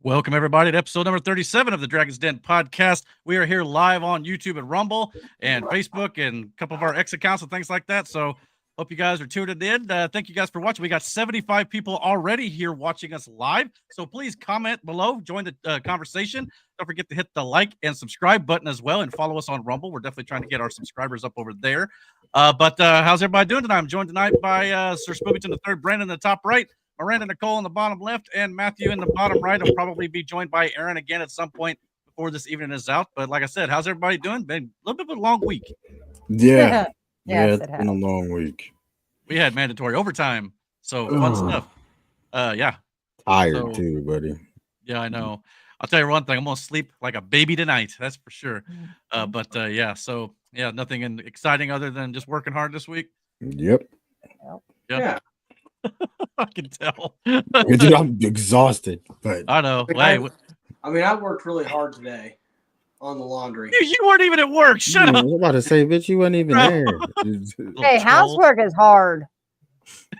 Welcome, everybody, to episode number 37 of the Dragon's Den podcast. We are here live on YouTube and Rumble and Facebook and a couple of our X accounts and things like that. So hope you guys are tuned in. Thank you guys for watching. We got 75 people already here watching us live. So please comment below, join the conversation. Don't forget to hit the like and subscribe button as well and follow us on Rumble. We're definitely trying to get our subscribers up over there. But how's everybody doing tonight? I'm joined tonight by Sir Spookington III, Brandon in the top right, Miranda Nicole in the bottom left, and Matthew in the bottom right. I'll probably be joined by Aaron again at some point before this evening is out. But like I said, how's everybody doing? Been a little bit of a long week. Yeah. Yes, It's been a long week. We had mandatory overtime, so fun stuff. Yeah. Tired too, buddy. Yeah, I know. I'll tell you one thing. I'm going to sleep like a baby tonight. That's for sure. Yeah, so, yeah, nothing exciting other than just working hard this week. Yep. Yeah. I can tell. Dude, I'm exhausted, but I know. I mean, I worked really hard today on the laundry. You weren't even at work. Shut up. I was about to say, bitch, you weren't even there. Hey, housework is hard.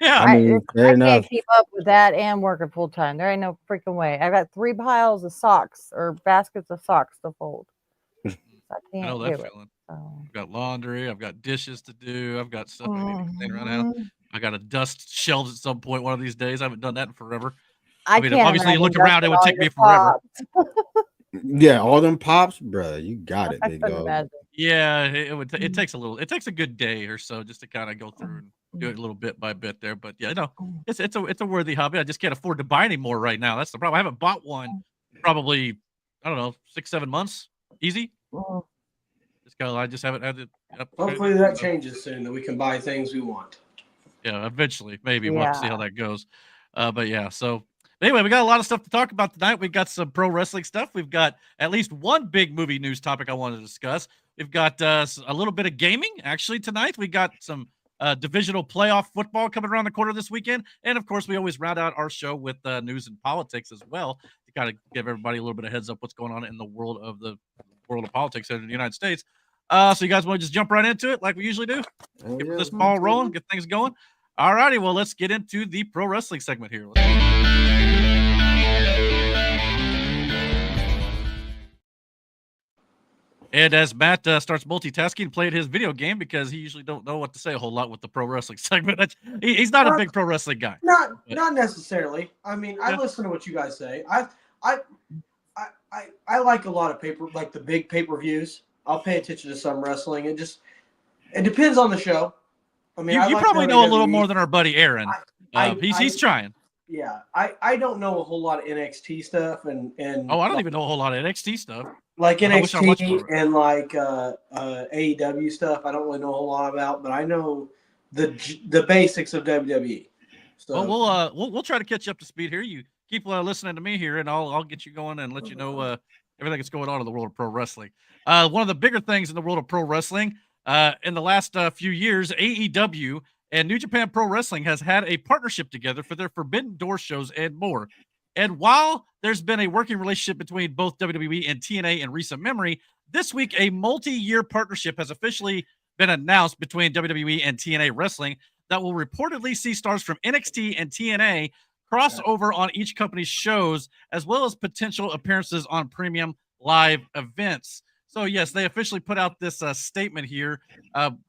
Yeah. I mean, fair enough. Can't keep up with that and working full time. There ain't no freaking way. I got 3 piles of socks or baskets of socks to fold. I can't know do that it. feeling. So. I've got laundry. I've got dishes to do. I've got stuff I need to clean around the house. I got to dust shelves at some point one of these days. I haven't done that in forever. I mean, obviously, you look around, it would take me forever. Yeah, all them pops, bro. You got it, big dog. Yeah, it takes a little. It takes a good day or so just to kind of go through and do it a little bit by bit there. But yeah, no, it's a worthy hobby. I just can't afford to buy any more right now. That's the problem. I haven't bought one probably, I don't know, 6-7 months. Easy. I just haven't had it. Hopefully that changes soon, that we can buy things we want. Yeah, eventually, maybe we'll have to see how that goes. But yeah, so anyway, we got a lot of stuff to talk about tonight. We've got some pro wrestling stuff. We've got at least one big movie news topic I want to discuss. We've got a little bit of gaming actually tonight. We got some divisional playoff football coming around the corner this weekend, and of course, we always round out our show with news and politics as well to kind of give everybody a little bit of heads up what's going on in the world of politics in the United States. So you guys want to just jump right into it like we usually do? Get this ball rolling, get things going. All righty, well, let's get into the pro wrestling segment here. And as Matt starts multitasking, playing his video game because he usually don't know what to say a whole lot with the pro wrestling segment. He's not a big pro wrestling guy. Not necessarily. I mean, I listen to what you guys say. I like a lot of like the big pay-per-views. I'll pay attention to some wrestling. It depends on the show. I mean, you like probably know a little WWE. more than our buddy Aaron. He's trying. Yeah, I don't know a whole lot of NXT stuff and I don't even know a whole lot of NXT stuff. Like NXT and like AEW stuff. I don't really know a whole lot about, but I know the basics of WWE. So we'll try to catch you up to speed here. You keep listening to me here, and I'll get you going and let you know everything that's going on in the world of pro wrestling. One of the bigger things in the world of pro wrestling in the last few years, AEW and New Japan Pro Wrestling has had a partnership together for their Forbidden Door shows and more. And while there's been a working relationship between both WWE and TNA in recent memory, this week a multi-year partnership has officially been announced between WWE and TNA Wrestling that will reportedly see stars from NXT and TNA cross over on each company's shows, as well as potential appearances on premium live events. So yes, they officially put out this statement here,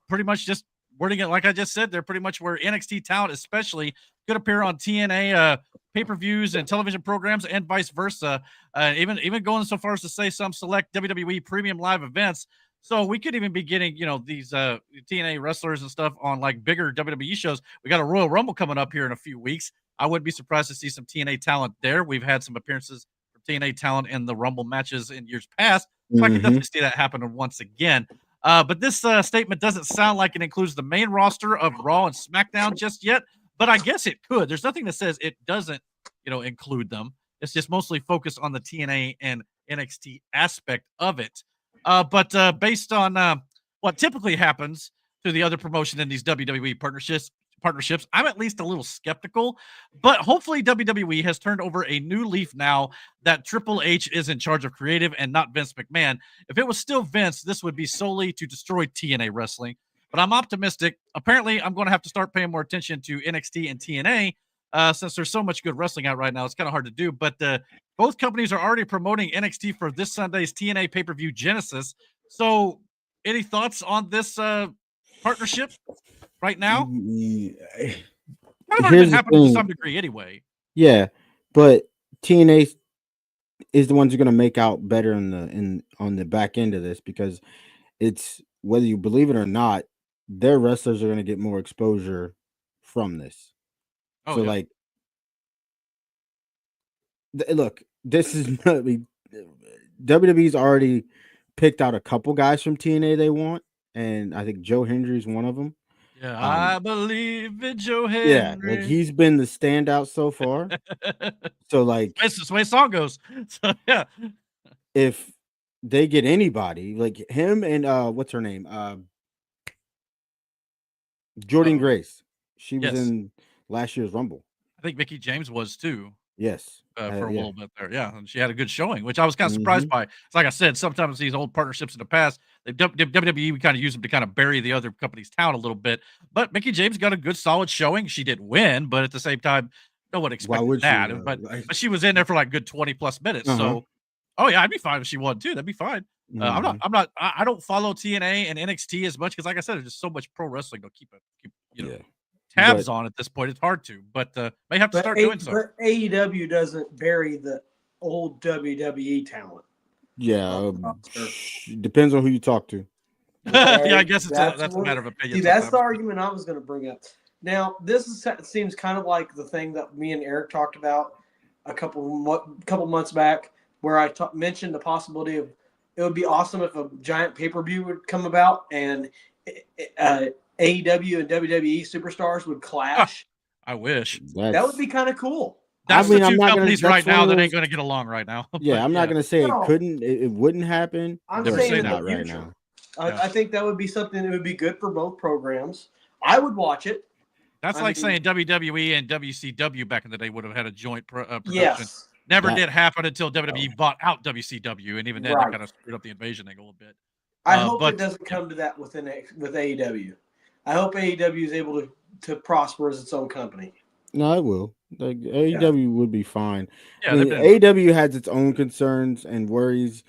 pretty much just wording it like I just said. They're pretty much where NXT talent especially could appear on TNA pay-per-views and television programs and vice versa. Even going so far as to say some select WWE premium live events. So we could even be getting, these TNA wrestlers and stuff on like bigger WWE shows. We got a Royal Rumble coming up here in a few weeks. I wouldn't be surprised to see some TNA talent there. We've had some appearances from TNA talent in the Rumble matches in years past. So I can definitely see that happening once again. But this statement doesn't sound like it includes the main roster of Raw and SmackDown just yet. But I guess it could. There's nothing that says it doesn't, include them. It's just mostly focused on the TNA and NXT aspect of it. But based on what typically happens to the other promotion in these WWE partnerships, I'm at least a little skeptical. But hopefully WWE has turned over a new leaf now that Triple H is in charge of creative and not Vince McMahon. If it was still Vince, this would be solely to destroy TNA wrestling. But I'm optimistic. Apparently, I'm going to have to start paying more attention to NXT and TNA since there's so much good wrestling out right now. It's kind of hard to do. But both companies are already promoting NXT for this Sunday's TNA pay-per-view Genesis. So any thoughts on this partnership right now? Kind of already been happening to some degree anyway. Yeah, but TNA is the ones who are going to make out better on the back end of this, because it's, whether you believe it or not, their wrestlers are going to get more exposure from this. Oh, yeah. Like, look, this is not, WWE's already picked out a couple guys from TNA they want, and I think Joe Hendry's one of them. Yeah, I believe in Joe Henry. Yeah, like he's been the standout so far. So like, it's the way the song goes. So yeah, if they get anybody like him and what's her name, Jordan Grace, she was in last year's Rumble. I think Mickie James was too. Yes, for a little bit there, yeah, and she had a good showing, which I was kind of surprised by. It's like I said, sometimes these old partnerships in the past, WWE, we kind of use them to kind of bury the other company's talent a little bit. But Mickie James got a good, solid showing. She didn't win, but at the same time, no one expected that. But she was in there for like good 20+ minutes. So, oh yeah, I'd be fine if she won too. That'd be fine. I don't follow TNA and NXT as much because, like I said, there's just so much pro wrestling to keep tabs on at this point. It's hard to, but may have to start doing so. But AEW doesn't bury the old WWE talent. Yeah, depends on who you talk to. Yeah, I guess that's a matter of opinion. See, that's the argument I was going to bring up. Now, seems kind of like the thing that me and Eric talked about a couple months back, where I mentioned the possibility of it would be awesome if a giant pay-per-view would come about and AEW and WWE superstars would clash. I wish that would be kind of cool. That's the two companies right now that ain't going to get along right now. Yeah, I'm not going to say it wouldn't happen. I'm saying that right now. I think that would be something that would be good for both programs. I would watch it. That's saying WWE and WCW back in the day would have had a joint production. Yes. Never did happen until WWE bought out WCW, and even then they kind of screwed up the invasion thing a little bit. I hope it doesn't come to that with AEW. I hope AEW is able to prosper as its own company. No, it will. Like AEW would be fine. Yeah, AEW has its own concerns and worries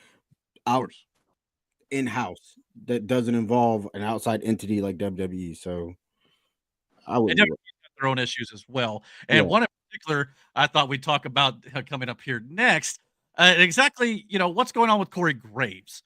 out in-house that doesn't involve an outside entity like WWE. So I And wouldn't. WWE's got their own issues as well. And Yeah. one in particular, I thought we'd talk about coming up here next. Exactly, what's going on with Corey Graves.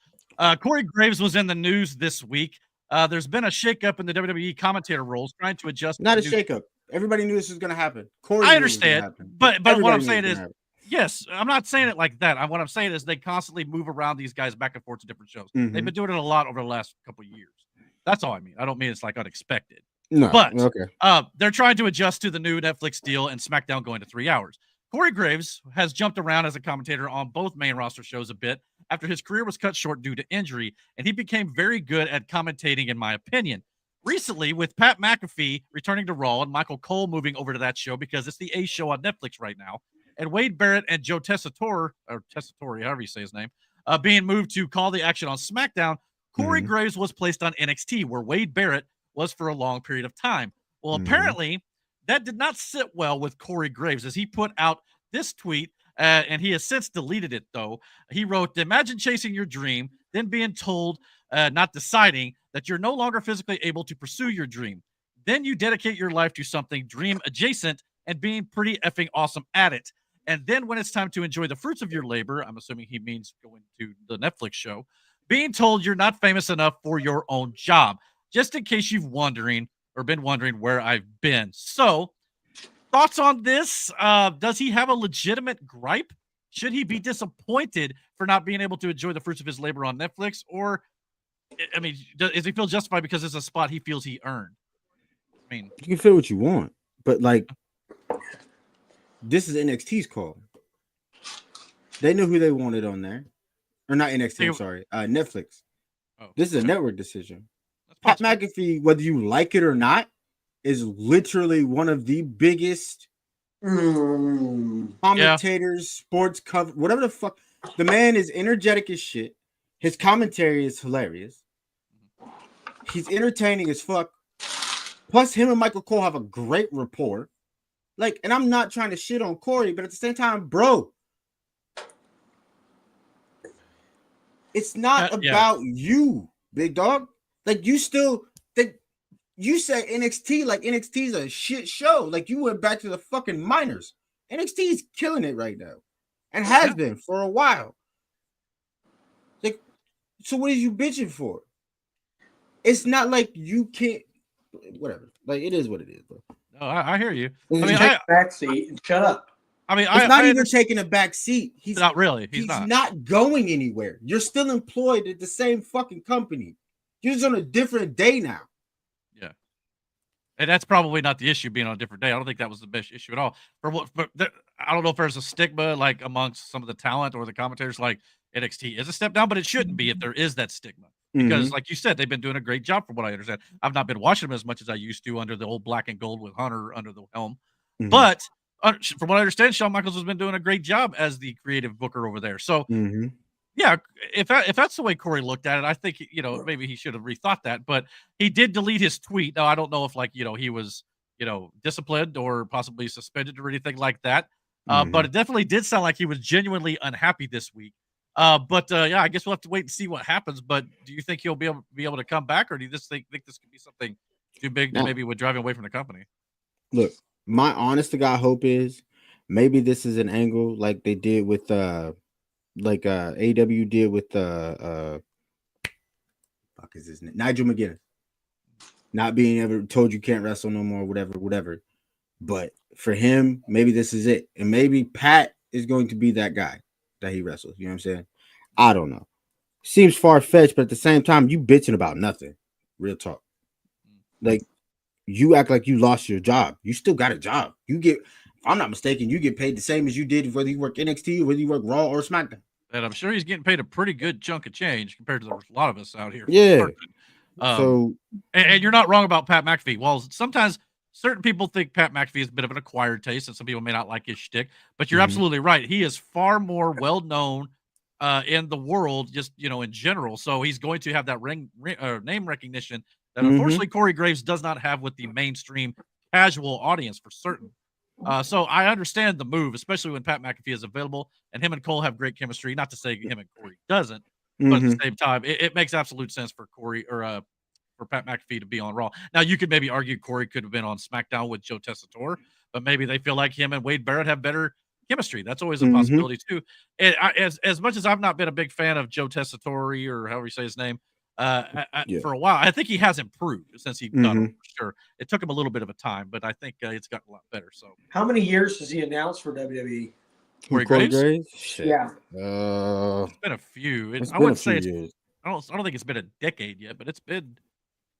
Corey Graves was in the news this week. There's been a shakeup in the WWE commentator roles, trying to adjust. Not to a the new. shakeup. Everybody knew this was going to happen. Corey I knew it was gonna understand, happen. but what Everybody I'm knew it saying was is, gonna happen. yes, I'm not saying it like that. What I'm saying is they constantly move around these guys back and forth to different shows. They've Mhm. been doing it a lot over the last couple of years. That's all I mean. I don't mean it's like unexpected. No, But okay. they're trying to adjust to the new Netflix deal and SmackDown going to 3 hours. Corey Graves has jumped around as a commentator on both main roster shows a bit after his career was cut short due to injury, and he became very good at commentating, in my opinion. Recently, with Pat McAfee returning to Raw and Michael Cole moving over to that show because it's the A show on Netflix right now, and Wade Barrett and Joe Tessitore, or Tessitore, however you say his name, being moved to call the action on SmackDown, Corey Mhm. Graves was placed on NXT, where Wade Barrett was for a long period of time. Well, Mhm. apparently, that did not sit well with Corey Graves as he put out this tweet, and he has since deleted it, though. He wrote, "Imagine chasing your dream, then being told, not deciding, that you're no longer physically able to pursue your dream. Then you dedicate your life to something dream adjacent and being pretty effing awesome at it. And then when it's time to enjoy the fruits of your labor," I'm assuming he means going to the Netflix show, "being told you're not famous enough for your own job. Just in case you've been wondering where I've been." So, thoughts on this? Does he have a legitimate gripe? Should he be disappointed for not being able to enjoy the fruits of his labor on Netflix? Or, I mean, does he feel justified because it's a spot he feels he earned? I mean, You can feel what you want, but like, this is NXT's call. They knew who they wanted on there, or not NXT. I'm sorry, Netflix. oh, This is a okay. network decision. That's Pat possible. McAfee, whether you like it or not, is literally one of the biggest commentators, sports cover, whatever the fuck. The man is energetic as shit. His commentary is hilarious. He's entertaining as fuck. Plus, him and Michael Cole have a great rapport. Like, and I'm not trying to shit on Corey, but at the same time, bro, it's not about you, big dog. Like, you still think you said NXT, like NXT's a shit show. Like, you went back to the fucking minors. NXT is killing it right now, and has been for a while. Like, so what are you bitching for? It's not like you can't. Whatever. Like, it is what it is, bro. No, I hear you. I It's mean, Take a back seat and shut up. I mean, It's not I even taking a back seat. He's not really. He's not going anywhere. You're still employed at the same fucking company. You're just on a different day now. Yeah. And that's probably not the issue, being on a different day. I don't think that was the best issue at all. I don't know if there's a stigma like amongst some of the talent or the commentators, like NXT is a step down, but it shouldn't be if there is that stigma. Because, like you said, they've been doing a great job from what I understand. I've not been watching them as much as I used to under the old black and gold with Hunter under the helm. Mhm. But from what I understand, Shawn Michaels has been doing a great job as the creative booker over there. So, yeah, if that's the way Corey looked at it, I think, maybe he should have rethought that. But he did delete his tweet. Now, I don't know if, like, he was, disciplined or possibly suspended or anything like that. But it definitely did sound like he was genuinely unhappy this week. Yeah, I guess we'll have to wait and see what happens. But do you think he'll be able to come back, or do you just think this could be something too big that maybe would drive him away from the company? Look, my honest to God hope is maybe this is an angle like they did with AW did with fuck is his name? Nigel McGuinness. Not being ever told you can't wrestle no more, whatever. But for him, maybe this is it. And maybe Pat is going to be that guy that he wrestles. You know what I'm saying? I don't know. Seems far-fetched, but at the same time, you bitching about nothing. Real talk. Like, you act like you lost your job. You still got a job. You get, if I'm not mistaken, you get paid the same as you did whether you work NXT or whether you work Raw or SmackDown. And I'm sure he's getting paid a pretty good chunk of change compared to a lot of us out here. Yeah. And you're not wrong about Pat McAfee. Well, sometimes certain people think Pat McAfee is a bit of an acquired taste, and some people may not like his shtick. But you're absolutely right. He is far more well known in the world, just in general. So he's going to have that name recognition that unfortunately Corey Graves does not have with the mainstream casual audience for certain. So I understand the move, especially when Pat McAfee is available, and him and Cole have great chemistry. Not to say him and Corey doesn't, But at the Mhm. same time, it makes absolute sense for Corey or for Pat McAfee to be on Raw. Now, you could maybe argue Corey could have been on SmackDown with Joe Tessitore, but maybe they feel like him and Wade Barrett have better chemistry. That's always a Mhm. possibility too. And as much as I've not been a big fan of Joe Tessitore or however you say his name, Yeah. for a while, I think he has improved since he got over. Mhm. For sure, it took him a little bit of a time, but I think it's gotten a lot better. So How many years has he announced for WWE? Who, Corey Corey Graves, Graves? Shit. Yeah. it's been a few. It's I been a wouldn't few say it's. years. I don't think it's been a decade yet, but it's been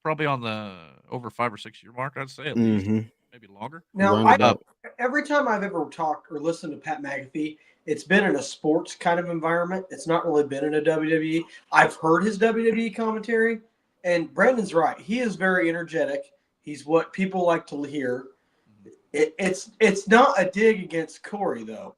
probably on the over 5 or 6 year mark. I'd say at least, Mhm. maybe longer. Now, Roundabout. every time I've ever talked or listened to Pat McAfee, it's been in a sports kind of environment. It's not really been in a WWE. I've heard his WWE commentary, and Brandon's right. He is very energetic. He's what people like to hear. It's not a dig against Corey though.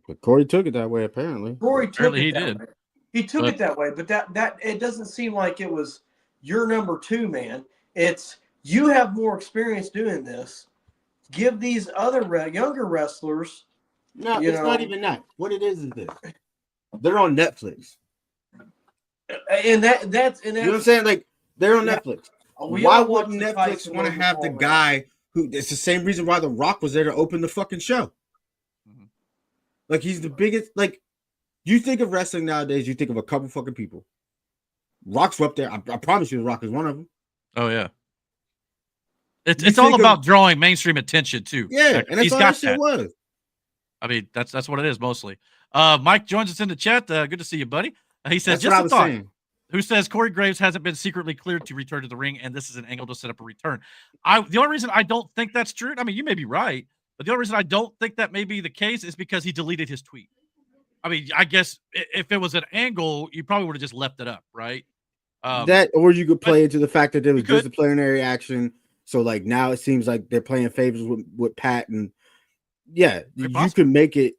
But Corey took it that way, apparently. Corey took Apparently it he that did. way. He took But- it that way, but that it doesn't seem like it was your number two, man. It's you have more experience doing this. Give these other younger wrestlers. No, You it's not know- even that. What it is this. They're on Netflix. And that's You know what I'm saying? Like, they're on Yeah. Netflix. we Why all watched wouldn't the Netflix Tyson want to Logan have the Paul match. guy who? It's the same reason why The Rock was there to open the fucking show. Mhm. Like, he's the biggest. Like, you think of wrestling nowadays, you think of a couple fucking people. Rock's up there. I promise you, The Rock is one of them. Oh yeah. It's You it's all think of- about drawing mainstream attention too. Yeah, Like, and that's he's all got that shit that. was. I mean, that's what it is mostly. Mike joins us in the chat. Good to see you, buddy. He says, That's what just I a was thought. saying. Who says Corey Graves hasn't been secretly cleared to return to the ring, and this is an angle to set up a return. The only reason I don't think that's true, I mean, you may be right, but the only reason I don't think that may be the case is because he deleted his tweet. I mean, I guess if it was an angle, you probably would have just left it up, right? That, or you could play into the fact that there was you could. disciplinary action. So, like, now it seems like they're playing favors with Pat, and yeah, Very you possible. could make it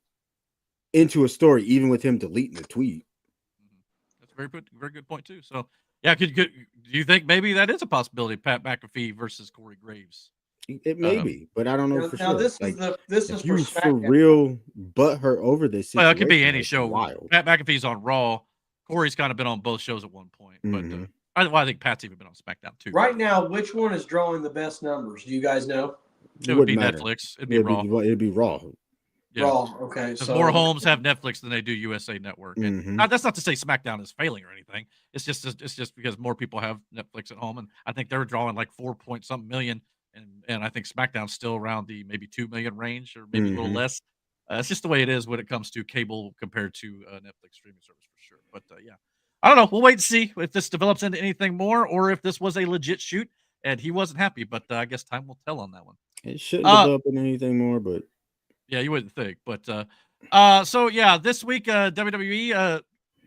into a story even with him deleting the tweet. That's a very good point too. So, yeah, do you think maybe that is a possibility? Pat McAfee versus Corey Graves. It may be, but I don't know for Now sure. this Like, is if for you for SmackDown. real butt her over this situation, Well, it could be any it's show. Wild. Pat McAfee's on Raw. Corey's kind of been on both shows at one point, but Mhm. I think Pat's even been on SmackDown too. Right now, which one is drawing the best numbers? Do you guys know? It would be wouldn't matter. Netflix. It'd be Raw. It'd be Raw. Yeah. Raw. Okay. Because So more homes have Netflix than they do USA Network. And Mhm. that's not to say SmackDown is failing or anything. It's just because more people have Netflix at home, and I think they're drawing like 4-point-something million, and I think SmackDown's still around the maybe 2 million range or maybe a little Mhm. less. It's just the way it is when it comes to cable compared to Netflix streaming service for sure. But yeah, I don't know. We'll wait and see if this develops into anything more or if this was a legit shoot and he wasn't happy. But I guess time will tell on that one. It shouldn't develop into anything more, but Yeah, you wouldn't think, but so yeah, this week WWE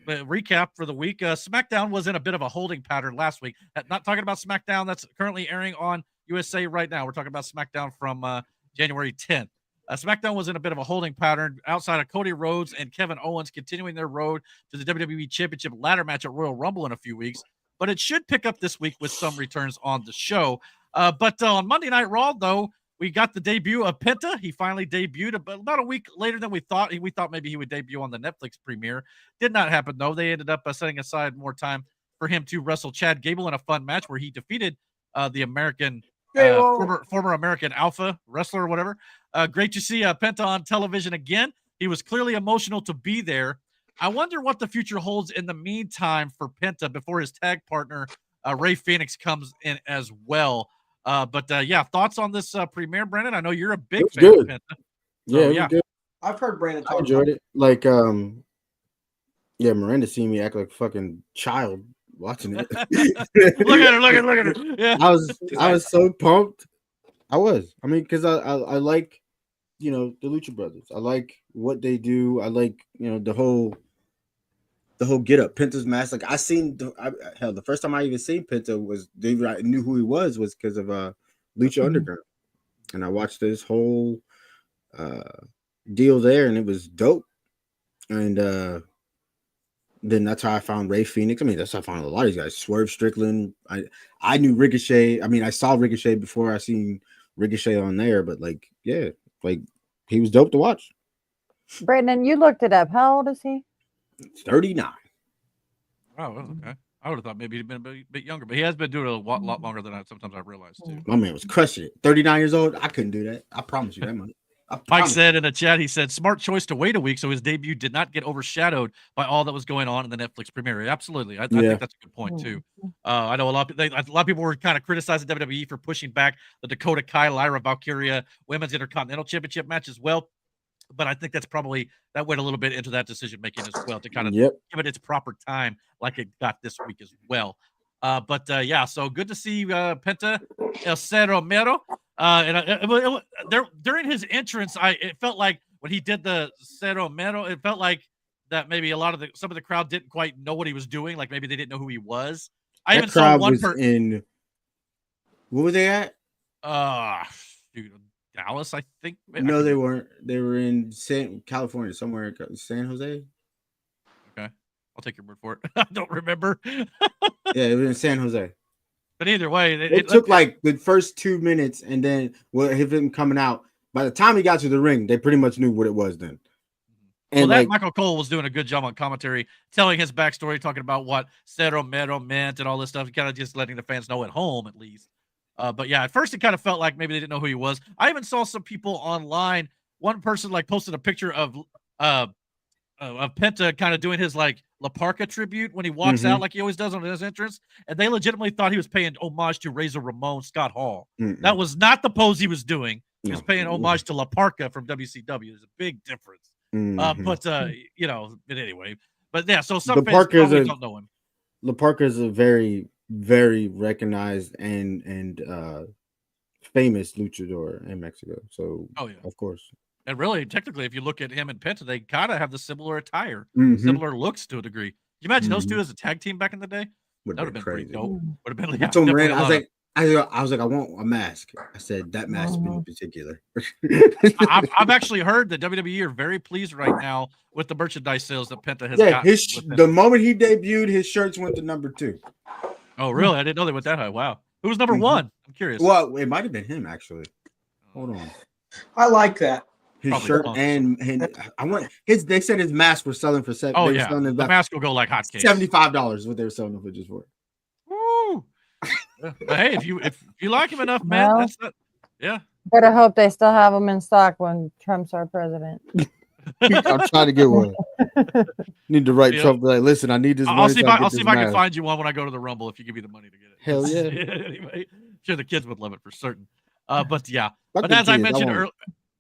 recap for the week. SmackDown was in a bit of a holding pattern last week. Not talking about SmackDown that's currently airing on USA right now. We're talking about SmackDown from January 10th. SmackDown was in a bit of a holding pattern outside of Cody Rhodes and Kevin Owens continuing their road to the WWE Championship ladder match at Royal Rumble in a few weeks. But it should pick up this week with some returns on the show. But on Monday Night Raw, though, we got the debut of Penta. He finally debuted about a week later than we thought. We thought maybe he would debut on the Netflix premiere. Did not happen, though. They ended up setting aside more time for him to wrestle Chad Gable in a fun match where he defeated the American former American Alpha wrestler or whatever. Great to see Penta on television again. He was clearly emotional to be there. I wonder what the future holds in the meantime for Penta before his tag partner Ray Phoenix comes in as well. But yeah, thoughts on this premiere, Brennan? I know you're a big fan good. of Penta. yeah, it was yeah. good. I've heard Brandon I talk enjoyed about it. Like, yeah, Miranda seen me act like a fucking child watching it. Look at her. Yeah. I was so pumped. I was. I mean, because I like, you know, the Lucha Brothers. I like what they do. I like, you know, the whole get up. Penta's mask. Like, hell, the first time I even seen Penta was I knew who he was because of Lucha Underground, and I watched this whole deal there, and it was dope. And then that's how I found Ray Phoenix. I mean, that's how I found a lot of these guys. Swerve Strickland. I knew Ricochet. I mean, I saw Ricochet before I seen Ricochet on there, but like, yeah, like he was dope to watch. Brandon, you looked it up. How old is he? 39. Oh, okay. I would have thought maybe he'd been a bit younger, but he has been doing it a lot longer than sometimes I've realized too. My man was crushing it. 39 years old. I couldn't do that. I promise you that much. Mike said in the chat, he said, smart choice to wait a week so his debut did not get overshadowed by all that was going on in the Netflix premiere. Absolutely. I think that's a good point, too. I know a lot of people were kind of criticizing WWE for pushing back the Dakota Kai, Lyra Valkyria Women's Intercontinental Championship match as well. But I think that went a little bit into that decision making as well to kind of give it its proper time like it got this week as well. Yeah, so good to see Penta El Cero Mero. During his entrance, it felt like when he did the Cero Mero, it felt like that maybe some of the crowd didn't quite know what he was doing. Like maybe they didn't know who he was. I even saw one person. Where were they at? Dallas, I think. No, they weren't. They were in California, somewhere in San Jose. Okay, I'll take your word for it. I don't remember. Yeah, it was in San Jose. But either way, it took like the first 2 minutes, and then him coming out. By the time he got to the ring, they pretty much knew what it was then. And Michael Cole was doing a good job on commentary, telling his backstory, talking about what Cero Mero meant and all this stuff, kind of just letting the fans know at home at least. But yeah, at first it kind of felt like maybe they didn't know who he was. I even saw some people online. One person like posted a picture of Penta kind of doing his like La Parka tribute when he walks out like he always does on his entrance, and they legitimately thought he was paying homage to Razor Ramon Scott Hall. That was not the pose he was doing. He was paying homage to La Parka from WCW. There's a big difference. But anyway. But yeah, so some fans probably don't know him. La Parka is a very, very recognized and famous luchador in Mexico. So, of course. And really, technically, if you look at him and Penta, they kind of have the similar attire, similar looks to a degree. Can you imagine those two as a tag team back in the day? That would have been pretty dope. Would have been like, I told Miranda, I was like, I want a mask. I said that mask in particular. I've actually heard that WWE are very pleased right now with the merchandise sales that Penta has gotten. The moment he debuted, his shirts went to number 2. Oh, really? I didn't know they went that high. Wow. Who was number 1? I'm curious. Well, it might have been him, actually. Hold on. I like that. His shirt and I want his. They said his mask was selling for $7. Oh yeah, the mask will go like hotcakes. $75 what they were selling the footage for. Woo! But hey, if you like him enough, man, that's it. Yeah. Better hope they still have them in stock when Trump's our president. I'm trying to get one. Need to write Trump like, listen, I need this. I'll see if I can find you one when I go to the Rumble. If you give me the money to get it. Hell yeah. Anyway, sure the kids would love it for certain. But yeah. But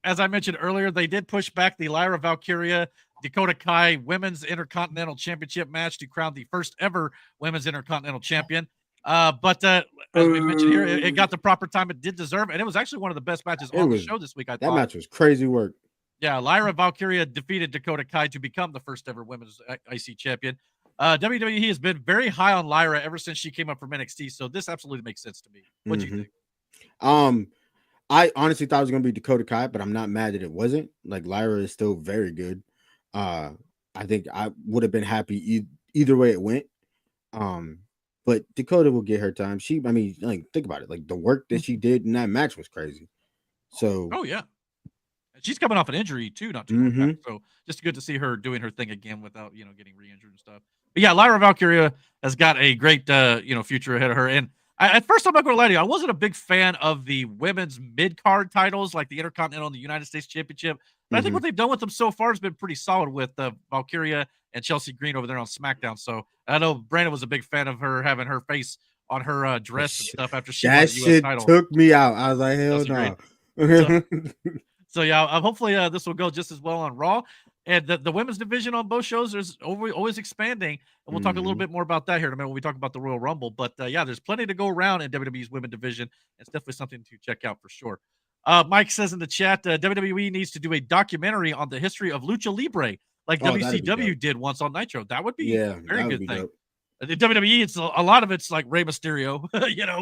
as I mentioned earlier, they did push back the Lyra Valkyria Dakota Kai Women's Intercontinental Championship match to crown the first ever Women's Intercontinental Champion. But as we mentioned here, it got the proper time it did deserve, and it was actually one of the best matches on the show this week. I thought that match was crazy work. Yeah, Lyra Valkyria defeated Dakota Kai to become the first ever Women's IC Champion. WWE has been very high on Lyra ever since she came up from NXT, so this absolutely makes sense to me. What do you think? I honestly thought it was going to be Dakota Kai, but I'm not mad that it wasn't. Like, Lyra is still very good. I think I would have been happy either way it went. But Dakota will get her time. Think about it. Like, the work that she did in that match was crazy. So, oh yeah, she's coming off an injury too, not too long back. So just good to see her doing her thing again without getting re-injured and stuff. But yeah, Lyra Valkyria has got a great future ahead of her. And at first, I'm not going to lie to you, I wasn't a big fan of the women's mid-card titles, like the Intercontinental and the United States Championship. But I think what they've done with them so far has been pretty solid with Valkyria and Chelsea Green over there on SmackDown. So I know Brandon was a big fan of her having her face on her dress and stuff after she won the US title. Took me out. I was like, hell no. So yeah, hopefully this will go just as well on Raw. And the women's division on both shows is always expanding. And we'll talk a little bit more about that here in a minute when we talk about the Royal Rumble. But yeah, there's plenty to go around in WWE's women's division. It's definitely something to check out for sure. Mike says in the chat, WWE needs to do a documentary on the history of Lucha Libre, like WCW did once on Nitro. That would be a very good thing. Dope. The WWE, it's a lot of it's like Rey Mysterio,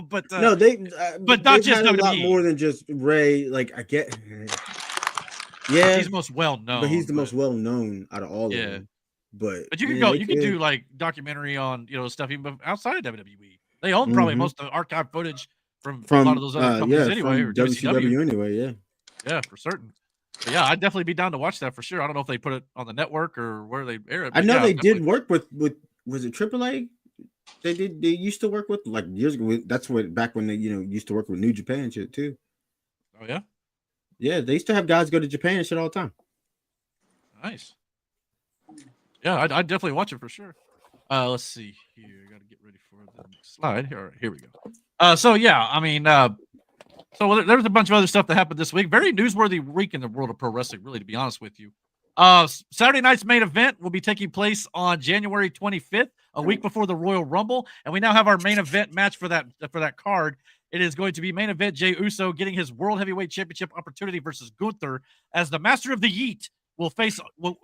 but no, but not just WWE. A lot more than just Rey. Like I get. Yeah, he's most well known. But he's the most well known out of all of them. But you can you can do like documentary on stuff even outside of WWE. They own probably most of the archive footage from a lot of those other companies anyway, or WCW anyway. Yeah, for certain. But yeah, I'd definitely be down to watch that for sure. I don't know if they put it on the network or where they air it. I know they did work with was it AAA? They used to work with like years ago. That's what back when they used to work with New Japan and shit too. Oh yeah, yeah. They used to have guys go to Japan and shit all the time. Nice. Yeah, I'd definitely watch it for sure. Let's see here. I got to get ready for the next slide. Here we go. So yeah, I mean, so there was a bunch of other stuff that happened this week. Very newsworthy week in the world of pro wrestling, really, to be honest with you. Saturday night's main event will be taking place on January 25th, a week before the Royal Rumble, and we now have our main event match for that card. It is going to be main event Jey Uso getting his World Heavyweight Championship opportunity versus Gunther as the Master of the Yeet will face.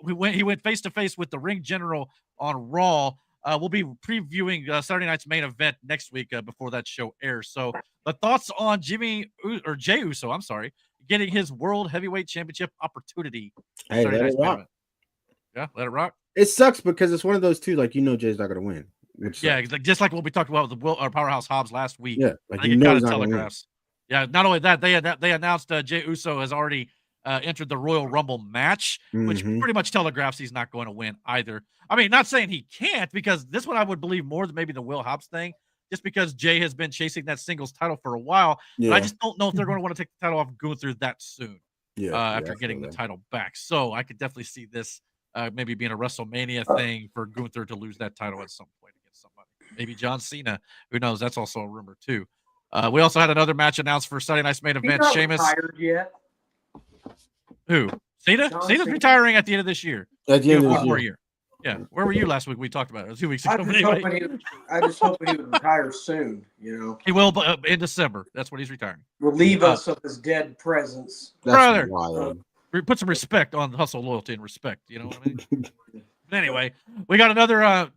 He went face to face with the Ring General on Raw. We'll be previewing Saturday night's main event next week before that show airs. So the thoughts on Jey Uso, I'm sorry, getting his World Heavyweight Championship opportunity. Hey, let it rock. Yeah, let it rock. It sucks because it's one of those two, like Jay's not gonna win. Yeah, just like what we talked about with Powerhouse Hobbs last week. Yeah, like I think it kind of telegraphs. Yeah, not only that, they announced Jey Uso has already entered the Royal Rumble match, which pretty much telegraphs he's not going to win either. I mean, not saying he can't, because this one I would believe more than maybe the Will Hobbs thing, just because Jay has been chasing that singles title for a while. Yeah. But I just don't know if they're going to want to take the title off Gunther that soon. After getting the title back. So I could definitely see this maybe being a WrestleMania thing for Gunther to lose that title at some point against somebody. Maybe John Cena. Who knows? That's also a rumor too. We also had another match announced for Saturday night's main event. Sheamus. Retired yet? Who? Cena? Cena's retiring at the end of this year. At the end of this one more year. Yeah. Where were you last week? We talked about it. It was 2 weeks ago. I just hope he would retire soon. He will in December. That's when he's retiring. Relieve us of his dead presence. Brother, put some respect on hustle, loyalty, and respect. You know what I mean? But anyway, we got another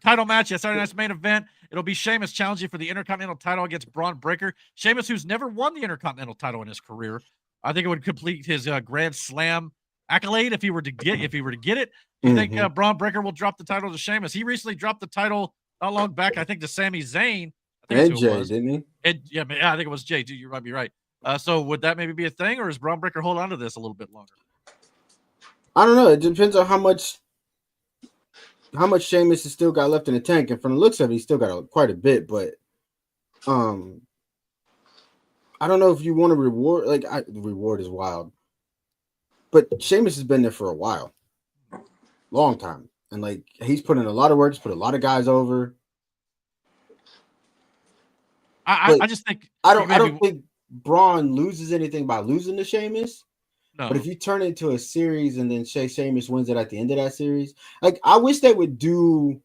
title match at Saturday night's main event. It'll be Sheamus challenging for the Intercontinental title against Braun Breaker. Sheamus, who's never won the Intercontinental title in his career. I think it would complete his Grand Slam accolade if he were to get it. Do you think Braun Breaker will drop the title to Sheamus? He recently dropped the title not long back, I think, to Sami Zayn. And Jay, didn't he? I think it was Jay. You might be right. So would that maybe be a thing, or is Braun Breaker hold on to this a little bit longer? I don't know. It depends on how much Sheamus has still got left in the tank, and from the looks of it, he's still got quite a bit. But I don't know if you want to reward. The reward is wild, but Sheamus has been there for a while, long time, and he's put in a lot of work. He's put a lot of guys over. I just think I don't think Braun loses anything by losing to Sheamus. No. But if you turn it into a series and then Sheamus wins it at the end of that series, I wish they would do.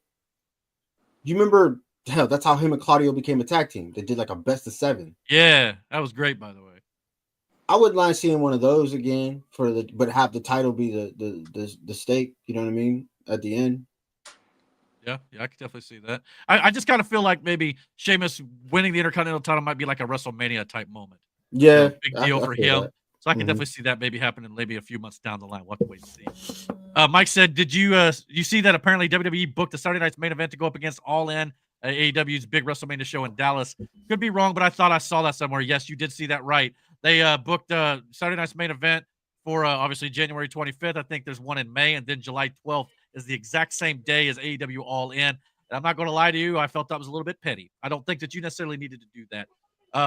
You remember? Hell, that's how him and Claudio became a tag team. They did a best of 7. Yeah, that was great, by the way. I wouldn't mind seeing one of those again but have the title be the stake. You know what I mean? At the end. Yeah, I could definitely see that. I just kind of feel like maybe Sheamus winning the Intercontinental title might be like a WrestleMania type moment. Yeah, big deal for him. That. So I can definitely see that maybe happening maybe a few months down the line. We'll have to wait and see. Mike said, "Did you see that apparently WWE booked the Saturday night's main event to go up against All In, AEW's big WrestleMania show in Dallas?" Could be wrong, but I thought I saw that somewhere. Yes, you did see that right. They booked Saturday night's main event for obviously January 25th. I think there's one in May, and then July 12th is the exact same day as AEW All In. And I'm not going to lie to you, I felt that was a little bit petty. I don't think that you necessarily needed to do that.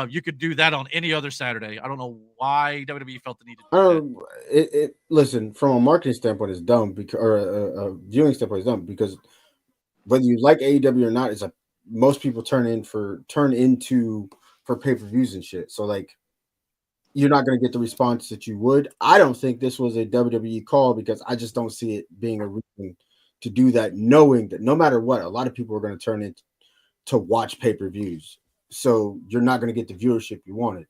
You could do that on any other Saturday. I don't know why WWE felt the need to do that. Listen, from a marketing standpoint, it's dumb or a viewing standpoint, it's dumb because whether you like AEW or not, most people turn into for pay-per-views and shit. So you're not going to get the response that you would. I don't think this was a WWE call because I just don't see it being a reason to do that, knowing that no matter what, a lot of people are going to turn in to watch pay-per-views. So you're not going to get the viewership you wanted.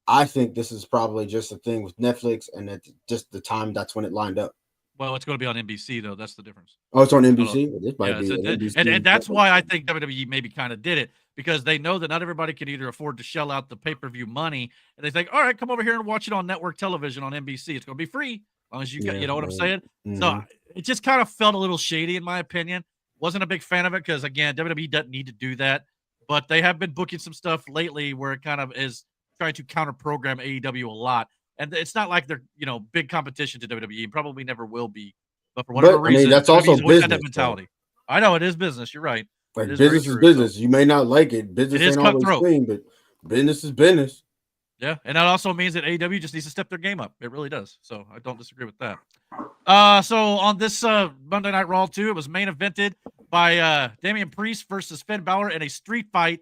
I think this is probably just a thing with Netflix, and at just the time that's when it lined up. Well, it's going to be on NBC though. That's the difference. Oh, it's on NBC. And that's why I think WWE maybe kind of did it because they know that not everybody can either afford to shell out the pay-per-view money, and they think, all right, come over here and watch it on network television on NBC. It's going to be free as long as you get, you know what I'm saying? Mm-hmm. So it just kind of felt a little shady in my opinion. Wasn't a big fan of it because again, WWE doesn't need to do that. But they have been booking some stuff lately where it kind of is trying to counter program AEW a lot. And it's not like they're, big competition to WWE. Probably never will be. But for whatever reason, that's also business. That mentality. I know it is business. You're right. Like It is very business is true, business. so You may not like it. Business is ain't always cutthroat. clean, but business is business. Yeah, and that also means that AEW just needs to step their game up. It really does. So I don't disagree with that. So on this Monday Night Raw too, it was main evented by Damian Priest versus Finn Balor in a street fight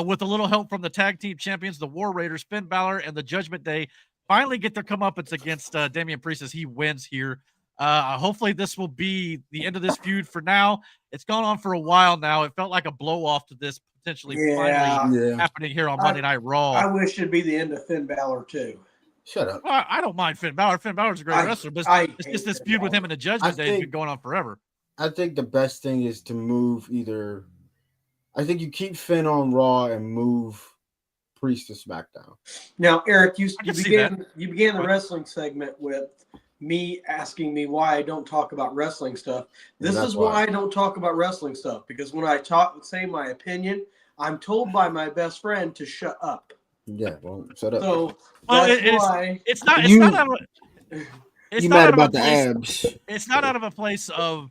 with a little help from the tag team champions, the War Raiders. Finn Balor and the Judgment Day finally get their comeuppance against Damian Priest as he wins here. Hopefully this will be the end of this feud for now. It's gone on for a while now. It felt like a blow off to this potentially finally happening here on Monday Night Raw. I wish it'd be the end of Finn Balor too. Shut up. Well, I don't mind Finn Balor. Finn Balor's a great wrestler, but it's just this feud with him and the Judgment Day has been going on forever. I think the best thing is to move either. I think you keep Finn on Raw and move Priest to SmackDown. Now, Eric, you began the wrestling segment with me asking me why I don't talk about wrestling stuff. This is why I don't talk about wrestling stuff, because when I say my opinion, I'm told by my best friend to shut up. Yeah, well, shut up. So it's not mad about the abs. It's not out of a place of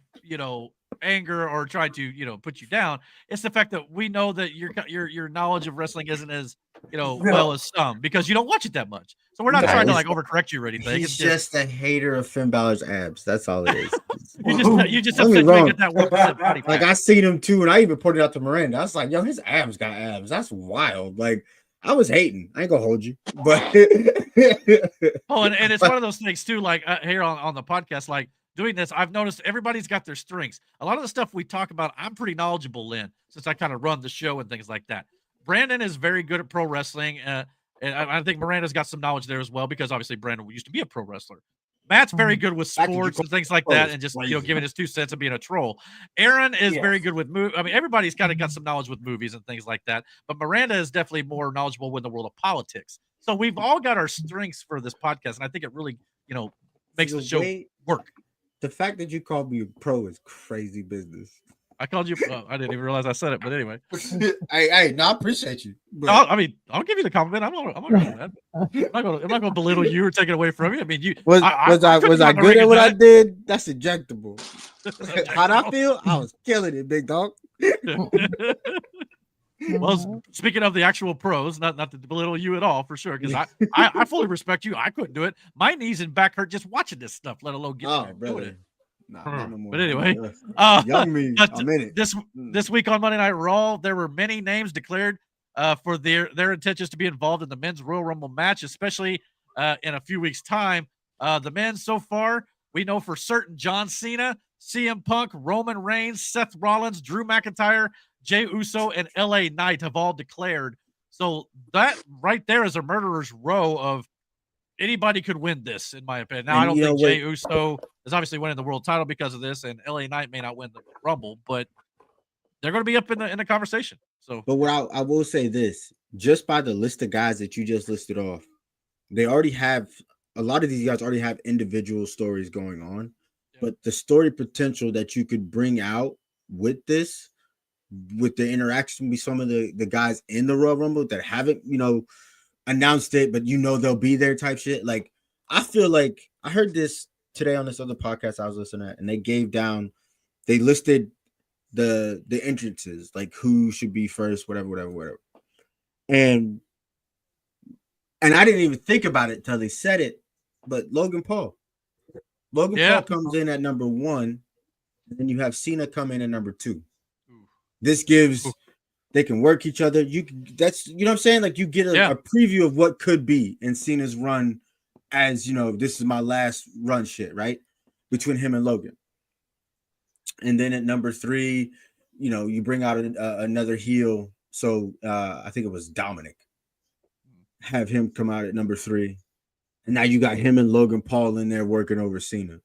anger or trying to put you down. It's the fact that we know that your knowledge of wrestling isn't as well as some, because you don't watch it that much. So we're not trying to overcorrect you or anything. He's just a hater of Finn Balor's abs. That's all it is. you just upset you get that 1% body fat. Like I seen him too, and I even pointed out to Miranda. I was like, "Yo, his abs got abs. That's wild." Like I was hating. I ain't gonna hold you, but and it's one of those things too. Like here on the podcast, like doing this, I've noticed everybody's got their strengths. A lot of the stuff we talk about, I'm pretty knowledgeable in, since I kind of run the show and things like that. Brandon is very good at pro wrestling, and I think Miranda's got some knowledge there as well, because obviously Brandon used to be a pro wrestler. Matt's very good with sports and things like that, and just giving his 2 cents and being a troll. Aaron is very good with movies. I mean, everybody's kind of got some knowledge with movies and things like that, but Miranda is definitely more knowledgeable in the world of politics. So we've all got our strengths for this podcast, and I think it really, makes the show work. The fact that you called me a pro is crazy business. I called you. I didn't even realize I said it, but anyway. I appreciate you. But... I mean, I'll give you the compliment. I'm not gonna belittle you or take it away from you. I mean, was I good at what I did? That's ejectable. How'd I feel? I was killing it, big dog. Well, speaking of the actual pros, not to belittle you at all, for sure, because I fully respect you. I couldn't do it. My knees and back hurt just watching this stuff, let alone getting doing it. Nah, no more. But anyway, young me, I'm in it. This week on Monday Night Raw, there were many names declared for their intentions to be involved in the men's Royal Rumble match, especially in a few weeks' time. The men so far, we know for certain John Cena, CM Punk, Roman Reigns, Seth Rollins, Drew McIntyre, Jey Uso, and LA Knight have all declared. So that right there is a murderer's row of anybody could win this, in my opinion. Now, I don't think Jey Uso is obviously winning the world title because of this, and LA Knight may not win the Rumble, but they're going to be up in the conversation. So, but what I will say this, just by the list of guys that you just listed off, they already have a lot of these guys already have individual stories going on, but the story potential that you could bring out with this, with the interaction with some of the guys in the Royal Rumble that haven't, announced it, but they'll be there type shit. Like, I feel like I heard this today on this other podcast I was listening at, and they listed the entrances, like who should be first, whatever. And I didn't even think about it till they said it, but Logan Paul comes in at number 1, and then you have Cena come in at number 2. This gives they can work each other. That's what I'm saying. Like, you get a preview of what could be in Cena's run, as this is my last run shit, right? Between him and Logan. And then at number 3, you bring out another heel. So I think it was Dominic. Have him come out at number 3. And now you got him and Logan Paul in there working over Cena.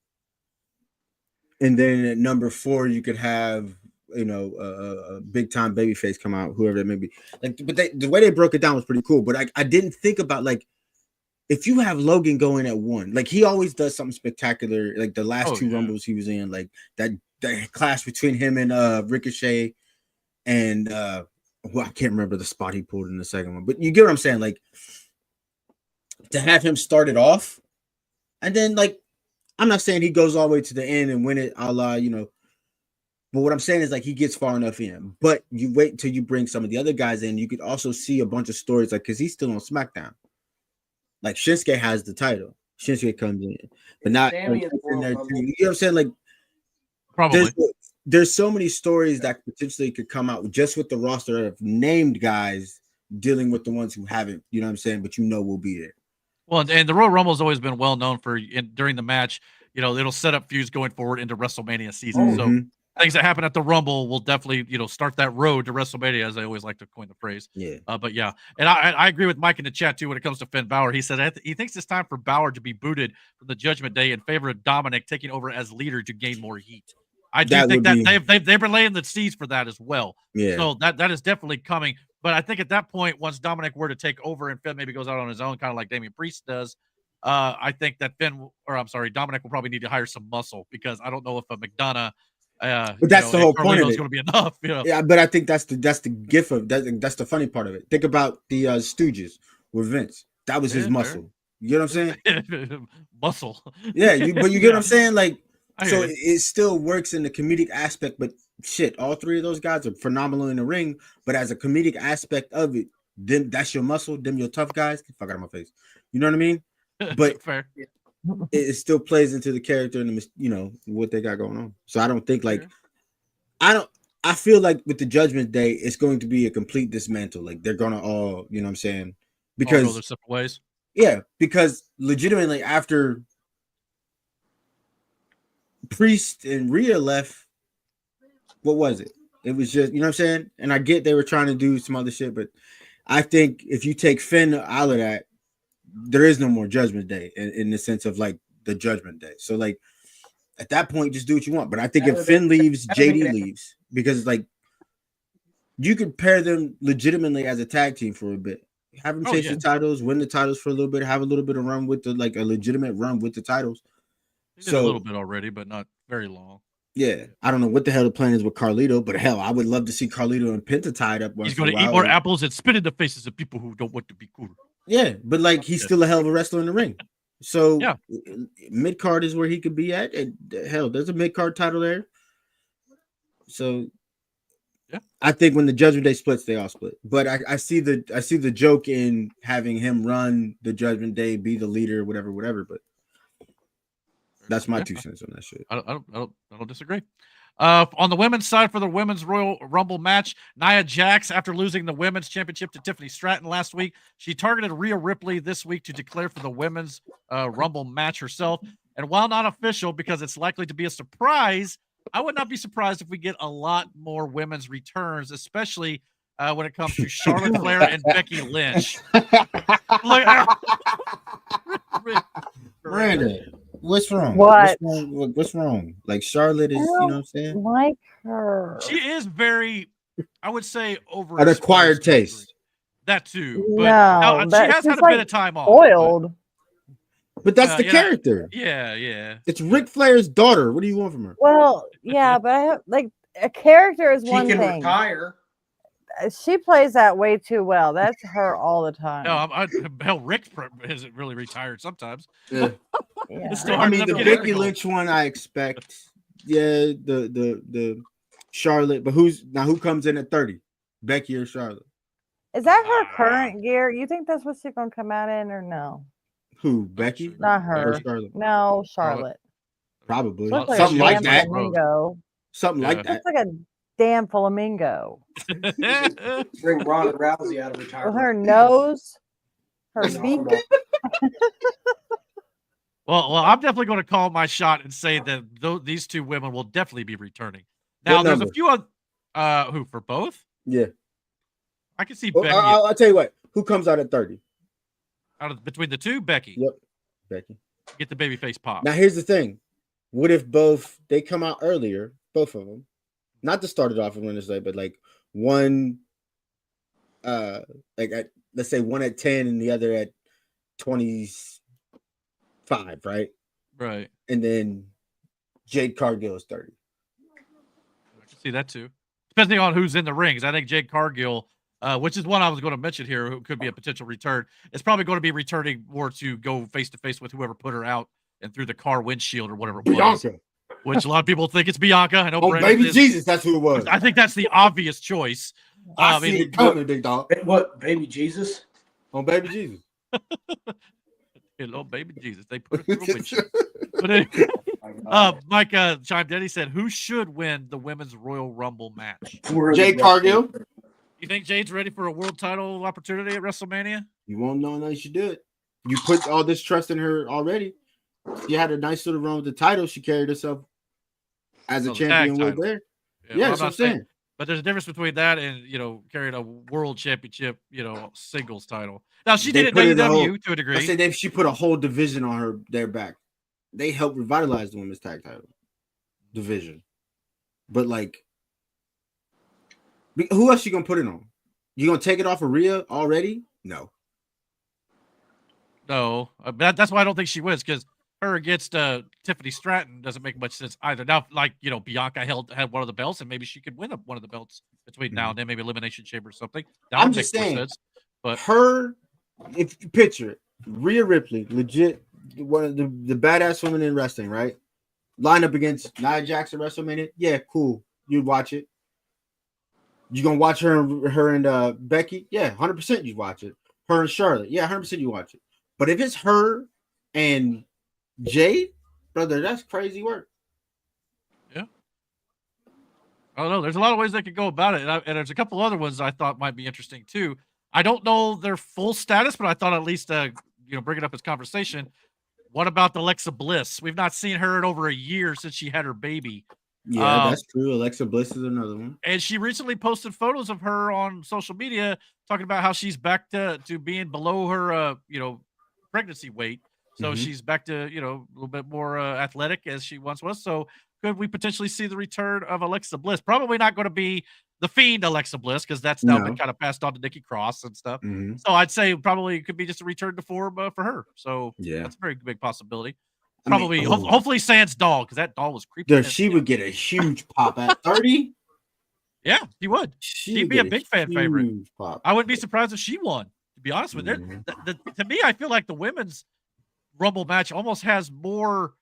And then at number 4, you could have a big time babyface come out, whoever that may be. Like, but the way they broke it down was pretty cool. But I didn't think about, like, if you have Logan going at 1, like, he always does something spectacular. Like the last 2 Rumbles he was in, like that clash between him and Ricochet, and I can't remember the spot he pulled in the second one, but you get what I'm saying. Like, to have him start it off, and then, like, I'm not saying he goes all the way to the end and win it, a la But what I'm saying is like he gets far enough in. But you wait until you bring some of the other guys in. You could also see a bunch of stories like because he's still on SmackDown. Like Shinsuke has the title. Shinsuke comes in, but not Sammy like, is in there Royal too. Rumble. You know what I'm saying? Like Probably. there's so many stories that potentially could come out just with the roster of named guys dealing with the ones who haven't. You know what I'm saying? But will be there. Well, and the Royal Rumble has always been well known for during the match. You know, it'll set up feuds going forward into WrestleMania season. So things that happen at the Rumble will definitely, start that road to WrestleMania, as I always like to coin the phrase. Yeah. But yeah, and I agree with Mike in the chat too when it comes to Finn Balor. He said he thinks it's time for Balor to be booted from the Judgment Day in favor of Dominic taking over as leader to gain more heat. I do think that they've been laying the seeds for that as well. Yeah. So that is definitely coming. But I think at that point, once Dominic were to take over and Finn maybe goes out on his own, kind of like Damian Priest does, I think that Dominic will probably need to hire some muscle because I don't know if a McDonough, but that's the whole point of it. Is going to be enough. Yeah, but I think that's the gift of that. That's the funny part of it. Think about the Stooges with Vince. That was his muscle. Fair. You know what I'm saying? Muscle. Yeah, but you get what I'm saying? Like, so it still works in the comedic aspect, but shit, all three of those guys are phenomenal in the ring. But as a comedic aspect of it, then that's your muscle, them your tough guys. Get the fuck out of my face. You know what I mean? But fair. It still plays into the character and what they got going on. So I don't think like I feel like with the Judgment Day, it's going to be a complete dismantle. Like they're gonna all, you know what I'm saying? Because all go their separate ways. Yeah, because legitimately after Priest and Rhea left, what was it? It was just, you know what I'm saying? And I get they were trying to do some other shit, but I think if you take Finn out of that, there is no more Judgment Day in the sense of like the Judgment Day. So like at that point, just do what you want. But I think if Finn leaves, JD leaves because like you could pair them legitimately as a tag team for a bit. Have them chase the titles, win the titles for a little bit, have a little bit of run with a legitimate run with the titles. He did a little bit already, but not very long. Yeah, I don't know what the hell the plan is with Carlito, but hell, I would love to see Carlito and Penta tied up. He's going to eat more apples and spit in the faces of people who don't want to be cool. Yeah, but like he's still a hell of a wrestler in the ring. So mid card is where he could be at, and hell, there's a mid card title there. So I think when the Judgment Day splits, they all split. But I see the joke in having him run the Judgment Day, be the leader, whatever. But that's my 2 cents on that shit. I don't disagree. On the women's side for the women's Royal Rumble match, Nia Jax, after losing the women's championship to Tiffany Stratton last week, she targeted Rhea Ripley this week to declare for the women's Rumble match herself. And while not official, because it's likely to be a surprise, I would not be surprised if we get a lot more women's returns, especially when it comes to Charlotte Flair and Becky Lynch. Brandon, what's wrong? What? What's wrong? Like Charlotte is, you know what I'm saying? Like her. She is very, I would say, over an acquired taste. That too. But she has had a bit of time off. Spoiled. But that's the character. Yeah. It's Ric Flair's daughter. What do you want from her? Well, yeah, but I have like a character is one thing. She can retire. She plays that way too well. That's her all the time. No, Rick isn't really retired sometimes. Yeah. I mean, the Becky Lynch one, I expect. Yeah, the Charlotte, but who comes in at 30? Becky or Charlotte? Is that her current gear? You think that's what she's gonna come out in, or no? Who? Becky? Not her. Charlotte? No, Charlotte. Probably like something like that. Flamingo. Something like that. Looks like a damn flamingo. Bring Ronda Rousey out of retirement. With her nose, her feet. Well, I'm definitely going to call my shot and say that these two women will definitely be returning. Now, there's a few other, who for both? Yeah, I can see Becky. I'll tell you what. Who comes out at 30? Between the two, Becky. Yep, Becky. Get the babyface pop. Now, here's the thing. What if they come out earlier, both of them? Not to start it off on Wednesday, but like one, let's say one at 10 and the other at 25, right? Right. And then Jade Cargill is 30. I can see that too. Depending on who's in the rings. I think Jade Cargill, which is one I was going to mention here, who could be a potential return, is probably going to be returning more to go face to face with whoever put her out and through the car windshield or whatever it was. Bianca. which a lot of people think it's Bianca. I know Oh, Brandon baby is- Jesus, that's who it was. I think that's the obvious choice. I see it coming, big dog. What, baby Jesus? On baby Jesus. Hello, baby Jesus. They put it through a windshield. But anyway, Mike chimed in. He said, "Who should win the Women's Royal Rumble match?" Jade Cargill. You think Jade's ready for a world title opportunity at WrestleMania? You won't know unless you do it. You put all this trust in her already. She had a nice little run with the title. She carried herself as a Oh, the tag champion with title. there. Yeah, Yeah, well, that's what I'm saying. But there's a difference between that and carrying a world championship, singles title. Now she They did it put in it a whole- AEW to a I degree. said she put a whole division on their back. They helped revitalize the women's tag title division. But like, who else you gonna put it on? You gonna take it off of Rhea already? No. No, that's why I don't think she wins, because her against Tiffany Stratton doesn't make much sense either. Now, like Bianca had one of the belts, and maybe she could win one of the belts between now and then, maybe Elimination Chamber or something. That I'm would just make more saying, sense. But her, if you picture it, Rhea Ripley, legit one of the badass women in wrestling, right? Line up against Nia Jax at WrestleMania, yeah, cool. You'd watch it. You gonna watch her and Becky? Yeah, 100% you'd watch it. Her and Charlotte, yeah, 100% you watch it. But if it's her and Jade, brother, that's crazy work. yeah, I don't know. There's a lot of ways they could go about it, and there's a couple other ones I thought might be interesting too. I don't know their full status, but I thought at least bring it up as conversation. What about Alexa Bliss? We've not seen her in over a year since she had her baby. Yeah, that's true. Alexa Bliss is another one. And she recently posted photos of her on social media talking about how she's back to being below her pregnancy weight. So she's back to, a little bit more athletic as she once was. So could we potentially see the return of Alexa Bliss? Probably not going to be the Fiend Alexa Bliss, because that's now been kind of passed on to Nikki Cross and stuff. So I'd say probably it could be just a return to form for her. So yeah, that's a very big possibility. Probably, Hopefully Sans doll, because that doll was creepy. She would get a huge pop at 30. Yeah, he would. She'd be a big fan favorite. Pop. I wouldn't be surprised if she won, to be honest with you. To me, I feel like the women's Rumble match almost has more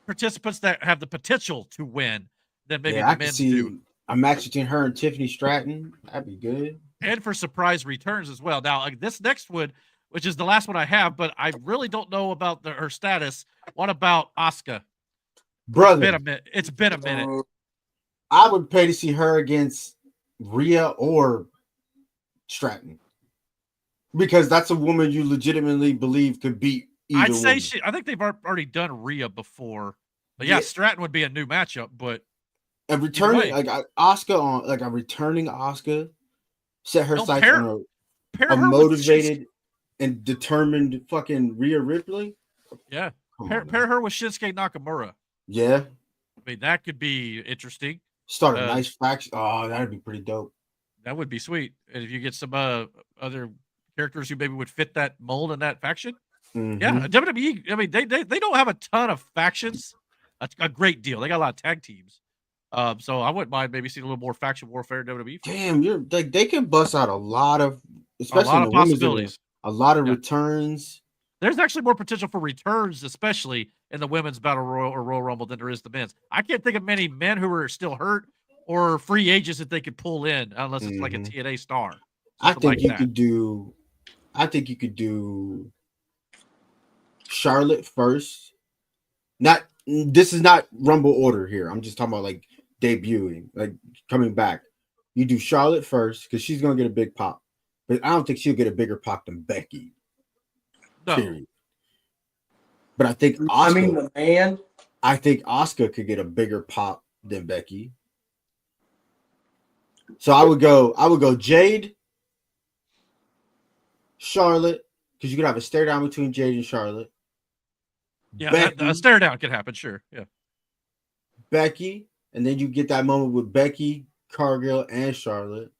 participants that have the potential to win than maybe the men's do. A match between her and Tiffany Stratton, that'd be good. And for surprise returns as well. Now, this next one, which is the last one I have, but I really don't know about her status. What about Asuka? Brother, it's been a minute. I would pay to see her against Rhea or Stratton, because that's a woman you legitimately believe could beat either woman. I think they've already done Rhea before. But yeah, Stratton would be a new matchup, but a returning Asuka on a returning Asuka set her sights on a motivated and determined fucking Rhea Ripley. Yeah. Pair her with Shinsuke Nakamura. Yeah. I mean, that could be interesting. Start a nice faction. Oh, that'd be pretty dope. That would be sweet. And if you get some other characters who maybe would fit that mold in that faction. Yeah, WWE, I mean, they don't have a ton of factions. That's a great deal. They got a lot of tag teams. So I wouldn't mind maybe seeing a little more faction warfare in WWE. Damn, you're like, they can bust out a lot of, especially a lot of possibilities. A lot of returns. There's actually more potential for returns, especially in the women's battle royal or Royal Rumble, than there is the men's. I can't think of many men who are still hurt or free agents that they could pull in, unless it's like a TNA star. I think you could do Charlotte first. This is not Rumble order here. I'm just talking about like debuting, like coming back. You do Charlotte first because she's gonna get a big pop, but I don't think she'll get a bigger pop than Becky. No. Period. But I think I think Asuka could get a bigger pop than Becky. So I would go Jade, Charlotte, because you could have a stare down between Jade and Charlotte. Yeah, a stare down could happen, sure. Yeah. Becky, and then you get that moment with Becky, Cargill, and Charlotte.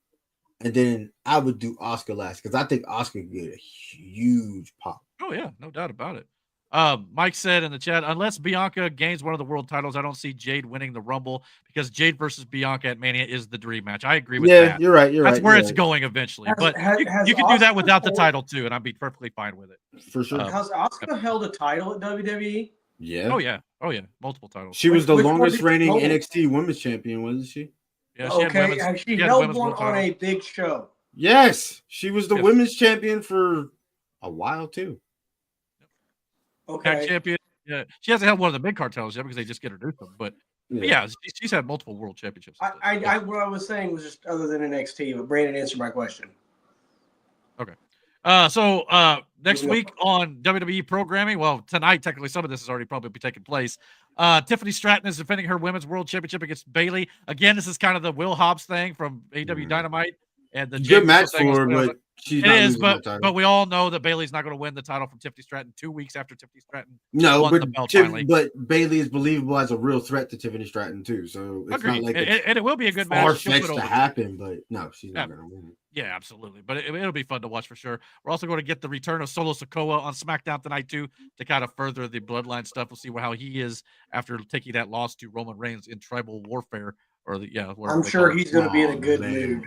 And then I would do Asuka last, because I think Asuka could get a huge pop. Oh, yeah, no doubt about it. Mike said in the chat, unless Bianca gains one of the world titles, I don't see Jade winning the Rumble, because Jade versus Bianca at Mania is the dream match. I agree with that. Yeah, you're right. That's where it's going eventually. But you can do that without the title too, and I'd be perfectly fine with it. For sure. Has Asuka held a title at WWE? Yeah. Oh yeah, multiple titles. She was the Which one longest did she reigning hold? NXT Women's Champion, wasn't she? Yeah, she had Okay, women's. and she She had held women's one world on title. a big show. Yes, she was the Yes. women's champion for a while too. Tag Okay. champion. Yeah, she hasn't had one of the mid card titles yet because they just introduced them. But yeah, she's had multiple world championships. What I was saying was just other than NXT, but Brandon answered my question. Okay. So next week on WWE programming, well, tonight technically some of this has already probably be taking place. Tiffany Stratton is defending her women's world championship against Bayley. Again, this is kind of the Will Hobbs thing from AW Dynamite and the good match for her, but she's not losing that title. but we all know that Bayley's not going to win the title from Tiffany Stratton 2 weeks after Tiffany Stratton won the belt finally. But Bayley is believable as a real threat to Tiffany Stratton too. So it's Agreed. not like and it will be a good match. far-fetched to happen, but no, she's not going to win. Yeah, absolutely. But it'll be fun to watch for sure. We're also going to get the return of Solo Sikoa on SmackDown tonight too to kind of further the bloodline stuff. We'll see how he is after taking that loss to Roman Reigns in tribal warfare. I'm sure he's going to be in a good mood.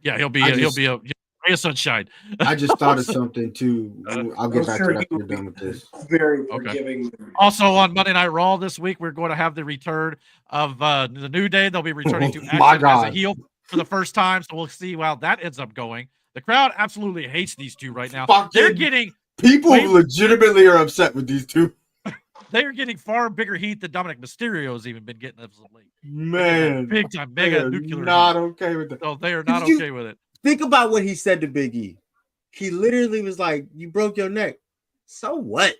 Yeah, he'll be a ray of sunshine. I just thought of something too. I'll get back to that when we're done with this. Very forgiving. Also on Monday Night Raw this week, we're going to have the return of the New Day. They'll be returning to action as a heel for the first time, so we'll see how that ends up going. The crowd absolutely hates these two right now. People legitimately are upset with these two. They are getting far bigger heat than Dominic Mysterio has even been getting as of late. Man, big time, mega nuclear. Not okay with that. No, they are not okay with it. Think about what he said to Big E. He literally was like, "You broke your neck. So what?"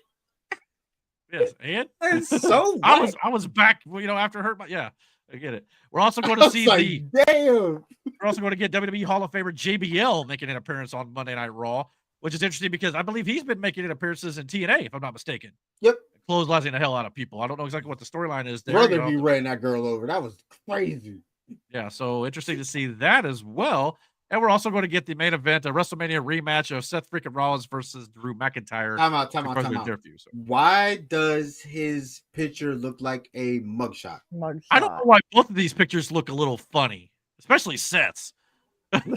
Yes, and so what? I was back. After hurt my I get it. We're also going to see We're also going to get WWE Hall of Famer JBL making an appearance on Monday Night Raw, which is interesting because I believe he's been making appearances in TNA, if I'm not mistaken. Yep. Clotheslining the hell out of people. I don't know exactly what the storyline is there. Brother be running that girl over. That was crazy. Yeah, so interesting to see that as well. And we're also going to get the main event, a WrestleMania rematch of Seth freaking Rollins versus Drew McIntyre. Time out. Why does his picture look like a mugshot? I don't know why both of these pictures look a little funny, especially Seth's.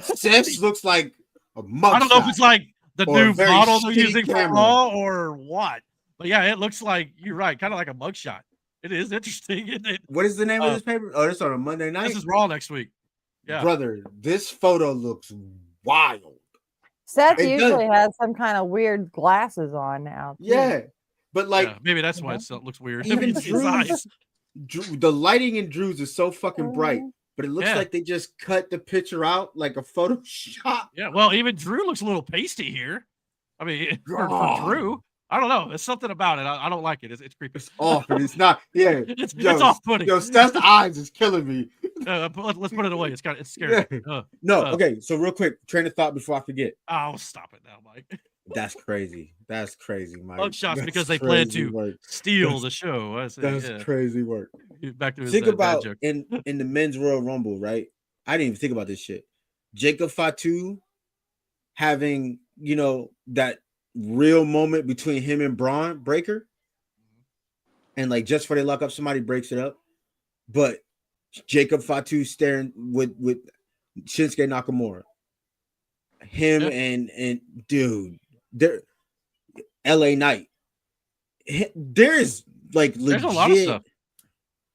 Seth's looks like a mugshot. I don't know if it's like the new model they're using for Raw or what. But yeah, it looks like, you're right, kind of like a mugshot. It is interesting, isn't it? What is the name of this paper? Oh, it's on a Monday night? This is Raw next week. Yeah. Brother, this photo looks wild. Seth usually has some kind of weird glasses on now. Too. Yeah. But maybe that's why it looks weird. Even the lighting in Drew's is so fucking bright, but it looks like they just cut the picture out like a Photoshop. Yeah, well, even Drew looks a little pasty here. I mean, for Drew. I don't know. It's something about it. I don't like it. It's creepy. It's off, and it's not. Yeah, it's off-putting. Yo, Steph's eyes is killing me. Let's put it away. It's scary. Yeah. Okay. So real quick, train of thought before I forget. Oh, stop it now, Mike. That's crazy, Mike. Love shots because they plan to steal the show. That's crazy work. Back to his think about in the men's Royal Rumble, right? I didn't even think about this shit. Jacob Fatu having that real moment between him and Braun Breaker, and like just before they lock up, somebody breaks it up, but Jacob Fatu staring with Shinsuke Nakamura, and dude, there, LA Knight, there's there's a lot of stuff,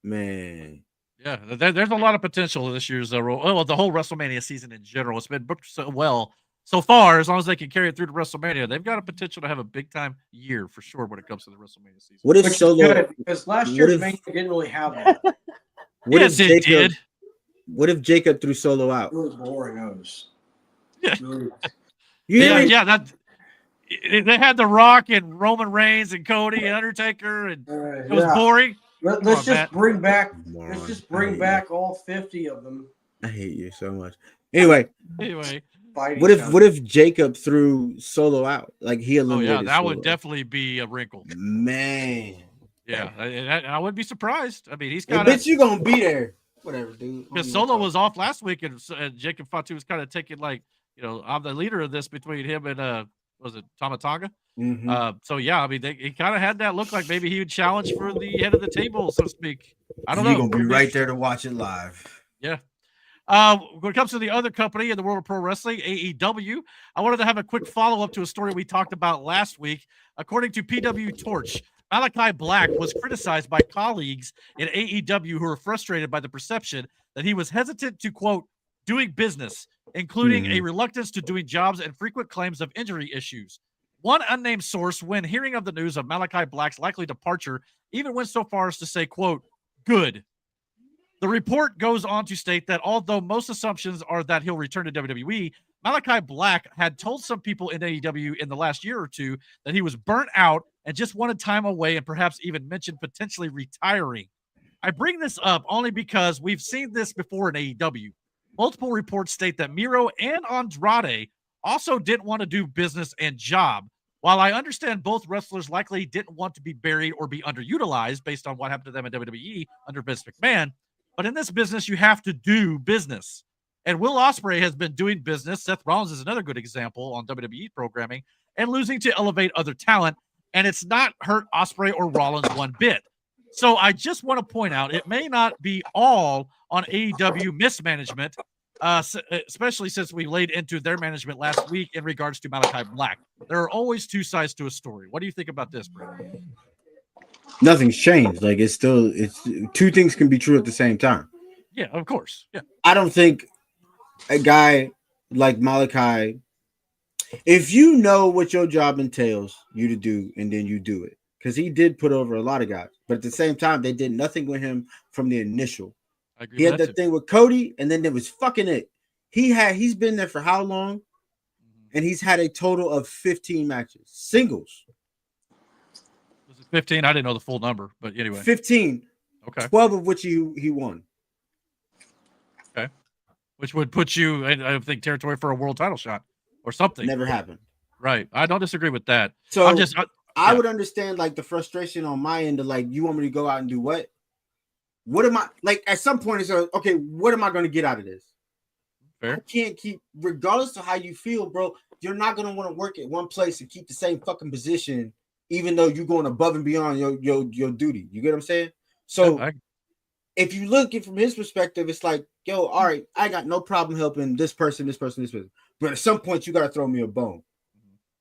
man. Yeah, there's a lot of potential in this year's the whole WrestleMania season in general. It's been booked so well so far. As long as they can carry it through to WrestleMania, they've got a potential to have a big time year for sure when it comes to the WrestleMania season. What if Solo? Because last year's Mania didn't really have that. What if Jacob threw Solo out? It was boring. They had The Rock and Roman Reigns and Cody and Undertaker, and it was boring. Let's just bring back all 50 of them. I hate you so much. Anyway, what if Jacob threw Solo out? Like he eliminated. That would definitely be a wrinkle. Man. Yeah, I wouldn't be surprised. I mean, he's got. I bet you gonna be there. Whatever, dude. Because Solo was off last week, and Jacob Fatu was kind of taking I'm the leader of this between him and was it Tama Tonga? Mm-hmm. So yeah, I mean, he kind of had that look like maybe he would challenge for the head of the table, so to speak. I don't know. You're gonna be right there to watch it live. Yeah. When it comes to the other company in the world of pro wrestling, AEW, I wanted to have a quick follow-up to a story we talked about last week. According to PW Torch, Malachi Black was criticized by colleagues in AEW who were frustrated by the perception that he was hesitant to, quote, doing business, including a reluctance to doing jobs and frequent claims of injury issues. One unnamed source, when hearing of the news of Malachi Black's likely departure, even went so far as to say, quote, good. The report goes on to state that although most assumptions are that he'll return to WWE, Malachi Black had told some people in AEW in the last year or two that he was burnt out and just wanted time away, and perhaps even mentioned potentially retiring. I bring this up only because we've seen this before in AEW. Multiple reports state that Miro and Andrade also didn't want to do business and job. While I understand both wrestlers likely didn't want to be buried or be underutilized based on what happened to them in WWE under Vince McMahon, but in this business, you have to do business. And Will Ospreay has been doing business. Seth Rollins is another good example on WWE programming and losing to elevate other talent. And it's not hurt Ospreay or Rollins one bit. So I just want to point out, it may not be all on AEW mismanagement, especially since we laid into their management last week in regards to Malachi Black. There are always two sides to a story. What do you think about this, Brett? Nothing's changed. Like it's two things can be true at the same time. Yeah, of course. Yeah. I don't think a guy like Malachi, if you know what your job entails you to do, and then you do it, because he did put over a lot of guys, but at the same time, they did nothing with him from the initial. I agree. He had that thing with Cody, and then there was fucking it. He's been there for how long? And he's had a total of 15 matches, singles. Was it 15? I didn't know the full number, but anyway. 15. Okay. 12 of which he won. Okay. Which would put you, I think, territory for a world title shot or something. Never happened. Right. I don't disagree with that. So I would understand like the frustration on my end of like, you want me to go out and do what? What am I like at some point? It's okay. What am I going to get out of this? Fair. I can't keep, regardless of how you feel, bro. You're not going to want to work at one place and keep the same fucking position, even though you're going above and beyond your duty. You get what I'm saying? So if you look at it from his perspective, it's like, yo, all right, I got no problem helping this person. But at some point, you got to throw me a bone.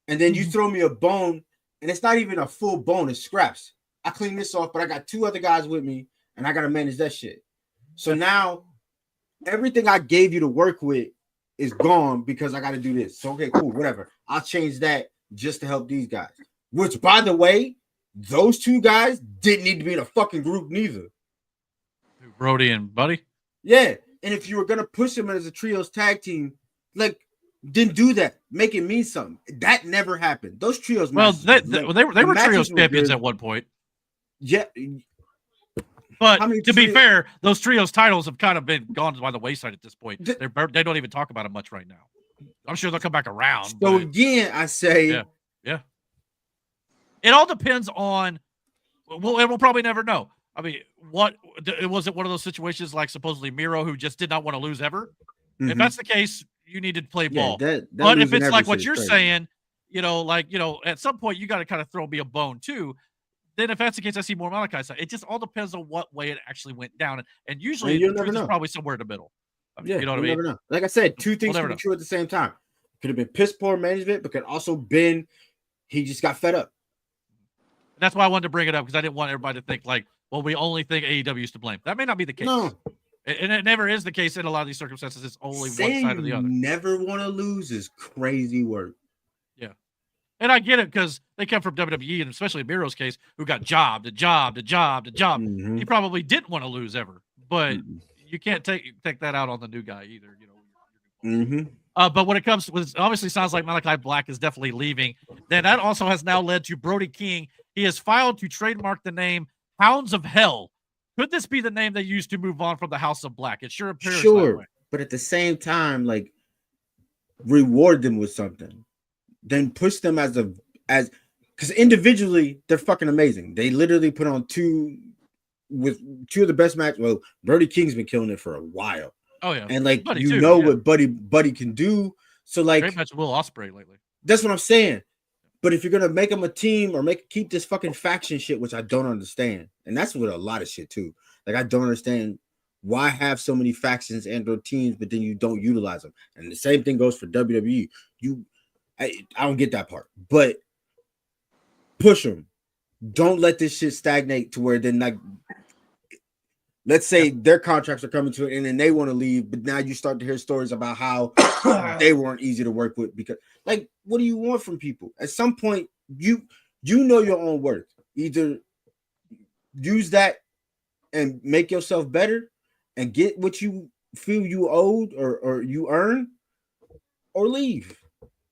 And then you throw me a bone, and it's not even a full bone, it's scraps. I clean this off, but I got two other guys with me, and I got to manage that shit. So now everything I gave you to work with is gone because I got to do this. So, okay, cool, whatever. I'll change that just to help these guys. Which, by the way, those two guys didn't need to be in a fucking group neither. Brody and Buddy? Yeah. And if you were going to push them as a trios tag team, like, didn't do that. Make it mean something. That never happened. Those trios. Well, they were trios champions at one point. Yeah. But to be fair, those trios titles have kind of been gone by the wayside at this point. They don't even talk about it much right now. I'm sure they'll come back around. So again, I say, yeah. It all depends on. Well, we'll probably never know. I mean, what was it? One of those situations like supposedly Miro, who just did not want to lose ever. If that's the case, you need to play ball. But if it's like what you're saying, at some point you got to kind of throw me a bone too. Then if that's the case, I see more Malachi side. It just all depends on what way it actually went down, and usually the truth is probably somewhere in the middle. I mean, you know what I mean? Never know. Like I said, two things can be true at the same time. Could have been piss poor management, but could also been he just got fed up. That's why I wanted to bring it up because I didn't want everybody to think like, well, we only think AEW is to blame. That may not be the case. No. And it never is the case in a lot of these circumstances. It's only one side or the other. Never want to lose is crazy work. Yeah. And I get it because they come from WWE, and especially in Miro's case, who got job to job. Mm-hmm. He probably didn't want to lose ever, but you can't take that out on the new guy either. But when it comes to, it obviously sounds like Malachi Black is definitely leaving. Then that also has now led to Brody King. He has filed to trademark the name Hounds of Hell. Could this be the name they used to move on from the House of Black? It sure appears that way. But at the same time, like, reward them with something. Then push them as because individually they're fucking amazing. They literally put on two of the best matches. Well, Brody King's been killing it for a while. Oh yeah, and like Buddy what Buddy can do. So like, great match with Will Ospreay lately. That's what I'm saying. But if you're gonna make them a team or keep this fucking faction shit, which I don't understand, and that's with a lot of shit too. Like I don't understand why have so many factions and or teams, but then you don't utilize them. And the same thing goes for WWE. I don't get that part, but push them, don't let this shit stagnate to where then like, let's say their contracts are coming to an end and they want to leave, but now you start to hear stories about how they weren't easy to work with because, like, what do you want from people? At some point, you know your own worth. Either use that and make yourself better and get what you feel you owed or you earn, or leave.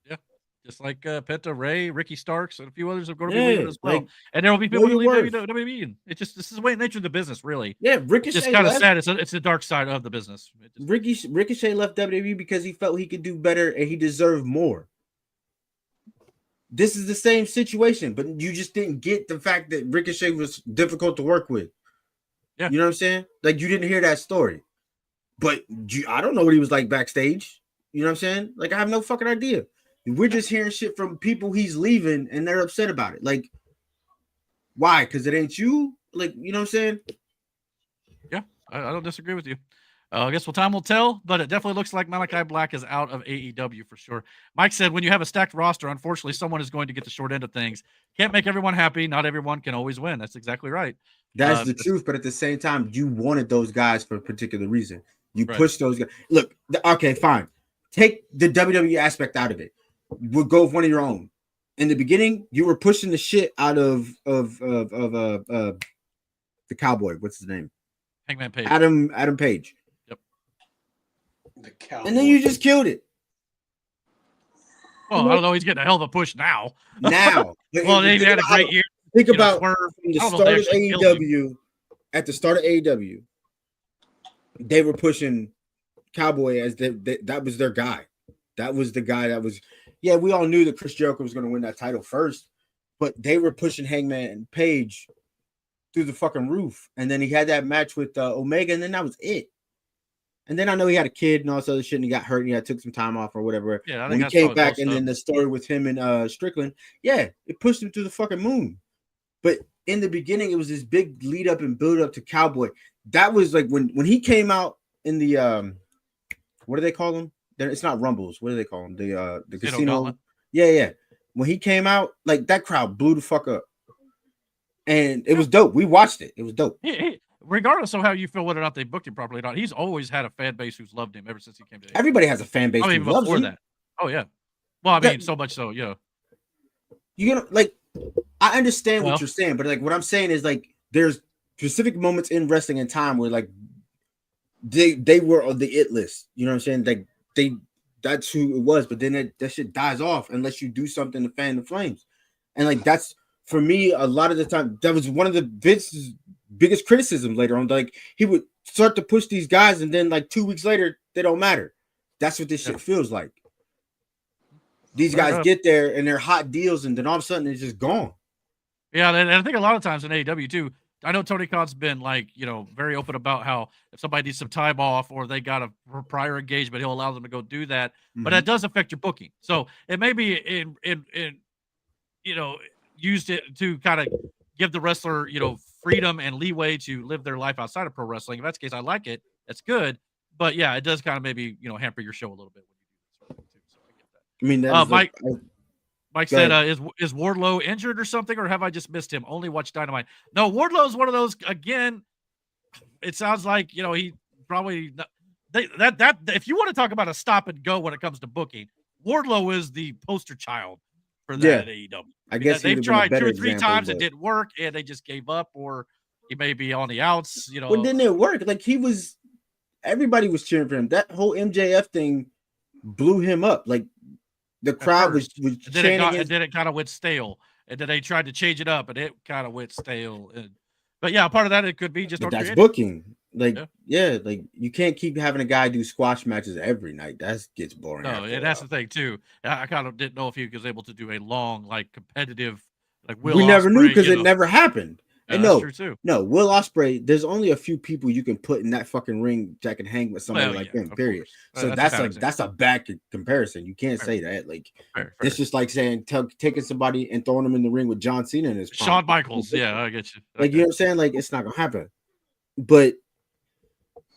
Yeah, just like Penta, Ray, Ricky Starks, and a few others are going to be leaving as well. Like, And there will be people who know leave your worth. WWE. It's just this is the way nature of the business, really. Yeah, It's Ricochet kind of left. sad. It's the dark side of the business. Ricochet left WWE because he felt he could do better and he deserved more. This is the same situation, but you just didn't get the fact that Ricochet was difficult to work with. Yeah. You know what I'm saying? Like, you didn't hear that story. But I don't know what he was like backstage. You know what I'm saying? Like, I have no fucking idea. We're just hearing shit from people he's leaving and they're upset about it. Like, why? Because it ain't you? Like, you know what I'm saying? Yeah, I don't disagree with you. I guess time will tell, but it definitely looks like Malachi Black is out of AEW for sure. Mike said, when you have a stacked roster, unfortunately, someone is going to get the short end of things. Can't make everyone happy. Not everyone can always win. That's exactly right. That's the truth. But at the same time, you wanted those guys for a particular reason. You Right. pushed those guys. Look, okay, fine. Take the WWE aspect out of it. We'll go with one of your own. In the beginning, you were pushing the shit out of the Cowboy. What's his name? Hangman Page. Adam Page. Yep. The Cowboy. And then you just killed it. Well, I don't know. He's getting a hell of a push now. Now. Well, they had a great year. Think You know, about Swerve. from the I don't know start if of they actually killed him. AEW. At the start of AEW, they were pushing Cowboy as that was their guy. That was the guy that was. Yeah, we all knew that Chris Jericho was going to win that title first, but they were pushing Hangman Page through the fucking roof. And then he had that match with Omega, and then that was it. And then I know he had a kid and all this other shit, and he got hurt, and he took some time off or whatever. Yeah, I when think he that's came back, probably and then the story with him and Strickland, yeah, it pushed him to the fucking moon. But in the beginning, it was this big lead up and build up to Cowboy. That was like when he came out in the what do they call them? It's not Rumbles. What do they call them? The casino. Gauntlet. Yeah. When he came out, like that crowd blew the fuck up, and it was dope. We watched it. It was dope. Regardless of how you feel whether or not they booked him properly or not, he's always had a fan base who's loved him ever since he came to. Everybody has a fan base. I mean, who loves before him. that. Oh yeah. Well, I mean, so much so, yeah. You know, like I understand what you're saying, but like what I'm saying is like there's specific moments in wrestling and time where like they were on the it list. You know what I'm saying? Like that's who it was, but then that shit dies off unless you do something to fan the flames. And like that's for me a lot of the time that was one of the biggest criticisms later on. Like he would start to push these guys, and then like 2 weeks later they don't matter. That's what this shit feels like. These guys get there and they're hot deals, and then all of a sudden it's just gone. Yeah, and I think a lot of times in AEW too, I know Tony Khan's been like, very open about how if somebody needs some time off or they got a prior engagement, he'll allow them to go do that. Mm-hmm. But that does affect your booking. So it may be in used it to kind of give the wrestler, freedom and leeway to live their life outside of pro wrestling. If that's the case, I like it. That's good. But yeah, it does kind of maybe, hamper your show a little bit when you do this too. So I get that. I mean, Mike said, is Wardlow injured or something, or have I just missed him? Only watch Dynamite. No, Wardlow's one of those, again, it sounds like, he probably that if you want to talk about a stop and go when it comes to booking, Wardlow is the poster child for that at AEW. I guess they've tried 2 or 3 times, it didn't work, and they just gave up, or he may be on the outs, Well, didn't it work? Like everybody was cheering for him. That whole MJF thing blew him up. Like the crowd was chanting. And then it kind of went stale. And then they tried to change it up, and it kind of went stale. But yeah, part of that it could be just that's booking. Like like you can't keep having a guy do squash matches every night. That gets boring. No, and that's the thing too. I kind of didn't know if he was able to do a long, like competitive, like Will. We never knew because it never happened. And that's true too. No, Will Ospreay. There's only a few people you can put in that fucking ring that can hang with somebody like him. Period. So that's a bad comparison. You can't say that. Like it's just like saying taking somebody and throwing them in the ring with John Cena in his prime. Shawn Michaels. Yeah, I get you. Like you know what I'm saying? Like it's not gonna happen. But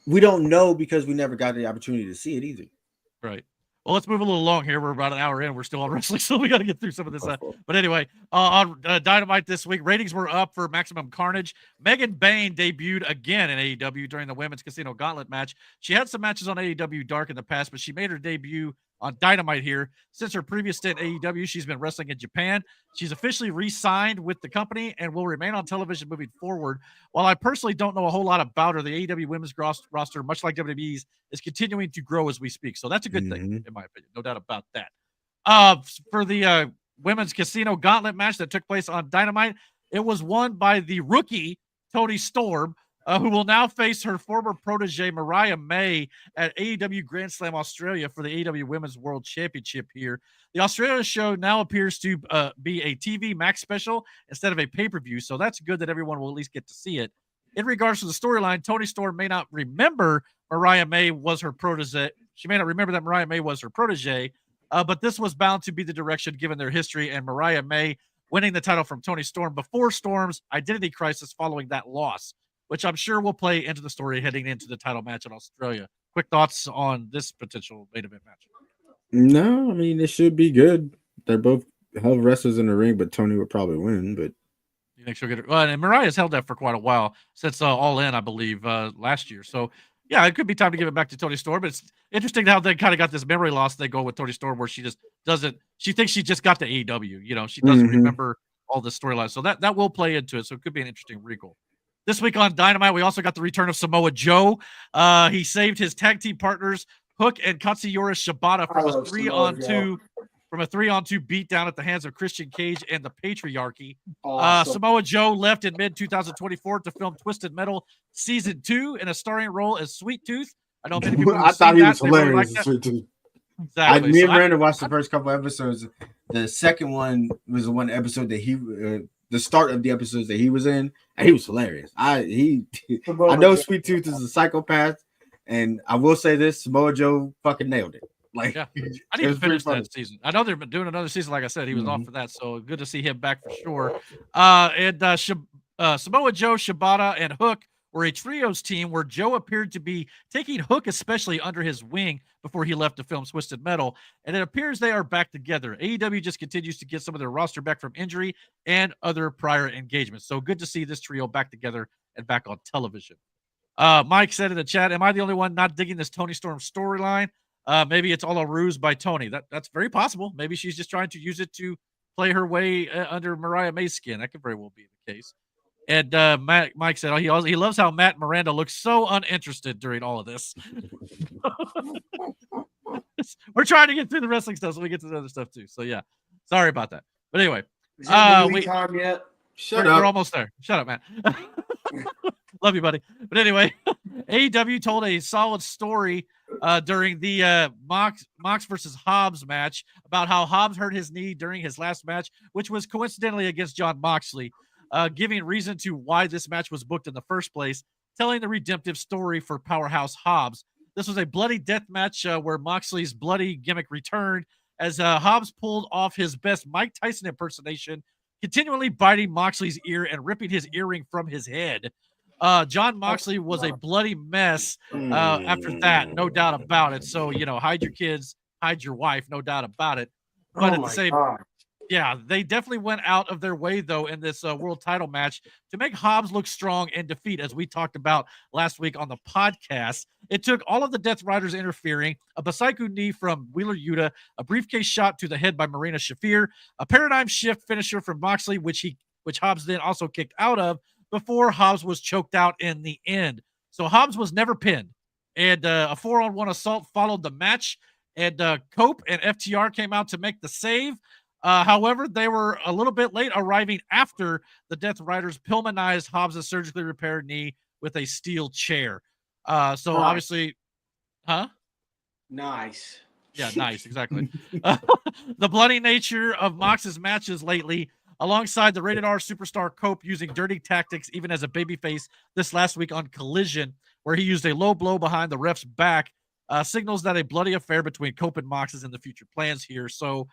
we don't know because we never got the opportunity to see it either. Right. Well, let's move a little along here. We're about an hour in. We're still on wrestling, so we got to get through some of this. But anyway, on Dynamite this week, ratings were up for Maximum Carnage. Megan Bayne debuted again in AEW during the Women's Casino Gauntlet match. She had some matches on AEW Dark in the past, but she made her debut on Dynamite here. Since her previous stint in AEW, she's been wrestling in Japan. She's officially re-signed with the company and will remain on television moving forward. While I personally don't know a whole lot about her, the AEW women's roster, much like WWE's, is continuing to grow as we speak. So that's a good thing, in my opinion. No doubt about that. For the Women's Casino Gauntlet match that took place on Dynamite, it was won by the rookie, Toni Storm, who will now face her former protege, Mariah May, at AEW Grand Slam Australia for the AEW Women's World Championship here. The Australia show now appears to be a TV Max special instead of a pay-per-view, so that's good that everyone will at least get to see it. In regards to the storyline, Toni Storm may not remember Mariah May was her protege. She may not remember that Mariah May was her protege, but this was bound to be the direction given their history, and Mariah May winning the title from Toni Storm before Storm's identity crisis following that loss, which I'm sure will play into the story heading into the title match in Australia. Quick thoughts on this potential main event match? No, I mean, it should be good. They're both hell of wrestlers in the ring, but Toni would probably win. But you think she'll get it? Well, and Mariah's held that for quite a while, since All In, I believe, last year. So, yeah, it could be time to give it back to Toni Storm. But it's interesting how they kind of got this memory loss. They go with Toni Storm, where she just doesn't. She thinks she just got to AEW. You know, she doesn't remember all the storylines. So that will play into it. So it could be an interesting recall. This week on Dynamite, we also got the return of Samoa Joe. He saved his tag team partners, Hook and Katsuyori Shibata, from a 3-on-2 beatdown at the hands of Christian Cage and the Patriarchy. Awesome. Samoa Joe left in mid-2024 to film Twisted Metal Season 2 in a starring role as Sweet Tooth. I know many people I thought he was hilarious. Like Sweet Tooth. Exactly. Me and Miranda watched the first couple episodes. The second one was the one episode that he, the start of the episodes that he was in, and he was hilarious. I know Sweet Tooth is a psychopath, and I will say this: Samoa Joe fucking nailed it. Like, yeah. I need to finish that season. I know they've been doing another season. Like I said, he was off for that, so good to see him back for sure. Samoa Joe, Shibata, and Hook were a trios team where Joe appeared to be taking Hook especially under his wing before he left to film Twisted Metal, and it appears they are back together. AEW just continues to get some of their roster back from injury and other prior engagements. So good to see this trio back together and back on television. Mike said in the chat, am I the only one not digging this Toni Storm storyline? Maybe it's all a ruse by Toni. That's very possible. Maybe she's just trying to use it to play her way under Mariah May's skin. That could very well be the case. And Mike said he loves how Matt Miranda looks so uninterested during all of this. We're trying to get through the wrestling stuff so we get to the other stuff too. So yeah, sorry about that. But anyway, time yet? We're almost there. Shut up, Matt. Love you, buddy. But anyway, AEW told a solid story during the Mox versus Hobbs match about how Hobbs hurt his knee during his last match, which was coincidentally against Jon Moxley, giving reason to why this match was booked in the first place, telling the redemptive story for Powerhouse Hobbs. This was a bloody death match where Moxley's bloody gimmick returned as Hobbs pulled off his best Mike Tyson impersonation, continually biting Moxley's ear and ripping his earring from his head. Jon Moxley was a bloody mess after that, no doubt about it. So, hide your kids, hide your wife, no doubt about it. But at the same time, yeah, they definitely went out of their way, though, in this world title match to make Hobbs look strong and defeat, as we talked about last week on the podcast. It took all of the Death Riders interfering, a Basaiku knee from Wheeler Yuta, a briefcase shot to the head by Marina Shafir, a paradigm shift finisher from Moxley, which Hobbs then also kicked out of, before Hobbs was choked out in the end. So Hobbs was never pinned. And a 4-on-1 assault followed the match. And Cope and FTR came out to make the save. However, they were a little bit late, arriving after the Death Riders Pillmanized Hobbs' surgically repaired knee with a steel chair. Obviously, huh? Nice. Yeah, nice, exactly. The bloody nature of Mox's matches lately, alongside the Rated R superstar Cope using dirty tactics even as a babyface this last week on Collision, where he used a low blow behind the ref's back, signals that a bloody affair between Cope and Mox is in the future plans here. So,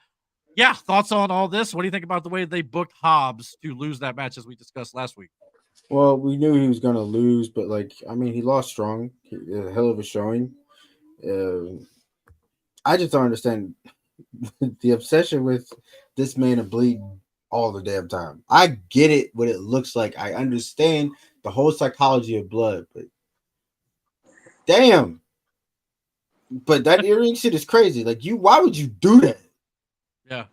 yeah, thoughts on all this? What do you think about the way they booked Hobbs to lose that match as we discussed last week? Well, we knew he was going to lose, but, he lost strong. A hell of a showing. I just don't understand the obsession with this man to bleed all the damn time. I get it, what it looks like. I understand the whole psychology of blood, but damn. But that earring shit is crazy. Like why would you do that? Yeah,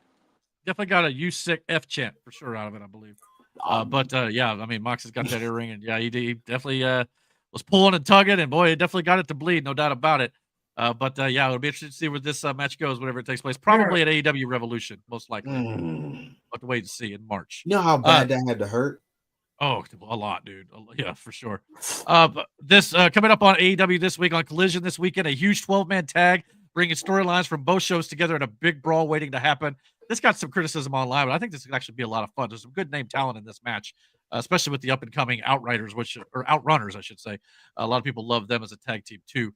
definitely got a "you sick F" chant for sure out of it, I believe. But yeah, I mean, Mox has got that earring, and yeah, he definitely was pulling and tugging, and boy, he definitely got it to bleed, no doubt about it. But yeah, it'll be interesting to see where this match goes whenever it takes place. Probably at AEW Revolution, most likely. We'll have to wait and see in March. You know how bad that had to hurt? Oh, a lot, dude. Yeah, for sure. But this coming up on AEW this week on Collision this weekend, a huge 12-man tag bringing storylines from both shows together in a big brawl waiting to happen. This got some criticism online, but I think this could actually be a lot of fun. There's some good name talent in this match, especially with the up-and-coming Outriders, or Outrunners, I should say. A lot of people love them as a tag team, too.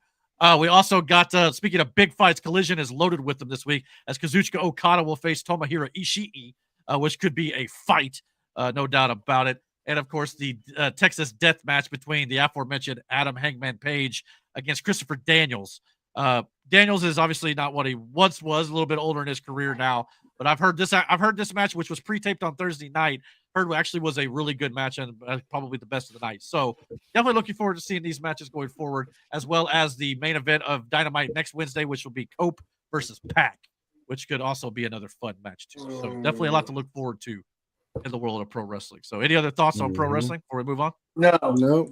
We also got, speaking of big fights, Collision is loaded with them this week, as Kazuchika Okada will face Tomohiro Ishii, which could be a fight, no doubt about it. And, of course, the Texas death match between the aforementioned Adam Hangman Page against Christopher Daniels. Daniels is obviously not what he once was, a little bit older in his career now. But I've heard this match, which was pre-taped on Thursday night, actually was a really good match and probably the best of the night. So definitely looking forward to seeing these matches going forward, as well as the main event of Dynamite next Wednesday, which will be Cope versus Pac, which could also be another fun match too. So definitely a lot to look forward to in the world of pro wrestling. So any other thoughts on pro wrestling before we move on? No.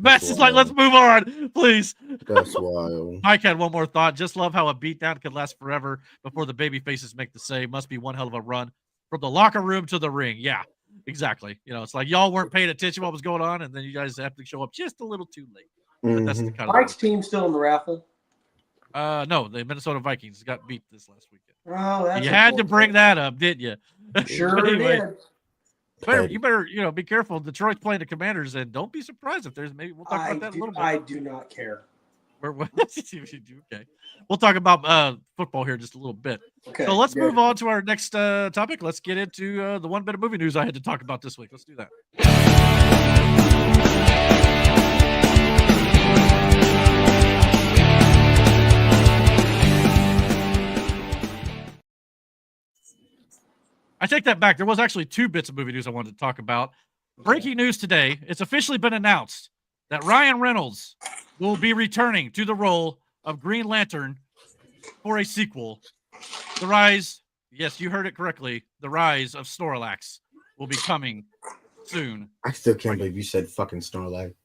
Matt's just like, let's move on, please. That's wild. Mike had one more thought. Just love how a beatdown could last forever before the baby faces make the save. Must be one hell of a run from the locker room to the ring. Yeah, exactly. You know, it's like y'all weren't paying attention what was going on, and then you guys have to show up just a little too late. But that's the kind of Mike's team still in the raffle. No, the Minnesota Vikings got beat this last weekend. Oh, that's you had to bring that up, didn't you? Sure anyway, did. You better, be careful. Detroit's playing the Commanders, and don't be surprised if there's maybe we'll talk about that a little bit. I do not care. Okay, we'll talk about football here just a little bit. Okay, so let's move on to our next topic. Let's get into the one bit of movie news I had to talk about this week. Let's do that. I take that back. There was actually two bits of movie news I wanted to talk about. Breaking news today. It's officially been announced that Ryan Reynolds will be returning to the role of Green Lantern for a sequel. The Rise, yes, you heard it correctly. The Rise of Snorlax will be coming soon. I still can't believe you said fucking Snorlax.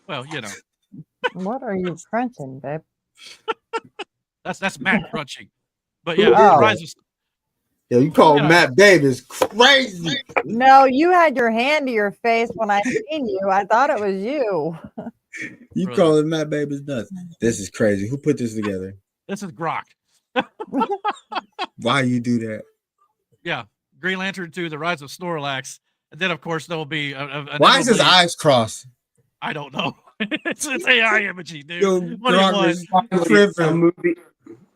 Well, What are you crunching, babe? That's Matt crunching. But yeah, The Rise of Yo, you call Matt Babe is crazy. No, you had your hand to your face when I seen you. I thought it was you. You calling Matt Babe is nuts. This is crazy. Who put this together? This is Grok. Why you do that? Yeah, Green Lantern 2, The Rise of Snorlax. And then, of course, there will be... Why is his eyes crossed? I don't know. it's AI imaging, dude. Yo,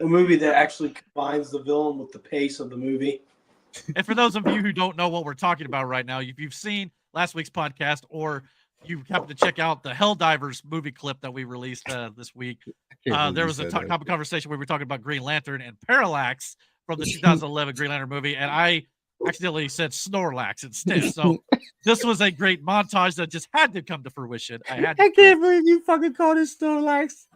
a movie that actually combines the villain with the pace of the movie. And for those of you who don't know what we're talking about right now, if you've seen last week's podcast or you happen to check out the Helldivers movie clip that we released this week, there was a topic conversation where we were talking about Green Lantern and Parallax from the 2011 Green Lantern movie, and I accidentally said Snorlax instead. So this was a great montage that just had to come to fruition. I can't believe you fucking called it Snorlax.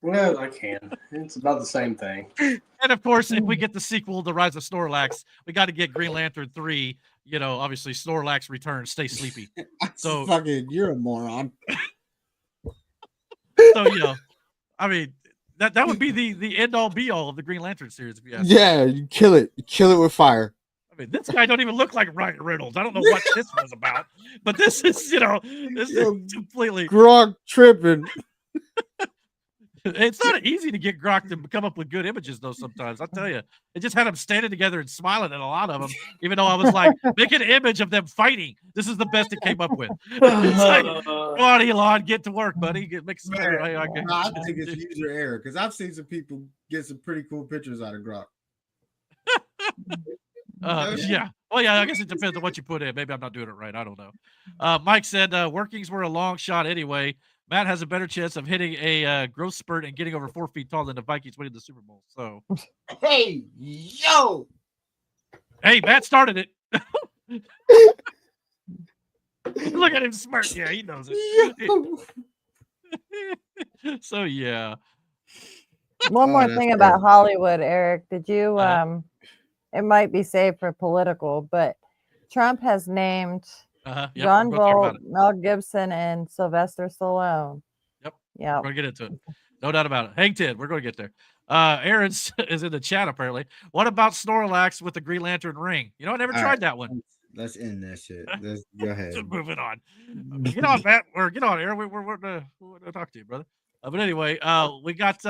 Well, I can. It's about the same thing. And of course, if we get the sequel, The Rise of Snorlax, we got to get Green Lantern 3. Obviously Snorlax returns. Stay sleepy. So you're a moron. So I mean, that would be the end all be all of the Green Lantern series. If you ask me. Yeah, you kill it with fire. I mean, this guy don't even look like Ryan Reynolds. I don't know what this was about, but this is this is completely Grok tripping. It's not easy to get Grok to come up with good images, though, sometimes. I'll tell you. It just had them standing together and smiling at a lot of them, even though I was like, make an image of them fighting. This is the best it came up with. It's like, go on, Elon, get to work, buddy. I think it's user error, because I've seen some people get some pretty cool pictures out of Grok. Yeah. Well, yeah, I guess it depends on what you put in. Maybe I'm not doing it right. I don't know. Mike said workings were a long shot anyway. Matt has a better chance of hitting a growth spurt and getting over 4 feet tall than the Vikings winning the Super Bowl. So, Hey, yo. hey, Matt started it. Look at him smirk. Yeah, he knows it. So, yeah. One more that's thing about crazy. Hollywood, Eric. Did you Uh-huh. it might be saved for political, but Trump has named Yep, John we're going to talk about Bolt, it. Mel Gibson, and Sylvester Stallone. Yep. Yeah. We're going to get into it. No doubt about it. Hang 10. We're going to get there. Aaron is in the chat, apparently. What about Snorlax with the Green Lantern ring? You know, I never All tried right. that one. Let's end that shit. Let's go ahead. Just moving on. Get on, Matt. Or get on, Aaron. We're going to talk to you, brother. But anyway, we got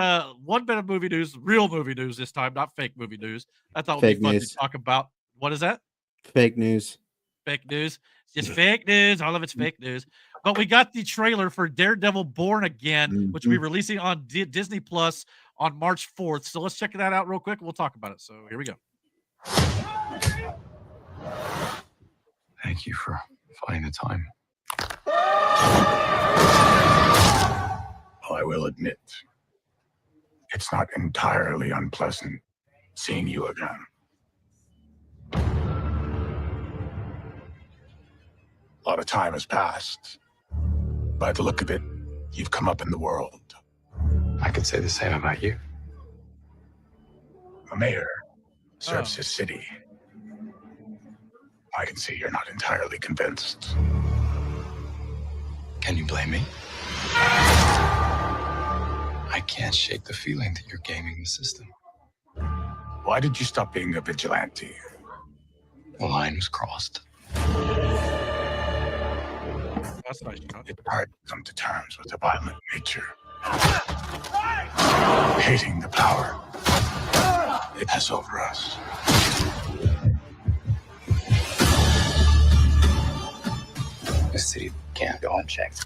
one bit of movie news, real movie news this time, not fake movie news. I thought it would Fake be fun news. to talk about. What is that? Fake news. Fake news. It's just fake news. All of it's fake news. But we got the trailer for Daredevil Born Again, which will be releasing on Disney Plus on March 4th. So let's check that out real quick. We'll talk about it. So here we go. Thank you for finding the time. I will admit, it's not entirely unpleasant seeing you again. A lot of time has passed. By the look of it, you've come up in the world. I could say the same about you. A mayor serves his city. I can see you're not entirely convinced. Can you blame me? I can't shake the feeling that you're gaming the system. Why did you stop being a vigilante? The line was crossed. That's nice. It's hard to come to terms with a violent nature. Hating the power it has over us. The city can't go unchecked.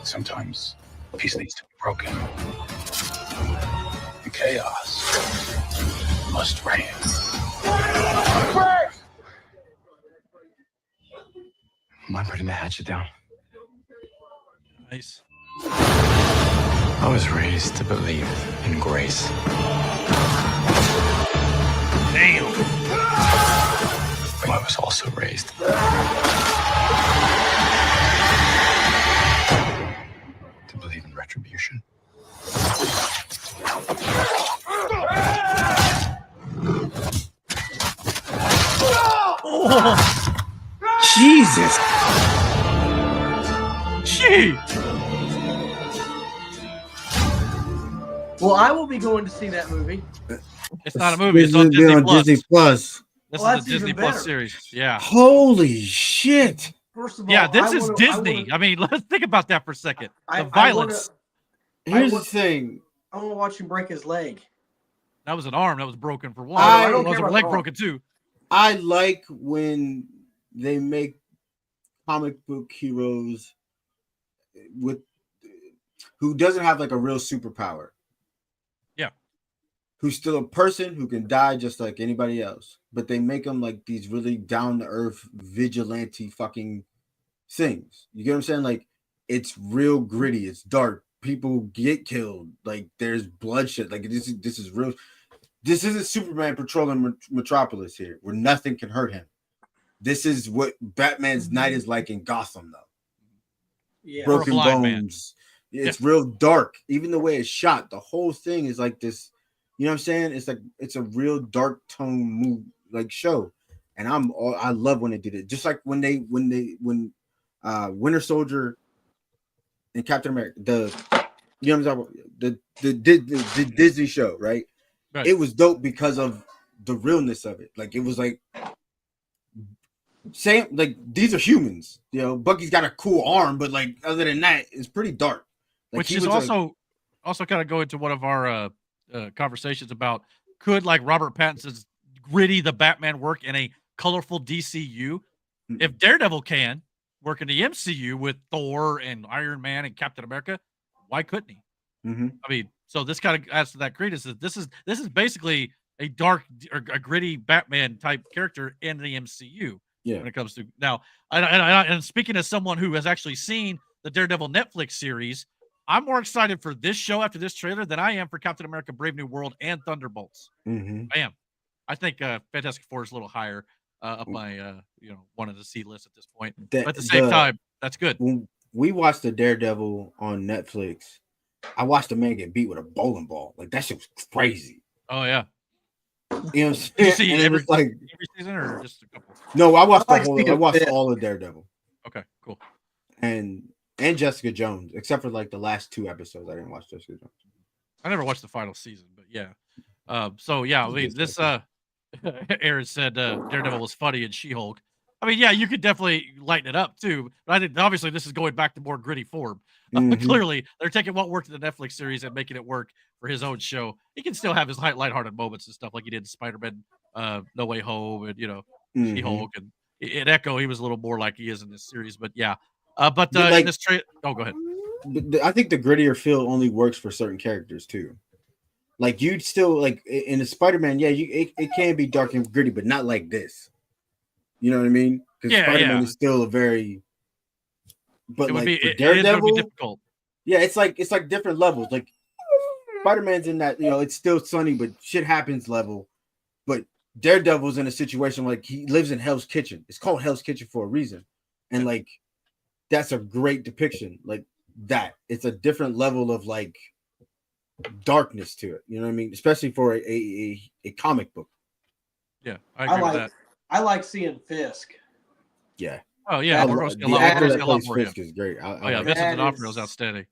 Sometimes peace needs to be broken. And chaos must reign. Am I putting the hatchet down? Nice. I was raised to believe in grace. Damn. But I was also raised to believe in retribution. Oh, Jesus. gee. Well, I will be going to see that movie. It's not a movie. It's This on has been Disney on Plus. Disney Plus. This Well, is that's a Disney even Plus better. series. Yeah. Holy shit. First of all, Yeah, this I is wanna- Disney. I mean, let's think about that for a second. I The wanna- violence. Here's wa- the thing. I want to watch him break his leg. That was an arm that was broken for one. I It don't was care a about leg the arm. broken too. I like when they make comic book heroes with who doesn't have like a real superpower. Yeah. Who's still a person who can die just like anybody else, but they make them like these really down to earth vigilante fucking things. You get what I'm saying? Like it's real gritty, it's dark. People get killed, like there's bloodshed. Like this is real. This isn't Superman patrolling Metropolis here, where nothing can hurt him. This is what Batman's night is like in Gotham, though. Yeah. Broken blind man. bones. It's real dark. Even the way it's shot, the whole thing is like this. You know what I'm saying? It's like it's a real dark tone move, like show. And I love when they did it. Just like when Winter Soldier and Captain America, you know what I'm talking about? The Disney show, right? Right. It was dope because of the realness of it. Like it was like same, like these are humans. You know, Bucky's got a cool arm, but like other than that, it's pretty dark. Like, Which he is was, like, also kind of go into one of our conversations about could like Robert Pattinson's gritty the Batman work in a colorful DCU? If Daredevil can work in the MCU with Thor and Iron Man and Captain America, why couldn't he? mm-hmm. I mean, so this kind of adds to that credence. That this is basically a dark or a gritty Batman type character in the MCU. Yeah. When it comes to now, and speaking as someone who has actually seen the Daredevil Netflix series, I'm more excited for this show after this trailer than I am for Captain America: Brave New World and Thunderbolts. Mm-hmm. I am. I think Fantastic Four is a little higher up my one of the C list at this point. But at the same time, that's good. When we watched the Daredevil on Netflix, I watched a man get beat with a bowling ball. Like that shit was crazy. Oh yeah. You know what Did you I'm see saying? every Like season or just a couple? no, I watched I like the whole. seeing I watched it. all of Daredevil Okay, cool. and Jessica Jones, except for like the last 2 episodes. I didn't watch Jessica Jones. I never watched the final season, but yeah. So yeah, I mean this Aaron said Daredevil was funny in She-Hulk. I mean, yeah, you could definitely lighten it up too. But I think obviously this is going back to more gritty form. Mhm. Clearly, they're taking what worked in the Netflix series and making it work for his own show. He can still have his lighthearted moments and stuff like he did in Spider-Man, No Way Home, and Mhm. She-Hulk, and in Echo, he was a little more like he is in this series. But yeah, but Like- in this trade, oh, go ahead. I think the grittier feel only works for certain characters too. Like you'd still like in the Spider-Man, yeah, it can be dark and gritty, but not like this. You know what I mean? Because Yeah, Spider-Man yeah. is still a very, but It would like be for it is going to Daredevil, be difficult. yeah, it's like different levels. Like Spider-Man's in that, it's still sunny, but shit happens level. But Daredevil's in a situation like he lives in Hell's Kitchen. It's called Hell's Kitchen for a reason, and like that's a great depiction. Like that, it's a different level of like darkness to it. You know what I mean? Especially for a comic book. Yeah, I agree with that. I like seeing Fisk. Yeah. Oh yeah, That- we're going to see a The lot, actor we're that gonna see a lot plays more of him. Fisk is great. Oh yeah, like Vincent That D'Onofrio is is- outstanding.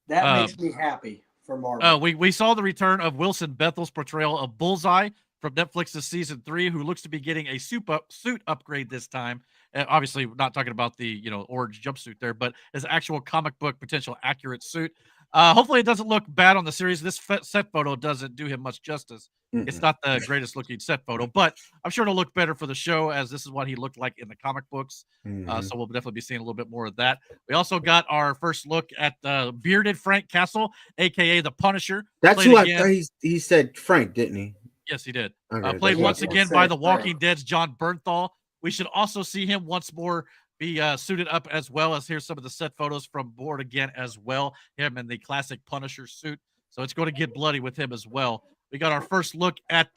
That makes me happy for Marvel. We saw the return of Wilson Bethel's portrayal of Bullseye from Netflix's season 3, who looks to be getting a suit upgrade this time. Obviously, not talking about the orange jumpsuit there, but his actual comic book potential accurate suit. Hopefully, it doesn't look bad on the series. This set photo doesn't do him much justice. It's not the greatest looking set photo, but I'm sure it'll look better for the show as this is what he looked like in the comic books. So we'll definitely be seeing a little bit more of that. We also got our first look at bearded Frank Castle, aka the Punisher. That's Played who again- he said Frank, didn't he? Yes, he did. Okay, Played that's once what I again said, by The right. Walking Dead's John Bernthal. We should also see him once more be suited up as well. As here's some of the set photos from Board again as well. Him in the classic Punisher suit. So it's going to get bloody with him as well. We got our first look at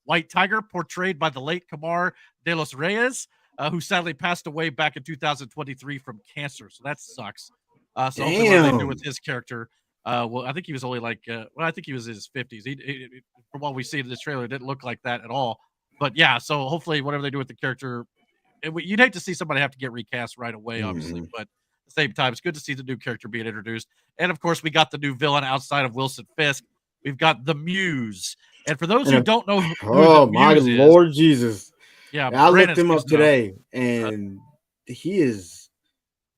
White Tiger, portrayed by the late Camar de los Reyes, who sadly passed away back in 2023 from cancer. So that sucks. So hopefully what they do Damn. with his character. Well, I think he was only like, I think he was in his 50s. From what we see in this trailer, it didn't look like that at all. But yeah, so hopefully whatever they do with the character, you'd hate to see somebody have to get recast right away, obviously. But at the same time, it's good to see the new character being introduced. And of course, we got the new villain outside of Wilson Fisk. We've got the Muse. And for those who don't know who Oh the my Muse is, Lord Jesus. yeah, I looked Brandon him up seems to know. today, and he is.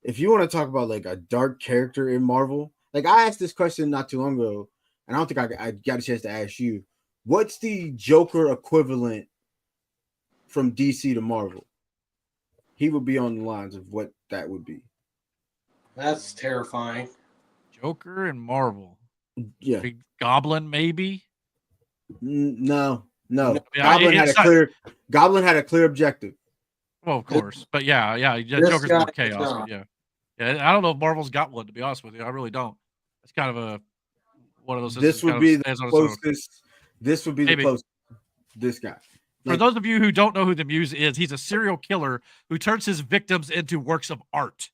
If you want to talk about like a dark character in Marvel, like I asked this question not too long ago, and I don't think I got a chance to ask you. What's the Joker equivalent from DC to Marvel? He would be on the lines of what that would be. That's terrifying. Joker and Marvel. Yeah. Big Goblin, maybe. No. Yeah, Goblin had a clear objective. Well, of course, but yeah, This Joker's guy more is chaos. not. But yeah. I don't know if Marvel's got one. To be honest with you, I really don't. It's kind of one of those. This would be the closest. This would be Maybe. the closest. This guy. For those of you who don't know who the Muse is, he's a serial killer who turns his victims into works of art.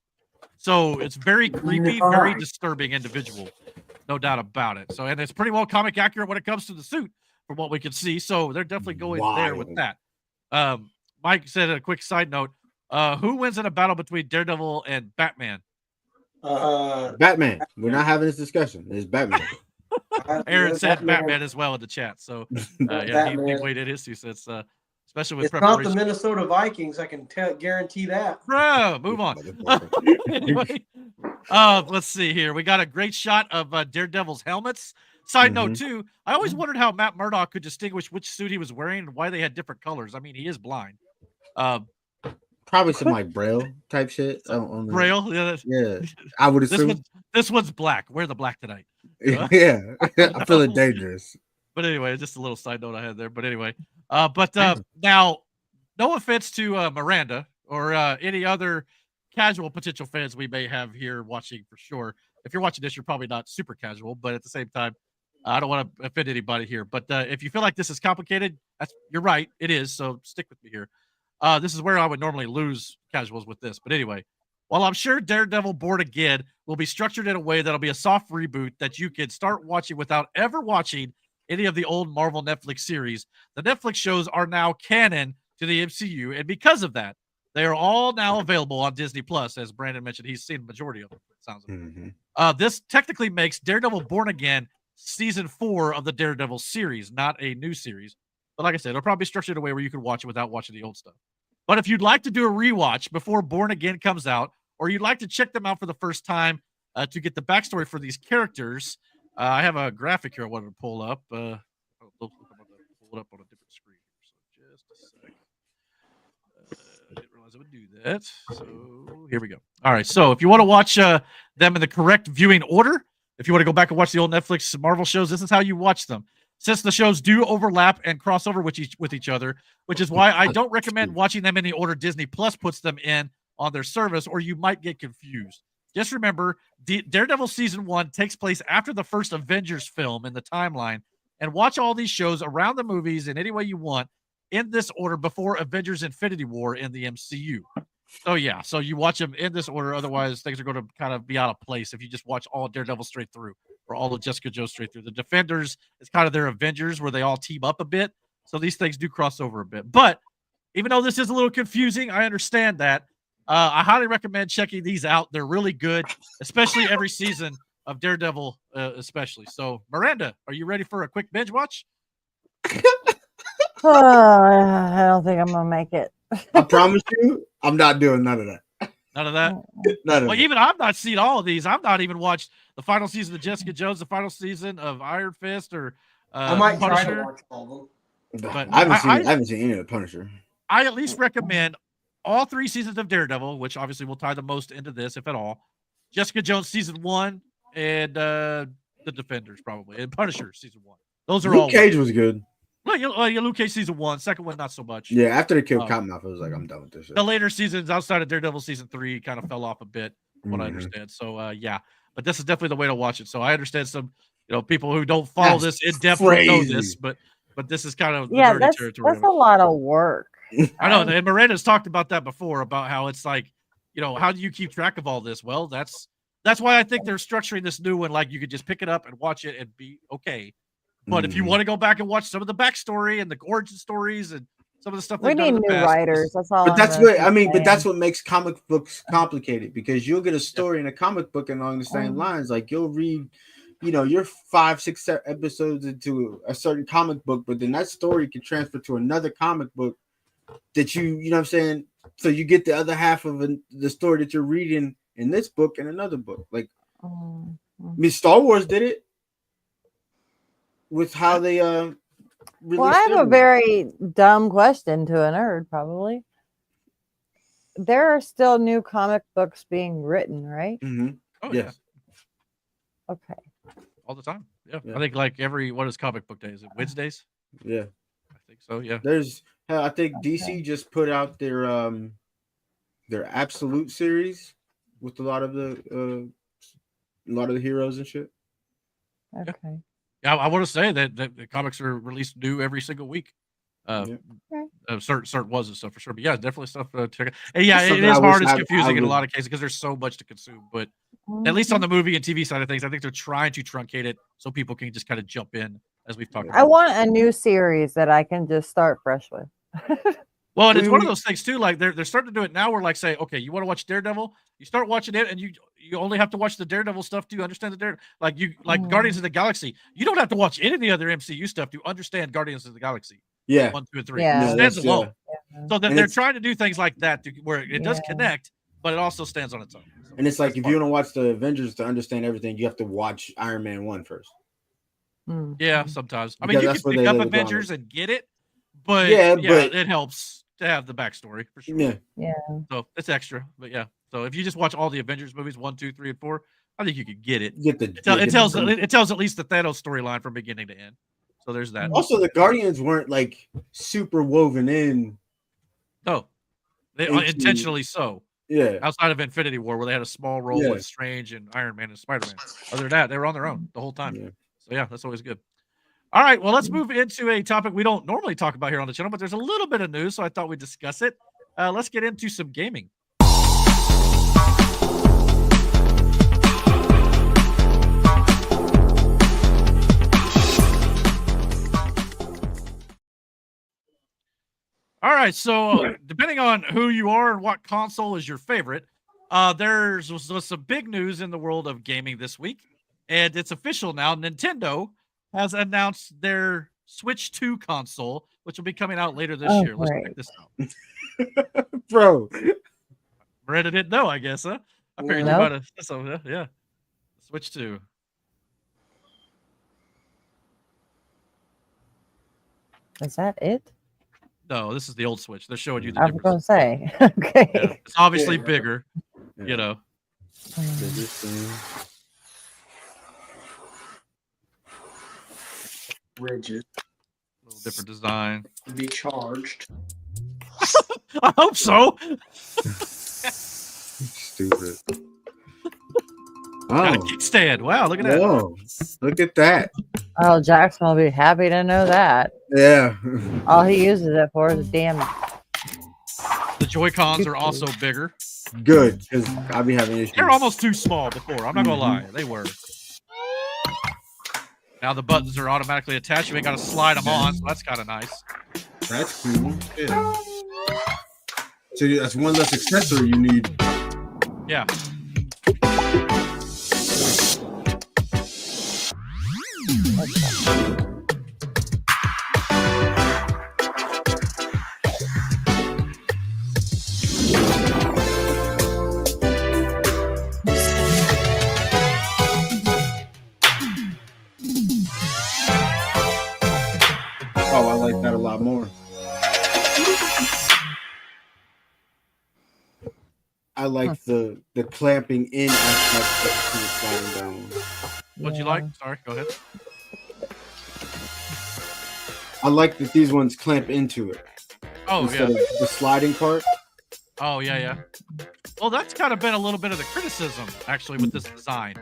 So it's very creepy, very disturbing individual, no doubt about it. So, and it's pretty well comic accurate when it comes to the suit, from what we can see. So they're definitely going there with that. Mike said a quick side note: who wins in a battle between Daredevil and Batman? Batman. We're not having this discussion. It's Batman. Aaron said Batman as well in the chat. So yeah, he weighed in his 2 cents, especially with It's not preparation. the Minnesota Vikings. I can guarantee that. Bro, move on. Anyway, let's see here. We got a great shot of Daredevil's helmets. Side note too, I always wondered how Matt Murdock could distinguish which suit he was wearing and why they had different colors. I mean, he is blind. Probably some like Braille type shit. Braille, Yeah, I would assume. This one's black. Wear the black tonight. Yeah, I'm feeling dangerous. But anyway, just a little side note I had there. But anyway, now, no offense to Miranda or any other casual potential fans we may have here watching for sure. If you're watching this, you're probably not super casual, but at the same time, I don't want to offend anybody here. But if you feel like this is complicated, you're right. It is. So stick with me here. This is where I would normally lose casuals with this. But anyway, while I'm sure Daredevil Born Again will be structured in a way that'll be a soft reboot that you can start watching without ever watching any of the old Marvel Netflix series, the Netflix shows are now canon to the MCU. And because of that, they are all now available on Disney Plus. As Brandon mentioned, he's seen the majority of them. It sounds like. This technically makes Daredevil Born Again season 4 of the Daredevil series, not a new series. But like I said, it'll probably be structured in a way where you can watch it without watching the old stuff. But if you'd like to do a rewatch before Born Again comes out, or you'd like to check them out for the first time to get the backstory for these characters, I have a graphic here I wanted to pull up. I'm going to pull it up on a different screen. So just a second. I didn't realize I would do that. So here we go. All right. So if you want to watch them in the correct viewing order, if you want to go back and watch the old Netflix Marvel shows, this is how you watch them. Since the shows do overlap and cross over with each other, which is why I don't recommend watching them in the order Disney Plus puts them in on their service, or you might get confused. Just remember, Daredevil Season 1 takes place after the first Avengers film in the timeline, and watch all these shows around the movies in any way you want in this order before Avengers Infinity War in the MCU. So yeah, so you watch them in this order, otherwise things are going to kind of be out of place if you just watch all Daredevil straight through, or all of Jessica Jones straight through. The Defenders is kind of their Avengers where they all team up a bit, so these things do cross over a bit. But even though this is a little confusing, I understand that. I highly recommend checking these out. They're really good, especially every season of Daredevil, especially. So, Miranda, are you ready for a quick binge watch? I don't think I'm gonna make it. I promise you, I'm not doing none of that. None of that? None of Well, it. even I've not seen all of these. I've not even watched the final season of Jessica Jones, the final season of Iron Fist, or I might try to Punisher. watch all of them. But I haven't seen any of the Punisher. I at least recommend all 3 seasons of Daredevil, which obviously will tie the most into this, if at all. Jessica Jones season 1 and the Defenders probably, and Punisher season 1. Those are all. Luke Cage was good. Luke Cage season 1, second one not so much. Yeah, after they killed Cottonmouth, I was like, I'm done with this shit. The later seasons outside of Daredevil season 3 kind of fell off a bit, from what I understand. So yeah, but this is definitely the way to watch it. So I understand some people who don't follow this in depth know this, but this is kind of the dirty territory. That's a lot of work. I know, and Miranda's talked about that before, about how it's like, how do you keep track of all this? Well, that's why I think they're structuring this new one like you could just pick it up and watch it and be okay. But if you want to go back and watch some of the backstory and the origin stories and some of the stuff, we need new writers. That's all. But that's what I mean. But that's what makes comic books complicated, because you'll get a story in a comic book and along the same lines. Like you'll read, you're 5-6 episodes into a certain comic book, but then that story can transfer to another comic book that you know what I'm saying. So you get the other half of the story that you're reading in this book and another book. Like, I mean, Star Wars did it with how they well, I have a very dumb question to a nerd, probably. There are still new comic books being written, right? Oh, yes. Yeah. Okay. All the time. Yeah. I think like what is comic book day? Is it Wednesdays? Yeah. I think so. Yeah. I think DC just put out their Absolute series with a lot of the heroes and shit. Okay. Yeah, I want to say that the comics are released new every single week. Certain was and stuff for sure, but yeah, definitely stuff to check out. And yeah, it is hard. It's confusing in a lot of cases because there's so much to consume. But at least on the movie and TV side of things, I think they're trying to truncate it so people can just kind of jump in, as we've talked about. I want a new series that I can just start fresh with. Well, and it's one of those things too. Like they're starting to do it now. We're like, say, okay, you want to watch Daredevil? You start watching it, and you only have to watch the Daredevil stuff to understand the Daredevil. Like Guardians of the Galaxy. You don't have to watch any of the other MCU stuff to understand Guardians of the Galaxy. Yeah, 1, 2, and 3. Yeah. It stands alone. Yeah. So they're trying to do things like that where it does connect, but it also stands on its own. So and it's like if you want to watch the Avengers to understand everything, you have to watch Iron Man 1 first. Yeah, sometimes. I mean, you can pick up Avengers and get it, but but it helps to have the backstory for sure. Yeah. So it's extra, but yeah. So if you just watch all the Avengers movies 1, 2, 3, and 4, I think you could get it. Get it tells at least the Thanos storyline from beginning to end. So So there's that. Also, the Guardians weren't like super woven in. No, they intentionally so. Yeah. Outside of Infinity War, where they had a small role with Strange and Iron Man and Spider-Man. Other than that, they were on their own the whole time. Yeah. So yeah, that's always good. All right, well, let's move into a topic we don't normally talk about here on the channel, but there's a little bit of news, so I thought we'd discuss it. Let's get into some gaming. All right, so depending on who you are and what console is your favorite, there's was some big news in the world of gaming this week, and it's official now. Nintendo has announced their Switch 2 console, which will be coming out later this year. Let's check this out. Bro. Miranda didn't know, I guess, huh? I figured you might have said something. Yeah. Switch 2. Is that it? No, this is the old Switch. They're showing you the I was difference. going to say. Okay. Yeah, it's obviously bigger, you know. Rigid. A little different design. To be charged. I hope so. Stupid. Got a Oh, kickstand. Wow, look at that. whoa. Look at that. Oh, Jackson will be happy to know that. Yeah. All he uses it for is damn. The Joy-Cons are also bigger. Good, because I'll be having issues. They're almost too small before. I'm not going to lie. They were. Now the buttons are automatically attached. You ain't got to slide them on, so that's kind of nice. That's cool. Yeah. So that's one less accessory you need. Yeah. Oh, I like that a lot more. I like the clamping in aspect of the sliding down. What'd you like? Sorry, go ahead. I like that these ones clamp into it Oh, instead yeah. of the sliding part. Oh, yeah, yeah. Well, that's kind of been a little bit of the criticism, actually, with this design.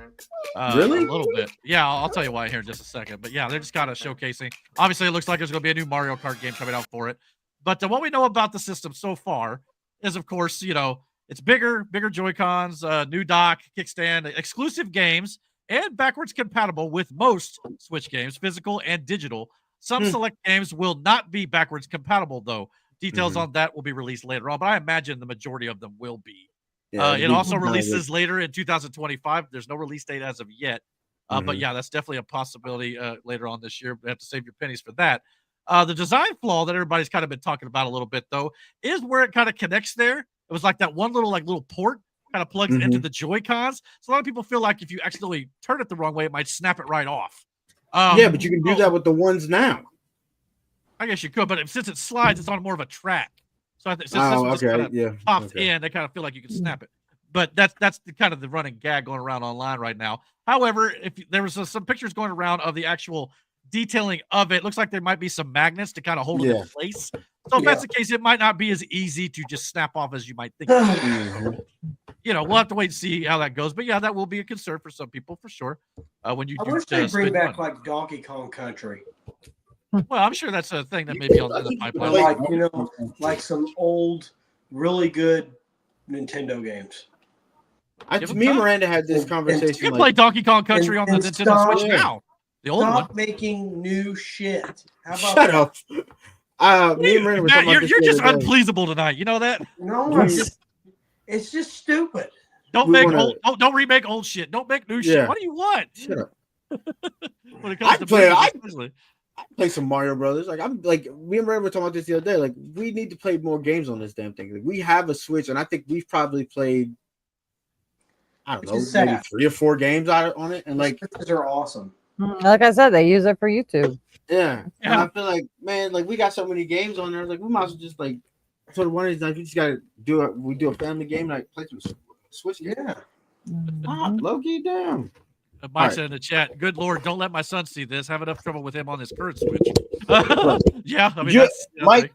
Really? A little bit. Yeah, I'll tell you why here in just a second. But yeah, they're just kind of showcasing. Obviously, it looks like there's going to be a new Mario Kart game coming out for it. But what we know about the system so far is, of course, you know, it's bigger Joy-Cons, new dock, kickstand, exclusive games, and backwards compatible with most Switch games, physical and digital. Some select games will not be backwards compatible, though. Details on that will be released later on, but I imagine the majority of them will be. Yeah, It also releases later in 2025. There's no release date as of yet. But yeah, that's definitely a possibility later on this year. You have to save your pennies for that. The design flaw that everybody's kind of been talking about a little bit, though, is where it kind of connects there. It was like that one little port kind of plugs into the Joy-Cons. So a lot of people feel like if you accidentally turn it the wrong way, it might snap it right off. Yeah, but you can do that with the ones now. I guess you could, but since it slides, it's on more of a track. So I think since Oh, this one okay, just yeah. popped in, they kind of feel like you can snap it. But that's the kind of the running gag going around online right now. However, if there was some pictures going around of the actual detailing of it, looks like there might be some magnets to kind of hold it in place. So if that's the case, it might not be as easy to just snap off as you might think. You know, we'll have to wait and see how that goes. But yeah, that will be a concern for some people for sure. When you I do wish they bring back money. like Donkey Kong Country. Well, I'm sure that's a thing that may be on the pipeline. Like, you know, like some old, really good Nintendo games. Me and Miranda had this You conversation. can play Donkey Kong Country on the and Nintendo stop- Switch now. The old one. Stop making new shit. How about Shut that? up. Me and Miranda were Matt, talking about you're this just the other day. unpleasable tonight. You know that? No, it's just stupid. Don't We make wanna- old. Don't remake old shit. Don't make new shit. Yeah. What do you want? Shut up. When it comes to play- movies, I- especially. Play some Mario Brothers. Like me and Miranda were talking about this the other day. Like we need to play more games on this damn thing. Like, we have a Switch, and I think we've probably played, I don't know, It's maybe sad. 3 or 4 games on it. And like, These are awesome. Like I said, they use it for YouTube. yeah. And Yeah. I feel like, man, like we got so many games on there. Like we might as well just like. So one of these nights we just gotta do a family game like play some Switch. Yeah. Ah, low key, damn. Mike All right. said in the chat, "Good Lord, don't let my son see this. Have enough trouble with him on his current Switch." Yeah, I mean, that's Mike.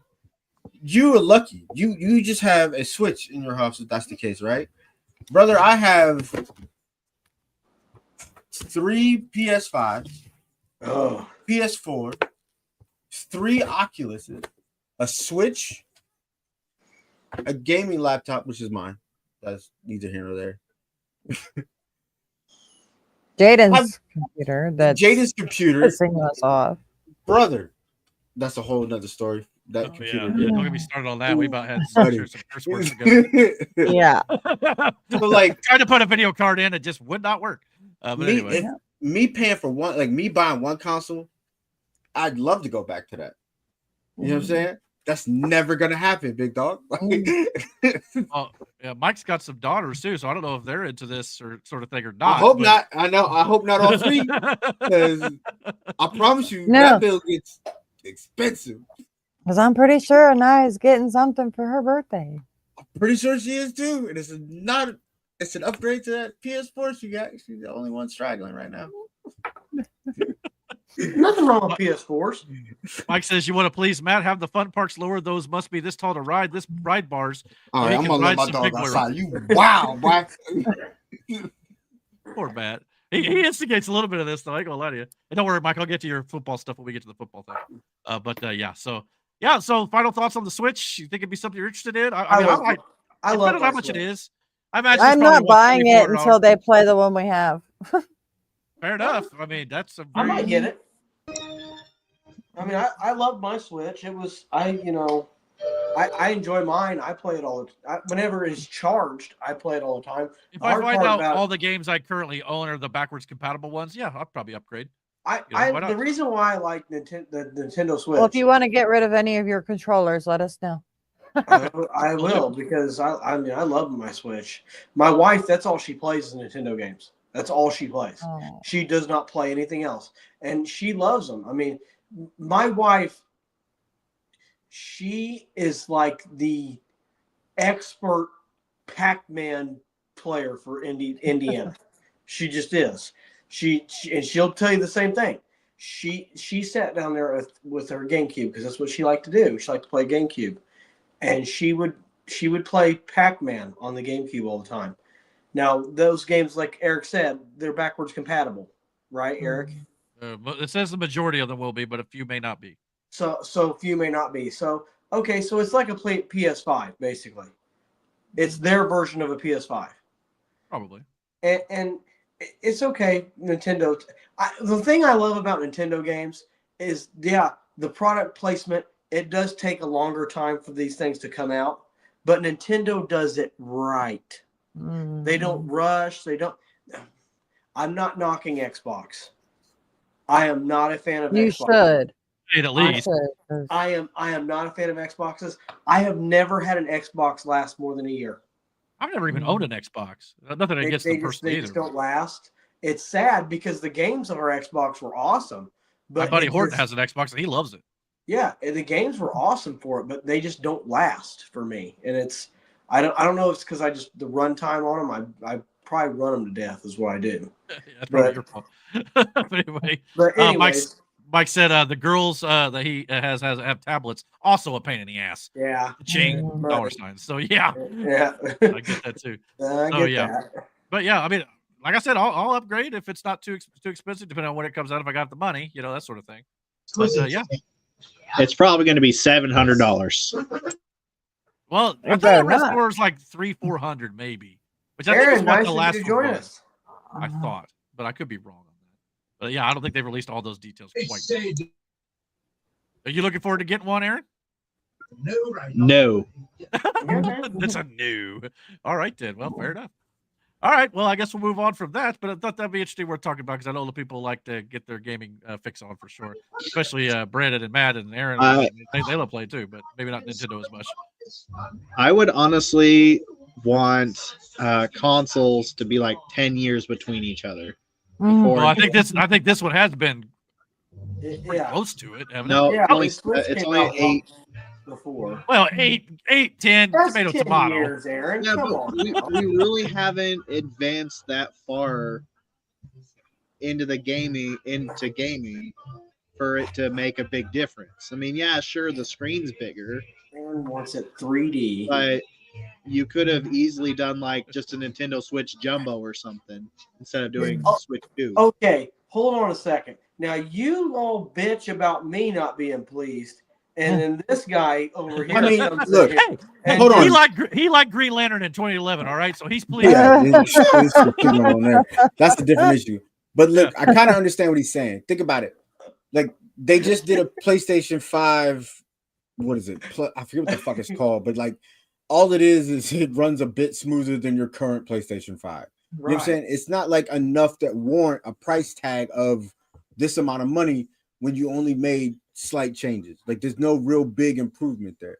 You are lucky. You just have a Switch in your house if that's the case, right, brother? I have 3 PS5s, PS4, 3 Oculuses, a Switch, a gaming laptop, which is mine. That's neither here nor there. Jaden's computer. That's Jaden's computer. pissing us off. Brother, that's a whole nother story. That computer. Yeah. Don't get me started on that. We about had Buddy. some curse words together. Yeah. So like tried to put a video card in, it just would not work. But anyway, me paying for one, like me buying one console, I'd love to go back to that. You know what I'm saying? That's never gonna happen, big dog. yeah, Mike's got some daughters too, so I don't know if they're into this or sort of thing or not. I hope not. I hope not all 3. Because I promise you, that bill gets expensive. Because I'm pretty sure Anaya's getting something for her birthday. I'm pretty sure she is too. And it's an upgrade to that PS4 she got. She's the only one straggling right now. Nothing wrong with PS4s. Mike says, "You want to please Matt have the fun parks lower? Those must be this tall to ride. This ride bars." All right, I'm gonna let my dog outside. You wow, boy. Poor Matt. He instigates a little bit of this, though. I ain't gonna lie to you. And don't worry, Mike. I'll get to your football stuff when we get to the football thing. Yeah. So final thoughts on the Switch? You think it'd be something you're interested in? I love how much it is. I imagine I'm not buying it until they play the one we have. Fair enough. I mean, that's a I might get it. I mean, I love my Switch. It was I enjoy mine. I play it all the time. Whenever it's charged, I play it all the time. If I find out all the games I currently own are the backwards compatible ones, yeah, I'll probably upgrade. The reason why I like the Nintendo Switch. Well, if you want to get rid of any of your controllers, let us know. I will, because I mean I love my Switch. My wife, that's all she plays is Nintendo games. That's all she plays. Oh. She does not play anything else, and she loves them. I mean, my wife, she is like the expert Pac-Man player for Indiana. She just is. And she'll tell you the same thing. She sat down there with her GameCube because that's what she liked to do. She liked to play GameCube, and she would play Pac-Man on the GameCube all the time. Now those games, like Eric said, they're backwards compatible, right, Eric? It says the majority of them will be, but a few may not be. So a few may not be. So okay, so it's like a PS5 basically. It's their version of a PS5. Probably. And it's okay, Nintendo. The thing I love about Nintendo games is, the product placement. It does take a longer time for these things to come out, but Nintendo does it right. They don't rush. They don't. I'm not knocking Xbox. I am not a fan of Xbox. You should. At least. I am not a fan of Xboxes. I have never had an Xbox last more than a year. I've never even owned an Xbox. Nothing against them personally either. They just don't last. It's sad because the games on our Xbox were awesome. But my buddy Horton has an Xbox and he loves it. Yeah, the games were awesome for it, but they just don't last for me. And I don't know if it's because the runtime on them. I probably run them to death is what I do. That's probably your fault. But anyways, Mike said the girls that he have tablets, also a pain in the ass. Yeah. Ching, dollar signs. So yeah. I get that too. That. But yeah, I mean, like I said, I'll upgrade if it's not too expensive, depending on when it comes out. If I got the money, that sort of thing. But yeah. It's probably going to be $700. Well, I thought the rest was like $300-400 maybe, which I think is what the last one was. I thought, but I could be wrong on that. But yeah, I don't think they've released all those details quite yet. Are you looking forward to getting one, Aaron? No. That's a no. All right then. Well, fair enough. All right. Well, I guess we'll move on from that. But I thought that'd be interesting. We're talking about because I know the people like to get their gaming fix on for sure, especially Brandon and Matt and Aaron. They love play too, but maybe not Nintendo as much. I would honestly want consoles to be like 10 years between each other. Well, I think this one has been pretty close to it. No, it's only 8. Before. Well, 8, 10, That's tomato, 10 tomato. Years, Aaron. Yeah, Come but on. we really haven't advanced that far into gaming for it to make a big difference. I mean, yeah, sure, the screen's bigger, Aaron wants it 3D. but you could have easily done like just a Nintendo Switch Jumbo or something instead of doing Switch 2. Okay, hold on a second. Now you all bitch about me not being pleased, and then this guy over here. I mean, comes look, in here and hold on. He liked Green Lantern in 2011. All right, so he's pleased. Yeah, on there. That's a different issue. But look, I kind of understand what he's saying. Think about it. Like they just did a PlayStation 5. What is it? I forget what the fuck it's called, but like all it is it runs a bit smoother than your current PlayStation 5. You know what I'm saying? It's not like enough that warrant a price tag of this amount of money when you only made slight changes. Like there's no real big improvement there.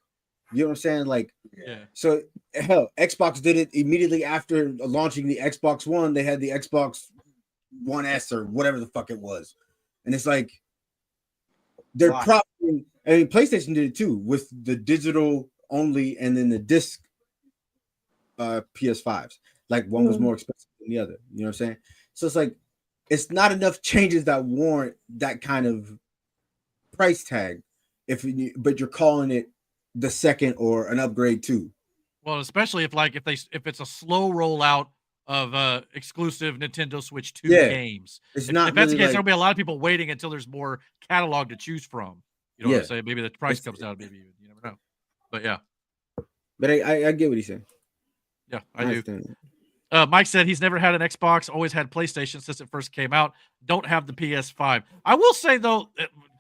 You know what I'm saying? Like, so hell, Xbox did it immediately after launching the Xbox One. They had the Xbox One S or whatever the fuck it was. And it's like, they're probably, I mean, PlayStation did it too with the digital only and then the disc PS5s. Like one was more expensive than the other. You know what I'm saying? So it's like, it's not enough changes that warrant that kind of price tag. But you're calling it the second or an upgrade too. Well, especially if it's a slow rollout of exclusive Nintendo Switch 2 games. It's if not that's the really case, there'll be a lot of people waiting until there's more catalog to choose from. You know what I'm saying? Maybe the price comes down. Maybe you never know. But yeah. But I get what he's saying. Yeah, I do. Mike said he's never had an Xbox, always had PlayStation since it first came out. Don't have the PS5. I will say though,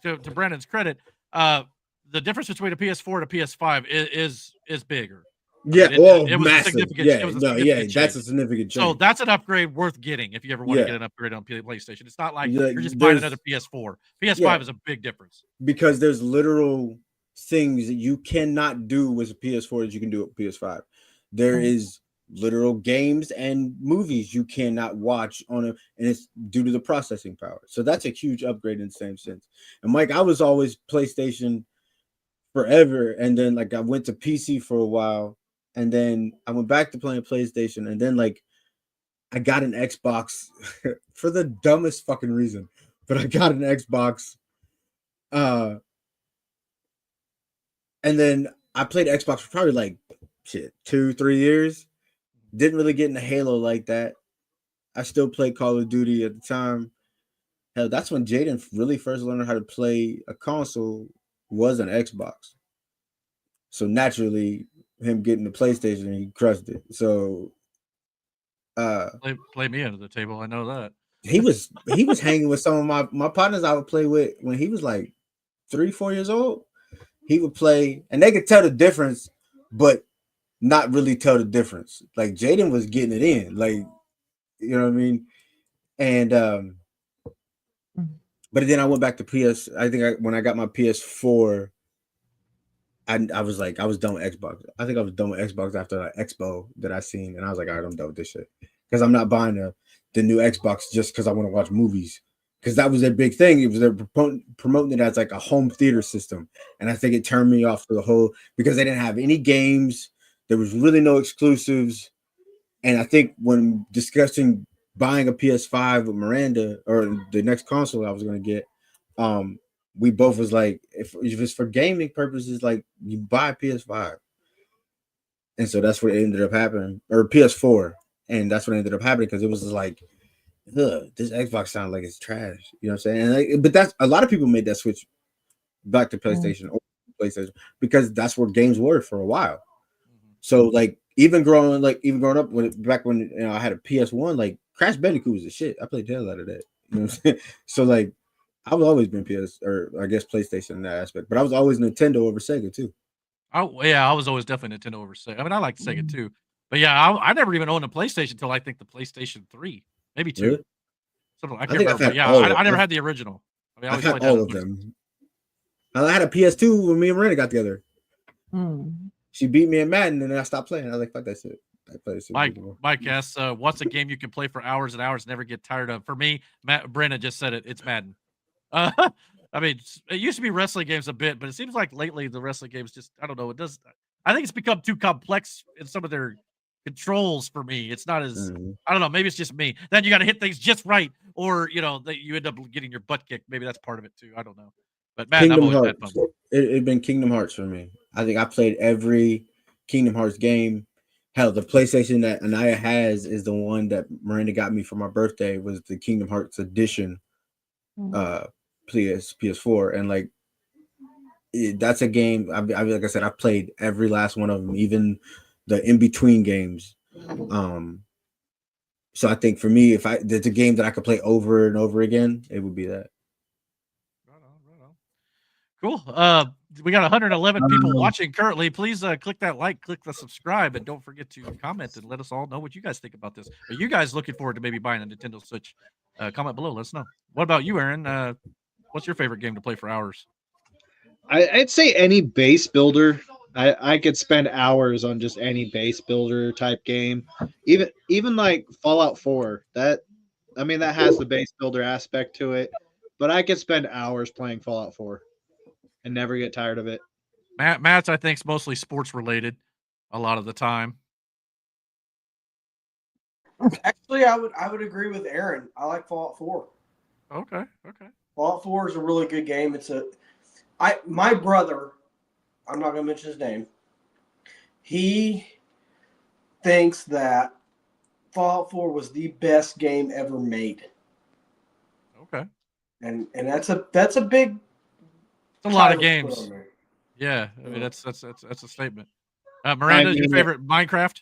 to Brandon's credit, the difference between a PS4 and a PS5 is bigger. Yeah, it was massive. a significant. Yeah, it was a significant that's a significant change. So that's an upgrade worth getting if you ever want to get an upgrade on PlayStation. It's not like you're just buying another PS4. PS5 is a big difference because there's literal things that you cannot do with a PS4 that you can do with PS5. There is literal games and movies you cannot watch and it's due to the processing power. So that's a huge upgrade in the same sense. And Mike, I was always PlayStation forever, and then like I went to PC for a while, and then I went back to playing PlayStation, and then like I got an Xbox for the dumbest fucking reason, but I got an Xbox, and then I played Xbox for probably like 2-3 years. Didn't really get into Halo like that. I still played Call of Duty at the time. Hell, that's when Jaden really first learned how to play a console was an Xbox. So naturally, him getting the PlayStation, he crushed it. So play me under the table. I know that. He was hanging with some of my partners I would play with when he was like 3-4 years old. He would play, and they could tell the difference, but not really tell the difference. Like Jaden was getting it in, like, you know what I mean? And but then I went back to PS. I think when I got my PS4, I was like, I was done with Xbox. I think I was done with Xbox after that Expo that I seen, and I was like, all right, I'm done with this shit because I'm not buying the new Xbox just because I want to watch movies. Because that was their big thing. It was they're promoting it as like a home theater system, and I think it turned me off to the whole because they didn't have any games. There was really no exclusives, and I think when discussing buying a PS5 with Miranda or the next console I was going to get, we both was like, if it's for gaming purposes, like you buy a PS5, and so that's what ended up happening, or PS4, and that's what ended up happening because it was just like, this Xbox sounds like it's trash. You know what I'm saying? And like, but that's a lot of people made that switch back to PlayStation or PlayStation because that's where games were for a while. So like even growing up back when I had a PS1, like Crash Bandicoot was the shit. I played the hell out of that. You know what I'm saying? So like I've always been PlayStation in that aspect, but I was always Nintendo over Sega too. Oh yeah, I was always definitely Nintendo over Sega. I mean, I like Sega too, but yeah, I never even owned a PlayStation until I think the PlayStation 3, maybe 2. Really? Something I can't remember. Yeah, I never had the original. I mean, I've had all of them. I had a PS2 when me and Miranda got together. She beat me in Madden, and then I stopped playing. I was like, "Fuck that shit." I play this shit. Mike asks, "What's a game you can play for hours and hours, and never get tired of?" For me, Brenna just said it. It's Madden. I mean, it used to be wrestling games a bit, but it seems like lately the wrestling games just—I don't know. It does. I think it's become too complex in some of their controls for me. It's not as Mhm. I don't know. Maybe it's just me. Then you got to hit things just right, or that you end up getting your butt kicked. Maybe that's part of it too. I don't know. But Matt, I've Kingdom always had Hearts. fun. It been Kingdom Hearts for me. I think I played every Kingdom Hearts game. Hell, the PlayStation that Anaya has is the one that Miranda got me for my birthday. Was the Kingdom Hearts edition, PS4, and like that's a game. Like I said, I played every last one of them, even the in between games. So I think for me, if there's a game that I could play over and over again, it would be that. Right on. Cool. We got 111 people watching currently. Please click that like, click the subscribe, and don't forget to comment and let us all know what you guys think about this. Are you guys looking forward to maybe buying a Nintendo Switch? Comment below. Let us know. What about you, Aaron? What's your favorite game to play for hours? I'd say any base builder. I could spend hours on just any base builder type game. Even like Fallout 4. That has the base builder aspect to it. But I could spend hours playing Fallout 4 and never get tired of it. Matt's, I think, is mostly sports related a lot of the time. Actually, I would agree with Aaron. I like Fallout 4. Okay. Fallout 4 is a really good game. My brother, I'm not going to mention his name. He thinks that Fallout 4 was the best game ever made. Okay. And that's a big. It's a lot of games. Yeah, I mean that's a statement. Miranda, is your favorite Minecraft?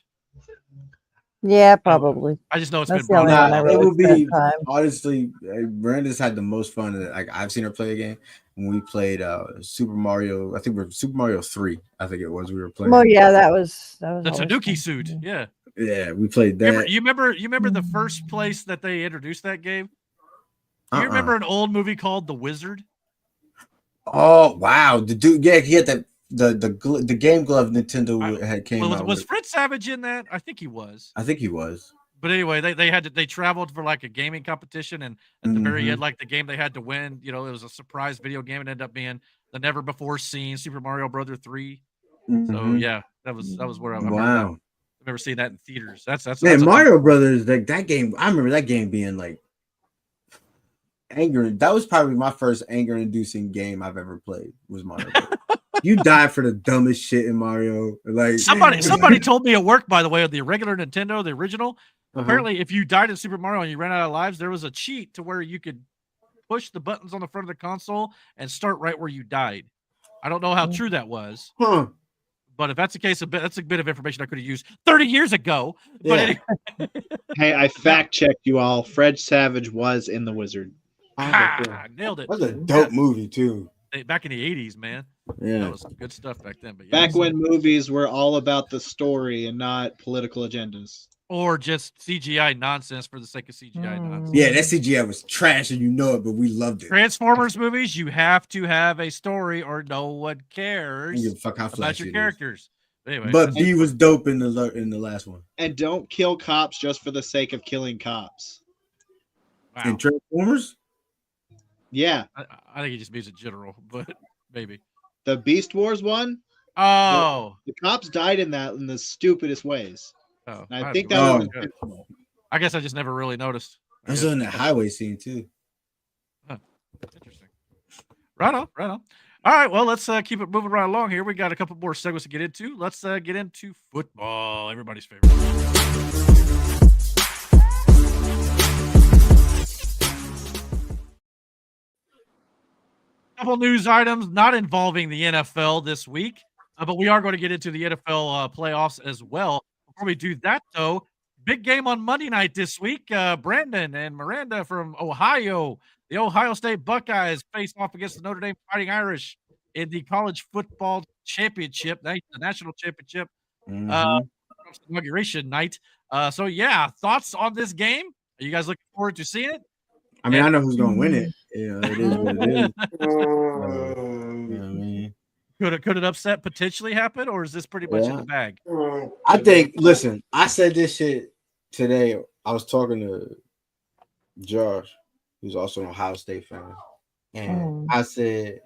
Yeah, probably. I just know it's That's been the only brought one I up. It really would be spent time. honestly. Miranda's had the most fun. Like I've seen her play a game when we played Super Mario. I think we're Super Mario 3. I think it was we were playing. Well, yeah, that was The always Tanuki fun. suit. Yeah. Yeah, we played that. You remember the first place that they introduced that game? Do you remember an old movie called The Wizard? Oh wow, the dude. Yeah, he had the game glove Nintendo had came out. Was Fred Savage in that? I think he was. I think he was. But anyway, they traveled for like a gaming competition, and at the very end, like the game they had to win, it was a surprise video game. It ended up being the never before seen Super Mario Brother 3. So yeah, that was where I remember seeing that in theaters. That's Mario Brothers. Like that game, I remember that game being like anger. That was probably my first anger-inducing game I've ever played. Was Mario Brothers. You die for the dumbest shit in Mario. Like somebody told me at work, by the way, of the regular Nintendo, the original. Apparently, if you died in Super Mario and you ran out of lives, there was a cheat to where you could push the buttons on the front of the console and start right where you died. I don't know how true that was. But if that's the case, that's a bit of information I could have used 30 years ago. But anyway. Hey, I fact checked you all. Fred Savage was in The Wizard. Nailed it. That was a dope movie too. Back in the 80s, man. Yeah, that was good stuff back then. But back when movies were all about the story and not political agendas, or just CGI nonsense for the sake of CGI nonsense. Yeah, that CGI was trash, and you know it, but we loved it. Transformers movies, you have to have a story, or no one cares about your characters. Anyway, but B was dope in the last one. And don't kill cops just for the sake of killing cops. Wow. In Transformers. Yeah, I think he just means in general, but maybe the Beast Wars one. Oh, the cops died in that in the stupidest ways. Oh, I think that was intentional. I guess I just never really noticed. I was in that highway scene too. Huh. Interesting. Right on. All right, well, let's keep it moving right along here. We got a couple more segments to get into. Let's get into football, everybody's favorite. Couple news items not involving the NFL this week, but we are going to get into the NFL playoffs as well. Before we do that, though, big game on Monday night this week. Brandon and Miranda from Ohio, the Ohio State Buckeyes face off against the Notre Dame Fighting Irish in the college football championship, the national championship inauguration night. So, yeah, thoughts on this game? Are you guys looking forward to seeing it? I mean, I know who's going to win it. You know, it is what it is. You know what I mean? Could an upset potentially happen, or is this pretty much in the bag? I think. Listen, I said this shit today. I was talking to Josh, who's also an Ohio State fan, and I said,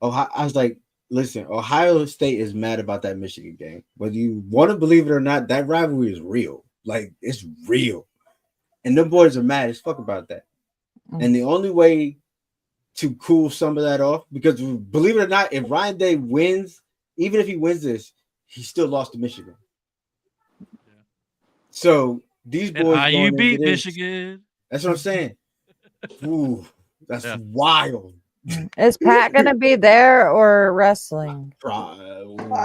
I was like, listen, Ohio State is mad about that Michigan game. Whether you want to believe it or not, that rivalry is real. Like, it's real. And them boys are mad as fuck about that. And the only way to cool some of that off, because believe it or not, if Ryan Day wins, even if he wins this, he still lost to Michigan. Yeah. So these boys and IU going beat into this, Michigan. that's what I'm saying. Ooh, that's Yeah. wild. Is Pat gonna be there or wrestling?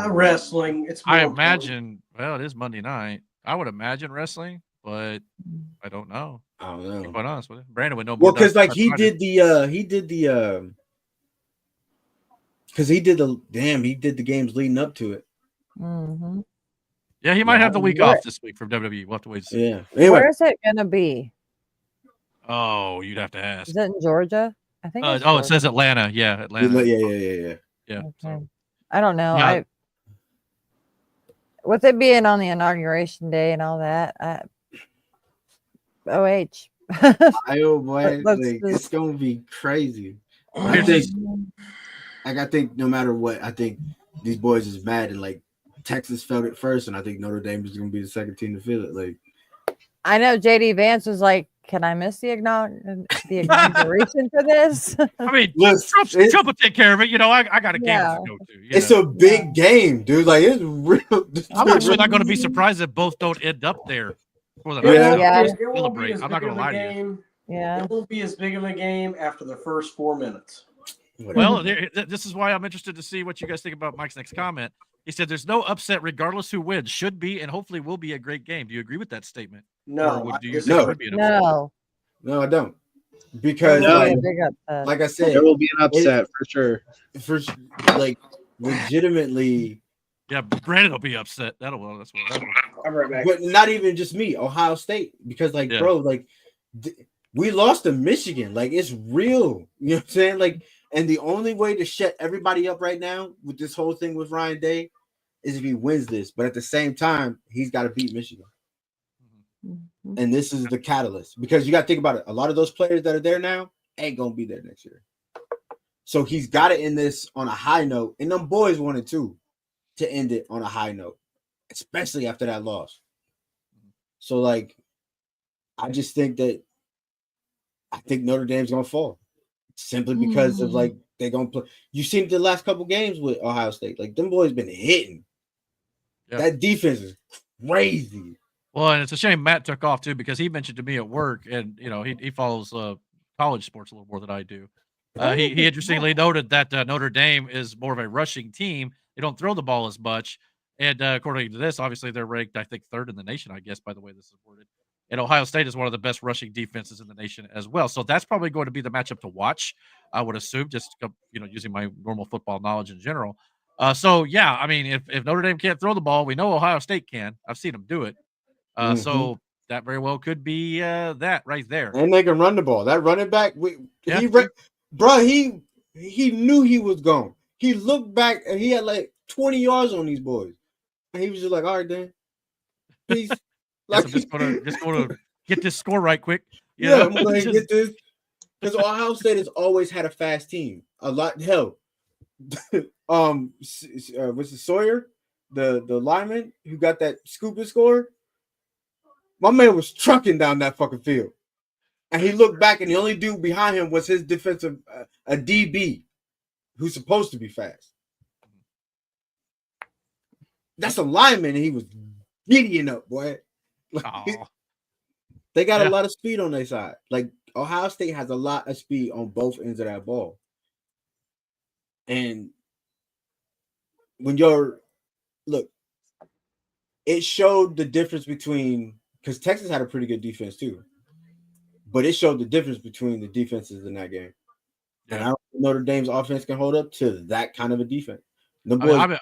Wrestling. It's I more important. imagine. Well, it is Monday night. I would imagine wrestling, but I don't know. I don't To be know. quite honest with you, Brandon would know more. Well, because like he did he did the games leading up to it. Mm-hmm. Yeah, he might have the week Where- off this week from WWE. We'll have to wait to see. Yeah. Anyway, Where is it gonna be? Oh, you'd have to ask. Is it in Georgia? I think. It's It Georgia. says Atlanta. Yeah, Atlanta. yeah. Yeah. Okay. So, I don't know. Yeah. With it being on the inauguration day and all that, OH. Iowa, boy, Let's like, just- it's gonna be crazy. I Here's think, just- I think no matter what, I think these boys is mad, and like Texas felt it first, and I think Notre Dame is gonna be the second team to feel it. Like, I know JD Vance was like, "Can I miss the inauguration for this?" I mean, listen, Trump will take care of it. You know, I got a game Yeah. to go to. You it's know. a big game, dude. Like, it's real. I'm actually not going to be surprised if both don't end up there for the Yeah. match. It won't be as I'm not big going of to a lie to you. game. Yeah. It won't be as big of a game after the first 4 minutes. Well, this is why I'm interested to see what you guys think about Mike's next comment. He said, "There's no upset regardless who wins. Should be and hopefully will be a great game." Do you agree with that statement? No, Or do you I think No. it would be an upset? No. No, I don't, because There will be like, a big upset. like I said, There will be an upset for sure. for like legitimately, Yeah, Brandon will be upset. That's what. I'm right back. but not even just me, Ohio State, because like, Yeah. bro, like we lost to Michigan. Like, it's real. You know what I'm saying? Like, and the only way to shut everybody up right now with this whole thing with Ryan Day is if he wins this. But at the same time, he's got to beat Michigan. Mhm. And this is the catalyst, because you got to think about it. A lot of those players that are there now ain't going to be there next year. So he's got to end this on a high note. And them boys wanted to end it on a high note, especially after that loss. So, like, I just think Notre Dame's going to fall simply because of, like, they're going to play. You've seen the last couple games with Ohio State. Like, them boys been hitting. Yeah. That defense is crazy. Well, and it's a shame Matt took off too, because he mentioned to me at work, and you know he follows college sports a little more than I do. He interestingly noted that Notre Dame is more of a rushing team. They don't throw the ball as much, and according to this, obviously they're ranked, I think, third in the nation, I guess, by the way this is worded. And Ohio State is one of the best rushing defenses in the nation as well. So that's probably going to be the matchup to watch, I would assume, just using my normal football knowledge in general. So yeah, I mean, if Notre Dame can't throw the ball, we know Ohio State can. I've seen them do it. So that very well could be that right there. And they can run the ball. That running back, Yeah. he knew he was gone. He looked back and he had like 20 yards on these boys. And he was just like, all right, then. Peace. Like, I'm just gonna get this score right quick. You Yeah, know? I'm going to get this. Because Ohio State has always had a fast team. A lot. Hell, what's it, Sawyer, the lineman who got that scoop and score? My man was trucking down that fucking field. And he looked back, and the only dude behind him was his defensive, a DB, who's supposed to be fast. That's a lineman, and he was giddying up, boy. They got a lot of speed on their side. Like, Ohio State has a lot of speed on both ends of that ball. And when it showed the difference between, because Texas had a pretty good defense too, but it showed the difference between the defenses in that game. Yeah. And I don't think Notre Dame's offense can hold up to that kind of a defense. I'm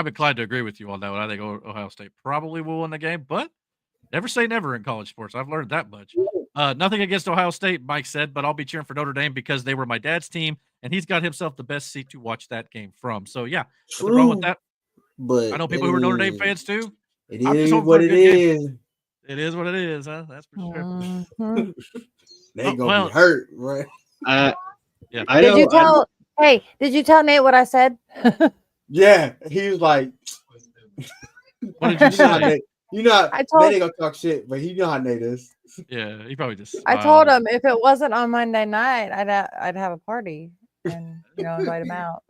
inclined to agree with you on that one. I think Ohio State probably will win the game, but never say never in college sports. I've learned that much. Nothing against Ohio State, Mike said, but I'll be cheering for Notre Dame because they were my dad's team, and he's got himself the best seat to watch that game from. So, yeah, nothing wrong with that. But I know people who are Notre Dame fans, too. It is what it is. It is what it is, huh? That's for sure. They gonna be hurt, right? Did you tell Hey, did you tell Nate what I said? Yeah, he was like, What did you you know how say? Nate, you know, I told- Nate ain't gonna talk shit, but he know how Nate is. Yeah, he probably just. I smiled. told him if it wasn't on Monday night, I'd have a party and invite him out.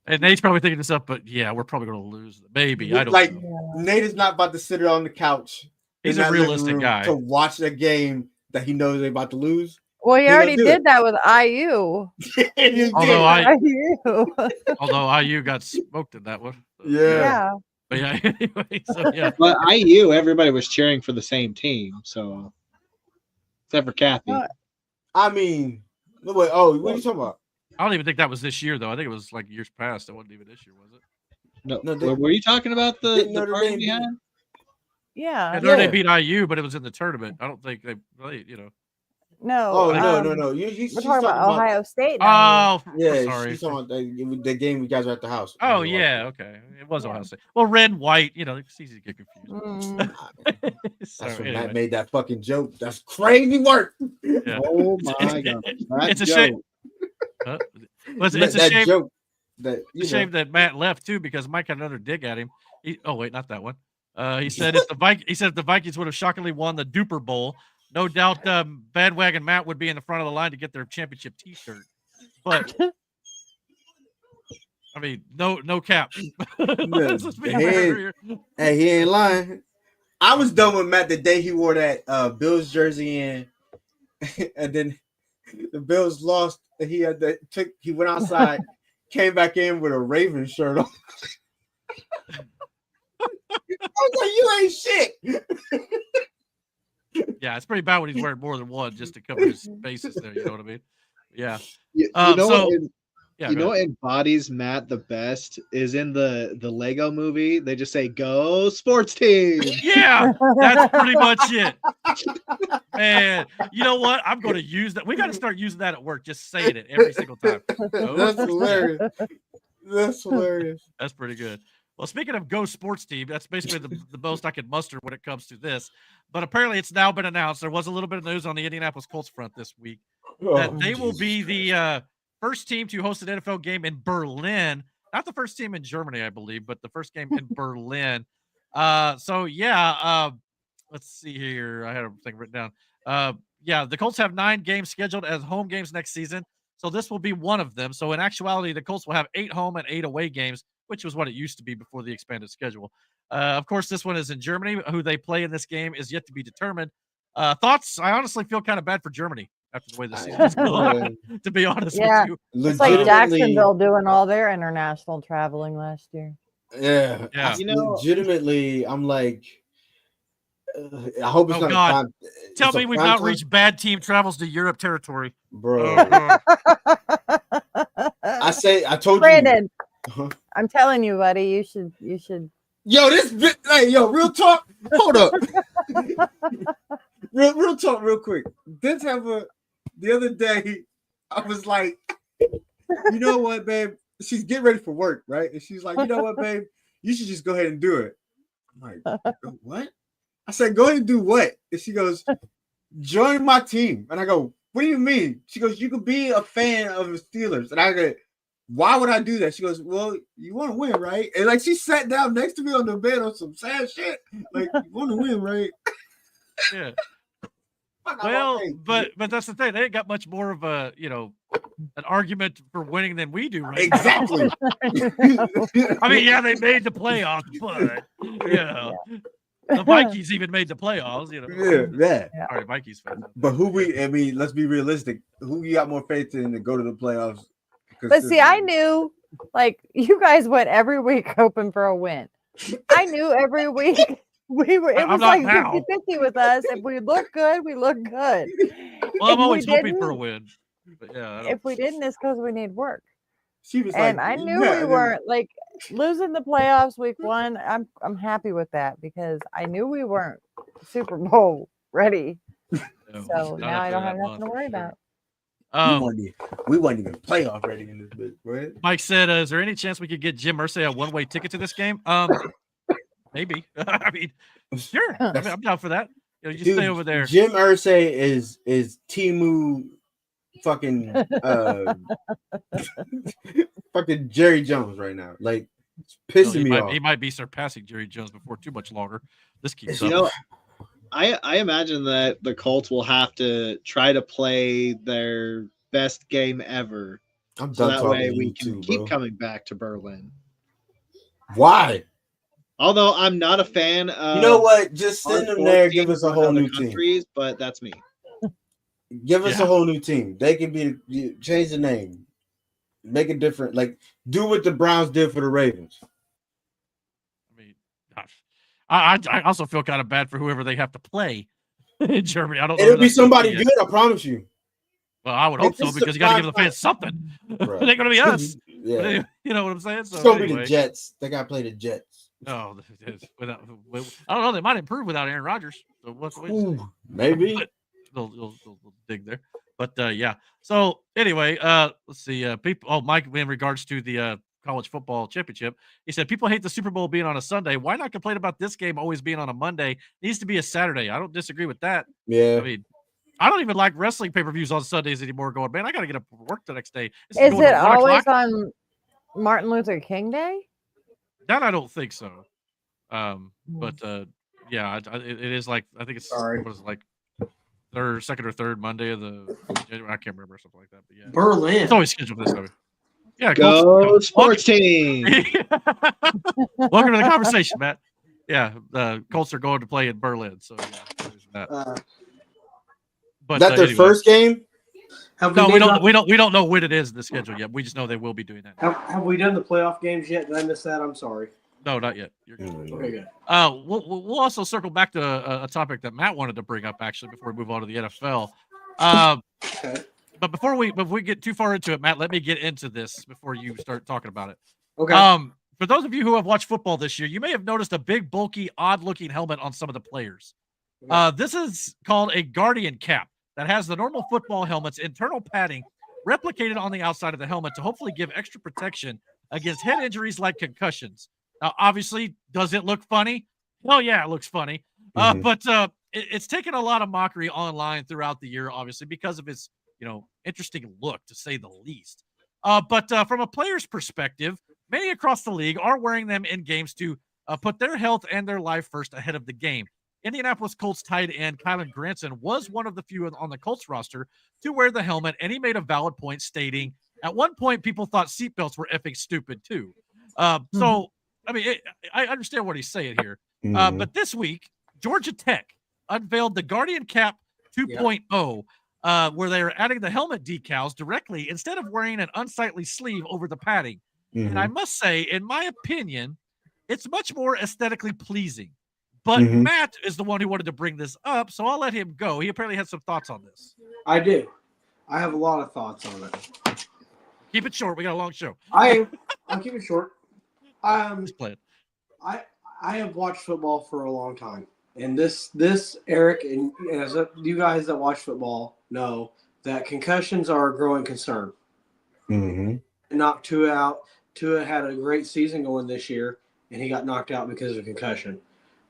And Nate's probably thinking this up, but yeah, we're probably going to lose. Maybe I don't Like know. Nate is not about to sit on the couch. He's in a that living realistic room guy. to watch a game that he knows they're about to lose. Well, he He gonna already do did it. that with IU. He Although did. Although IU got smoked in that one. So, Yeah. Yeah. But yeah, anyway, so yeah. But IU, everybody was cheering for the same team, so except for Kathy. I mean, wait, oh, what are you talking about? I don't even think that was this year, though. I think it was like years past. It wasn't even this year, was it? No, were you talking about the Notre party Dame we had? Yeah. Yeah, Notre Dame beat IU, but it was in the tournament. I don't think they played, No. Oh no. She's We're talking about Ohio State. and Oh, Yeah, sorry. she's talking about the game we guys were at the house. Oh, yeah, okay. It was Ohio State. Well, red and white, it's easy to get confused. Mm. So, That's when anyway. Matt made that fucking joke. That's crazy work. Yeah. Oh my god, It's a shame. It's a that shame. joke. That It's a shame that Matt left too, because Mike had another dig at him. Oh wait, not that one. He said if the Vikings would have shockingly won the Duper Bowl, no doubt Bandwagon Matt would be in the front of the line to get their championship T-shirt. But I mean, no cap. Let's just be fair here. Hey, he ain't lying. I was done with Matt the day he wore that Bills jersey in, and then the Bills lost. And he went outside, came back in with a Ravens shirt on. I was like, you ain't shit. Yeah, it's pretty bad when he's wearing more than one just to cover his bases there. You know what I mean? Yeah. You know what embodies Matt the best is in the Lego movie. They just say "Go Sports Team." Yeah, that's pretty much it. Man, you know what? I'm going to use that. We got to start using that at work. Just saying it every single time. That's hilarious. That's hilarious. That's pretty good. Well, speaking of Go Sports Team, that's basically the most I can muster when it comes to this. But apparently, it's now been announced. There was a little bit of news on the Indianapolis Colts front this week that they will be the first team to host an NFL game in Berlin. Not the first team in Germany, I believe, but the first game in Berlin. So yeah, let's see here. I had everything written down. Yeah, the Colts have 9 games scheduled as home games next season. So this will be one of them. So in actuality, the Colts will have 8 home and 8 away games, which was what it used to be before the expanded schedule. Of course, this one is in Germany. Who they play in this game is yet to be determined. Thoughts? I honestly feel kind of bad for Germany after the way the season's going, to be honest with you. It's like Jacksonville doing all their international traveling last year. Yeah. Legitimately, I'm like, I hope it's not God. Tell me we've not reached bad team travels to Europe territory. Bro. I told Brandon, you. I'm telling you, buddy, you should. Yo, real talk. Hold up. real talk, real quick. The other day, I was like, you know what, babe? She's getting ready for work, right? And she's like, you know what, babe? You should just go ahead and do it. I'm like, what? I said, go ahead and do what? And she goes, join my team. And I go, what do you mean? She goes, you could be a fan of the Steelers. And I go, why would I do that? She goes, well, you want to win, right? And like she sat down next to me on the bed on some sad shit. Like, you want to win, right? Yeah. Well, but that's the thing. They ain't got much more of a, an argument for winning than we do right exactly. now. I mean, yeah, they made the playoffs, but the Vikings even made the playoffs, Yeah. All right, Vikings fans. But let's be realistic. Who you got more faith in to go to the playoffs? But see, I knew, like, you guys went every week hoping for a win. I knew every week it was like 50-50 with us. If we look good, we look good. Well, I'm always hoping for a win. But if we didn't, it's because we need work. She was and I knew we weren't like losing the playoffs week 1. I'm happy with that because I knew we weren't Super Bowl ready. So now I don't have nothing to worry about. We weren't even playoff ready in this bit, right? Mike said, is there any chance we could get Jim Irsay a one-way ticket to this game? Maybe. I mean, sure. I'm down for that. You stay over there. Jim Irsay is Timu fucking fucking Jerry Jones right now. Like it's pissing me off. He might be surpassing Jerry Jones before too much longer. This keeps You up. know, I imagine that the Colts will have to try to play their best game ever, I'm so done that talking way to we you can too, keep bro. coming back to Berlin. Why? Although I'm not a fan of You know what? Just our send them sports there. Give teams us a going to whole other new team. countries, but that's me. Give us Yeah. a whole new team. They can be change the name, make it different. Like do what the Browns did for the Ravens. I mean, gosh. I also feel kind of bad for whoever they have to play in Germany. I don't know. It'll who be that's gonna somebody yet. good. I promise you. Well, I would hope so This is because you got to give the prime fans something. Right. They're going to be us. Yeah, You know what I'm saying? it's So gonna be the anyway. Jets. They got to play the Jets. No, I don't know. They might improve without Aaron Rodgers. So what's Ooh, maybe. But they'll dig there. But yeah. So anyway, let's see. People. Oh, Mike, in regards to the college football championship, he said people hate the Super Bowl being on a Sunday. Why not complain about this game always being on a Monday? It needs to be a Saturday. I don't disagree with that. Yeah. I mean, I don't even like wrestling pay-per-views on Sundays anymore. Going, man, I got to get up for work the next day. This Is going to it 1 always o'clock? on Martin Luther King Day? That I don't think so. But yeah, it is like I think it's Sorry. what is it, like second or third Monday of the January. I can't remember something like that. But yeah, Berlin. it's always scheduled for this time. Yeah, Go sports team. Welcome to the conversation, Matt. Yeah, the Colts are going to play in Berlin, so yeah, there's that. But That their anyway. first game? No, we don't know when it is in the schedule yet. We just know they will be doing that. Have we done the playoff games yet? Did I miss that? I'm sorry. No, not yet. You're good. Okay, good. We'll also circle back to a topic that Matt wanted to bring up actually before we move on to the NFL. Okay. But before we get too far into it, Matt, let me get into this before you start talking about it. Okay. For those of you who have watched football this year, you may have noticed a big, bulky, odd-looking helmet on some of the players. This is called a Guardian cap that has the normal football helmet's internal padding replicated on the outside of the helmet to hopefully give extra protection against head injuries like concussions. Now, obviously, does it look funny? Well, yeah, it looks funny. But it's taken a lot of mockery online throughout the year, obviously, because of its interesting look, to say the least. But from a player's perspective, many across the league are wearing them in games to put their health and their life first ahead of the game. Indianapolis Colts tight end Kylan Granson was one of the few on the Colts roster to wear the helmet, and he made a valid point stating, at one point, people thought seatbelts were effing stupid too. So, I mean, I understand what he's saying here. But this week, Georgia Tech unveiled the Guardian Cap 2.0, where they are adding the helmet decals directly instead of wearing an unsightly sleeve over the padding. And I must say, in my opinion, it's much more aesthetically pleasing. But Matt is the one who wanted to bring this up, so I'll let him go. He apparently has some thoughts on this. I do. I have a lot of thoughts on it. Keep it short. We got a long show. I'll keep it short. Just play it. I have watched football for a long time, and this Eric and as you guys that watch football know that concussions are a growing concern. Knocked Tua out. Tua had a great season going this year, and he got knocked out because of concussion.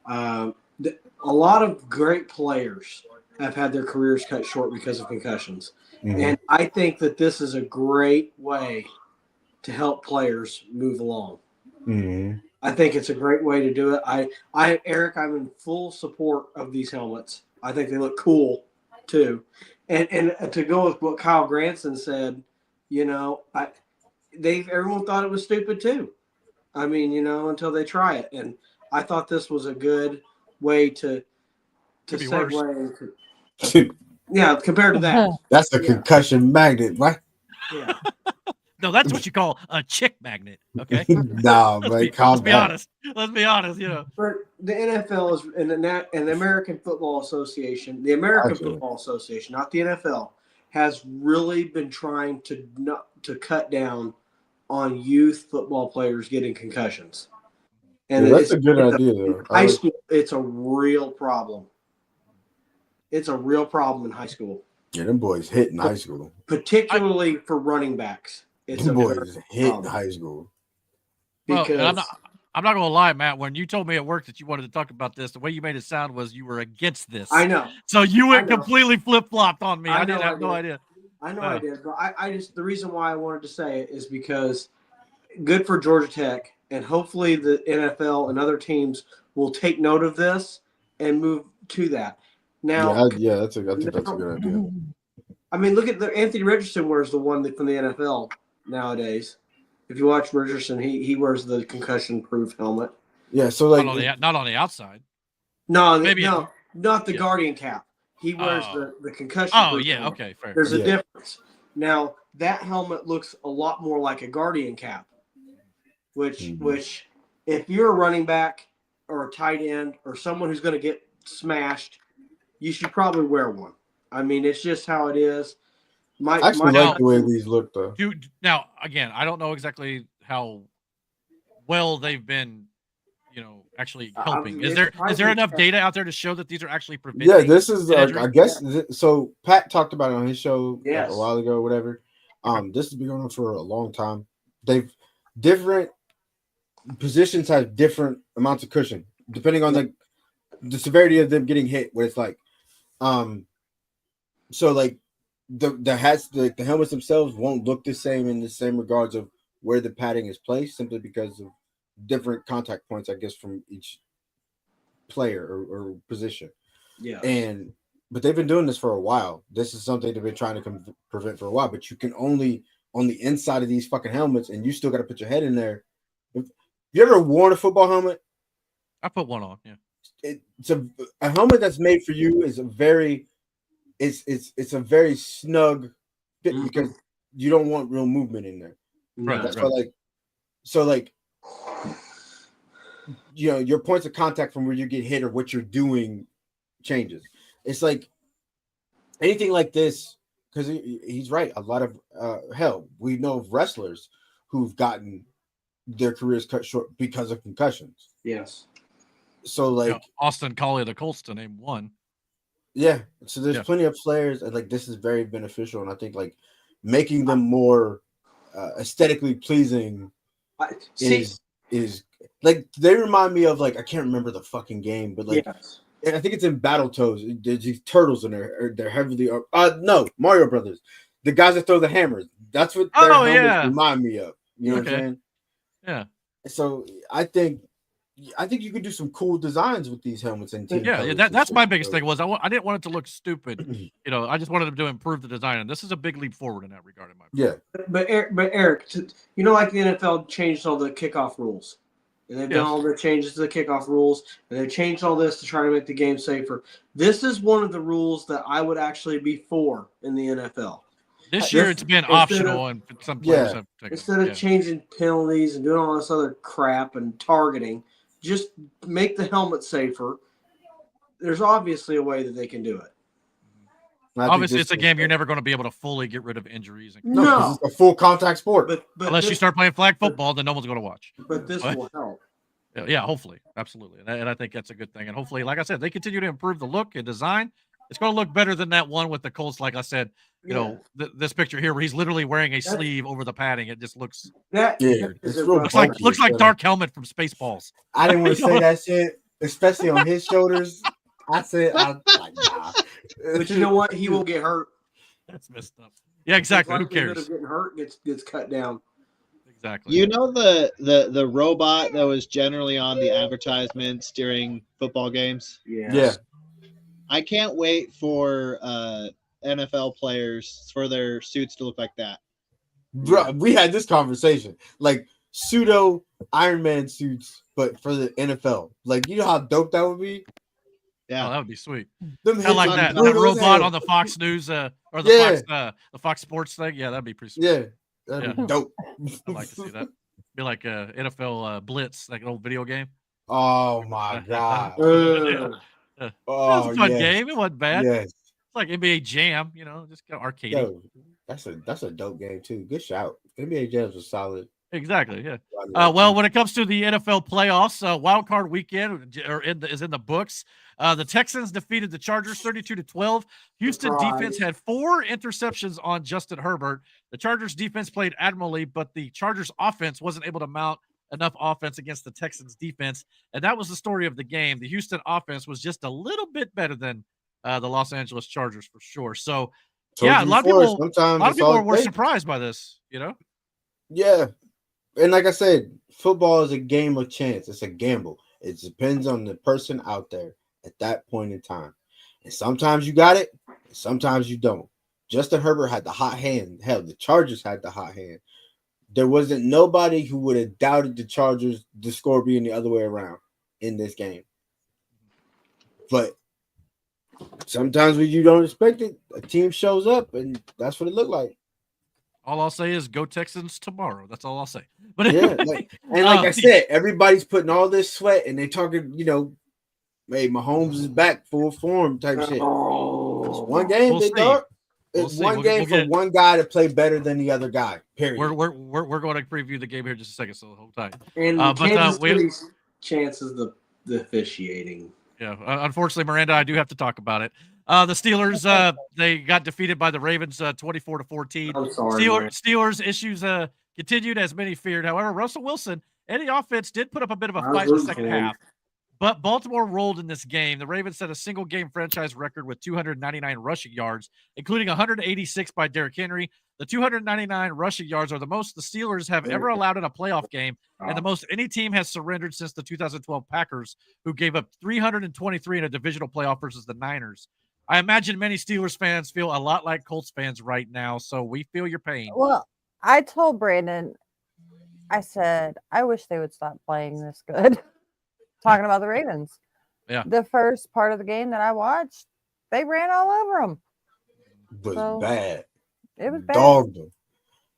A lot of great players have had their careers cut short because of concussions, and I think that this is a great way to help players move along. I think it's a great way to do it. Eric, I'm in full support of these helmets. I think they look cool too. And to go with what Kyle Granson said, everyone thought it was stupid too. I mean, until they try it. And I thought this was a good way to segue. Yeah, compared to that. That's a concussion magnet, right? Yeah. No, that's what you call a chick magnet. Okay. No, man, let's be honest. Let's be honest. But the NFL is and the American Football Association, the American Football Association, not the NFL, has really been trying to cut down on youth football players getting concussions. And that's a good idea, though. High school, it's a real problem. It's a real problem in high school. Yeah, them boys hit in high school. Particularly for running backs. Them boys hit in high school. Because I'm not gonna lie, Matt. When you told me at work that you wanted to talk about this, the way you made it sound was you were against this. I know. So you went completely flip-flopped on me. I didn't have no idea. I know I did, but I just the reason why I wanted to say it is because good for Georgia Tech, and hopefully the NFL and other teams will take note of this and move to that. Now, I think that's a good idea. I mean, look at Anthony Richardson wears the one from the NFL nowadays. If you watch Richardson, he wears the concussion-proof helmet. Yeah, so like not on the outside. No, Maybe no, not the Guardian cap. He wears the concussion. Oh yeah, helmet. okay, fair. There's a difference. Now that helmet looks a lot more like a Guardian cap, which if you're a running back or a tight end or someone who's going to get smashed, you should probably wear one. I mean, it's just how it is. I actually like the way these look, though. Now, again, I don't know exactly how well they've been, actually helping. Is there enough data out there to show that these are actually preventing? Yeah, this is, I guess, so Pat talked about it on his show a while ago, whatever. This has been going on for a long time. Different positions have different amounts of cushion, depending on the severity of them getting hit, what it's like. So like the hats, the helmets themselves won't look the same in the same regards of where the padding is placed, simply because of different contact points, I guess, from each player or position. Yeah. But they've been doing this for a while. This is something they've been trying to prevent for a while. But you can only on the inside of these fucking helmets, and you still got to put your head in there. Have you ever worn a football helmet? I put one on. Yeah. It's a helmet that's made for you is a very snug fit because you don't want real movement in there. Right. That's why your points of contact from where you get hit or what you're doing changes. It's like anything like this, because he's right. A lot of we know of wrestlers who've gotten their careers cut short because of concussions. Yes. So Austin Collie of the Colts to name one. Yeah. So there's plenty of players, and this is very beneficial, and I think making them more aesthetically pleasing is they remind me of I can't remember the fucking game, but I think it's in Battletoads. There's these turtles in there. They're heavily no, Mario Brothers. The guys that throw the hammers. That's what their helmets remind me of. You know what I'm saying? Yeah. So I think you could do some cool designs with these helmets and that's my biggest thing was I didn't want it to look stupid. I just wanted them to improve the design, and this is a big leap forward in that regard. In my opinion. But Eric, the NFL changed all the kickoff rules, and they've done all the changes to the kickoff rules, and they've changed all this to try to make the game safer. This is one of the rules that I would actually be for in the NFL. This year it's been optional, and some players have taken instead of changing penalties and doing all this other crap and targeting. Just make the helmet safer. There's obviously a way that they can do it. Obviously, it's a game you're never going to be able to fully get rid of injuries. No, it's a full contact sport. But unless you start playing flag football, then no one's going to watch. But this will help. Yeah, hopefully. Absolutely. And I think that's a good thing. And hopefully, like I said, they continue to improve the look and design. It's going to look better than that one with the Colts. Like I said, this picture here where he's literally wearing a sleeve over the padding. It just looks weird. Looks like Dark Helmet from Spaceballs. I didn't want to say that shit, especially on his shoulders. I said, nah. But you know what? He will get hurt. That's messed up. Yeah, exactly. Who cares? Getting hurt gets cut down. Exactly. You know the robot that was generally on the advertisements during football games? Yeah. I can't wait for NFL players for their suits to look like that. Bro, we had this conversation. Pseudo Iron Man suits, but for the NFL. You know how dope that would be? Yeah. Oh, that would be sweet. I like that robot on the Fox News or the Fox Sports thing. Yeah, that'd be pretty sweet. Yeah. That'd be dope. I'd like to see that. Be like NFL Blitz, like an old video game. Oh my god. It was a fun game. It wasn't bad. Yes. It's like NBA Jam, just go arcade. That's a dope game too. Good shout. NBA Jams was solid. Exactly. Yeah. Well, when it comes to the NFL playoffs, wild card weekend is in the books. The Texans defeated the Chargers 32-12. Houston defense had 4 interceptions on Justin Herbert. The Chargers defense played admirably, but the Chargers offense wasn't able to mount enough offense against the Texans defense. And that was the story of the game. The Houston offense was just a little bit better than the Los Angeles Chargers for sure. So Yeah, a lot of sometimes people were surprised by this, Yeah. And like I said, football is a game of chance. It's a gamble. It depends on the person out there at that point in time. And sometimes you got it, and sometimes you don't. Justin Herbert had the hot hand. Hell, the Chargers had the hot hand. There wasn't nobody who would have doubted the Chargers, the score being the other way around in this game. But sometimes when you don't expect it, a team shows up, and that's what it looked like. All I'll say is go Texans tomorrow. That's all I'll say. But yeah, like I said, everybody's putting all this sweat, and they talking, hey, Mahomes is back full form type shit. It's one game, big dog. It's one game for one guy to play better than the other guy. Period. We're going to preview the game here in just a second, so hold tight. And Kansas City's chances the officiating. Yeah, unfortunately, Miranda, I do have to talk about it. The Steelers, they got defeated by the Ravens 24-14. I'm sorry, Steelers issues continued as many feared. However, Russell Wilson and the offense did put up a bit of a fight in the second half. But Baltimore rolled in this game. The Ravens set a single-game franchise record with 299 rushing yards, including 186 by Derrick Henry. The 299 rushing yards are the most the Steelers have ever allowed in a playoff game, and the most any team has surrendered since the 2012 Packers, who gave up 323 in a divisional playoff versus the Niners. I imagine many Steelers fans feel a lot like Colts fans right now, so we feel your pain. Well, I told Brandon, I said, I wish they would stop playing this good. Talking about the Ravens. Yeah. The first part of the game that I watched, they ran all over them. It was bad. It was bad. Dogged them.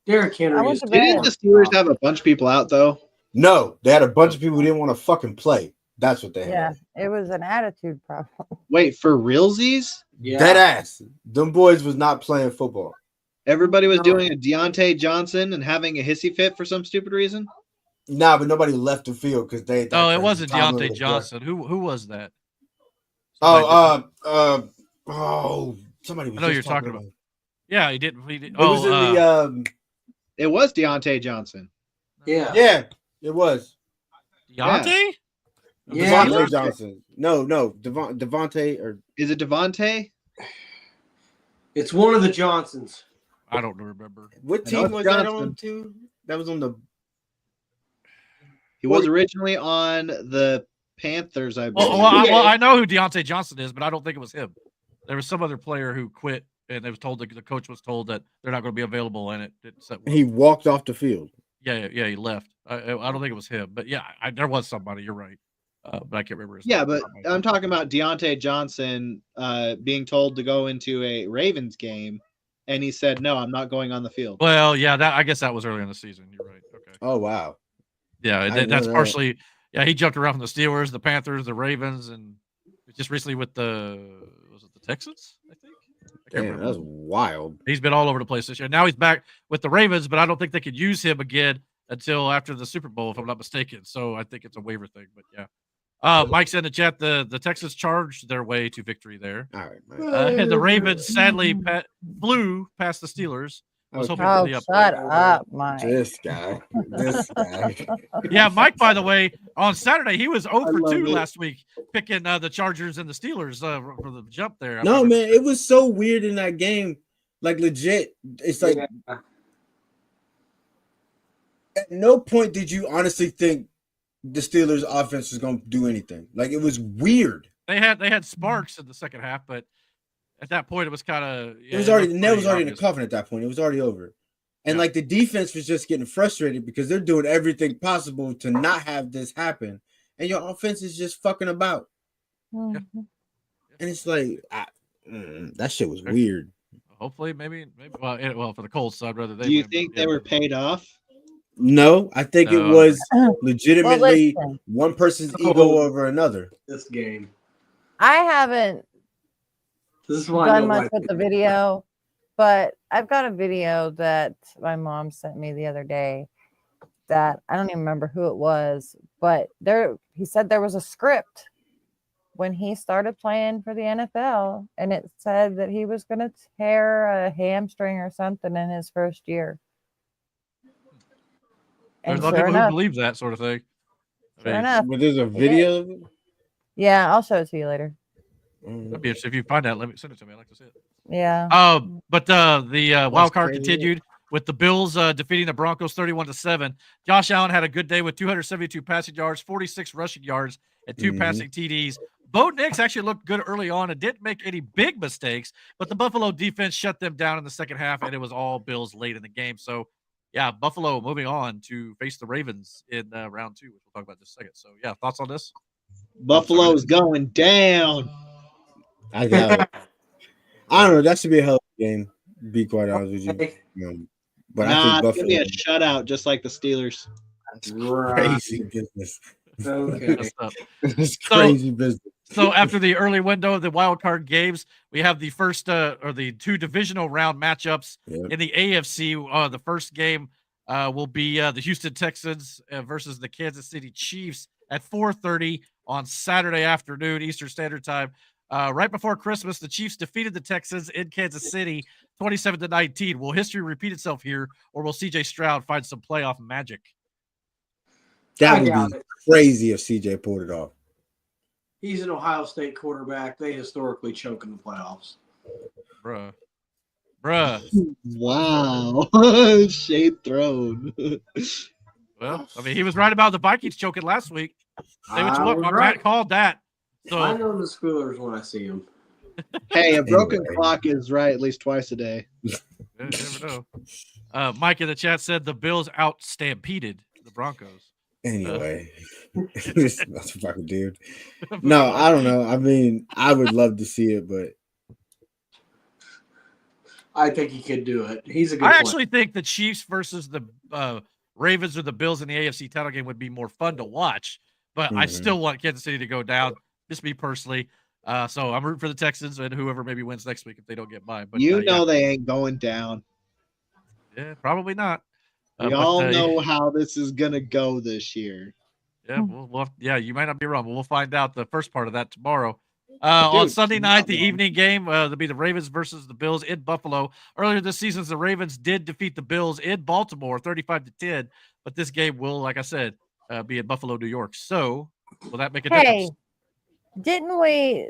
Derrick Henry. Didn't the Steelers have a bunch of people out, though? No, they had a bunch of people who didn't want to fucking play. That's what they had. Yeah, it was an attitude problem. Wait, for realsies? Yeah. Dead ass. Them boys was not playing football. Everybody was doing a Deontay Johnson and having a hissy fit for some stupid reason? Nah, but nobody left the field because they. Oh, it wasn't Deontay Johnson. Who was that? Somebody was. I know you're talking about. Yeah, he didn't. It was in the. It was Deontay Johnson. Yeah, it was. Deontay? Yeah. Devontae Johnson. No, Devontae or is it Devontae? It's one of the Johnsons. I don't remember. What team was that on too? That was on the. He was originally on the Panthers, I believe. Well, I know who Deontay Johnson is, but I don't think it was him. There was some other player who quit, and they was told the coach was told that they're not going to be available, and it didn't set well. He walked off the field. Yeah, he left. I don't think it was him, but yeah, there was somebody. You're right, but I can't remember his name. But I'm talking about Deontay Johnson being told to go into a Ravens game, and he said, "No, I'm not going on the field." Well, yeah, I guess that was early in the season. You're right. Okay. Oh wow. Yeah, that's partially. Yeah, he jumped around from the Steelers, the Panthers, the Ravens, and just recently with the Texans, I think. Damn, that's wild. He's been all over the place this year. Now he's back with the Ravens, but I don't think they could use him again until after the Super Bowl, if I'm not mistaken. So I think it's a waiver thing. But yeah, Mike said in the chat the Texans charged their way to victory there. All right, and the Ravens sadly flew past the Steelers. I was hoping for the upset. Shut up, Mike. This guy. Yeah, Mike, by the way, on Saturday, he was 0 for 2 last week, picking the Chargers and the Steelers for the jump there. No, man, it was so weird in that game. Like, legit, it's like at no point did you honestly think the Steelers' offense was going to do anything. Like, it was weird. They had sparks in the second half, but at that point, it was kind of. It was already in the coffin at that point. It was already over. And like the defense was just getting frustrated because they're doing everything possible to not have this happen. And your offense is just fucking about. Mm-hmm. And it's like, that shit was weird. Hopefully, maybe. Well, for the Colts, I'd rather they. Do you think they were paid off? No, I think it was legitimately one person's ego over another. This game. I haven't. This is why done much with the video, but I've got a video that my mom sent me the other day that I don't even remember who it was, but he said there was a script when he started playing for the NFL, and it said that he was going to tear a hamstring or something in his first year. There's a lot of people who believe that sort of thing. Sure enough. But there's a video of it? Yeah, I'll show it to you later. That'd be interesting. If you find out, let me send it to me. I'd like to see it. Yeah. But the wild card crazy. continued with the Bills defeating the Broncos 31-7. Josh Allen had a good day with 272 passing yards, 46 rushing yards, and 2 passing TDs. Bo Nix actually looked good early on and didn't make any big mistakes, but the Buffalo defense shut them down in the second half, and it was all Bills late in the game. So, yeah, Buffalo moving on to face the Ravens in round 2, which we'll talk about in just a second. So, yeah, thoughts on this? Buffalo's going down. I got it. I don't know. That should be a hell of a game. Be quite honest with you. But I think It's Buffalo gonna be a shutout, just like the Steelers. That's crazy business. Okay. It's crazy business. So after the early window of the wild card games, we have the first or the 2 divisional round matchups in the AFC. The first game will be the Houston Texans versus the Kansas City Chiefs at 4:30 on Saturday afternoon, Eastern Standard Time. Right before Christmas, the Chiefs defeated the Texans in Kansas City 27-19. Will history repeat itself here, or will CJ Stroud find some playoff magic? That would be crazy if CJ pulled it off. He's an Ohio State quarterback. They historically choke in the playoffs. Bruh. Wow. Shade thrown. Well, I mean, he was right about the Vikings choking last week. Say what you want. Matt called that. So I know the Steelers when I see them. Hey, a broken clock is right at least twice a day. You never know. Mike in the chat said the Bills out stampeded the Broncos. Anyway, this motherfucker, dude. No, I don't know. I mean, I would love to see it, but I think he could do it. He's a good I player. actually think the Chiefs versus the Ravens or the Bills in the AFC title game would be more fun to watch, but I still want Kansas City to go down. Just me personally. So I'm rooting for the Texans and whoever maybe wins next week if they don't get by. But they ain't going down. Yeah, probably not. We all know how this is gonna go this year. Yeah, you might not be wrong, but we'll find out the first part of that tomorrow. On Sunday night, the evening game, there'll be the Ravens versus the Bills in Buffalo. Earlier this season, the Ravens did defeat the Bills in Baltimore 35-10, but this game will, like I said, be in Buffalo, New York. So will that make a difference? Didn't we?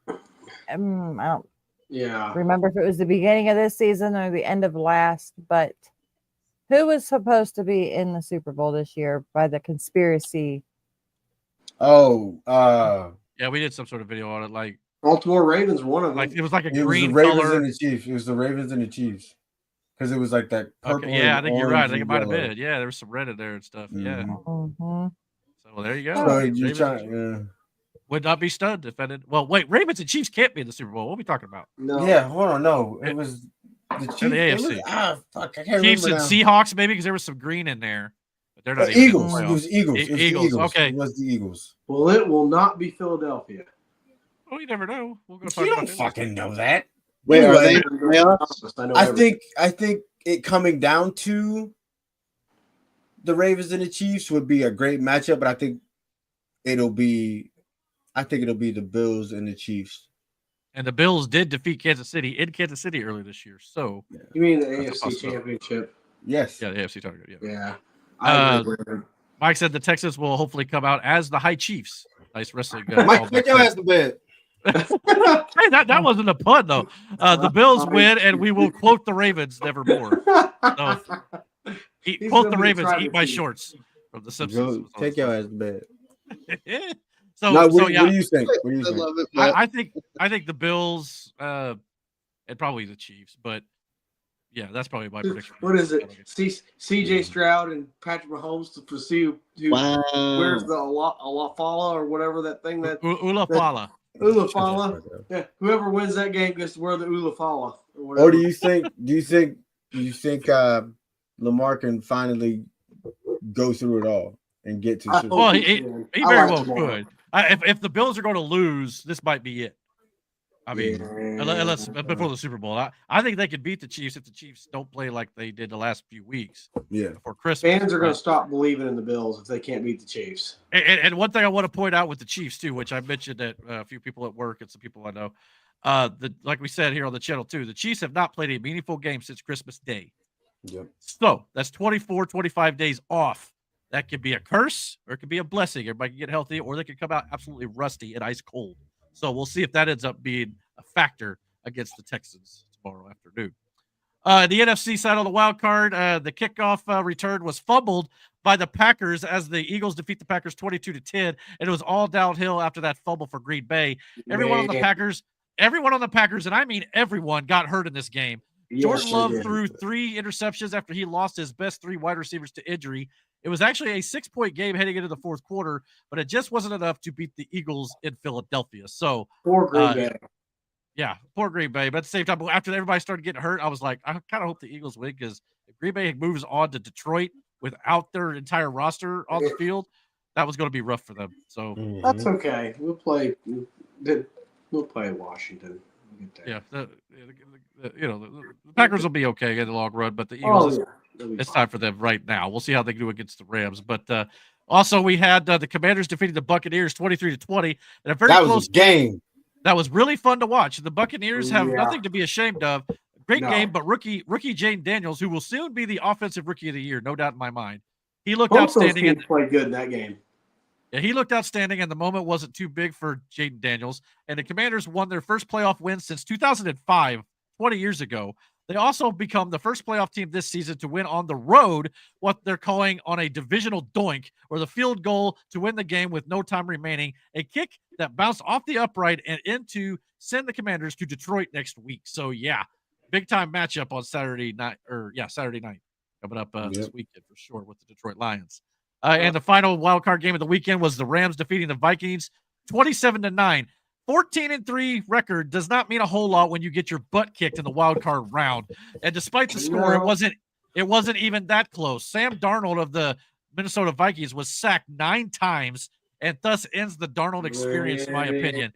I don't Yeah. remember if it was the beginning of this season or the end of last, but who was supposed to be in the Super Bowl this year by the conspiracy? yeah, we did some sort of video on it. Like Baltimore Ravens, one of them. Like it was like a it green was the Ravens color. and the Chiefs. It was the Ravens and the Chiefs because it was like that purple. Okay, yeah, I think you're right. I think it might have yellow. been. Yeah, there was some red in there and stuff. Yeah. Mm-hmm. So there you go. So you trying? Would not be stunned if I did. Well, wait, Ravens and Chiefs can't be in the Super Bowl. What are we talking about? No. Yeah, hold on. No, it was the Chiefs. And the AFC. Fuck, I can't Chiefs and remember now. Seahawks, maybe because there was some green in there. But they're not even Eagles. in It the was Eagles. playoffs. It was the Eagles. Eagles. Okay. It was the Eagles. Well, it will not be Philadelphia. Well, you never know. We're gonna You find don't out. fucking know that. Wait, are Anyway, they in the playoffs? I think it coming down to the Ravens and the Chiefs would be a great matchup, but I think it'll be the Bills and the Chiefs. And the Bills did defeat Kansas City in Kansas City earlier this year. So You mean the That's a AFC possibility. Championship? Yes. yeah, the AFC title game. Yeah. Yeah. I agree with him. Mike said the Texans will hopefully come out as the High Chiefs. Nice wrestling. Mike, take your ass to bed. Hey, that wasn't a pun though. The Bills win, and we will quote the Ravens nevermore. So, He's quote gonna the be Ravens. trying Eat to my see. shorts from the Go, Simpsons. take your ass to bed. So, No, so what yeah, do you think? What do you I think? love it. But I think the Bills and probably the Chiefs, but yeah, that's probably my prediction. What is it? CJ Stroud and Patrick Mahomes to pursue who where's the Alafala or whatever that thing that Ulafala. Ulafala. Yeah, whoever wins that game gets to wear the Ulafala or whatever. Or do you think Lamar can finally go through it all and get to I Super hope Bowl? Well, he he can. very I like well Lamar. could. If the Bills are going to lose, this might be it. I mean, unless before the Super Bowl, I think they could beat the Chiefs if the Chiefs don't play like they did the last few weeks Yeah. before Christmas. Fans are going to stop believing in the Bills if they can't beat the Chiefs. And one thing I want to point out with the Chiefs too, which I mentioned that a few people at work and some people I know, like we said here on the channel too, the Chiefs have not played a meaningful game since Christmas Day. Yep. So that's 24, 25 days off. That could be a curse or it could be a blessing. Everybody can get healthy, or they could come out absolutely rusty and ice cold. So we'll see if that ends up being a factor against the Texans tomorrow afternoon. The NFC side of the wild card, the kickoff return was fumbled by the Packers as the Eagles defeat the Packers 22-10, and it was all downhill after that fumble for Green Bay. Everyone on the Packers, and I mean everyone, got hurt in this game. Yes, Jordan Love threw 3 interceptions after he lost his best 3 wide receivers to injury. It was actually a 6-point game heading into the fourth quarter, but it just wasn't enough to beat the Eagles in Philadelphia. So poor Green Bay. Yeah, poor Green Bay. But at the same time, after everybody started getting hurt, I was like, I kind of hope the Eagles win, because if Green Bay moves on to Detroit without their entire roster on the field, that was going to be rough for them. So that's okay. We'll play Washington. Yeah, the Packers will be okay in the long run, but the Eagles, it's time for them right now. We'll see how they do against the Rams. But also, we had the Commanders defeating the Buccaneers 23-20 in a very close game. That was really fun to watch. The Buccaneers have nothing to be ashamed of. Great game, but rookie Jane Daniels, who will soon be the offensive rookie of the year, no doubt in my mind. He looked outstanding. And played good in that game. Yeah, he looked outstanding, and the moment wasn't too big for Jaden Daniels. And the Commanders won their first playoff win since 2005, 20 years ago. They also become the first playoff team this season to win on the road, what they're calling on a divisional doink, or the field goal to win the game with no time remaining, a kick that bounced off the upright and in to send the Commanders to Detroit next week. So, yeah, big-time matchup on Saturday night coming up this weekend for sure with the Detroit Lions. And the final wildcard game of the weekend was the Rams defeating the Vikings 27-9. 14-3 record does not mean a whole lot when you get your butt kicked in the wild card round. And despite the score, it wasn't even that close. Sam Darnold of the Minnesota Vikings was sacked 9 times, and thus ends the Darnold experience, in my opinion.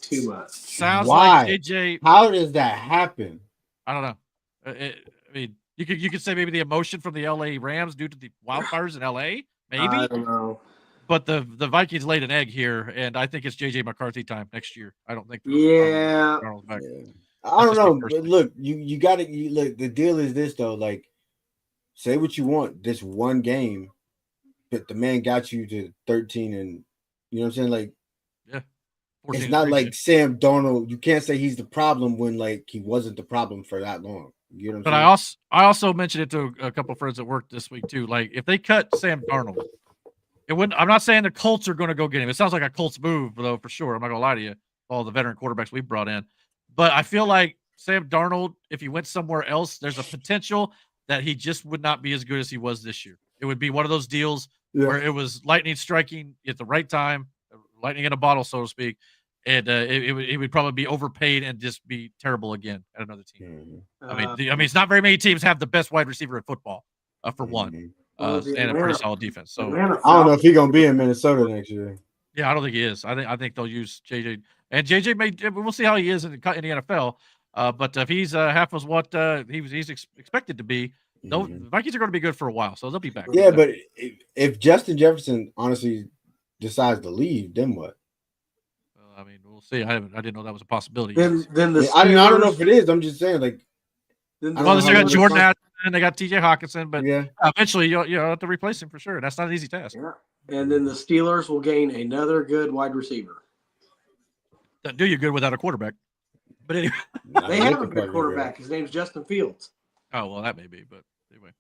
Too much. Sounds like JJ. How does that happen? I don't know. I mean, you could say maybe the emotion from the LA Rams due to the wildfires in LA. Maybe. I don't know. But the Vikings laid an egg here, and I think it's JJ McCarthy time next year. I don't think. Yeah. I don't know. But look, you got to look. The deal is this though. Like, say what you want. This one game, but the man got you to 13, and you know what I'm saying. Like, yeah, it's not like Sam Darnold. You can't say he's the problem when like he wasn't the problem for that long. You know what I'm saying? I also mentioned it to a couple of friends at work this week too. Like, if they cut Sam Darnold, it wouldn't. I'm not saying the Colts are going to go get him. It sounds like a Colts move, though, for sure. I'm not going to lie to you. All the veteran quarterbacks we brought in, but I feel like Sam Darnold, if he went somewhere else, there's a potential that he just would not be as good as he was this year. It would be one of those deals where it was lightning striking at the right time, lightning in a bottle, so to speak, and it would probably be overpaid and just be terrible again at another team. I mean, it's not very many teams have the best wide receiver in football, for one. And a pretty solid defense. So I don't know if he's gonna be in Minnesota next year. Yeah, I don't think he is. I think they'll use JJ, and JJ may. We'll see how he is in the NFL. But if he's half as what he's expected to be, the Vikings are going to be good for a while, so they'll be back. Yeah, but if Justin Jefferson honestly decides to leave, then what? I mean, we'll see. I didn't know that was a possibility. Then the I don't know if it is. I'm just saying, like. Well, they got Jordan Addison, they got TJ Hawkinson, but eventually you'll have to replace him for sure. That's not an easy task. Yeah. And then the Steelers will gain another good wide receiver. Doesn't do you good without a quarterback. But anyway, they have a good quarterback. His name's Justin Fields. Oh well, that may be, but anyway.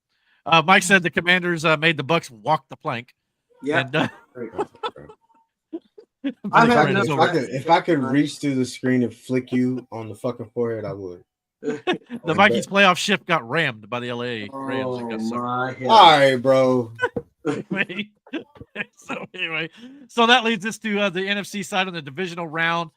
Mike said the Commanders made the Bucs walk the plank. Yeah. If I could reach through the screen and flick you on the fucking forehead, I would. The Vikings playoff ship got rammed by the LA Rams. All right, bro. So that leads us to the NFC side of the divisional round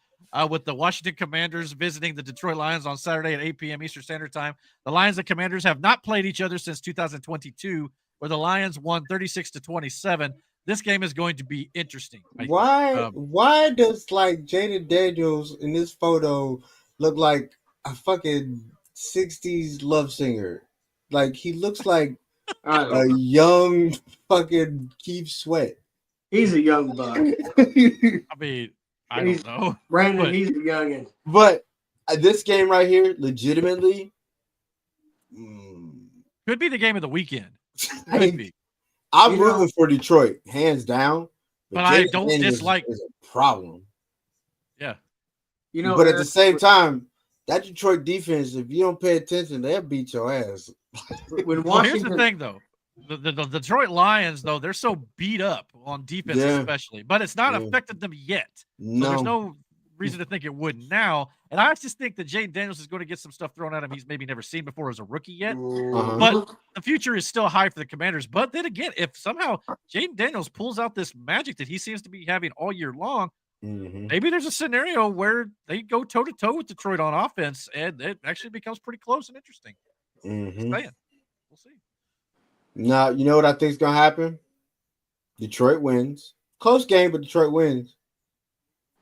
with the Washington Commanders visiting the Detroit Lions on Saturday at 8 p.m. Eastern Standard Time. The Lions and Commanders have not played each other since 2022, where the Lions won 36-27. This game is going to be interesting. Why does like Jaden Daniels in this photo look like a fucking 60s love singer? Like he looks like a young fucking Keith Sweat. He's a young buck. I mean, I don't know. Brandon, he's a youngin'. But this game right here, legitimately, could be the game of the weekend. Could be. I'm rooting for Detroit, hands down. But I don't dislike is a problem. Yeah. But at the same time, that Detroit defense, if you don't pay attention, they'll beat your ass. When Well, here's Washington, the thing, though. The Detroit Lions, though, they're so beat up on defense, Yeah. especially, but it's not Yeah. affected them yet. So No. there's no reason to think it would now. And I just think that Jaden Daniels is going to get some stuff thrown at him he's maybe never seen before as a rookie yet. Uh-huh. But the future is still high for the Commanders. But then again, if somehow Jaden Daniels pulls out this magic that he seems to be having all year long, maybe there's a scenario where they go toe-to-toe with Detroit on offense, and it actually becomes pretty close and interesting. Just saying. We'll see. Now, you know what I think is going to happen? Detroit wins. Close game, but Detroit wins.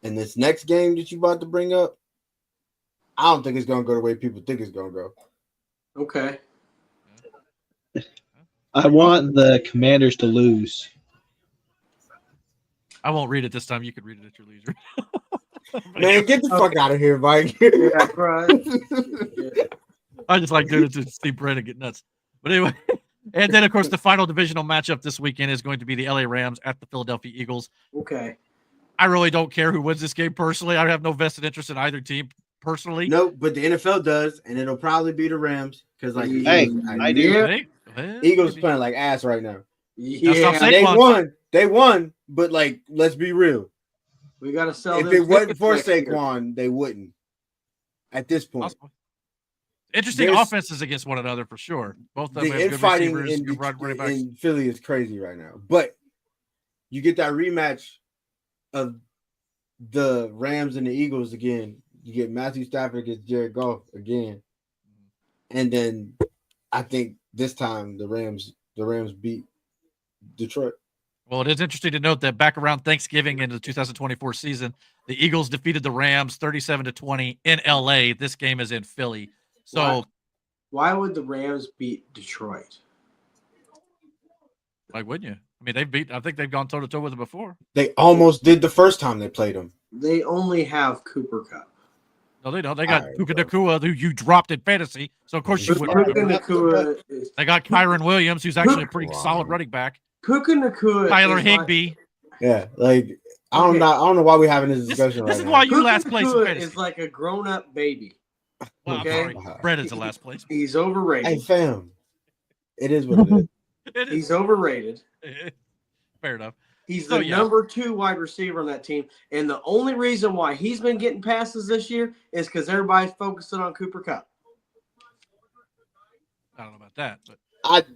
And this next game that you about to bring up, I don't think it's going to go the way people think it's going to go. Okay. I want the Commanders to lose. I won't read it this time. You could read it at your leisure. Man, get the fuck out of here, Mike. Yeah, right. I just like doing it to see Brandon get nuts. But anyway, and then, of course, the final divisional matchup this weekend is going to be the LA Rams at the Philadelphia Eagles. Okay. I really don't care who wins this game personally. I have no vested interest in either team personally. No, but the NFL does, and it'll probably be the Rams because, like, Hey, I do. Hey, well, Eagles maybe. playing like ass right now. That's not Yeah. They won, but like, let's be real. We got to sell If them it wasn't tickets for next year. Saquon, they wouldn't. At this point, Possibly. Interesting There's- offenses against one another for sure. Both of them the have good infighting receivers, in, good running backs. in Philly is crazy right now. But you get that rematch of the Rams and the Eagles again. You get Matthew Stafford against Jared Goff again, and then I think this time the Rams beat Detroit. Well, it is interesting to note that back around Thanksgiving in the 2024 season, the Eagles defeated the Rams 37-20 in LA. This game is in Philly. So Why would the Rams beat Detroit? why wouldn't you? I mean, I think they've gone toe to toe with them before. They almost did the first time they played them. They only have Cooper Cup. No, they don't. They got All right, Puka bro. Nakua, who you dropped in fantasy. So of course you Puka would. Nakua is They got Kyron Williams, who's actually a pretty solid running back. Puka Nakua. Tyler is like- Higbee. Yeah, like I don't Okay. know. I don't know why we're having this This discussion is right why now. you Puka last place in Nakua fantasy. is like a grown-up baby. Well, okay. I'm sorry. Brett is the last place. He's overrated. Hey, fam, it is what it is. It is. He's overrated. Fair enough. He's So, the yeah. number 2 wide receiver on that team. And the only reason why he's been getting passes this year is because everybody's focusing on Cooper Cup. I don't know about that, but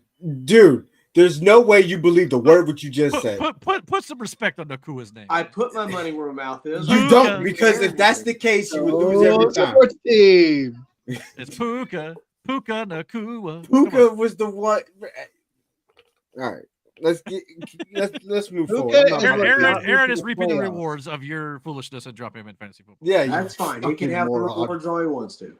Dude, there's no way you believe the word what you just said. put some respect on Nakua's name. I put my money where my mouth is. You don't, because if that's the case, you would lose every time. Sports team. It's Puka Nakua. Puka was the one. All right, let's move Puka forward. is I'm not what- gonna- Aaron is reaping the Playoffs. rewards of your foolishness and dropping him in fantasy football. Yeah, you That's fine. He can fucking have the moron. rewards all he wants to.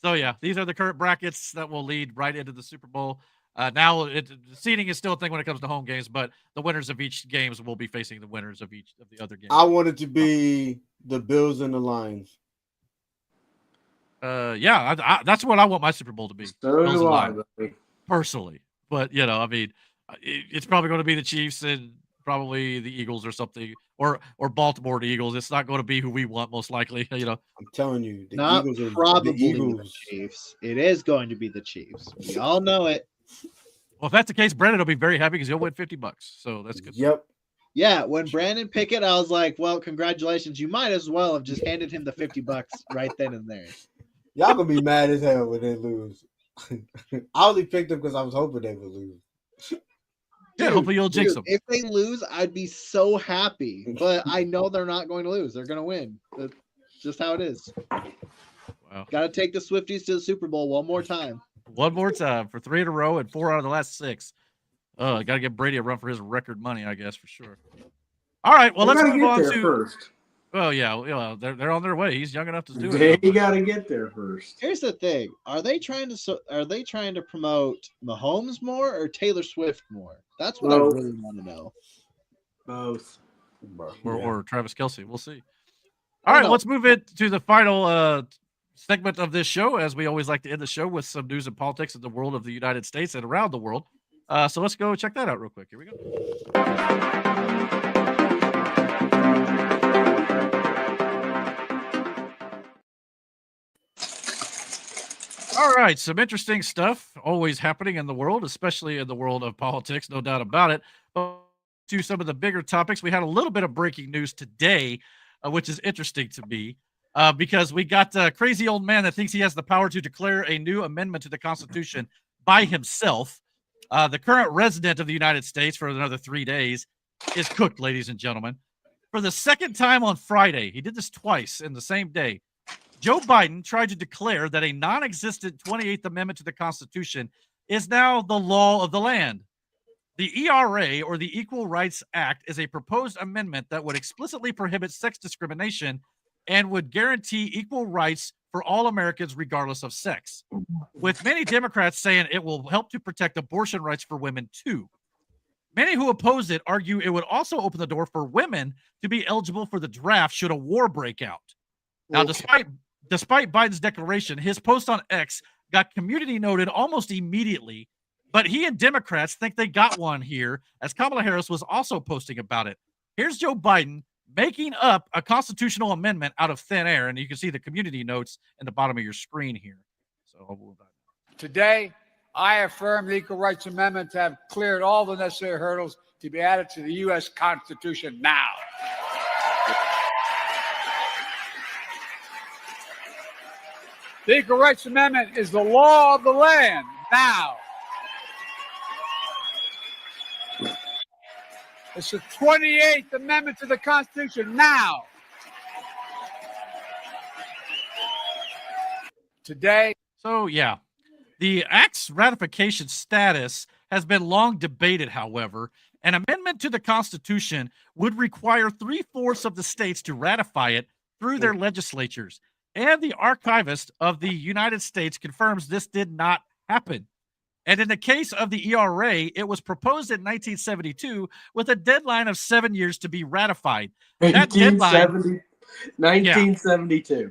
So yeah, these are the current brackets that will lead right into the Super Bowl. Now, seeding is still a thing when it comes to home games, but the winners of each games will be facing the winners of each of the other games. I want it to be the Bills and the Lions. Yeah, that's what I want my Super Bowl to be. So Bills and do I, Lions, buddy. personally. But I mean, it's probably going to be the Chiefs and probably the Eagles or something, or Baltimore the Eagles. It's not going to be who we want, most likely. I'm telling you, the Not Eagles are probably the the Eagles. Chiefs. It is going to be the Chiefs. We all know it. Well, if that's the case, Brendan will be very happy because he'll win $50. So that's good. Yep. Yeah, when Brandon picked it, I was like, well, congratulations. You might as well have just handed him the $50 right then and there. Y'all gonna be mad as hell when they lose. I only picked them because I was hoping they would lose. Yeah, hopefully you'll jinx them. If they lose, I'd be so happy. But I know they're not going to lose. They're going to win. That's just how it is. Wow. Got to take the Swifties to the Super Bowl one more time. One more time for 3 in a row and 4 out of the last 6. Got to give Brady a run for his record money, I guess, for sure. All right, well, We let's gotta move get on there to. first. Well, yeah, they're on their way. He's young enough to do it. They got to get there first. Here's the thing: are they trying to promote Mahomes more or Taylor Swift more? That's what Both. I really want to know. Both. Or Travis Kelce. We'll see. All right, no. let's move it to the final segment of this show, as we always like to end the show with some news and politics in the world of the United States and around the world. So let's go check that out real quick. Here we go. All right, some interesting stuff always happening in the world, especially in the world of politics, no doubt about it. But to some of the bigger topics, we had a little bit of breaking news today, which is interesting to me because we got a crazy old man that thinks he has the power to declare a new amendment to the Constitution by himself. The current resident of the United States for another 3 days is cooked, ladies and gentlemen. For the second time on Friday, he did this twice in the same day. Joe Biden tried to declare that a non-existent 28th Amendment to the Constitution is now the law of the land. The ERA, or the Equal Rights Act, is a proposed amendment that would explicitly prohibit sex discrimination and would guarantee equal rights for all Americans regardless of sex, with many Democrats saying it will help to protect abortion rights for women too. Many who oppose it argue it would also open the door for women to be eligible for the draft should a war break out. Now, despite Biden's declaration, his post on X got community noted almost immediately, but he and Democrats think they got one here, as Kamala Harris was also posting about it. Here's Joe Biden making up a constitutional amendment out of thin air, and you can see the community notes in the bottom of your screen here. So today, I affirm the Equal Rights Amendment to have cleared all the necessary hurdles to be added to the U.S. Constitution now. The Equal Rights Amendment is the law of the land now. It's the 28th Amendment to the Constitution now. Today. So, yeah. The Act's ratification status has been long debated, however. An amendment to the Constitution would require 3/4 of the states to ratify it through their legislatures. And the archivist of the United States confirms this did not happen. And in the case of the ERA, it was proposed in 1972 with a deadline of 7 years to be ratified. That deadline, 1972. Yeah.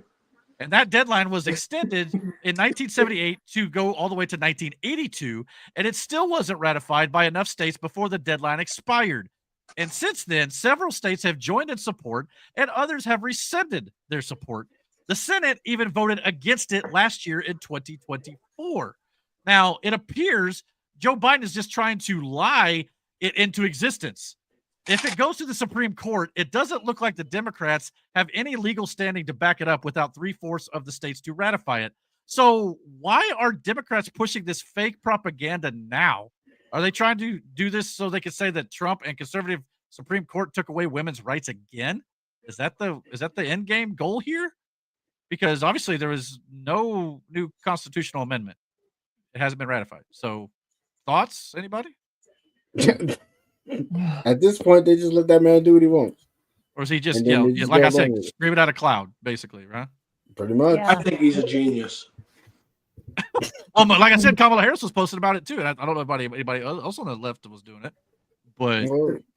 And that deadline was extended in 1978 to go all the way to 1982, and it still wasn't ratified by enough states before the deadline expired. And since then, several states have joined in support, and others have rescinded their support. The Senate even voted against it last year in 2024. Now, it appears Joe Biden is just trying to lie it into existence. If it goes to the Supreme Court, it doesn't look like the Democrats have any legal standing to back it up without 3/4 of the states to ratify it. So why are Democrats pushing this fake propaganda now? Are they trying to do this so they can say that Trump and conservative Supreme Court took away women's rights again? Is that the end game goal here? Because obviously there is no new constitutional amendment. It hasn't been ratified. So thoughts, anybody? At this point, they just let that man do what he wants. Or is he just, like I said, screaming out a cloud, basically, right? Pretty much. Yeah. I think he's a genius. Like I said, Kamala Harris was posting about it too, and I don't know if anybody else on the left was doing it. But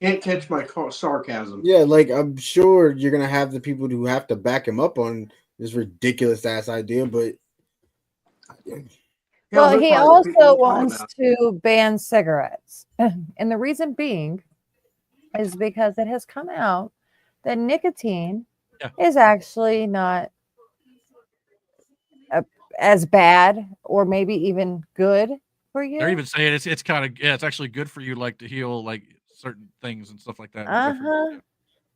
can't catch my sarcasm. Yeah, like I'm sure you're gonna have the people who have to back him up on this ridiculous ass idea, but well, he also wants to ban cigarettes. And the reason being is because it has come out that nicotine is actually not as bad or maybe even good for you. They're even saying it's kind of, it's actually good for you, like to heal like certain things and stuff like that.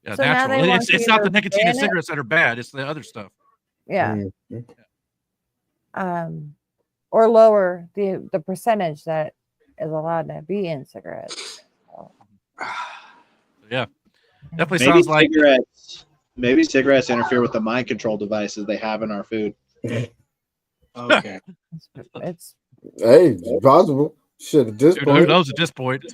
Yeah, so natural. It's not the nicotine in cigarettes that are bad. It's the other stuff. Yeah. Or lower the percentage that is allowed to be in cigarettes. So. Yeah, definitely sounds like maybe cigarettes interfere with the mind control devices they have in our food. Okay, it's possible. Shit, at this point, who knows at this point?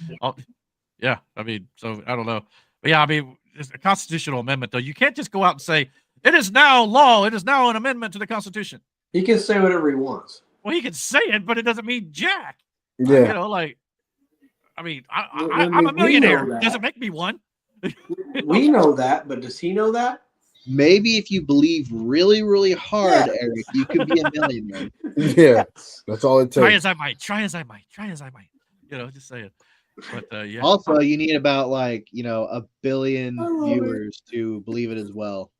Yeah, I mean, so I don't know, but yeah, I mean, it's a constitutional amendment though. You can't just go out and say it is now law. It is now an amendment to the Constitution. He can say whatever he wants. Well, he can say it, but it doesn't mean jack. Yeah. You know, like, I mean, I'm a millionaire. Doesn't make me one. We know that, but does he know that? Maybe if you believe really, really hard, Eric, you could be a millionaire. Yeah, that's all it takes. Try as I might. You know, just say it. But yeah. Also, you need about 1 billion viewers to believe it as well.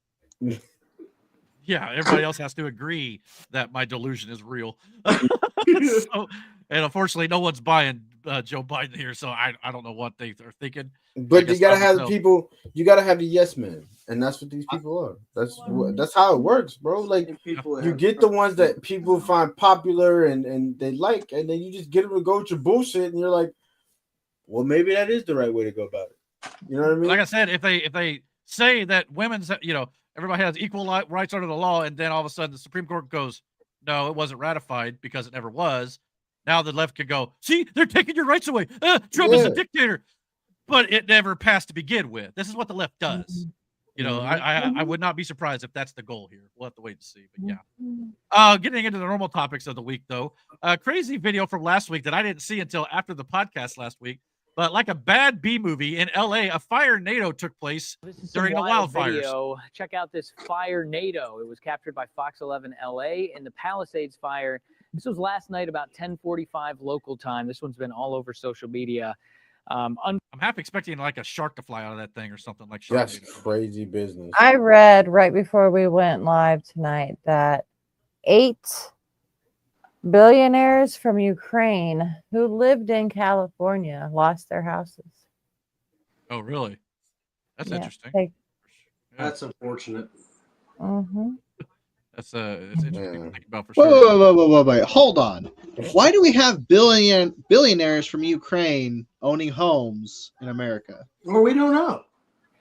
Yeah, everybody else has to agree that my delusion is real. So, and unfortunately, no one's buying Joe Biden here, so I don't know what they are thinking. But you gotta have the people. You gotta have the yes men, and that's what these people are. That's how it works, bro. Like you get the ones that people find popular and they like, and then you just get them to go with your bullshit, and you're like, well, maybe that is the right way to go about it. You know what I mean? Like I said, if they say that women's, everybody has equal rights under the law, and then all of a sudden the Supreme Court goes, no, it wasn't ratified because it never was. Now the left could go, see, they're taking your rights away. Trump is a dictator, but it never passed to begin with. This is what the left does. I would not be surprised if that's the goal here. We'll have to wait and see. But yeah. Getting into the normal topics of the week, though, crazy video from last week that I didn't see until after the podcast last week. But like a bad B movie in LA, a fire NATO took place during the wildfires. Video. Check out this fire NATO. It was captured by Fox 11 LA in the Palisades fire. This was last night about 10:45 local time. This one's been all over social media. I'm half expecting like a shark to fly out of that thing or something like that. That's crazy business. I read right before we went live tonight that 8 billionaires from Ukraine who lived in California lost their houses. Oh, really? That's interesting. That's unfortunate. That's it's interesting to think about for sure. Wait. Hold on. Why do we have billionaires from Ukraine owning homes in America? Well, we don't know.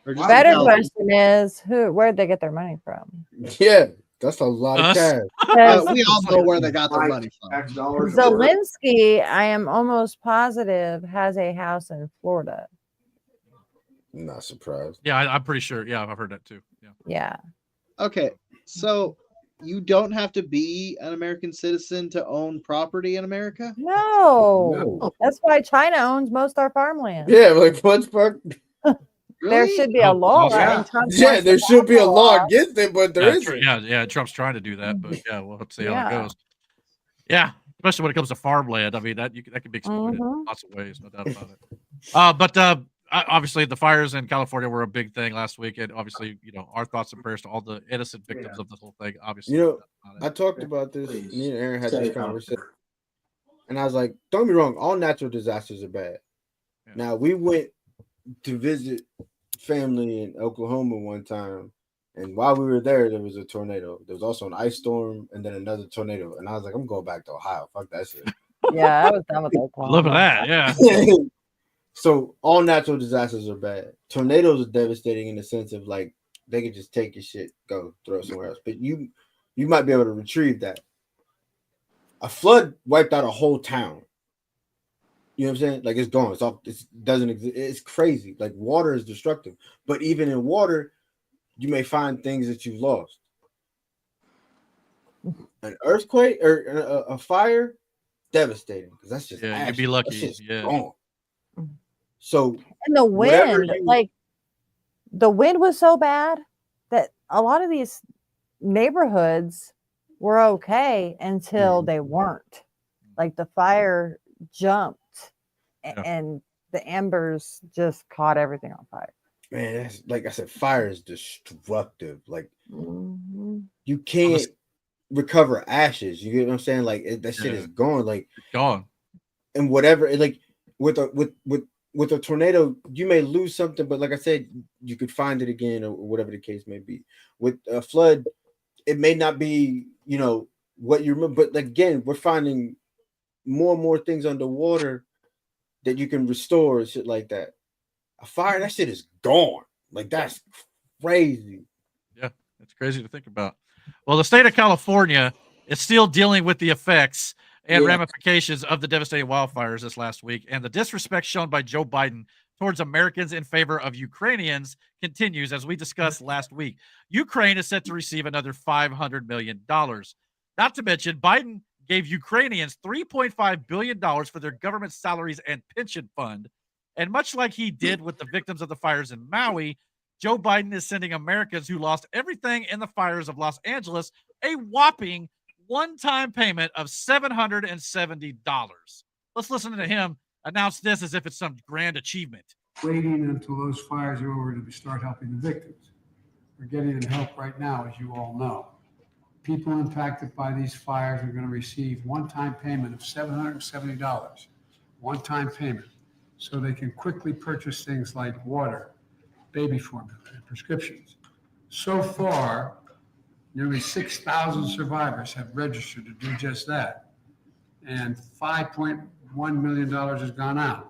Better question is where'd they get their money from? Yeah, that's a lot of cash. We all know where they got their money from. Zelensky, I am almost positive, has a house in Florida. Not surprised. Yeah, I'm pretty sure. Yeah, I've heard that too. Yeah. Okay, so you don't have to be an American citizen to own property in America? No. That's why China owns most of our farmland. Yeah, like what's part? There should be a law. Yeah, there should be a law against it, but there isn't. Yeah, Trump's trying to do that, but yeah, we'll have to see how it goes. Yeah, especially when it comes to farmland. I mean, that could be exploited in lots of ways, no doubt about it. But obviously, the fires in California were a big thing last week, and obviously, our thoughts and prayers to all the innocent victims of this whole thing. Obviously, I talked about this. Me and Aaron had this conversation, and I was like, "Don't be wrong. All natural disasters are bad." Yeah. Now we went to visit family in Oklahoma one time, and while we were there was a tornado. There was also an ice storm and then another tornado, and I was like, I'm going back to Ohio. Fuck that shit. Yeah, I was done with Oklahoma. Look at that. Yeah. So all natural disasters are bad. Tornadoes are devastating in the sense of like they could just take your shit, go throw it somewhere else, but you might be able to retrieve that. A flood wiped out a whole town. You know what I'm saying? Like it's gone. It doesn't exist. It's crazy. Like water is destructive. But even in water, you may find things that you've lost. An earthquake or a fire, devastating because that's just you'd be lucky. Gone. So and the wind, the wind was so bad that a lot of these neighborhoods were okay until they weren't. Like the fire jumped. And the embers just caught everything on fire. Man, that's, like I said, fire is destructive. Like you can't recover ashes. You get what I'm saying? Like that shit is gone. Like gone. And whatever. Like with a tornado, you may lose something, but like I said, you could find it again or whatever the case may be. With a flood, it may not be what you remember, but again, we're finding more and more things underwater that you can restore and shit like that. A fire, that shit is gone. Like that's crazy. Yeah, it's crazy to think about. Well, the state of California is still dealing with the effects and ramifications of the devastating wildfires this last week, and the disrespect shown by Joe Biden towards Americans in favor of Ukrainians continues, as we discussed last week. Ukraine is set to receive another $500 million. Not to mention, Biden gave Ukrainians $3.5 billion for their government salaries and pension fund. And much like he did with the victims of the fires in Maui, Joe Biden is sending Americans who lost everything in the fires of Los Angeles a whopping one-time payment of $770. Let's listen to him announce this as if it's some grand achievement. Waiting until those fires are over to start helping the victims. We're getting them help right now, as you all know. people impacted by these fires are going to receive one-time payment of $770, one-time payment, so they can quickly purchase things like water, baby formula, and prescriptions. So far, nearly 6,000 survivors have registered to do just that, and $5.1 million has gone out.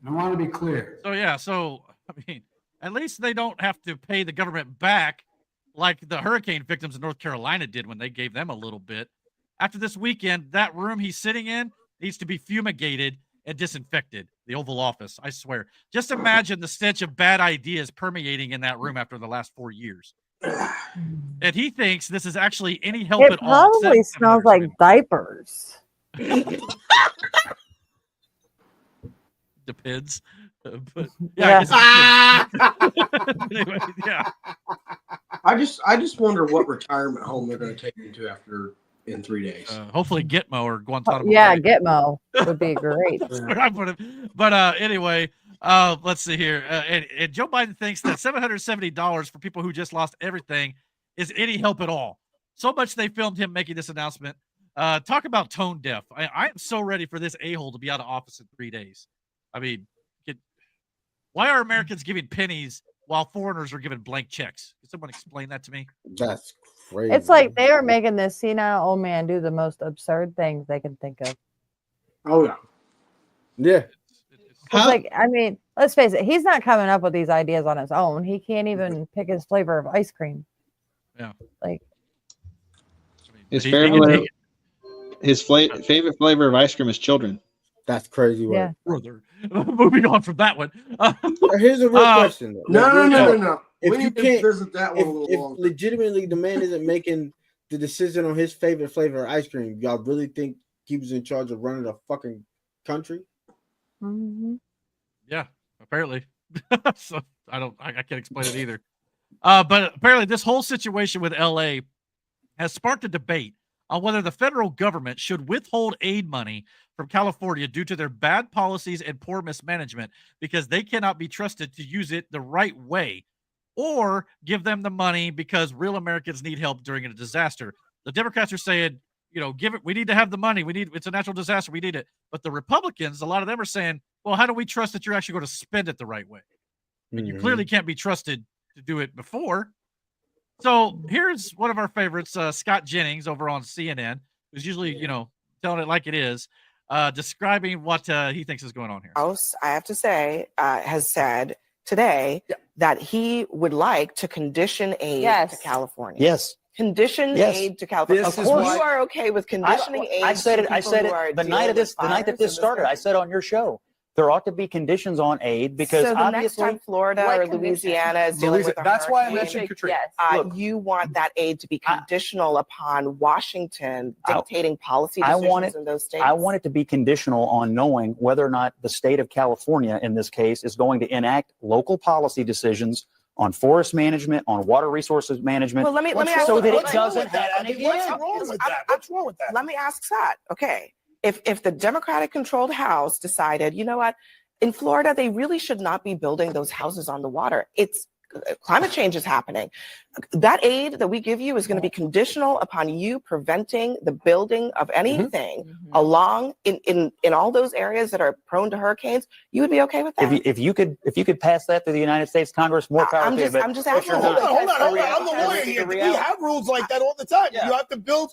I want to be clear. So I mean, at least they don't have to pay the government back like the hurricane victims in North Carolina did when they gave them a little bit. After this weekend, that room he's sitting in needs to be fumigated and disinfected, the Oval Office, I swear. Just imagine the stench of bad ideas permeating in that room after the last 4 years. And he thinks this is actually any help It at all. probably smells like diapers. Depends. But yeah. Anyway, yeah. I just wonder what retirement home they're going to take me to in 3 days. Hopefully Gitmo or Guantanamo. Yeah, Gitmo would be great. But anyway, let's see here. And Joe Biden thinks that $770 for people who just lost everything is any help at all. So much they filmed him making this announcement. Talk about tone deaf. I am so ready for this a-hole to be out of office in 3 days. I mean, why are Americans giving pennies while foreigners are given blank checks? Can someone explain that to me? That's crazy. It's like they are making this senile old man do the most absurd things they can think of. Oh, yeah. Yeah. It's like, I mean, let's face it, he's not coming up with these ideas on his own. He can't even pick his flavor of ice cream. Yeah. Like, his favorite favorite flavor of ice cream is children. That's crazy. Yeah. Brother. Moving on from that one. Here's a real question. Though. No. If you can't visit that one a little if longer. legitimately the man isn't making the decision on his favorite flavor of ice cream, y'all really think he was in charge of running a fucking country? Yeah, apparently. So I can't explain it either. But apparently this whole situation with LA has sparked a debate on whether the federal government should withhold aid money from California due to their bad policies and poor mismanagement because they cannot be trusted to use it the right way, or give them the money because real Americans need help during a disaster. The Democrats are saying, give it. We need to have the money. It's a natural disaster. We need it. But the Republicans, a lot of them are saying, well, how do we trust that you're actually going to spend it the right way? I mean, you clearly can't be trusted to do it before. So here's one of our favorites, Scott Jennings over on CNN, who's usually, telling it like it is, describing what he thinks is going on here. House, I have to say, has said today that he would like to condition aid to California. Yes. Condition aid to California. Of course, you are okay with conditioning aid. I said it the night that this started. I said on your show, there ought to be conditions on aid because so the next time Florida or Louisiana is dealing with that's why I mentioned Katrina. You want that aid to be conditional upon Washington dictating policy decisions in those states. I want it to be conditional on knowing whether or not the state of California, in this case, is going to enact local policy decisions on forest management, on water resources management. Well, let me ask so that it doesn't happen again. What's wrong with that? Let me ask Scott. Okay. If the Democratic-controlled House decided, you know what, in Florida, they really should not be building those houses on the water. Climate change is happening. That aid that we give you is going to be conditional upon you preventing the building of anything along in all those areas that are prone to hurricanes. You would be okay with that? If you could pass that through the United States Congress, more power to you. I'm just asking. Hold on. I'm the lawyer here. We have rules like that all the time. You have to build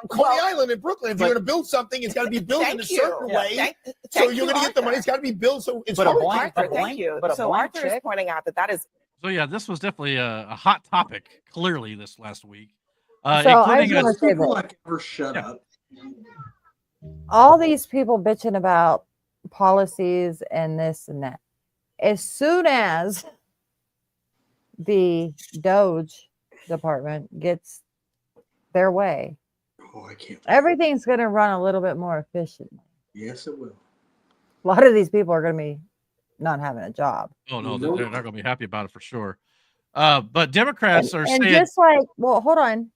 Coney Island in Brooklyn. If you're going to build something, it's got to be built in a certain way. So you're going to get the money. It's got to be built. So it's thank you. So Arthur is pointing out that is. So yeah, this was definitely a hot topic. Clearly, this last week, so I including just want to say ever shut up. All these people bitching about policies and this and that. As soon as the Doge department gets their way, everything's going to run a little bit more efficiently. Yes, it will. A lot of these people are going to be not having a job. Oh no, they're not going to be happy about it for sure. But Democrats are saying, just like, well, hold on,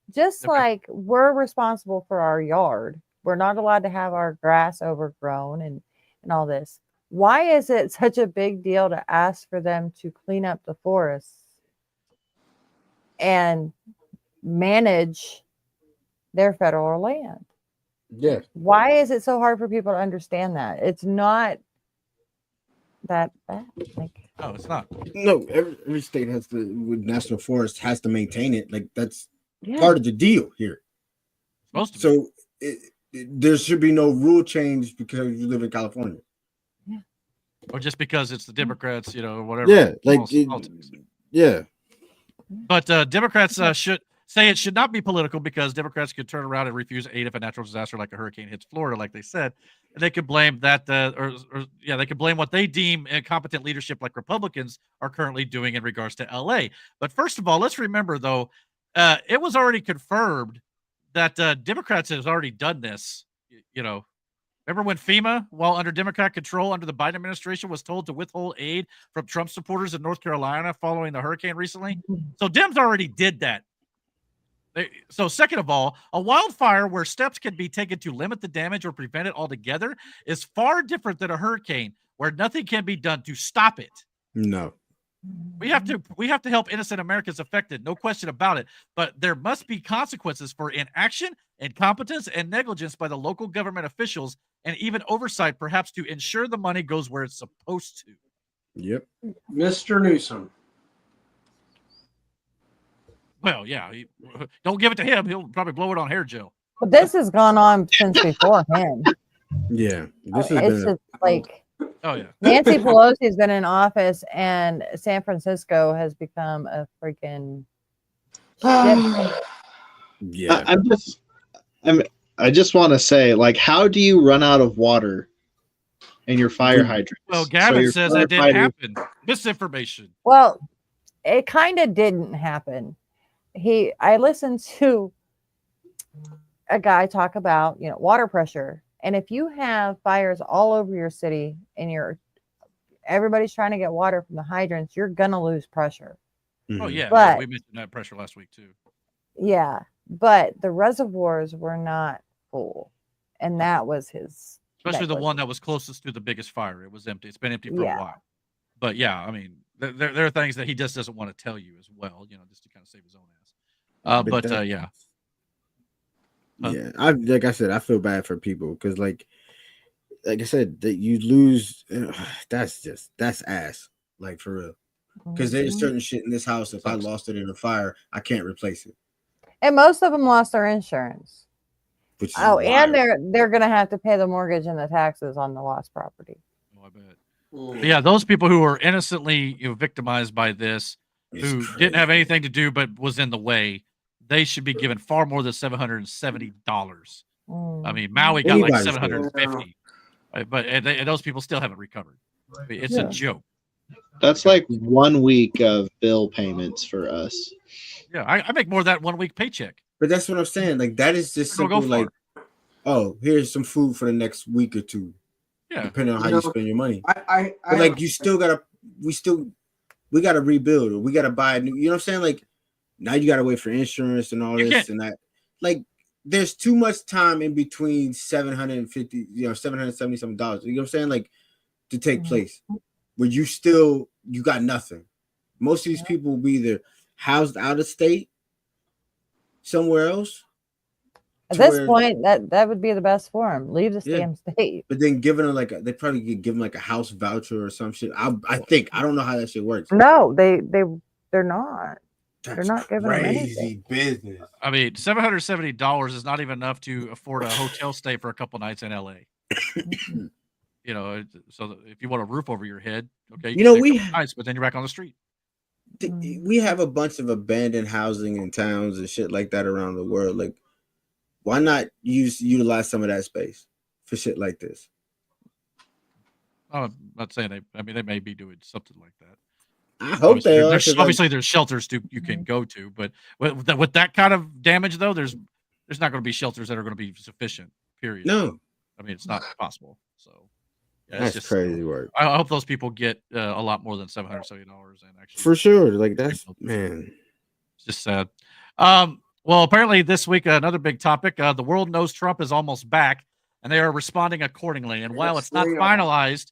like we're responsible for our yard, we're not allowed to have our grass overgrown and all this. Why is it such a big deal to ask for them to clean up the forests and manage their federal land. Yeah. Why is it so hard for people to understand that? It's not that bad. Like, no, it's not. No, every state has to, with national forest, has to maintain it. Like that's yeah. part of the deal here. Supposed to be. So there should be no rule change because you live in California. Yeah. Or just because it's the Democrats, you know, whatever. Yeah, like yeah. But Democrats should say it should not be political because Democrats could turn around and refuse aid if a natural disaster like a hurricane hits Florida, like they said. And they could blame that, they could blame what they deem incompetent leadership like Republicans are currently doing in regards to LA. But first of all, let's remember, though, it was already confirmed that Democrats has already done this. You know, remember when FEMA, while under Democrat control under the Biden administration, was told to withhold aid from Trump supporters in North Carolina following the hurricane recently? So Dems already did that. So second of all, a wildfire where steps can be taken to limit the damage or prevent it altogether is far different than a hurricane where nothing can be done to stop it. No. We have to help innocent Americans affected, no question about it. But there must be consequences for inaction, incompetence, and negligence by the local government officials, and even oversight, perhaps, to ensure the money goes where it's supposed to. Yep. Mr. Newsom. Well, yeah. Don't give it to him. He'll probably blow it on hair gel. But this has gone on since before him. Yeah. It's just like, oh yeah, Nancy Pelosi has been in office, and San Francisco has become a freaking. Yeah. I just want to say, like, how do you run out of water in your fire hydrant? Well, Gavin says that didn't happen. Misinformation. Well, it kind of didn't happen. I listened to a guy talk about, water pressure. And if you have fires all over your city and everybody's trying to get water from the hydrants, you're going to lose pressure. Oh, yeah. But, we mentioned that pressure last week, too. Yeah. But the reservoirs were not full. And that was his. Especially the one that was closest to the biggest fire. It was empty. It's been empty for a while. But, yeah, I mean, there are things that he just doesn't want to tell you as well, just to kind of save his own ass. Yeah. Yeah, like I said, I feel bad for people because, like I said, that you lose. That's ass, like for real. Because there's certain shit in this house. If I lost it in a fire, I can't replace it. And most of them lost their insurance. And they're gonna have to pay the mortgage and the taxes on the lost property. Oh, I bet. Yeah, those people who were innocently victimized by this, who didn't have anything to do but was in the way, they should be given far more than $770. I mean, Maui got like $750, but those people still haven't recovered. It's a joke. That's like 1 week of bill payments for us. Yeah, I make more of that 1 week paycheck. But that's what I'm saying. Like that is just simple. Like, oh, here's some food for the next week or two. Yeah, depending on how you spend your money. But like you still gotta, we gotta rebuild, or we gotta buy a new. You know what I'm saying? Like now you gotta wait for insurance and all this and that. Like there's too much time in between $770 something dollars. You know what I'm saying? Like to take place where you got nothing. Most of these people will be either housed out of state somewhere else. At this point, that would be the best for him. Leave the damn state. But then giving them they probably could give them like a house voucher or some shit. I think I don't know how that shit works. No, they're not. They're not giving them anything. Business. I mean, $770 is not even enough to afford a hotel stay for a couple nights in LA. So if you want a roof over your head, okay, nice, but then you're back on the street. We have a bunch of abandoned housing in towns and shit like that around the world. Like, why not utilize some of that space for shit like this? I'm not saying they may be doing something like that. I hope they are. Obviously, there's shelters you can go to, but with that kind of damage, though, there's not going to be shelters that are going to be sufficient. Period. No, I mean it's not possible. So that's just crazy work. I hope those people get a lot more than $770 and actually for sure. Like that's man, it's just sad. Well, apparently this week another big topic. The world knows Trump is almost back, and they are responding accordingly. And while it's not finalized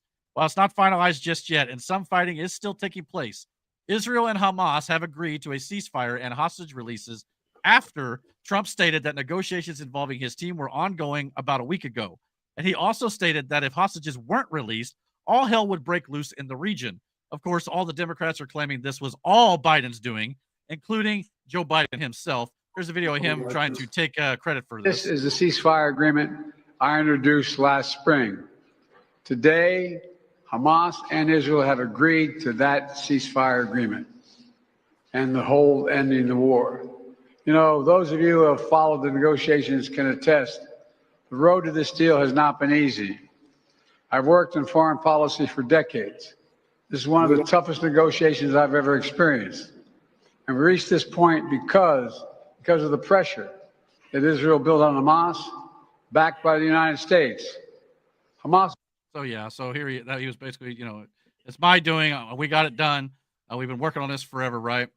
just yet, and some fighting is still taking place, Israel and Hamas have agreed to a ceasefire and hostage releases after Trump stated that negotiations involving his team were ongoing about a week ago. And he also stated that if hostages weren't released, all hell would break loose in the region. Of course, all the Democrats are claiming this was all Biden's doing, including Joe Biden himself. There's a video of him trying to take credit for this. This is the ceasefire agreement I introduced last spring. Today, Hamas and Israel have agreed to that ceasefire agreement and the whole ending the war. You know, those of you who have followed the negotiations can attest, the road to this deal has not been easy. I've worked in foreign policy for decades. This is one of the toughest negotiations I've ever experienced. And we reached this point because of the pressure that Israel built on Hamas, backed by the United States. Hamas. So yeah, so here he was basically, you know, it's my doing. We got it done. We've been working on this forever, right?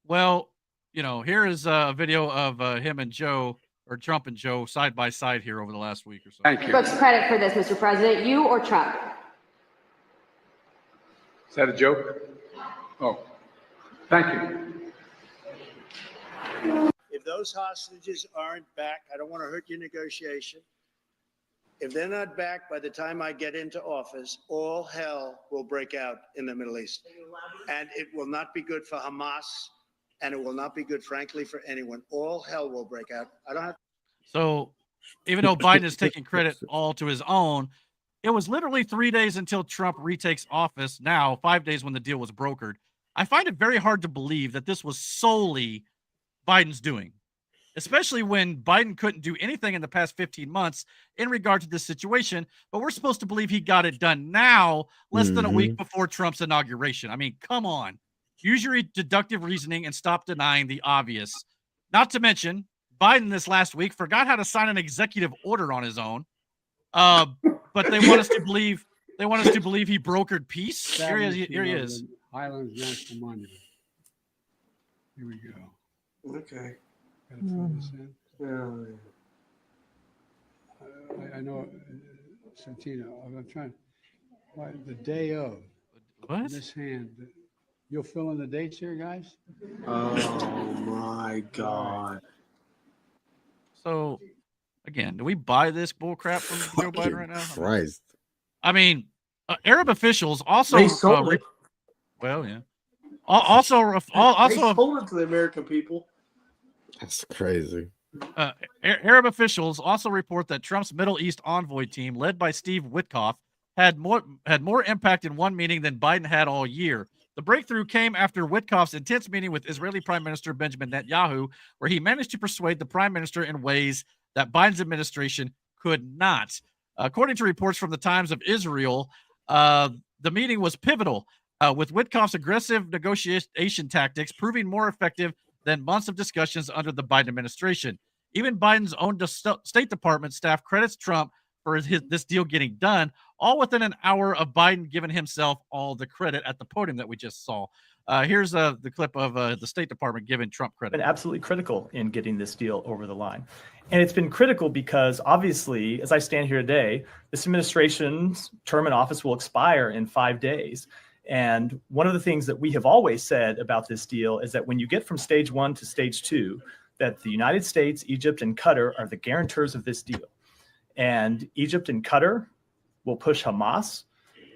Well, you know, here is a video of him and Joe, or Trump and Joe, side by side here over the last week or so. Thank you. Brooks, credit for this, Mr. President, you or Trump? Is that a joke? Oh, thank you. If those hostages aren't back, I don't want to hurt your negotiation. If they're not back by the time I get into office, all hell will break out in the Middle East. And it will not be good for Hamas, and it will not be good, frankly, for anyone. All hell will break out. I don't have. So even though Biden is taking credit all to his own, it was literally 3 days until Trump retakes office. Now, 5 days when the deal was brokered. I find it very hard to believe that this was solely Biden's doing, especially when Biden couldn't do anything in the past 15 months in regard to this situation. But we're supposed to believe he got it done now, less than a week before Trump's inauguration. I mean, come on. Use your deductive reasoning and stop denying the obvious. Not to mention, Biden this last week forgot how to sign an executive order on his own. But they want us to believe he brokered peace. Here he is. Highlands National Monument. Here we go. Okay. Gotta throw this in. I know, Santino. I'm trying. Why the day of? What? This hand. You'll fill in the dates here, guys. Oh my God. So, again, do we buy this bull crap from Joe Biden right now? Christ. I mean, Arab officials also. They sold it. Well, yeah. Also, they sold it to the American people. That's crazy. Arab officials also report that Trump's Middle East envoy team, led by Steve Witkoff, had more impact in one meeting than Biden had all year. The breakthrough came after Witkoff's intense meeting with Israeli Prime Minister Benjamin Netanyahu, where he managed to persuade the prime minister in ways that Biden's administration could not. According to reports from the Times of Israel, the meeting was pivotal, with Witkoff's aggressive negotiation tactics proving more effective than months of discussions under the Biden administration. Even Biden's own State Department staff credits Trump for this deal getting done, all within an hour of Biden giving himself all the credit at the podium that we just saw. Here's the clip of the State Department giving Trump credit. Been absolutely critical in getting this deal over the line. And it's been critical because obviously, as I stand here today, this administration's term in office will expire in 5 days. And one of the things that we have always said about this deal is that when you get from stage 1 to stage 2, that the United States, Egypt, and Qatar are the guarantors of this deal. And Egypt and Qatar will push Hamas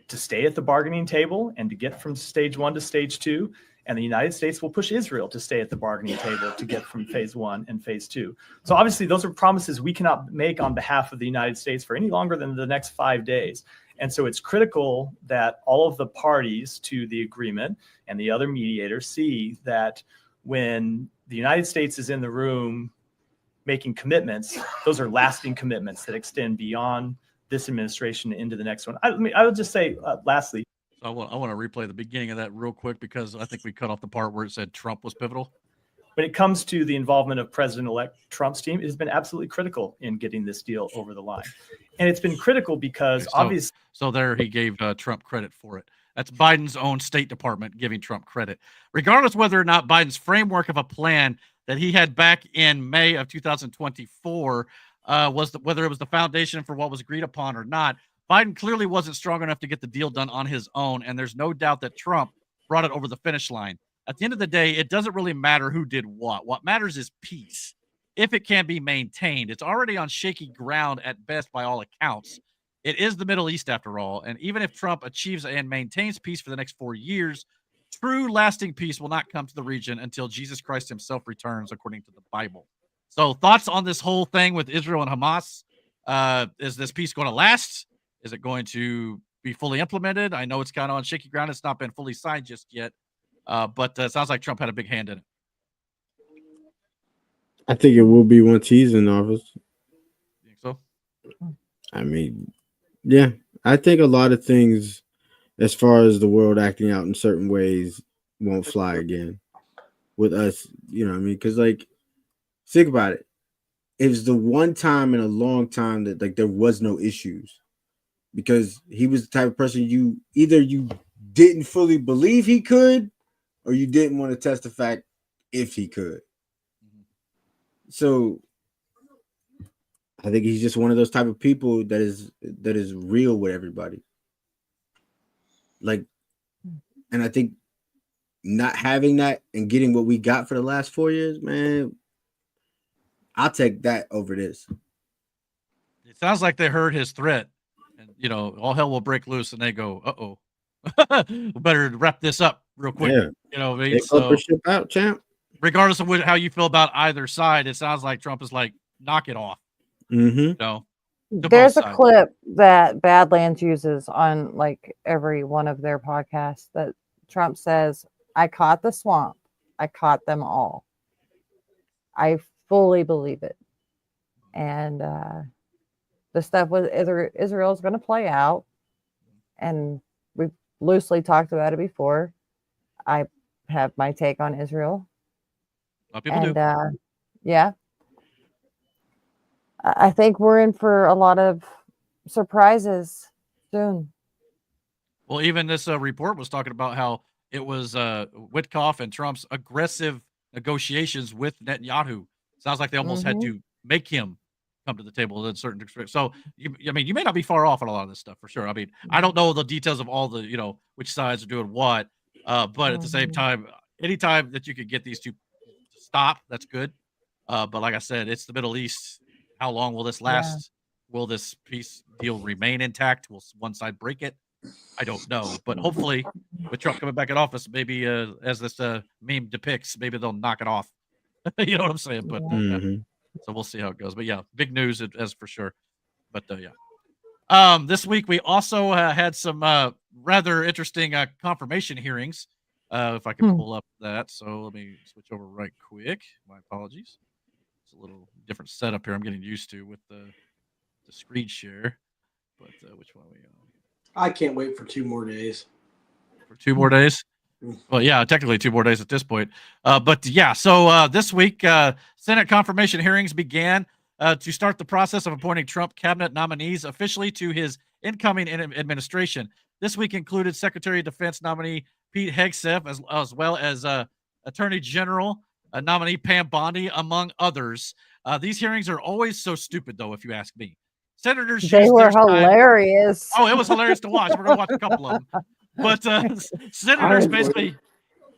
to stay at the bargaining table and to get from stage 1 to stage 2. And the United States will push Israel to stay at the bargaining table to get from phase 1 and phase 2. So obviously those are promises we cannot make on behalf of the United States for any longer than the next 5 days. And so it's critical that all of the parties to the agreement and the other mediators see that when the United States is in the room making commitments, those are lasting commitments that extend beyond this administration into the next one. I would just say, lastly. I want to replay the beginning of that real quick because I think we cut off the part where it said Trump was pivotal. When it comes to the involvement of President-elect Trump's team, it has been absolutely critical in getting this deal over the line. And it's been critical because obviously. So there he gave Trump credit for it. That's Biden's own State Department giving Trump credit. Regardless whether or not Biden's framework of a plan that he had back in May of 2024 whether it was the foundation for what was agreed upon or not, Biden clearly wasn't strong enough to get the deal done on his own. And there's no doubt that Trump brought it over the finish line. At the end of the day, it doesn't really matter who did what. What matters is peace. if it can be maintained. It's already on shaky ground at best by all accounts. It is the Middle East after all, and even if Trump achieves and maintains peace for the next 4 years, true lasting peace will not come to the region until Jesus Christ himself returns, according to the Bible. So thoughts on this whole thing with Israel and Hamas? Is this peace going to last? Is it going to be fully implemented? I know it's kind of on shaky ground. It's not been fully signed just yet, but it sounds like Trump had a big hand in it. I think it will be once he's in office. You think so? I mean, yeah, I think a lot of things, as far as the world acting out in certain ways, won't fly again with us. You know what I mean? Because, like, think about it. It was the one time in a long time that, like, there was no issues, because he was the type of person you didn't fully believe he could, or you didn't want to test the fact if he could. So I think he's just one of those type of people that is real with everybody. Like, and I think not having that and getting what we got for the last 4 years, man, I'll take that over this. It sounds like they heard his threat, and all hell will break loose, and they go, "Uh-oh, we better wrap this up real quick." Yeah. You know what I mean? Take So, ship out, champ. regardless of how you feel about either side, it sounds like Trump is like, knock it off. Mm-hmm. To There's both a sides. clip that Badlands uses on like every one of their podcasts that Trump says, "I caught the swamp. I caught them all." I fully believe it. And the stuff with Israel is going to play out. And we've loosely talked about it before. I have my take on Israel. A lot of people do. Yeah. I think we're in for a lot of surprises soon. Well, even this report was talking about how it was Witkoff and Trump's aggressive negotiations with Netanyahu. Sounds like they almost had to make him come to the table at a certain extent. So, you may not be far off on a lot of this stuff for sure. I mean, I don't know the details of all the, which sides are doing what, but at the same time, anytime that you could get these two to stop, that's good. But like I said, it's the Middle East. How long will this last? Yeah. Will this peace deal remain intact? Will one side break it? I don't know. But hopefully, with Trump coming back in office, maybe as this meme depicts, maybe they'll knock it off. You know what I'm saying? But so we'll see how it goes. But yeah, big news as for sure. But yeah. This week we also had some rather interesting confirmation hearings. If I can pull up that. So let me switch over right quick. My apologies. It's a little different setup here. I'm getting used to with the screen share. But which one are we on? I can't wait for 2 more days. For 2 more days? Well, yeah, technically 2 more days at this point. But yeah, so this week, Senate confirmation hearings began to start the process of appointing Trump cabinet nominees officially to his incoming administration. This week included Secretary of Defense nominee Pete Hegseth, as well as Attorney General nominee Pam Bondi, among others. These hearings are always so stupid, though, if you ask me. Senators, they were hilarious. Oh, it was hilarious to watch. We're going to watch a couple of them. But senators basically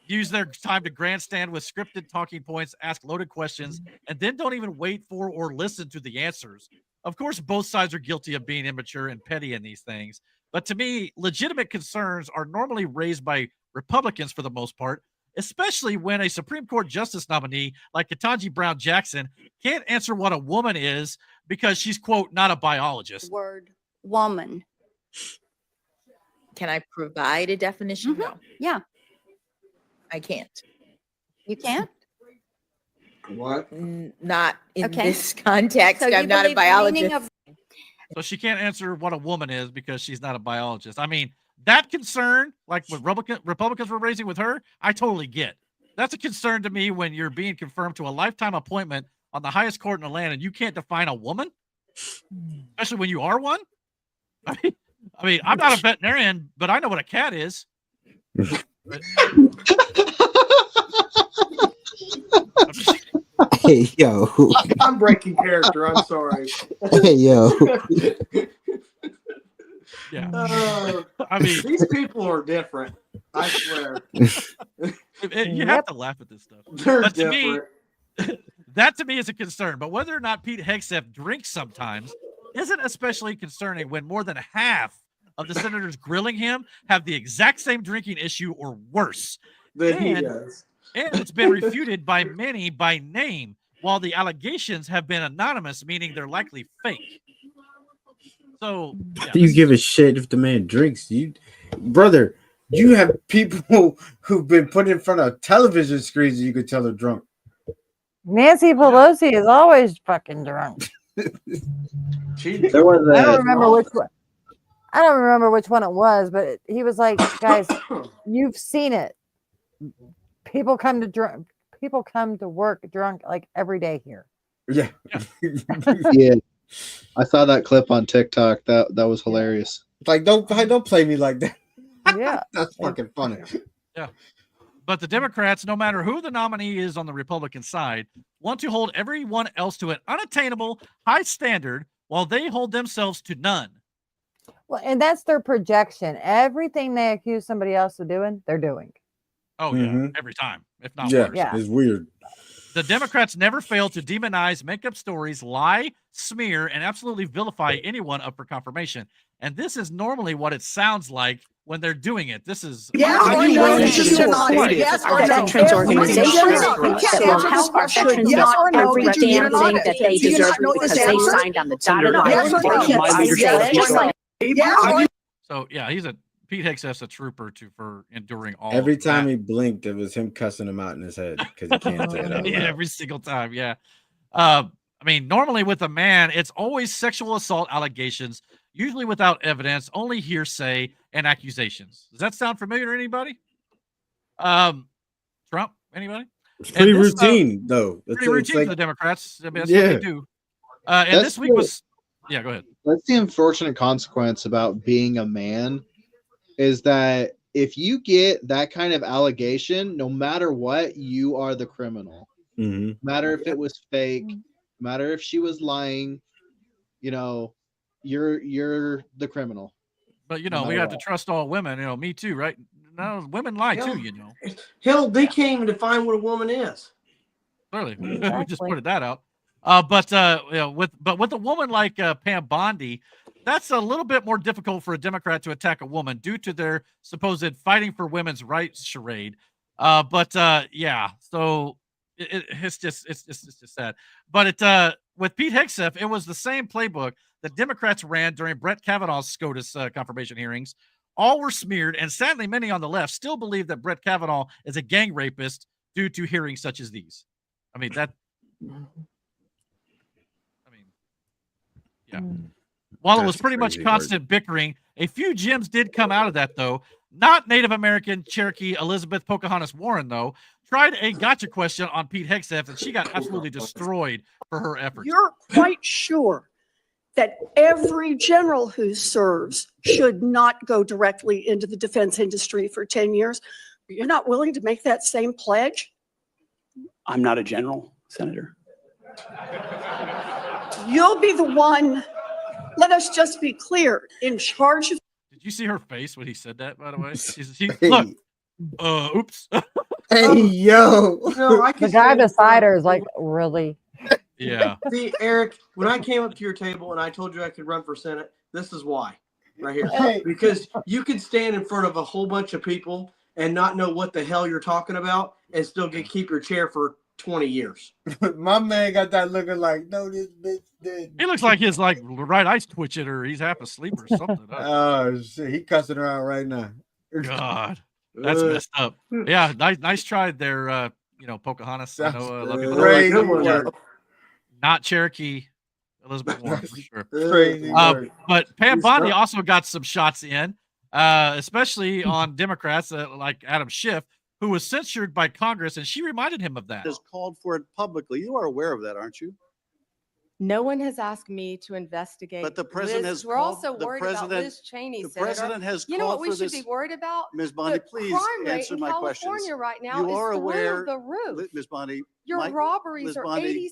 use their time to grandstand with scripted talking points, ask loaded questions, and then don't even wait for or listen to the answers. Of course, both sides are guilty of being immature and petty in these things. But to me, legitimate concerns are normally raised by Republicans for the most part, especially when a Supreme Court justice nominee like Ketanji Brown Jackson can't answer what a woman is because she's, quote, not a biologist. Word woman. Can I provide a definition? No. Yeah. I can't. You can't? What? Not in this context. So I'm not a biologist. So she can't answer what a woman is because she's not a biologist. I mean, that concern, like what Republicans were raising with her, I totally get. That's a concern to me when you're being confirmed to a lifetime appointment on the highest court in the land and you can't define a woman, especially when you are one. I mean, I'm not a veterinarian, but I know what a cat is. Hey, yo. I'm breaking character. I'm sorry. Hey, yo. Yeah. I mean, these people are different. I swear. You have to laugh at this stuff. They're but different. To me, That to me is a concern. But whether or not Pete Hegseth drinks sometimes isn't especially concerning when more than half of the senators grilling him have the exact same drinking issue or worse. But he does. And it's been refuted by many by name, while the allegations have been anonymous, meaning they're likely fake. So Do you give a shit if the man drinks? Brother, you have people who've been put in front of television screens and you could tell they're drunk. Nancy Pelosi is always fucking drunk. There was I don't remember which one. I don't remember which one it was, but he was like, "Guys, you've seen it. People come to work drunk like every day here." Yeah. Yeah. I saw that clip on TikTok. That was hilarious. Like, don't play me like that. Yeah. That's fucking funny. Yeah. But the Democrats, no matter who the nominee is on the Republican side, want to hold everyone else to an unattainable high standard while they hold themselves to none. Well, and that's their projection. Everything they accuse somebody else of doing, they're doing. Oh, yeah. Every time, if not Yeah, worse. it's weird. The Democrats never fail to demonize, make up stories, lie, smear, and absolutely vilify anyone up for confirmation. And this is normally what it sounds like when they're doing it. This is Yes, organizations are veterans organizations that will help our veterans get every damn thing that they deserve because they signed on the dotted line. So yeah, Pete Hegseth's a trooper for enduring all. Every time that. he blinked, it was him cussing him out in his head because he can't say it out Yeah, loud. every single time. Yeah. I mean, normally with a man, it's always sexual assault allegations, usually without evidence, only hearsay and accusations. Does that sound familiar to anybody? Trump, anybody? It's pretty routine, though. Pretty routine for the Democrats. I mean, that's Yeah. what they do. And this week was, yeah, go ahead. That's the unfortunate consequence about being a man is that if you get that kind of allegation, no matter what, you are the criminal. Mm-hmm. No matter if it was fake, no matter if she was lying, you're the criminal. But we have to trust all women. Me too, right? No, women lie too. Hell, they can't even define what a woman is. Clearly, we just pointed that out. With a woman like Pam Bondi, that's a little bit more difficult for a Democrat to attack a woman due to their supposed fighting for women's rights charade. So it's just sad. But with Pete Hegseth, it was the same playbook that Democrats ran during Brett Kavanaugh's SCOTUS confirmation hearings. All were smeared, and sadly, many on the left still believe that Brett Kavanaugh is a gang rapist due to hearings such as these. I mean, yeah. While it was pretty much constant bickering, a few gems did come out of that, though. Not Native American Cherokee Elizabeth Pocahontas Warren, though, tried a gotcha question on Pete Hegseth, and she got absolutely destroyed for her efforts. You're quite sure that every general who serves should not go directly into the defense industry for 10 years. You're not willing to make that same pledge? I'm not a general, Senator. You'll be the one, let us just be clear, in charge of. Did you see her face when he said that, by the way? Look, oops. Hey, yo. The guy beside her is like, really? Yeah. See, Eric, when I came up to your table and I told you I could run for Senate, this is why, right here. Because you could stand in front of a whole bunch of people and not know what the hell you're talking about and still keep your chair for 20 years. My man got that looking like, no, this bitch did. He looks like his right eye's twitching or he's half asleep or something. Oh, shit. He cussing around right now. God, that's messed up. Yeah, nice try there, Pocahontas. I know a lot of people not Cherokee Elizabeth Warren for sure. Crazy but Pam Bondi also got some shots in, especially on Democrats like Adam Schiff, who was censured by Congress, and she reminded him of that. Has called for it publicly. You are aware of that, aren't you? No one has asked me to investigate. But the president has We're called, also worried about Liz Cheney. The Senator. president has You know what called we for should this. be worried about? Ms. Bondi, The please crime rate answer in my California questions. right now You is are through aware, the roof. Ms. Bondi, Your robberies Ms. are Bondi,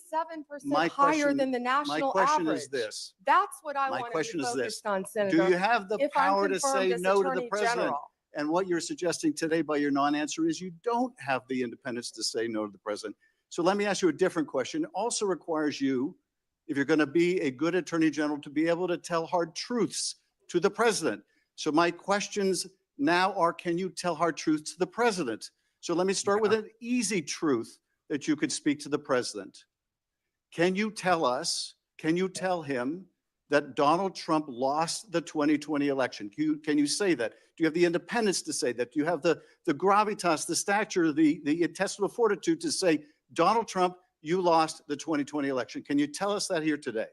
87% higher than the national my question average. is this. That's what I My want to question be is focused this. on, Senator. Do you have the if I'm power to confirmed say as no to the Attorney president? General. And what you're suggesting today by your non-answer is you don't have the independence to say no to the president. So let me ask you a different question. It also requires you, if you're going to be a good attorney general, to be able to tell hard truths to the president. So my questions now are, can you tell hard truths to the president? So let me start with an easy truth that you could speak to the president. Can you tell him that Donald Trump lost the 2020 election? Can you say that? Do you have the independence to say that? Do you have the gravitas, the stature, the intestinal fortitude to say, Donald Trump, you lost the 2020 election? Can you tell us that here today?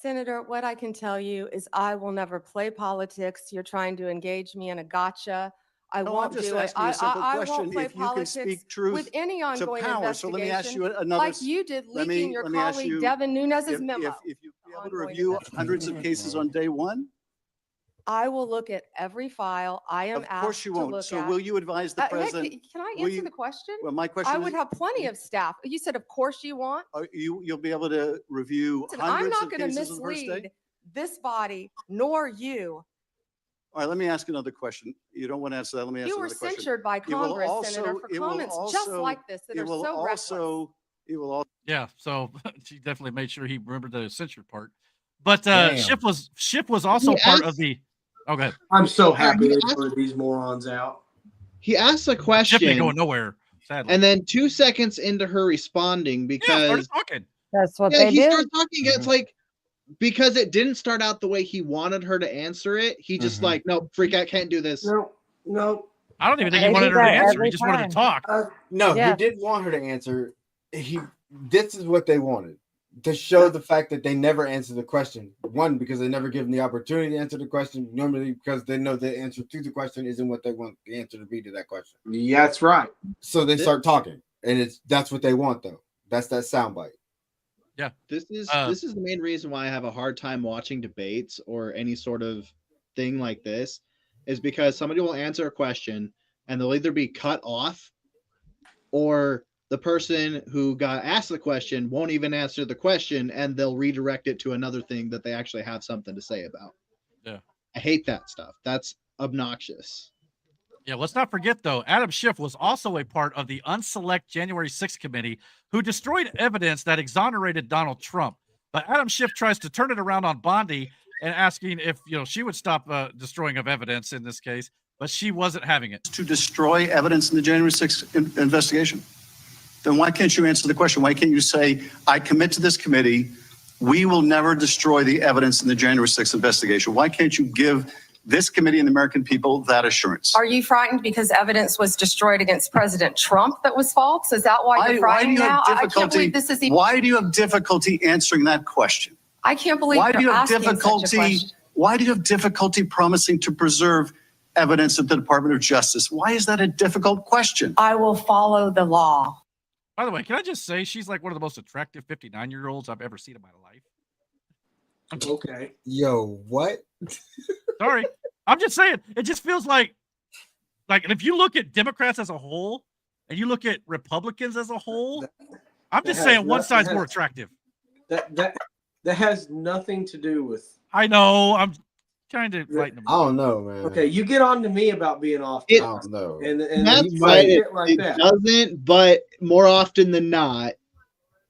Senator, what I can tell you is I will never play politics. You're trying to engage me in a gotcha. I No, won't I'm just do it. asking you a simple I question. won't play If you can politics speak truth with any to ongoing power. So let me ask you investigation, another. like you did let leaking me your ask colleague you, Devin Nunes's if memo. you'd be able to review hundreds of cases on day one? I will look at every file I am Of course asked you to won't. look So at. will you advise the Hey, president? can I will answer you- the question? Well, my question I is, would have plenty of staff. You said, of course you want. you'll be able to review Listen, I'm hundreds not of going to cases on the first day? mislead this body nor you. All right, let me ask another question. You don't want to answer that. Let me ask You were another question. censured by It will Congress, also- Senator, for it will comments just also- like this that it are will so reckless. It will also. Yeah, so she definitely made sure he remembered the censored part. But Damn. Schiff was also He part asked- of the. Oh, go ahead. I'm so happy he they asked- voted these morons out. He asked a Schiff question, ain't going nowhere. Sadly. and then 2 seconds into her responding, because talking. That's what yeah, they he do. starts talking. It's like, because it didn't start out the way he wanted her to answer it. He just like, no, freak out, can't do this. No. I don't even think They he wanted do her to that answer. He every just wanted to time. talk. No, Yeah. he didn't want her to answer. This is what they wanted, to show the fact that they never answer the question. One, because they never give them the opportunity to answer the question. Normally, because they know the answer to the question isn't what they want the answer to be to that question. Yeah, that's right. So they start talking, and that's what they want, though. That's that soundbite. Yeah, this is the main reason why I have a hard time watching debates or any sort of thing like this, is because somebody will answer a question and they'll either be cut off, or the person who got asked the question won't even answer the question, and they'll redirect it to another thing that they actually have something to say about. Yeah. I hate that stuff. That's obnoxious. Yeah, let's not forget, though, Adam Schiff was also a part of the unselect January 6th committee who destroyed evidence that exonerated Donald Trump. But Adam Schiff tries to turn it around on Bondi and asking if she would stop destroying of evidence in this case, but she wasn't having it. To destroy evidence in the January 6th investigation? Then why can't you answer the question? Why can't you say, I commit to this committee, we will never destroy the evidence in the January 6th investigation? Why can't you give this committee and the American people that assurance? Are you frightened because evidence was destroyed against President Trump that was false? Is that why you're frightened now? I can't believe this is even. Why do you have difficulty answering that question? I can't believe Why do you you're have asking such a difficulty? question. Why do you have difficulty promising to preserve evidence at the Department of Justice? Why is that a difficult question? I will follow the law. By the way, can I just say she's like one of the most attractive 59-year-olds I've ever seen in my life. Okay. Yo, what? Sorry. I'm just saying, it just feels like if you look at Democrats as a whole and you look at Republicans as a whole, I'm just saying one side's more attractive. That has nothing to do with. I know. I'm trying to lighten them I don't know, man. Okay, you get on to me about being off. I don't know. And That's you right. shit like It that. doesn't, but more often than not,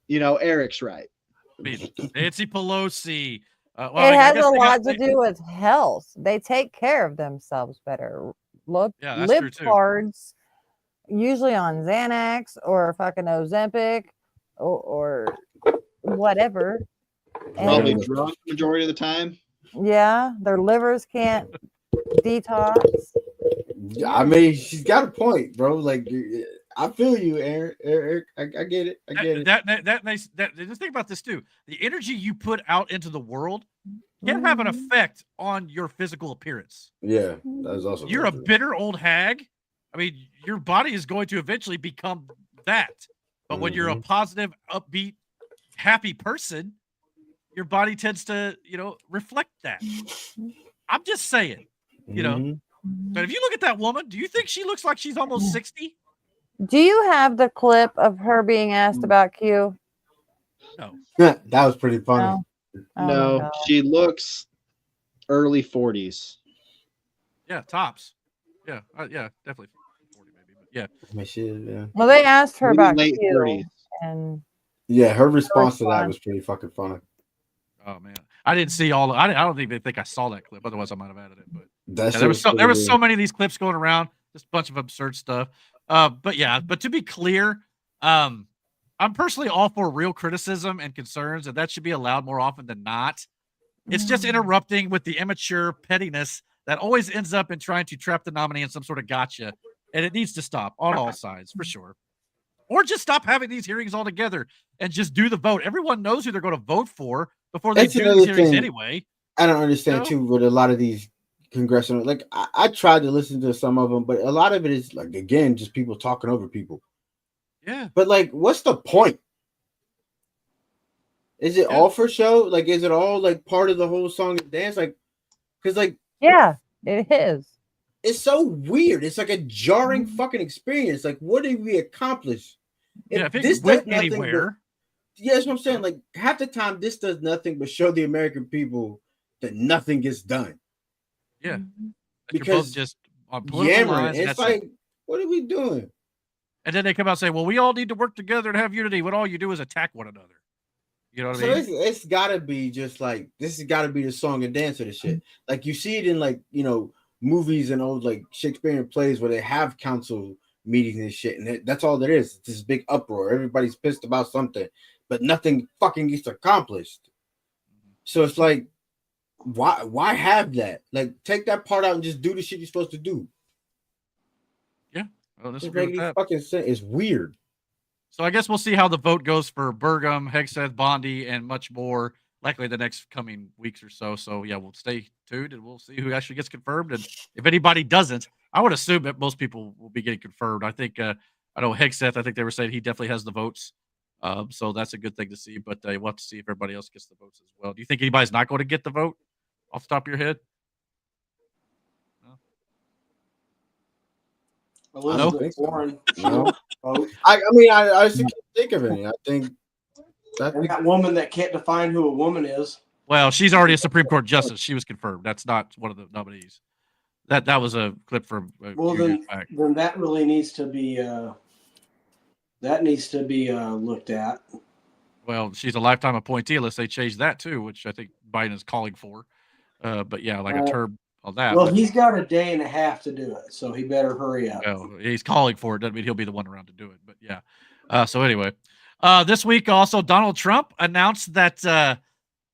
Eric's right. I mean, Nancy Pelosi. It has a lot to do with health. They take care of themselves better. Look, Yeah, that's true, too. libtards, usually on Xanax or fucking Ozempic or whatever. Probably And drunk the majority of the time. yeah, their livers can't detox. I mean, she's got a point, bro. Like, I feel you, Eric. I get it. I get it. Just think about this too. The energy you put out into the world can have an effect on your physical appearance. Yeah, that is also. You're a bitter old hag. I mean, your body is going to eventually become that. But when you're a positive, upbeat, happy person, your body tends to, reflect that. I'm just saying, But if you look at that woman, do you think she looks like she's almost 60? Do you have the clip of her being asked about Q? No. That was pretty funny. No, she looks early 40s. Yeah, tops. Yeah, definitely 40 maybe. But yeah. Yeah. Well, they asked her Maybe about late Q, 30s. And yeah, her response to that was pretty fucking funny. Oh man, I didn't see all. I don't even think I saw that clip. Otherwise, I might have added it. But That there shit was so good. many of these clips going around. Just a bunch of absurd stuff. But to be clear, I'm personally all for real criticism and concerns, and that should be allowed more often than not. It's just interrupting with the immature pettiness that always ends up in trying to trap the nominee in some sort of gotcha, and it needs to stop on all sides for sure. Or just stop having these hearings altogether and just do the vote. Everyone knows who they're going to vote for before they That's do another these hearings thing anyway. I don't understand know? too with a lot of these congressional. Like I tried to listen to some of them, but a lot of it is like again just people talking over people. Yeah. But like, what's the point? Is it all for show? Like, is it all like part of the whole song and dance? Like, because like, yeah, it is. It's so weird. It's like a jarring fucking experience. Like, what did we accomplish? If it this went does nothing anywhere. Yeah, that's what I'm saying. Like half the time, this does nothing but show the American people that nothing gets done. Yeah, because you're both just on political yammering. lines. It's like, what are we doing? And then they come out and say, "Well, we all need to work together and have unity." When all you do is attack one another. You know what I mean? It's gotta be just like this has gotta be the song and dance of the shit. Like you see it in like movies and old like Shakespearean plays where they have council meetings and shit, and that's all there is. It's this big uproar. Everybody's pissed about something, but nothing fucking gets accomplished. So it's like, why have that? Like, take that part out and just do the shit you're supposed to do. Yeah, well, this fucking sense. It's weird. So I guess we'll see how the vote goes for Burgum, Hegseth, Bondi, and much more. Likely the next coming weeks or so. So yeah, we'll stay tuned and we'll see who actually gets confirmed. And if anybody doesn't, I would assume that most people will be getting confirmed. I think I know Hegseth. I think they were saying he definitely has the votes. So that's a good thing to see. But we'll have to see if everybody else gets the votes as well. Do you think anybody's not going to get the vote off the top of your head? Elizabeth Warren. No. I mean, I can't think of any. I think that woman that can't define who a woman is. Well, she's already a Supreme Court justice. She was confirmed. That's not one of the nominees. That was a clip from. Then that really needs to be looked at. Well, she's a lifetime appointee unless they change that too, which I think Biden is calling for. But yeah, like a term on that. Well, he's got a day and a half to do it, so he better hurry up. Well, he's calling for it. Doesn't mean he'll be the one around to do it. But yeah. So anyway, this week also Donald Trump announced that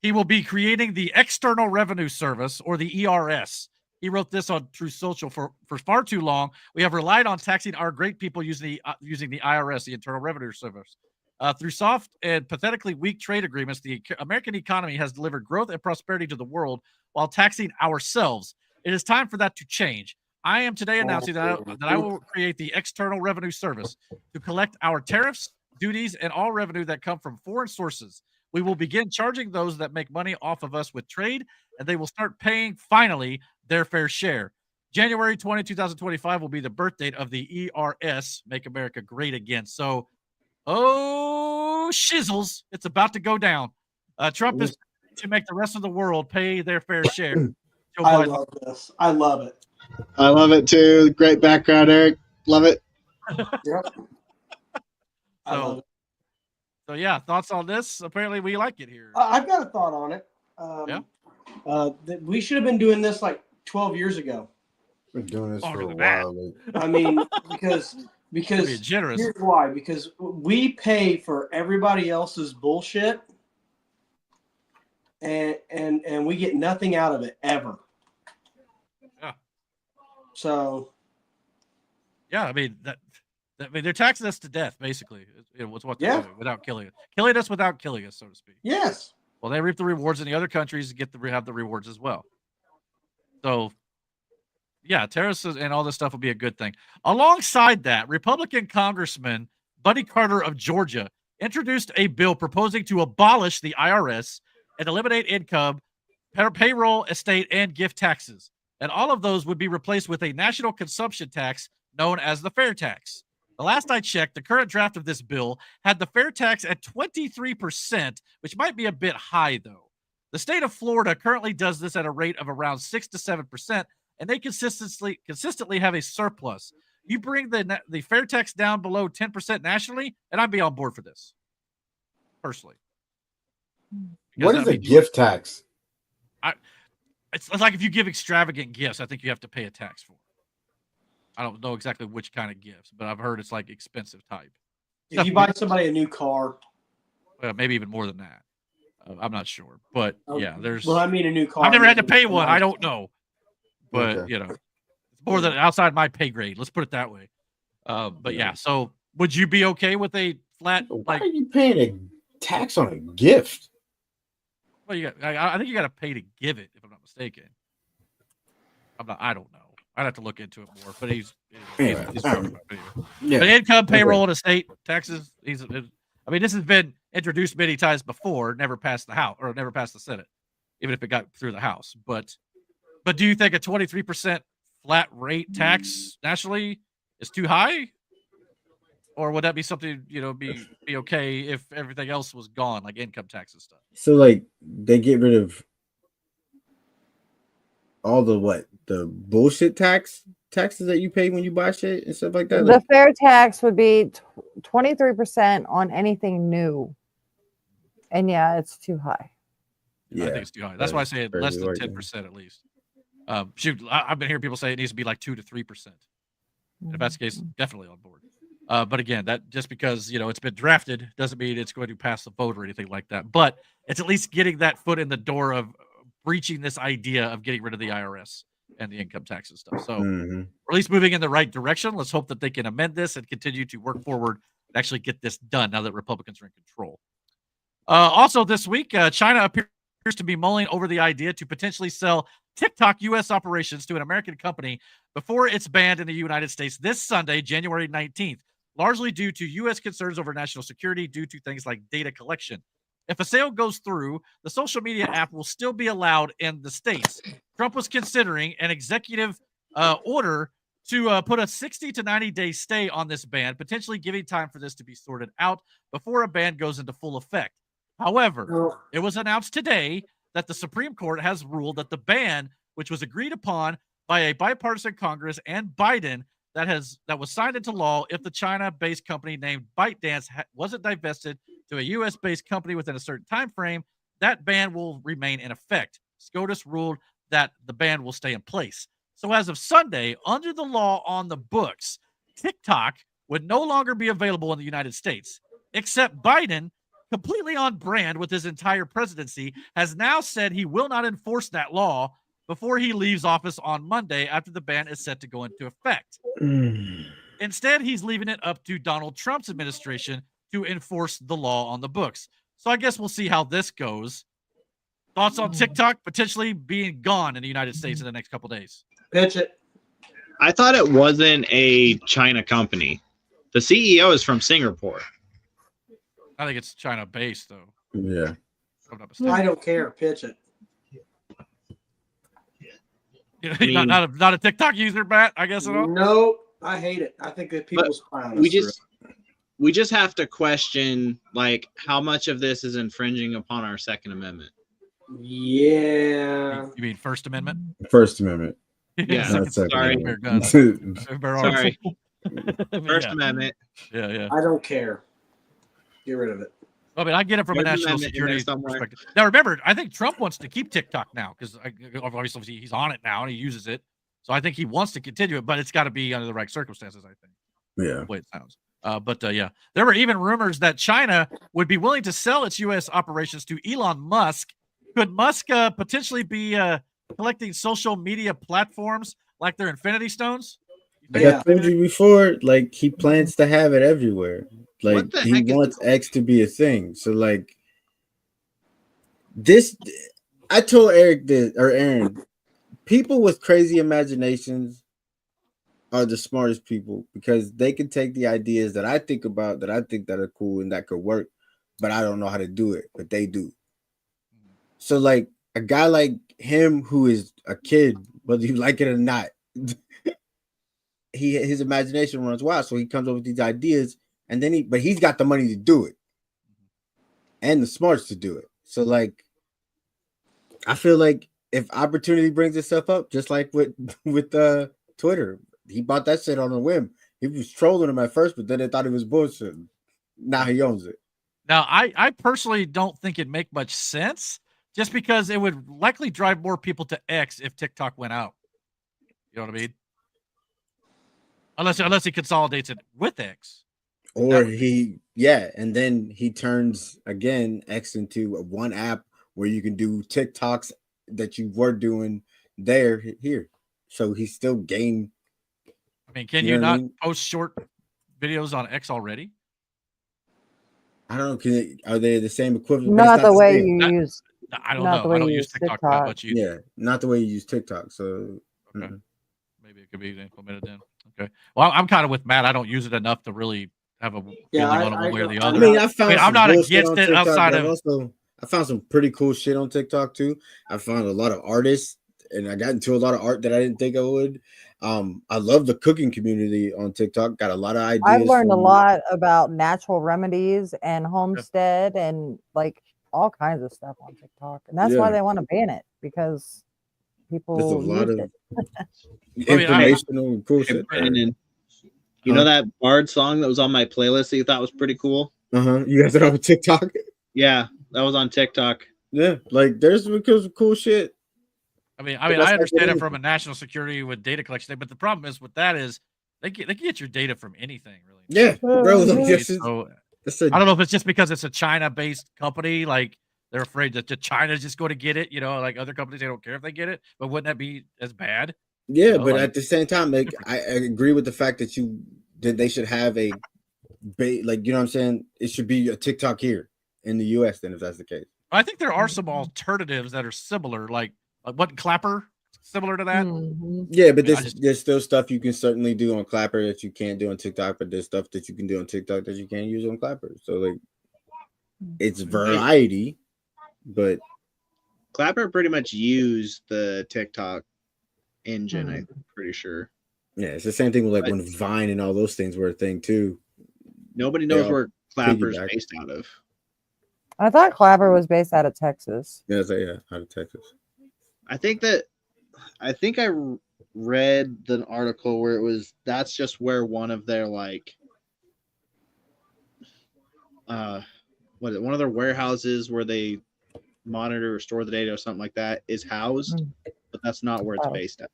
he will be creating the External Revenue Service, or the ERS. He wrote this on Truth Social for far too long. We have relied on taxing our great people using the IRS, the Internal Revenue Service. Through soft and pathetically weak trade agreements, the American economy has delivered growth and prosperity to the world while taxing ourselves. It is time for that to change. I am today announcing that I will create the External Revenue Service to collect our tariffs, duties, and all revenue that come from foreign sources. We will begin charging those that make money off of us with trade, and they will start paying, finally, their fair share. January 20, 2025 will be the birth date of the ERS, Make America Great Again. So, shizzles, it's about to go down. Trump is to make the rest of the world pay their fair share. I love this. I love it. I love it too. Great background, Eric. Love it. Yep. I love it. So yeah, thoughts on this? Apparently, we like it here. I've got a thought on it. We should have been doing this like 12 years ago. We've been doing this for a while. I mean, because generous. Here's why. Because we pay for everybody else's bullshit, and we get nothing out of it ever. Yeah. So. Yeah, I mean they're taxing us to death, basically. What's what they're doing without killing us without killing us, so to speak. Yes. Well, they reap the rewards in the other countries and have the rewards as well. So, yeah, tariffs and all this stuff will be a good thing. Alongside that, Republican Congressman Buddy Carter of Georgia introduced a bill proposing to abolish the IRS and eliminate income, payroll, estate, and gift taxes. And all of those would be replaced with a national consumption tax known as the fair tax. The last I checked, the current draft of this bill had the fair tax at 23%, which might be a bit high, though. The state of Florida currently does this at a rate of around 6 to 7%, and they consistently have a surplus. You bring the fair tax down below 10% nationally, and I'd be on board for this. Personally. What is a gift tax? It's like if you give extravagant gifts, I think you have to pay a tax for it. I don't know exactly which kind of gifts, but I've heard it's like expensive type. If you buy somebody a new car, maybe even more than that. I'm not sure, but yeah, there's. Well, I mean a new car. I've never had to pay one. I don't know, but Okay. it's more than outside my pay grade. Let's put it that way. But yeah, so would you be okay with a flat? Why are you paying a tax on a gift? Well, I think you got to pay to give it, if I'm not mistaken. I don't know. I'd have to look into it more. But he's But income, payroll, and estate taxes. This has been introduced many times before. Never passed the House or never passed the Senate, even if it got through the House. But do you think a 23% flat rate tax nationally is too high? Or would that be something, be okay if everything else was gone, like income tax and stuff? So like they get rid of all the bullshit taxes that you pay when you buy shit and stuff like that? The fair tax would be 23% on anything new. And yeah, it's too high. Yeah, I think it's too high. That's why I say less than 10% at least. I've been hearing people say it needs to be like 2 to 3%. If that's the case, definitely on board. But again, that just because it's been drafted doesn't mean it's going to pass the vote or anything like that. But it's at least getting that foot in the door of breaching this idea of getting rid of the IRS and the income tax and stuff. So or at least moving in the right direction. Let's hope that they can amend this and continue to work forward and actually get this done now that Republicans are in control. Also this week, China appears to be mulling over the idea to potentially sell TikTok U.S. operations to an American company before it's banned in the United States this Sunday, January 19th, largely due to U.S. concerns over national security due to things like data collection. If a sale goes through, the social media app will still be allowed in the States. Trump was considering an executive order to put a 60 to 90-day stay on this ban, potentially giving time for this to be sorted out before a ban goes into full effect. However, it was announced today that the Supreme Court has ruled that the ban, which was agreed upon by a bipartisan Congress and Biden, that was signed into law if the China-based company named ByteDance wasn't divested to a U.S.-based company within a certain time frame, that ban will remain in effect. SCOTUS ruled that the ban will stay in place. So as of Sunday, under the law on the books, TikTok would no longer be available in the United States, except Biden, completely on brand with his entire presidency, has now said he will not enforce that law before he leaves office on Monday after the ban is set to go into effect. Instead, he's leaving it up to Donald Trump's administration to enforce the law on the books. So I guess we'll see how this goes. Thoughts on TikTok potentially being gone in the United States in the next couple days? Pitch it. I thought it wasn't a China company. The CEO is from Singapore. I think it's China-based, though. Yeah. I don't care. Pitch it. You're not a TikTok user, Matt, I guess at all? No, I hate it. I think that people spy on us. We just have to question like how much of this is infringing upon our Second Amendment. Yeah. You mean First Amendment? First Amendment. Yeah. Sorry. Sorry. First Amendment. Yeah. I don't care. Get rid of it. I mean, I get it from a national security perspective. Now, remember, I think Trump wants to keep TikTok now because obviously he's on it now and he uses it. So I think he wants to continue it, but it's got to be under the right circumstances, I think. Yeah. The way it sounds. But there were even rumors that China would be willing to sell its U.S. operations to Elon Musk. Could Musk potentially be collecting social media platforms like their Infinity Stones? Like I told you before, like he plans to have it everywhere. Like he wants X to be a thing. So like this, I told Eric this or Aaron, people with crazy imaginations are the smartest people because they can take the ideas that I think about that I think that are cool and that could work, but I don't know how to do it, but they do. So like a guy like him who is a kid, whether you like it or not, his imagination runs wild. So he comes up with these ideas and then he's got the money to do it and the smarts to do it. So like, I feel like if opportunity brings itself up, just like with Twitter, he bought that shit on a whim. He was trolling him at first, but then they thought he was bullshit. Now he owns it. Now, I personally don't think it'd make much sense, just because it would likely drive more people to X if TikTok went out. You know what I mean? Unless he consolidates it with X. Or and then he turns again X into one app where you can do TikToks that you were doing here. So he still gained. I mean, can you not post short videos on X already? I don't know. Are they the same equivalent? Not the way you use. I don't know. I don't use TikTok that much either. Yeah, not the way you use TikTok. So okay. Maybe it could be implemented then. Okay. Well, I'm kind of with Matt. I don't use it enough to really have a feeling on it one way or the other. I mean, I'm not against it outside of. I found some pretty cool shit on TikTok too. I found a lot of artists, and I got into a lot of art that I didn't think I would. I love the cooking community on TikTok. Got a lot of ideas. I've learned a lot about natural remedies and homestead and like all kinds of stuff on TikTok, and that's why they want to ban it, because people there's a lot of informational and cool shit. Brandon, you know that Bard song that was on my playlist that you thought was pretty cool? You guys are on TikTok? Yeah, that was on TikTok. Yeah, like there's because of cool shit. I mean, I understand it from a national security with data collection thing, but the problem is with that is they can get your data from anything, really. Yeah, bro. So, I don't know if it's just because it's a China-based company, like they're afraid that China's just going to get it. You know, like other companies, they don't care if they get it. But wouldn't that be as bad? Yeah, you know, but at the same time, like I agree with the fact that they should have you know what I'm saying? It should be a TikTok here in the US then, if that's the case. I think there are some alternatives that are similar, like what Clapper similar to that. Yeah, but there's still stuff you can certainly do on Clapper that you can't do on TikTok, but there's stuff that you can do on TikTok that you can't use on Clapper. So like it's variety, but Clapper pretty much used the TikTok engine, I'm pretty sure. Yeah, it's the same thing with like when Vine and all those things were a thing too. Nobody knows where Clapper's based out of. I thought Clapper was based out of Texas. Yeah, out of Texas. I think I read the article where that's just where one of their one of their warehouses where they monitor or store the data or something like that is housed, but that's not where it's based at.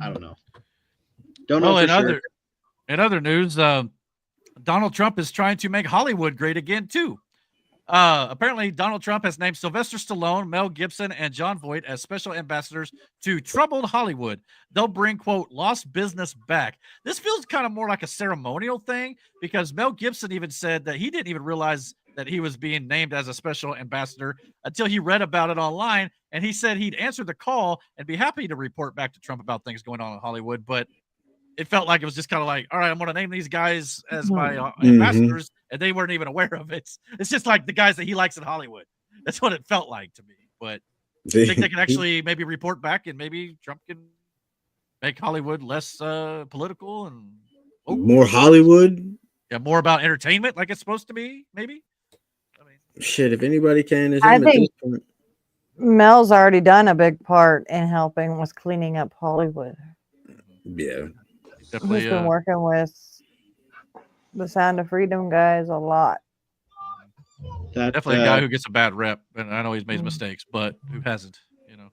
I don't know. Don't know. In other news, Donald Trump is trying to make Hollywood great again too. Apparently, Donald Trump has named Sylvester Stallone, Mel Gibson, and Jon Voight as special ambassadors to troubled Hollywood. They'll bring, quote, lost business back. This feels kind of more like a ceremonial thing, because Mel Gibson even said that he didn't even realize that he was being named as a special ambassador until he read about it online. And he said he'd answer the call and be happy to report back to Trump about things going on in Hollywood. But it felt like it was just kind of like, all right, I'm going to name these guys as my ambassadors, and they weren't even aware of it. It's just like the guys that he likes in Hollywood. That's what it felt like to me. But I think they can actually maybe report back, and maybe Trump can make Hollywood less political and more Hollywood. Yeah, more about entertainment, like it's supposed to be. Maybe. Shit, if anybody can, I think Mel's already done a big part in helping with cleaning up Hollywood. Yeah. Definitely, He's been working with the Sound of Freedom guys a lot. Definitely a guy who gets a bad rep, and I know he's made mistakes, but who hasn't? You know.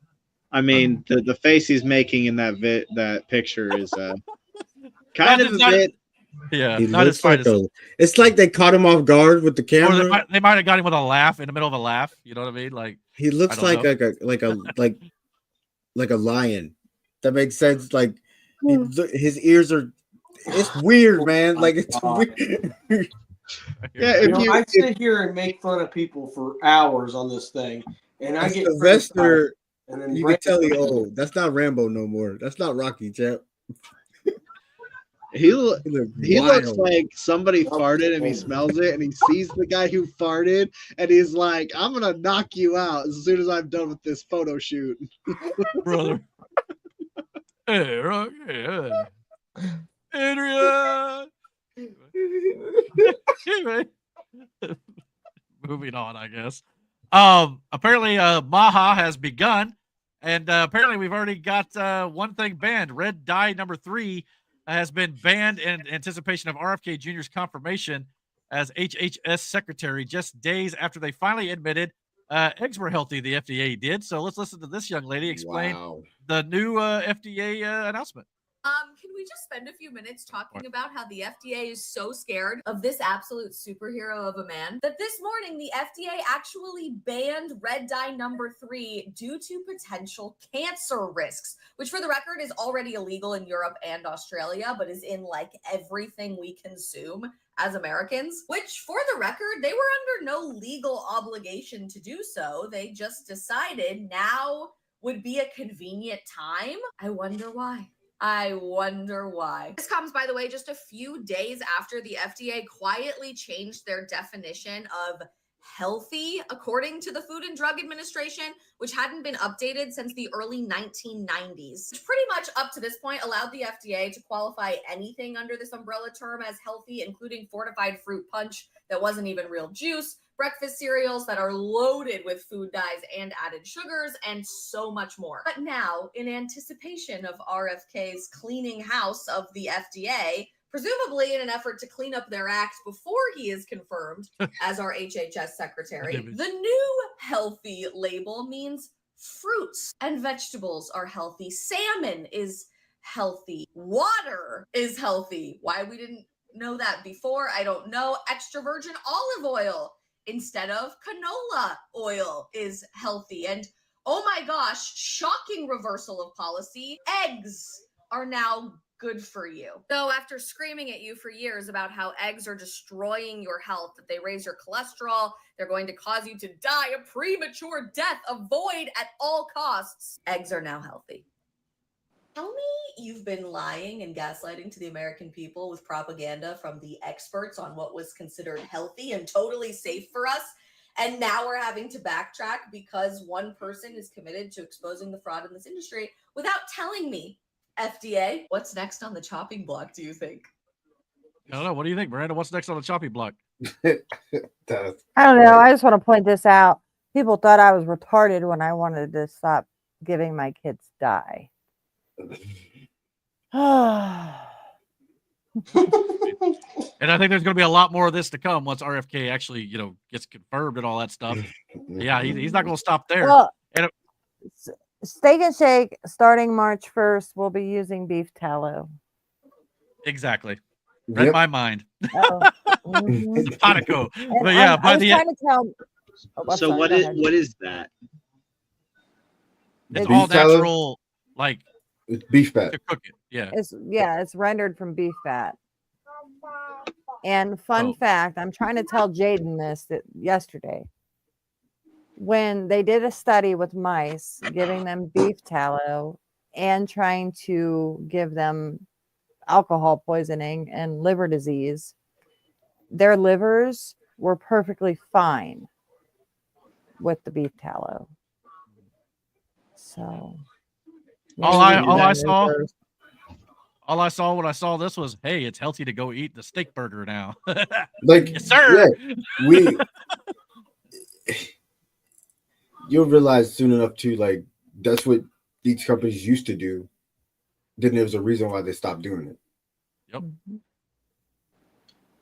I mean, the face he's making in that picture is kind of a bit. Yeah, he not looks as fine like as. It's like they caught him off guard with the Or camera. they might have got him with a laugh in the middle of a laugh. You know what I mean? Like he looks like a lion. That makes sense. Like his ears are. It's weird, man. Like it's weird. Yeah, I sit here and make fun of people for hours on this thing, and I get Sylvester. And then you can tell he old. That's not Rambo no more. That's not Rocky, champ. He looks like somebody farted and he smells it and he sees the guy who farted and he's like, I'm gonna knock you out as soon as I'm done with this photo shoot. Brother. Hey, Rocky. Adrian. Anyway. Moving on, I guess. Apparently Maha has begun And apparently we've already got one thing banned. Red dye number 3 has been banned in anticipation of RFK Jr.'s confirmation as HHS secretary just days after they finally admitted eggs were healthy, the FDA did. So let's listen to this young lady explain the new FDA announcement. Can we just spend a few minutes talking about how the FDA is so scared of this absolute superhero of a man that this morning the FDA actually banned red dye number 3 due to potential cancer risks, which for the record is already illegal in Europe and Australia, but is in like everything we consume as Americans, which for the record, they were under no legal obligation to do so. They just decided now would be a convenient time. I wonder why. This comes, by the way, just a few days after the FDA quietly changed their definition of healthy, according to the Food and Drug Administration, which hadn't been updated since the early 1990s. Which pretty much up to this point allowed the FDA to qualify anything under this umbrella term as healthy, including fortified fruit punch that wasn't even real juice, breakfast cereals that are loaded with food dyes and added sugars, and so much more. But now, in anticipation of RFK's cleaning house of the FDA, presumably in an effort to clean up their act before he is confirmed as our HHS secretary, the new healthy label means fruits and vegetables are healthy. Salmon is healthy. Water is healthy. Why we didn't know that before, I don't know. Extra virgin olive oil instead of canola oil is healthy. And oh my gosh, shocking reversal of policy. Eggs are now good for you. So after screaming at you for years about how eggs are destroying your health, that they raise your cholesterol, they're going to cause you to die a premature death, avoid at all costs, eggs are now healthy. Tell me you've been lying and gaslighting to the American people with propaganda from the experts on what was considered healthy and totally safe for us. And now we're having to backtrack because one person is committed to exposing the fraud in this industry without telling me. FDA, what's next on the chopping block, do you think? I don't know. What do you think, Miranda? What's next on the chopping block? I don't know. I just want to point this out. People thought I was retarded when I wanted to stop giving my kids dye. And I think there's going to be a lot more of this to come once RFK actually, gets confirmed and all that stuff. Yeah, he's not going to stop there. Well, Steak and Shake starting March 1st will be using beef tallow. Exactly. Read my mind. Simpatico. And But yeah, I was trying to tell. So what is that? It's all natural, like it's beef fat. to cook it. Yeah. It's rendered from beef fat. And fun fact, I'm trying to tell Jaden this yesterday. When they did a study with mice, giving them beef tallow and trying to give them alcohol poisoning and liver disease, their livers were perfectly fine with the beef tallow. So all I saw when I saw this was, hey, it's healthy to go eat the steak burger now. Like, yes, sir. Yeah, you'll realize soon enough too, like that's what these companies used to do. Then there was a reason why they stopped doing it. Yep.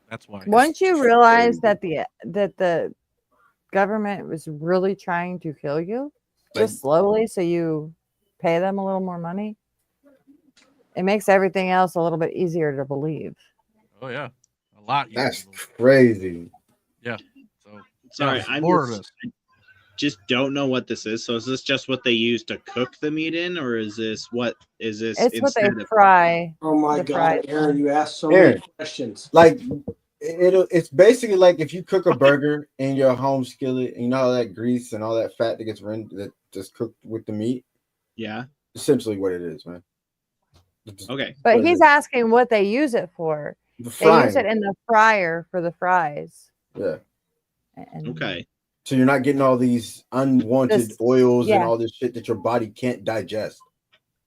That's why. Once you realize that the government was really trying to kill you, just slowly, so you pay them a little more money, it makes everything else a little bit easier to believe. Oh yeah, a lot. That's crazy. Yeah. So sorry, I just don't know what this is. So is this just what they use to cook the meat in, or is this what is this? It's what they fry. Oh my God, Aaron, you asked so many questions. Like it's basically like if you cook a burger in your home skillet, and you know all that grease and all that fat that gets that just cooked with the meat. Yeah, essentially what it is, man. Okay, but he's asking what they use it for. They use it in the fryer for the fries. Yeah. Okay. So you're not getting all these unwanted oils and all this shit that your body can't digest.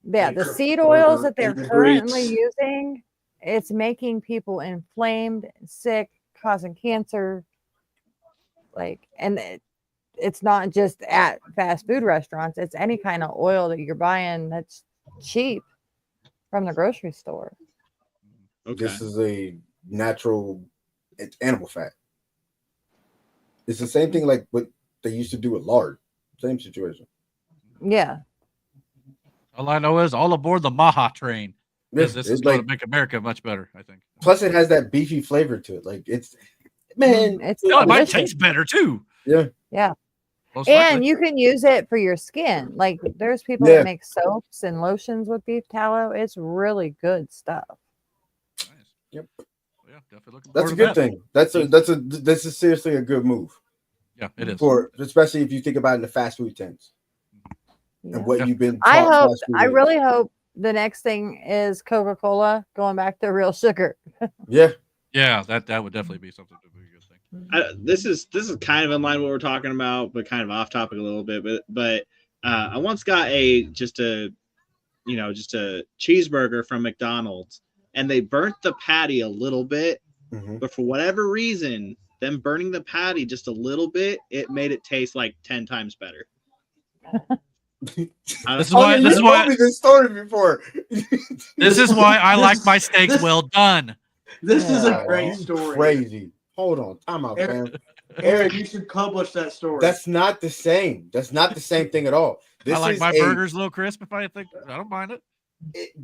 Yeah, the seed oils that they're currently using, it's making people inflamed, sick, causing cancer. Like, and it's not just at fast food restaurants. It's any kind of oil that you're buying that's cheap from the grocery store. Okay. This is a natural, it's animal fat. It's the same thing like what they used to do with lard. Same situation. Yeah. All I know is all aboard the Maha train. Because Yeah, this is it's going like- to make America much better, I think. Plus, it has that beefy flavor to it. Like it's, man, It's it might delicious. taste better too. Yeah. Yeah. Most And likely. you can use it for your skin. Like there's people Yeah. that make soaps and lotions with beef tallow. It's really good stuff. Yep. Yeah, definitely looking That's forward a to good that. thing. This is seriously a good move. Yeah, it is. For especially if you think about it in the fast food sense and what you've been. I taught hope. fast food I is. really hope the next thing is Coca-Cola going back to real sugar. Yeah. Yeah, that would definitely be something to be a good thing. This is kind of in line with what we're talking about, but kind of off topic a little bit. But I once got just a cheeseburger from McDonald's, and they burnt the patty a little bit, but for whatever reason, them burning the patty just a little bit, it made it taste like 10 times better. This is why. you This is told why. me this story before. This is why I like my steaks well done. This is a Oh, great you story. Crazy. Hold on. Time out, fam. Eric, you should publish that story. That's not the same. That's not the same thing at all. This I like is my a- burgers a little crisp. If I think I don't mind it.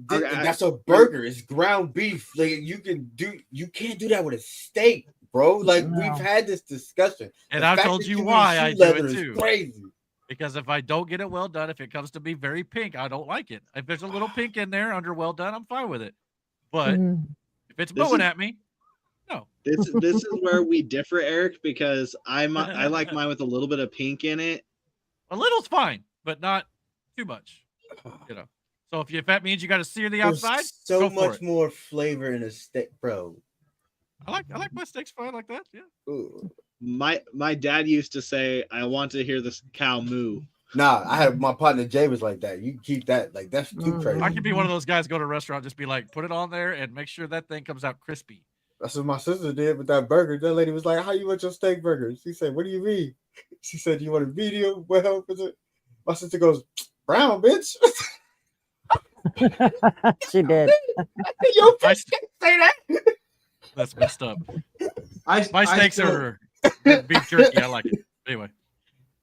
That's a burger. It's ground beef. Like you can't do that with a steak, bro. Like we've had this discussion. And The I've fact told that you eat why shoe I do leather it is too. Crazy. Because if I don't get it well done, if it comes to be very pink, I don't like it. If there's a little pink in there under well done, I'm fine with it. But if it's This blowing is- at me, no. This is where we differ, Eric, because I like mine with a little bit of pink in it. A little's fine, but not too much. You know. So if that means you got to sear the There's outside, so go for much it. more flavor in a steak, bro. I like my steaks fried like that. Yeah. Ooh. My dad used to say, "I want to hear this cow moo." Nah, I had my partner Jay was like that. You keep that, like that's too crazy. I could be one of those guys go to a restaurant, just be like, put it on there and make sure that thing comes out crispy. That's what my sister did with that burger. That lady was like, "How you want your steak burger?" She said, "What do you mean?" She said, "You want a medium? Well, is it?" My sister goes, "Brown, bitch." She did. Yo, say that. That's messed up. My steaks are beef jerky. I like it. Anyway.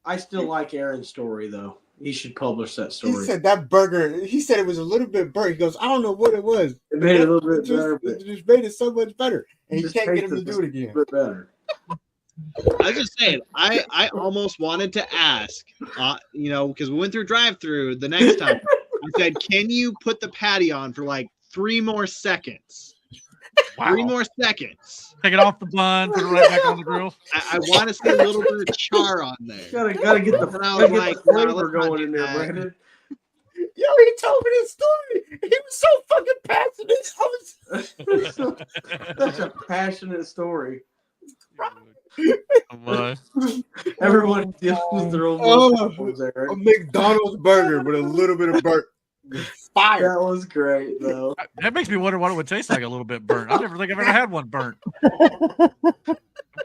I still like Aaron's story though. He should publish that He story. said that burger. He said it was a little bit burnt. He goes, "I don't know what it was. It made it a little bit better, It just made it so much better." And he Just can't get him to tasted do it again. a bit better. I was just saying, I almost wanted to ask, because we went through drive-through the next time. I said, "Can you put the patty on for like 3 more seconds?" Wow. 3 more seconds. Take it off the bun, put it right back on the grill. I want to see a little bit of char on there. Gotta get the, And I gotta was get like, the no, flavor let's not going do in there, that. Brandon. Yo, he told me this story. He was so fucking passionate. Such a passionate story. Oh, Everyone deals with their own problems there. A McDonald's burger with a little bit of burnt fire. That was great, though. That makes me wonder what it would taste like a little bit burnt. I never think I've ever had one burnt. I'm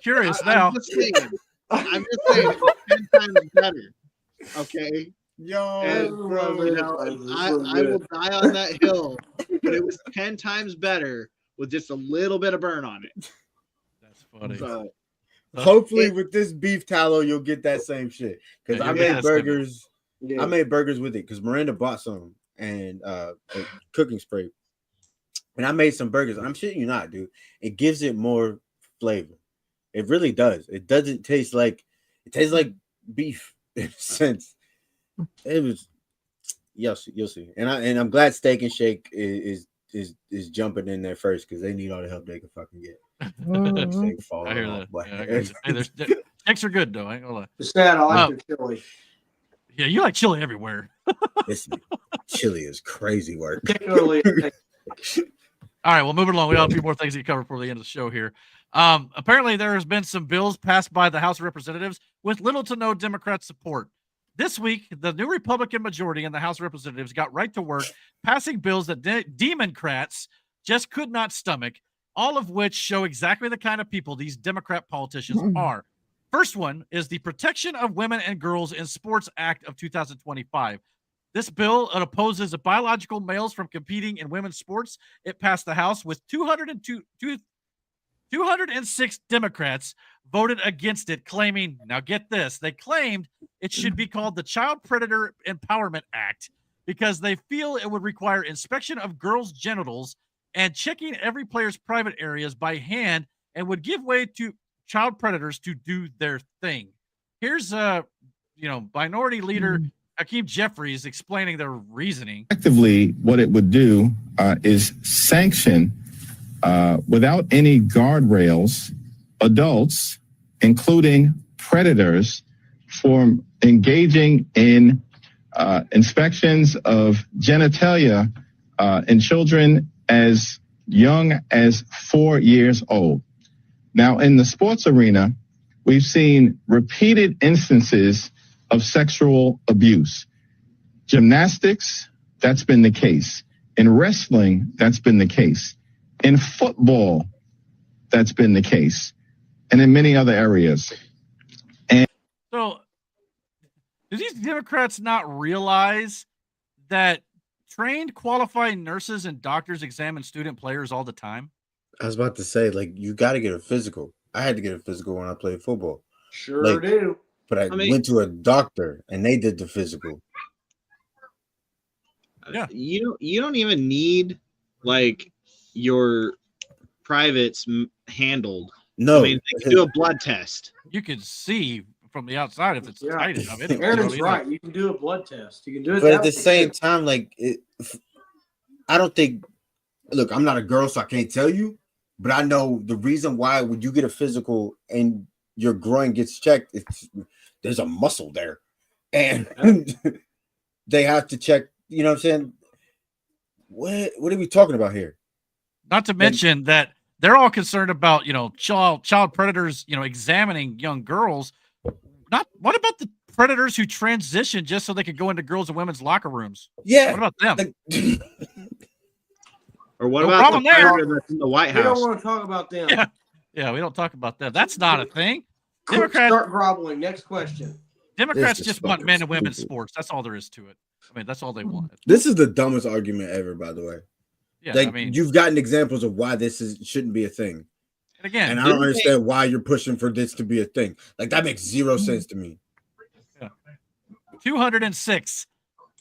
curious now. I'm just saying it was 10 times better. Okay. Yo, And, I will die on that hill, but it was 10 times better with just a little bit of burn on it. That's funny. So, Hopefully, with this beef tallow, you'll get that same shit. Because Yeah, I you'll made get that same- burgers. Yeah. I made burgers with it because Miranda bought some and a cooking spray. And I made some burgers. I'm shitting you not, dude. It gives it more flavor. It really does. It doesn't taste like it tastes like beef in a sense. It was you'll see. And I'm glad Steak and Shake is jumping in there first because they need all the help they can fucking get. Steak falling I hear off, that. but- Yeah, I got you. Hey, there's steaks are good though. I ain't gonna lie. It's sad. I like Oh. your chili. Yeah, you like chili everywhere. Listen, chili is crazy work. Particularly. All right, well, moving along. We got a few more things to cover before the end of the show here. Apparently, there has been some bills passed by the House of Representatives with little to no Democrat support. This week, the new Republican majority in the House of Representatives got right to work passing bills that Democrats just could not stomach, all of which show exactly the kind of people these Democrat politicians are. first one is the Protection of Women and Girls in Sports Act of 2025. This bill opposes biological males from competing in women's sports. It passed the House with 206 Democrats voted against it, claiming, now get this, they claimed it should be called the Child Predator Empowerment Act because they feel it would require inspection of girls' genitals and checking every player's private areas by hand and would give way to child predators to do their thing. Here's Minority Leader Hakeem Jeffries explaining their reasoning. Effectively, what it would do is sanction, without any guardrails, adults, including predators, for engaging in inspections of genitalia in children as young as 4 years old. Now, in the sports arena, we've seen repeated instances of sexual abuse. Gymnastics, that's been the case. In wrestling, that's been the case. In football, that's been the case. And in many other areas. And so, do these Democrats not realize that trained, qualified nurses and doctors examine student players all the time? I was about to say, like, you got to get a physical. I had to get a physical when I played football. Sure do. But I went to a doctor and they did the physical. Yeah. You don't even need like your privates handled. No. I mean, they can do a blood test. You can see from the outside if it's tight enough. Anyway, Aaron's right. You can do a blood test. You can do it. But at the same time, like, I don't think. Look, I'm not a girl, so I can't tell you. But I know the reason why when you get a physical and your groin gets checked, there's a muscle there, and they have to check. You know what I'm saying? What are we talking about here? Not to mention that they're all concerned about child predators examining young girls. What about the predators who transition just so they could go into girls and women's locker rooms? Yeah, what about them? Or what No about problem the there. predator that's in the White We House? don't want to talk about them. Yeah, we don't talk about that. That's not a thing. Democrats start groveling. Next question. Democrats This is just want fucking men and women's stupid. sports. That's all there is to it. I mean, that's all they want. This is the dumbest argument ever, by the way. Yeah, like, I mean, you've gotten examples of why shouldn't be a thing. and again, And I don't understand why you're pushing for this to be a thing. Like, that makes zero sense to me. 206.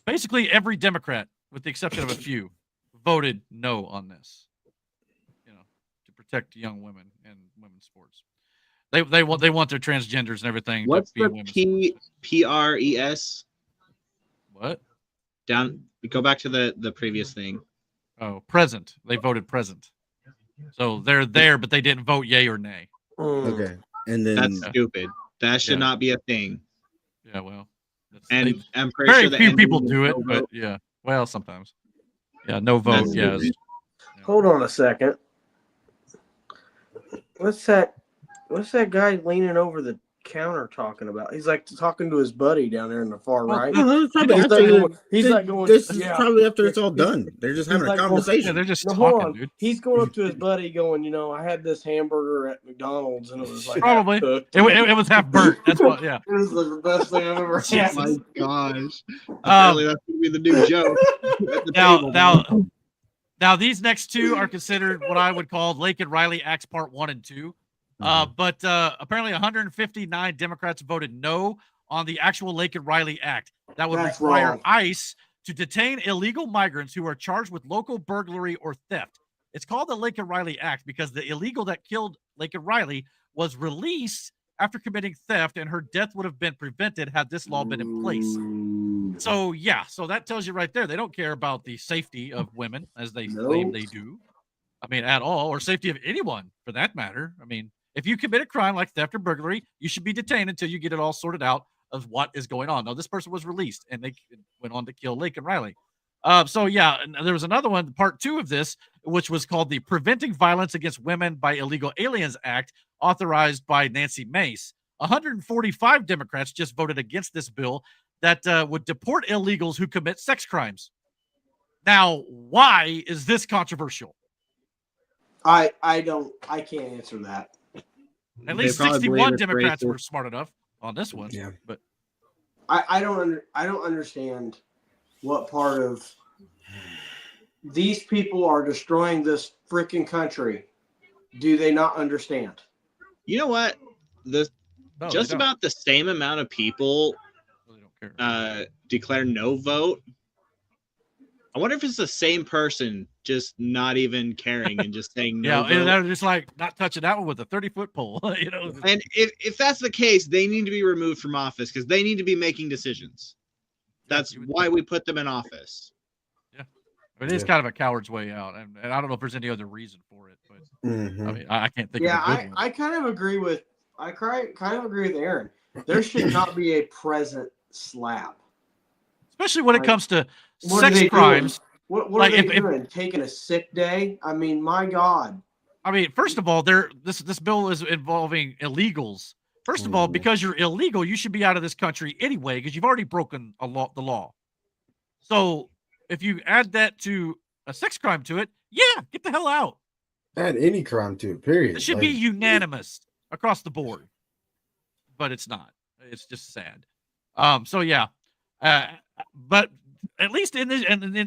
Basically, every Democrat, with the exception of a few, voted no on this. To protect young women and women's sports. They want their transgenders and everything. What's to be the women's PRES? What? Down. Go back to the previous thing. Oh, present. They voted present. So they're there, but they didn't vote yay or nay. Okay, and then That's stupid. That should not be a thing. Yeah, well, And I'm pretty very sure that few people NBA do it, no but vote. yeah. Well, sometimes. Yeah, no vote. That's Yeah. stupid. Hold on a second. What's that guy leaning over the counter talking about? He's like talking to his buddy down there in the far right. He's like going. This is yeah. probably after it's all done. They're just having He's a like going- conversation. Yeah, they're just No, hold talking, on. dude. He's going up to his buddy, going, I had this hamburger at McDonald's, and it was like Probably. half-cooked. It was half burnt. That's what. Yeah. It was like the best thing I've ever Oh had. my gosh! Apparently that's gonna be the new joke. At the table. Now, these next two are considered what I would call Lake and Riley Acts Part 1 and 2. But apparently 159 Democrats voted no on the actual Lake and Riley Act. That would That's require wrong. ICE to detain illegal migrants who are charged with local burglary or theft. It's called the Lake and Riley Act because the illegal that killed Lake and Riley was released after committing theft, and her death would have been prevented had this law been in place. So, yeah, so that tells you right there. They don't care about the safety of women as they claim they do. I mean, at all, or safety of anyone for that matter. I mean, if you commit a crime like theft or burglary, you should be detained until you get it all sorted out of what is going on. Now, this person was released, and they went on to kill Lake and Riley. So, yeah, and there was another one, part 2 of this, which was called the Preventing Violence Against Women by Illegal Aliens Act, authorized by Nancy Mace. 145 Democrats just voted against this bill that would deport illegals who commit sex crimes. Now, why is this controversial? I can't answer that. At least 61 Democrats were smart enough on this one. Yeah. But I don't understand what part of these people are destroying this freaking country. Do they not understand? You know what? Just about the same amount of people declare no vote. I wonder if it's the same person just not even caring and just saying no. Yeah, and they're just like not touching that one with a 30-foot pole, you know. And if that's the case, they need to be removed from office because they need to be making decisions. That's why we put them in office. Yeah, it is kind of a coward's way out, and I don't know if there's any other reason for it, but I mean, I can't think of a good one. I kind of agree with Aaron. There should not be a present slap, especially when it comes to sex crimes. What are they doing? Taking a sick day? I mean, my God. I mean, first of all, this bill is involving illegals. First of all, because you're illegal, you should be out of this country anyway because you've already broken the law. So if you add that to a sex crime to it, yeah, get the hell out. Add any crime to it, period. It should be unanimous across the board, but it's not. It's just sad. So yeah, but at least in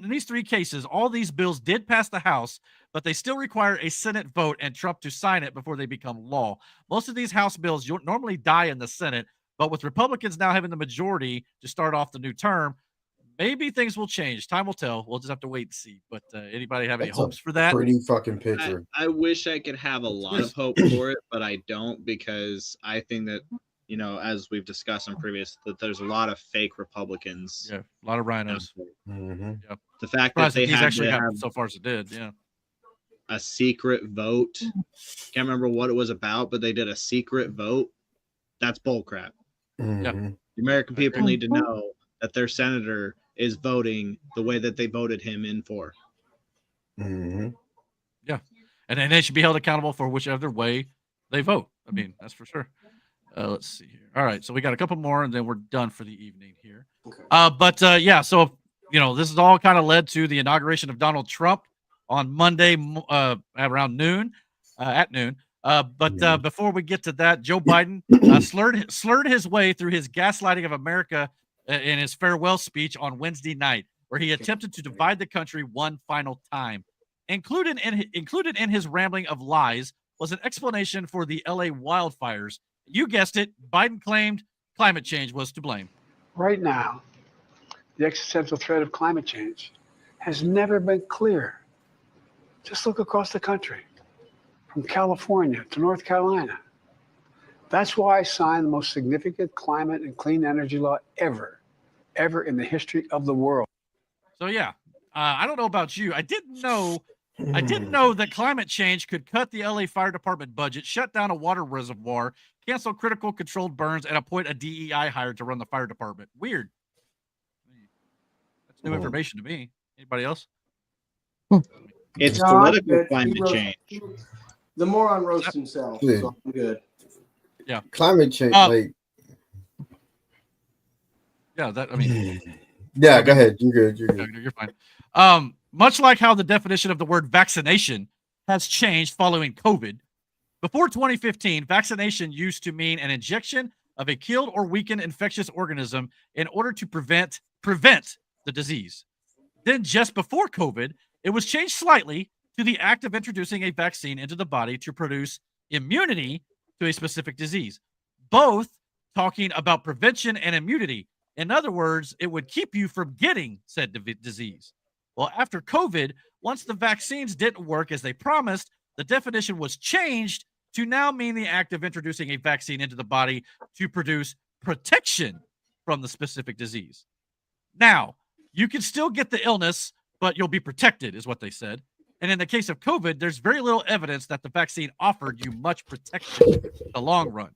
these three cases, all these bills did pass the House, but they still require a Senate vote and Trump to sign it before they become law. Most of these House bills normally die in the Senate, but with Republicans now having the majority to start off the new term, maybe things will change. Time will tell. We'll just have to wait and see. But anybody have any hopes for that? Pretty fucking picture. I wish I could have a lot of hope for it, but I don't because I think that, you know, as we've discussed on previous, that there's a lot of fake Republicans. Yeah, a lot of rhinos. Yeah. The fact that they he's had actually to got have so far as it did, yeah. a secret vote. Can't remember what it was about, but they did a secret vote. That's bullcrap. Yeah. The American people need to know that their senator is voting the way that they voted him in for. Yeah, and then they should be held accountable for whichever way they vote. I mean, that's for sure. Let's see here. All right, so we got a couple more, and then we're done for the evening here. Okay. Yeah, so you know, this has all kind of led to the inauguration of Donald Trump on Monday around noon, at noon. Before we get to that, Joe Biden slurred his way through his gaslighting of America in his farewell speech on Wednesday night, where he attempted to divide the country one final time. Included in his rambling of lies was an explanation for the LA wildfires. You guessed it, Biden claimed climate change was to blame. Right now, the existential threat of climate change has never been clearer. Just look across the country, from California to North Carolina. That's why I signed the most significant climate and clean energy law ever in the history of the world. So yeah, I don't know about you. I didn't know that climate change could cut the LA Fire Department budget, shut down a water reservoir, cancel critical controlled burns, and appoint a DEI hire to run the fire department. Weird. That's new information to me. Anybody else? It's political climate change. The moron roasts himself. So I'm good. Yeah. Climate change, yeah, that I mean. Yeah, go ahead. You're good. You're fine. Much like how the definition of the word vaccination has changed following COVID. Before 2015, vaccination used to mean an injection of a killed or weakened infectious organism in order to prevent the disease. Then just before COVID, it was changed slightly to the act of introducing a vaccine into the body to produce immunity to a specific disease. Both talking about prevention and immunity. In other words, it would keep you from getting said disease. Well, after COVID, once the vaccines didn't work as they promised, the definition was changed to now mean the act of introducing a vaccine into the body to produce protection from the specific disease. Now, you can still get the illness, but you'll be protected, is what they said. And in the case of COVID, there's very little evidence that the vaccine offered you much protection in the long run.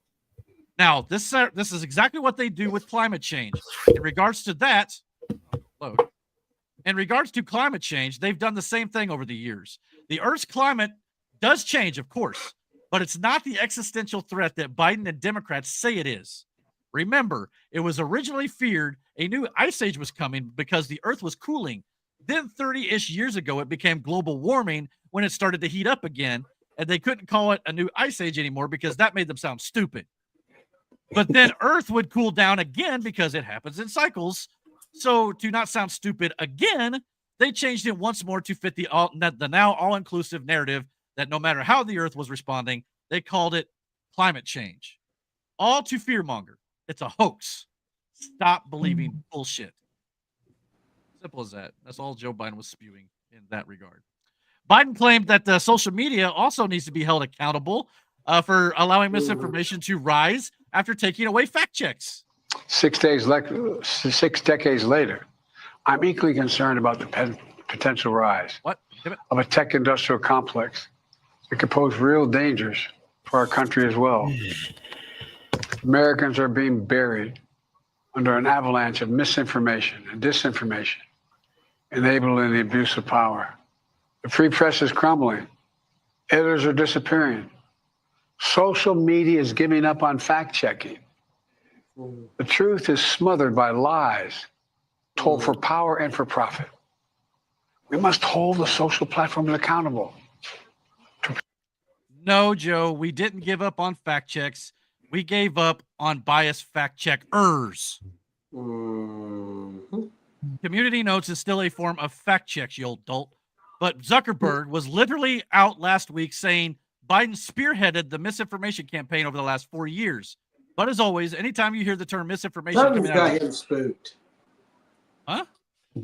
Now, this is exactly what they do with climate change. In regards to that, in regards to climate change, they've done the same thing over the years. The Earth's climate does change, of course, but it's not the existential threat that Biden and Democrats say it is. Remember, it was originally feared a new ice age was coming because the Earth was cooling. Then 30-ish years ago, it became global warming when it started to heat up again. and they couldn't call it a new ice age anymore because that made them sound stupid. But then Earth would cool down again because it happens in cycles. So to not sound stupid again, they changed it once more to fit the now all-inclusive narrative that no matter how the Earth was responding, they called it climate change. All to fearmonger. It's a hoax. Stop believing bullshit. Simple as that. That's all Joe Biden was spewing in that regard. Biden claimed that the social media also needs to be held accountable for allowing misinformation to rise after taking away fact checks. 6 decades later, I'm equally concerned about the potential rise of a tech industrial complex that could pose real dangers for our country as well. Americans are being buried under an avalanche of misinformation and disinformation, enabling the abuse of power. The free press is crumbling. Editors are disappearing. Social media is giving up on fact-checking. The truth is smothered by lies told for power and for profit. We must hold the social platforms accountable. No, Joe, we didn't give up on fact checks. We gave up on biased fact checkers. Community notes is still a form of fact checks, you old dolt. But Zuckerberg was literally out last week saying Biden spearheaded the misinformation campaign over the last 4 years. But as always, anytime you hear the term misinformation, Something's got him spooked. Huh?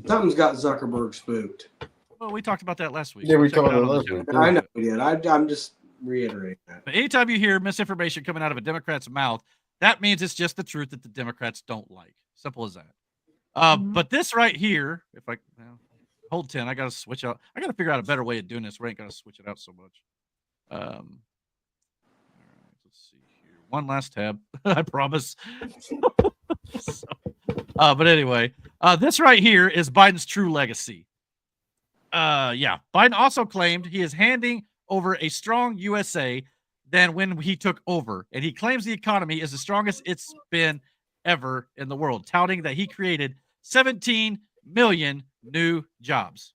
Something's got Zuckerberg spooked. Well, we talked about that last week. Yeah, we Check it talked out about on last the week. show. I know we did. I'm just reiterating that. But anytime you hear misinformation coming out of a Democrat's mouth, that means it's just the truth that the Democrats don't like. Simple as that. But this right here, if I hold 10, I got to switch out. I got to figure out a better way of doing this. We ain't got to switch it out so much. All right, let's see here. One last tab, I promise. But anyway, this right here is Biden's true legacy. Biden also claimed he is handing over a strong USA than when he took over, and he claims the economy is the strongest it's been ever in the world, touting that he created 17 million new jobs.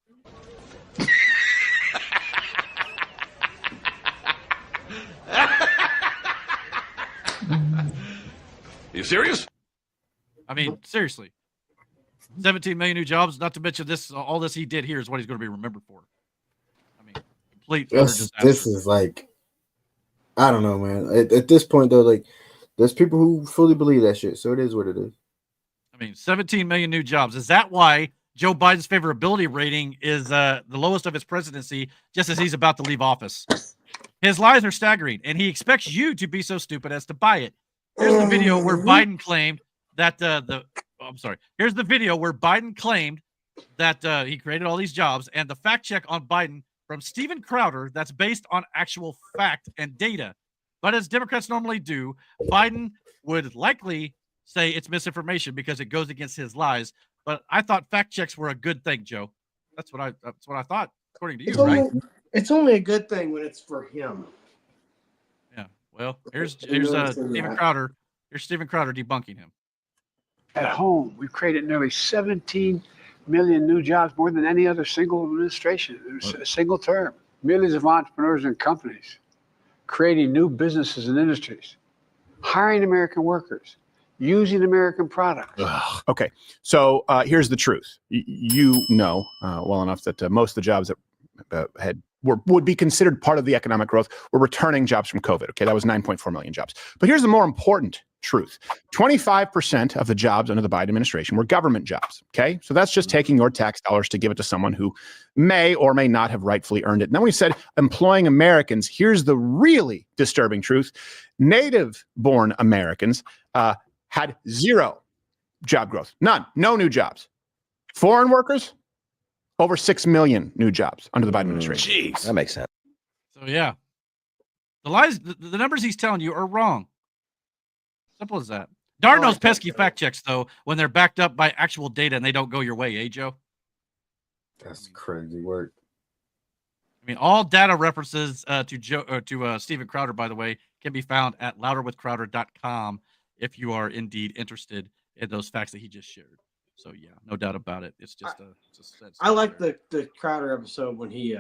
You serious? I mean, seriously. 17 million new jobs, not to mention this, all this he did here is what he's going to be remembered for. I mean, complete. This is like, I don't know, man. At this point, though, like, there's people who fully believe that shit, so it is what it is. I mean, 17 million new jobs. Is that why Joe Biden's favorability rating is the lowest of his presidency, just as he's about to leave office? His lies are staggering, and he expects you to be so stupid as to buy it. Here's the video where Biden claimed that Here's the video where Biden claimed that he created all these jobs, and the fact check on Biden from Steven Crowder that's based on actual fact and data. But as Democrats normally do, Biden would likely say it's misinformation because it goes against his lies. But I thought fact checks were a good thing, Joe. That's what I thought, according to you, right? It's only a good thing when it's for him. Yeah. Well, here's Steven Crowder. Here's Steven Crowder debunking him. At home, we've created nearly 17 million new jobs, more than any other single administration, a single term. Millions of entrepreneurs and companies creating new businesses and industries, hiring American workers, using American products. Okay, so here's the truth. You know well enough that most of the jobs that would be considered part of the economic growth were returning jobs from COVID. Okay, that was 9.4 million jobs. But here's the more important truth. 25% of the jobs under the Biden administration were government jobs. Okay, so that's just taking your tax dollars to give it to someone who may or may not have rightfully earned it. And then we said employing Americans. Here's the really disturbing truth. Native-born Americans had zero job growth. None. No new jobs. Foreign workers, over 6 million new jobs under the Biden administration. Jeez. That makes sense. So, yeah. The lies, the numbers he's telling you are wrong. Simple as that. Darn those pesky fact checks, though, when they're backed up by actual data and they don't go your way, eh, Joe? That's crazy work. I mean, all data references to Steven Crowder, by the way, can be found at louderwithcrowder.com if you are indeed interested in those facts that he just shared. So, yeah, no doubt about it. It's just I like the Crowder episode when he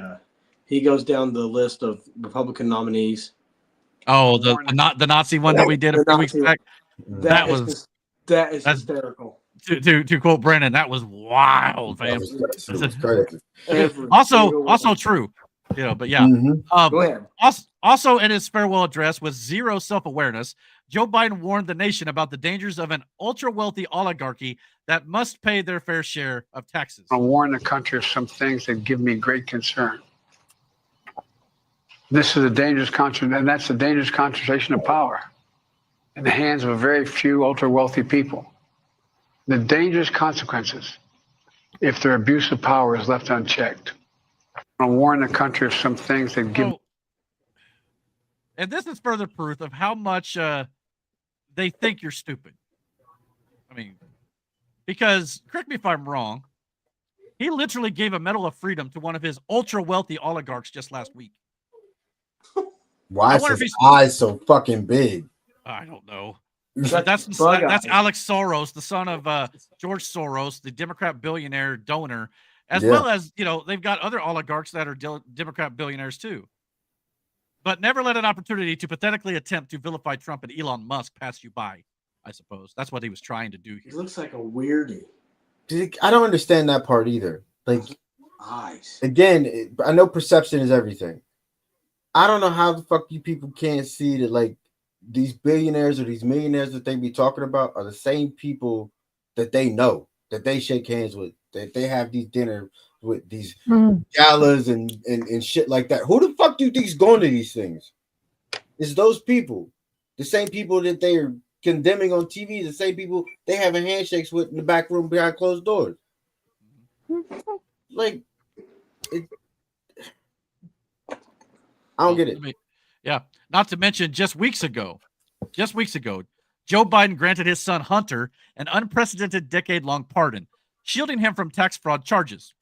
he goes down the list of Republican nominees. Oh, the Nazi one that we did a few weeks back. That was hysterical. To quote Brandon, that was wild, fam. Every Also true, but yeah. Go ahead. Also, in his farewell address with zero self-awareness, Joe Biden warned the nation about the dangers of an ultra-wealthy oligarchy that must pay their fair share of taxes. I warn the country of some things that give me great concern. This is a dangerous concentration, and that's a dangerous concentration of power in the hands of a very few ultra-wealthy people. The dangerous consequences if their abuse of power is left unchecked. I warn the country of some things that give. And this is further proof of how much they think you're stupid. I mean, because, correct me if I'm wrong, he literally gave a Medal of Freedom to one of his ultra-wealthy oligarchs just last week. Why is his eyes so fucking big? I don't know. That's Alex Soros, the son of George Soros, the Democrat billionaire donor, as well as, they've got other oligarchs that are Democrat billionaires too. But never let an opportunity to pathetically attempt to vilify Trump and Elon Musk pass you by, I suppose. That's what he was trying to do here. He looks like a weirdie. I don't understand that part either. Like, eyes. Again, I know perception is everything. I don't know how the fuck you people can't see that, like, these billionaires or these millionaires that they be talking about are the same people that they know, that they shake hands with, that they have these dinner with, these galas and shit like that. Who the fuck do you think's going to these things? It's those people. The same people that they are condemning on TV, the same people they having handshakes with in the back room behind closed doors. Like, I don't get it. Yeah. Not to mention just weeks ago, Joe Biden granted his son Hunter an unprecedented decade-long pardon, shielding him from tax fraud charges.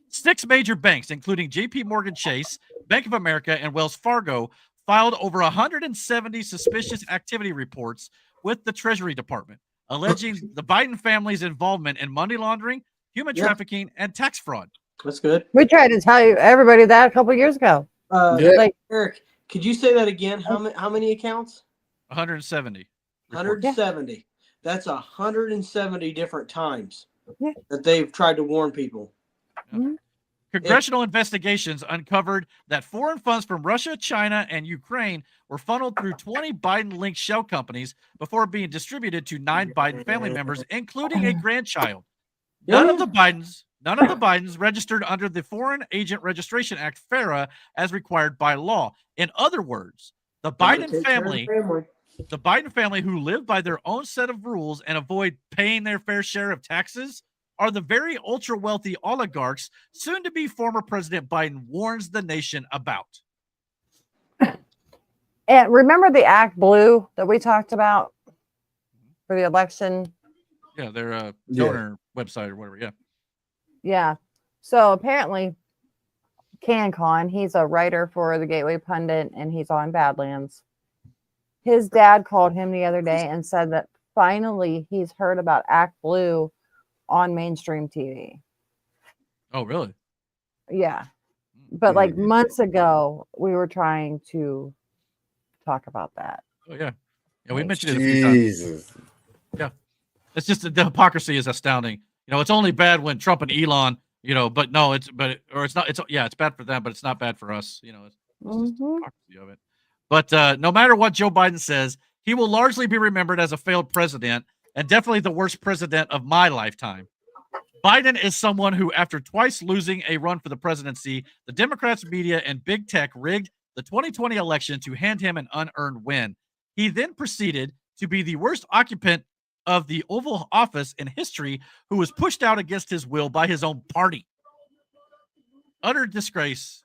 6 major banks, including JP Morgan Chase, Bank of America, and Wells Fargo, filed over 170 suspicious activity reports with the Treasury Department, alleging the Biden family's involvement in money laundering, human trafficking, and tax fraud. That's good. We tried to tell everybody that a couple years ago. Eric, could you say that again? How many accounts? 170. 170. That's 170 different times that they've tried to warn people. Congressional investigations uncovered that foreign funds from Russia, China, and Ukraine were funneled through 20 Biden-linked shell companies before being distributed to 9 Biden family members, including a grandchild. None of the Bidens registered under the Foreign Agent Registration Act, FARA, as required by law. In other words, the Biden family who live by their own set of rules and avoid paying their fair share of taxes are the very ultra-wealthy oligarchs soon to be former President Biden warns the nation about. And remember the Act Blue that we talked about for the election? Yeah, their donor website or whatever. Yeah. So apparently, CanCon, he's a writer for the Gateway Pundit, and he's on Badlands. His dad called him the other day and said that finally he's heard about Act Blue on mainstream TV. Oh, really? Yeah. But like months ago, we were trying to talk about that. Oh, yeah. Yeah, we mentioned it a few times. Yeah. It's just the hypocrisy is astounding. It's only bad when Trump and Elon, but no, it's bad for them, but it's not bad for us. It's just the hypocrisy of it. But no matter what Joe Biden says, he will largely be remembered as a failed president and definitely the worst president of my lifetime. Biden is someone who, after twice losing a run for the presidency, the Democrats, media, and big tech rigged the 2020 election to hand him an unearned win. He then proceeded to be the worst occupant of the Oval Office in history who was pushed out against his will by his own party. Utter disgrace.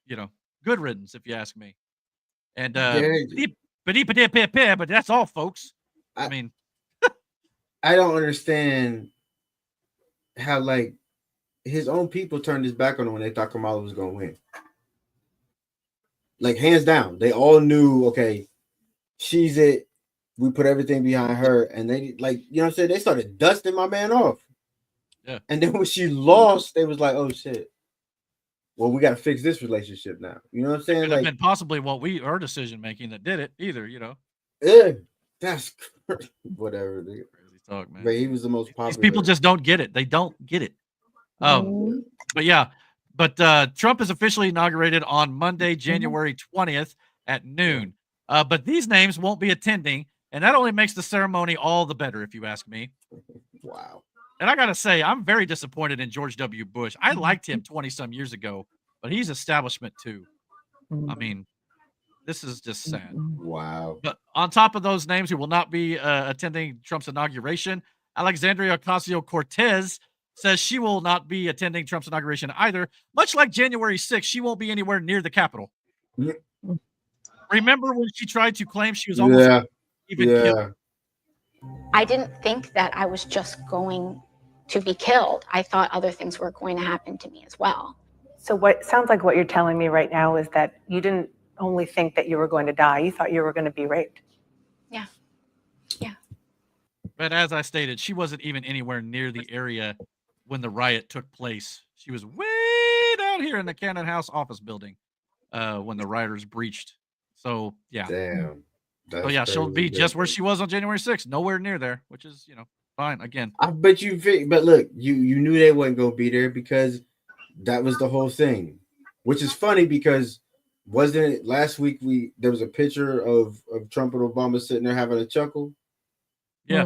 Good riddance, if you ask me. And but that's all, folks. I mean, I don't understand how, like, his own people turned his back on him when they thought Kamala was going to win. Like, hands down, they all knew, okay, she's it. We put everything behind her, and they, like, you know what I'm saying? They started dusting my man off. Yeah. And then when she lost, they was like, oh, shit. well, we got to fix this relationship now. You know what I'm saying? Could have been possibly what our decision making that did it either. Yeah, that's whatever. Dude. Crazy talk, man. But he was the most popular. These people just don't get it. They don't get it. But yeah, Trump is officially inaugurated on Monday, January 20th at noon. But these names won't be attending, and that only makes the ceremony all the better, if you ask me. Wow. And I gotta say, I'm very disappointed in George W. Bush. I liked him 20-some years ago, but he's establishment too. I mean, this is just sad. Wow. But on top of those names who will not be attending Trump's inauguration, Alexandria Ocasio-Cortez says she will not be attending Trump's inauguration either. Much like January 6th, she won't be anywhere near the Capitol. Yeah. Remember when she tried to claim she was almost even killed? I didn't think that I was just going to be killed. I thought other things were going to happen to me as well. So what sounds like what you're telling me right now is that you didn't only think that you were going to die, you thought you were going to be raped. Yeah. But as I stated, she wasn't even anywhere near the area when the riot took place. She was way down here in the Cannon House office building when the rioters breached. So yeah. Damn. So yeah, she'll be just where she was on January 6th, nowhere near there, which is, fine. Again, I bet you. But look, you knew they wasn't gonna be there because that was the whole thing. Which is funny because wasn't it last week there was a picture of Trump and Obama sitting there having a chuckle? Yeah.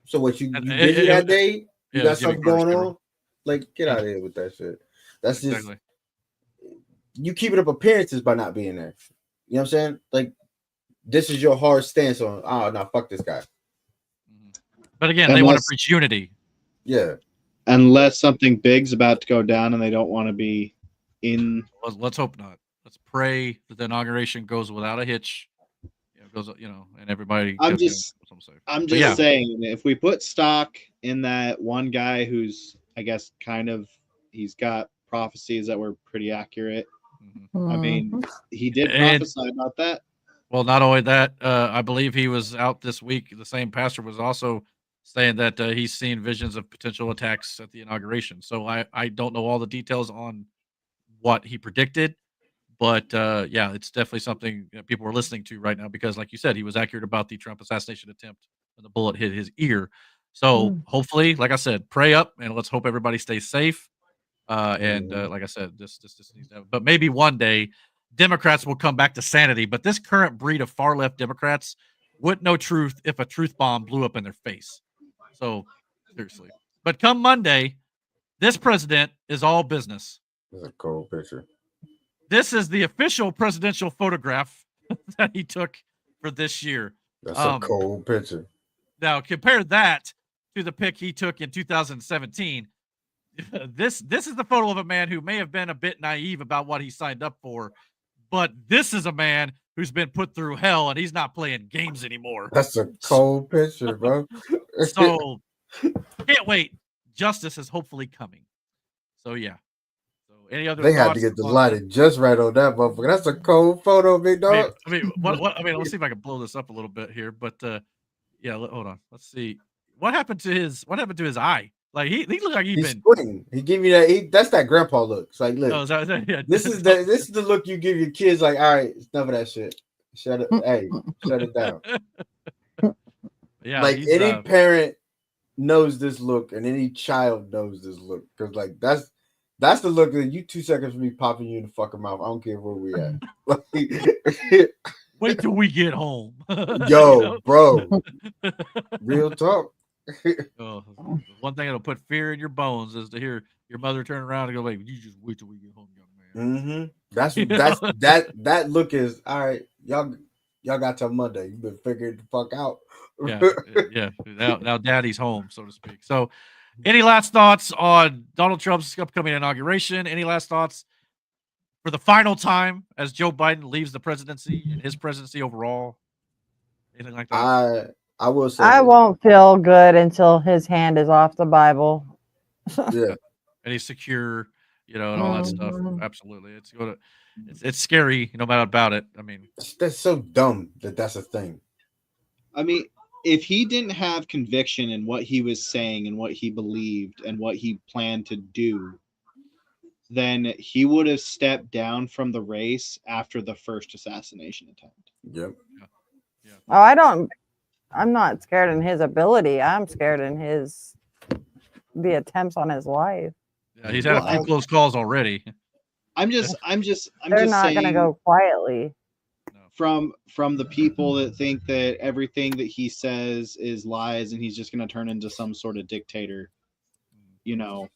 So what you busy that day? You got something going on? Like, get out of here with that shit. That's just you keeping up appearances by not being there. You know what I'm saying? Like, this is your hard stance on, oh, no, fuck this guy. But again, they want to preach unity. Yeah. Unless something big's about to go down and they don't want to be in. Let's hope not. Let's pray that the inauguration goes without a hitch. And everybody. I'm just saying, if we put stock in that one guy who's, I guess, he's got prophecies that were pretty accurate. I mean, he did prophesy about that. Well, not only that, I believe he was out this week. The same pastor was also saying that he's seen visions of potential attacks at the inauguration. So I don't know all the details on what he predicted, but it's definitely something people are listening to right now because, like you said, he was accurate about the Trump assassination attempt when the bullet hit his ear. So hopefully, like I said, pray up and let's hope everybody stays safe. Like I said, this needs to happen. But maybe one day Democrats will come back to sanity. But this current breed of far left Democrats wouldn't know truth if a truth bomb blew up in their face. So seriously. But come Monday, this president is all business. That's a cold picture. This is the official presidential photograph that he took for this year. That's a cold picture. Now compare that to the pic he took in 2017. This is the photo of a man who may have been a bit naive about what he signed up for, but this is a man who's been put through hell and he's not playing games anymore. That's a cold picture, bro. So can't wait. Justice is hopefully coming. So yeah. So any other they had to get the lighting just right on that motherfucker. That's a cold photo, big dog. I mean, let's see if I can blow this up a little bit here. But hold on. Let's see. What happened to his eye? Like he looked like he's been squinting. He give you that. That's that grandpa look. It's like, look, this is the look you give your kids. Like, all right, it's enough of that shit. Shut it. Hey, shut it down. Yeah, like any parent knows this look, and any child knows this look because, like, that's the look that you 2 seconds from me popping you in the fucking mouth. I don't care where we at. Wait till we get home. Yo, bro. Real talk. One thing that'll put fear in your bones is to hear your mother turn around and go, like, you just wait till we get home, young man. That look is all right. Y'all got till Monday. You've been figuring the fuck out. Yeah. Now daddy's home, so to speak. So any last thoughts on Donald Trump's upcoming inauguration? Any last thoughts for the final time as Joe Biden leaves the presidency and his presidency overall? Anything like that? I will say I won't feel good until his hand is off the Bible. Yeah. And he's secure, and all that stuff. Absolutely. It's scary, no matter about it. I mean, that's so dumb that's a thing. I mean, if he didn't have conviction in what he was saying and what he believed and what he planned to do, then he would have stepped down from the race after the first assassination attempt. Yep. Oh, I'm not scared in his ability. I'm scared in the attempts on his life. Yeah, he's had a few close calls already. I'm just They're not going to saying, go quietly. from the people that think that everything that he says is lies and he's just going to turn into some sort of dictator, you know.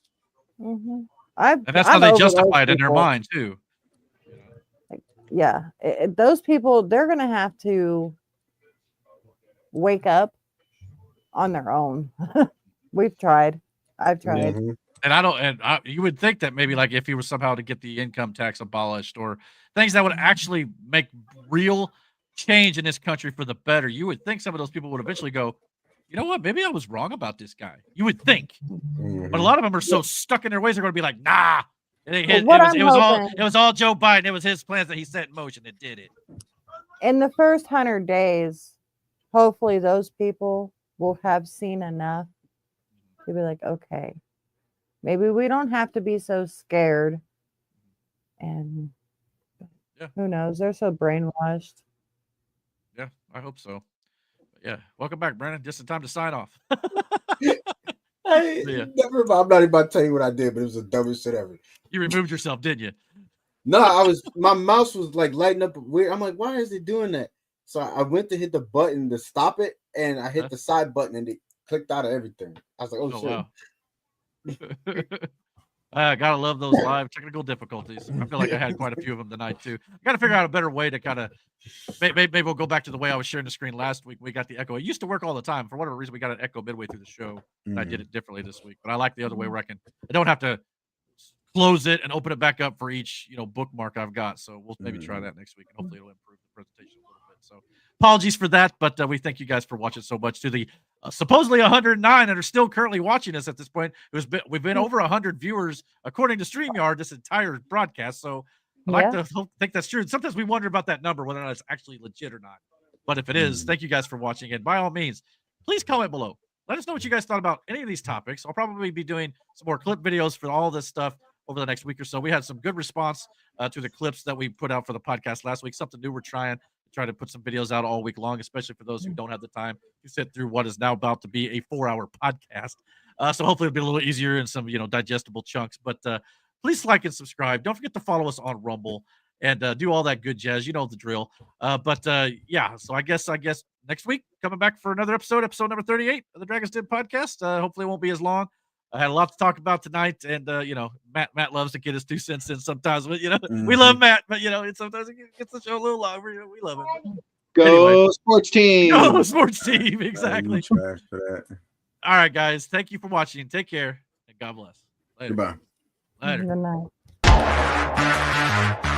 Mm-hmm. And that's how they justify it in their mind too. Yeah, those people, they're going to have to wake up on their own. We've tried. I've tried. Mm-hmm. And you would think that maybe like if he was somehow to get the income tax abolished or things that would actually make real change in this country for the better, you would think some of those people would eventually go, you know what, maybe I was wrong about this guy. You would think. But a lot of them are so stuck in their ways, they're going to be like, nah. It was all Joe Biden. It was his plans that he set in motion that did it. In the first 100 days, hopefully those people will have seen enough to be like, okay, maybe we don't have to be so scared. And who knows? They're so brainwashed. Yeah, I hope so. But yeah, welcome back, Brandon. Just in time to sign off. I'm not even about to tell you what I did, but it was the dumbest shit ever. You removed yourself, didn't you? No, my mouse was like lighting up weird. I'm like, why is it doing that? So I went to hit the button to stop it, and I hit the side button, and it clicked out of everything. I was like, oh shit. Wow. Gotta love those live technical difficulties. I feel like I had quite a few of them tonight too. I gotta figure out a better way to kind of maybe we'll go back to the way I was sharing the screen last week. We got the echo. It used to work all the time. For whatever reason, we got an echo midway through the show. And I did it differently this week, but I like the other way where I don't have to close it and open it back up for each bookmark I've got. So we'll maybe try that next week, and hopefully it'll improve the presentation a little bit. So apologies for that, but we thank you guys for watching so much. To the supposedly 109 that are still currently watching us at this point, we've been over 100 viewers according to StreamYard this entire broadcast. So I like to think that's true. Sometimes we wonder about that number, whether or not it's actually legit or not. But if it is, thank you guys for watching. And by all means, please comment below. Let us know what you guys thought about any of these topics. I'll probably be doing some more clip videos for all this stuff over the next week or so. We had some good response to the clips that we put out for the podcast last week. Something new we're trying to put some videos out all week long, especially for those who don't have the time to sit through what is now about to be a 4-hour podcast. So hopefully it'll be a little easier in some, digestible chunks. But please like and subscribe. Don't forget to follow us on Rumble and do all that good jazz. You know the drill. Yeah, so I guess next week, coming back for another episode number 38 of the Dragon's Den podcast. Hopefully it won't be as long. I had a lot to talk about tonight, and Matt loves to get his 2 cents in sometimes, but we love Matt, but sometimes it gets the show a little longer. We love it. Go sports team! Go sports team! Exactly. Trash for that. All right, guys. Thank you for watching. Take care, and God bless. Later. Goodbye. Later. Good night.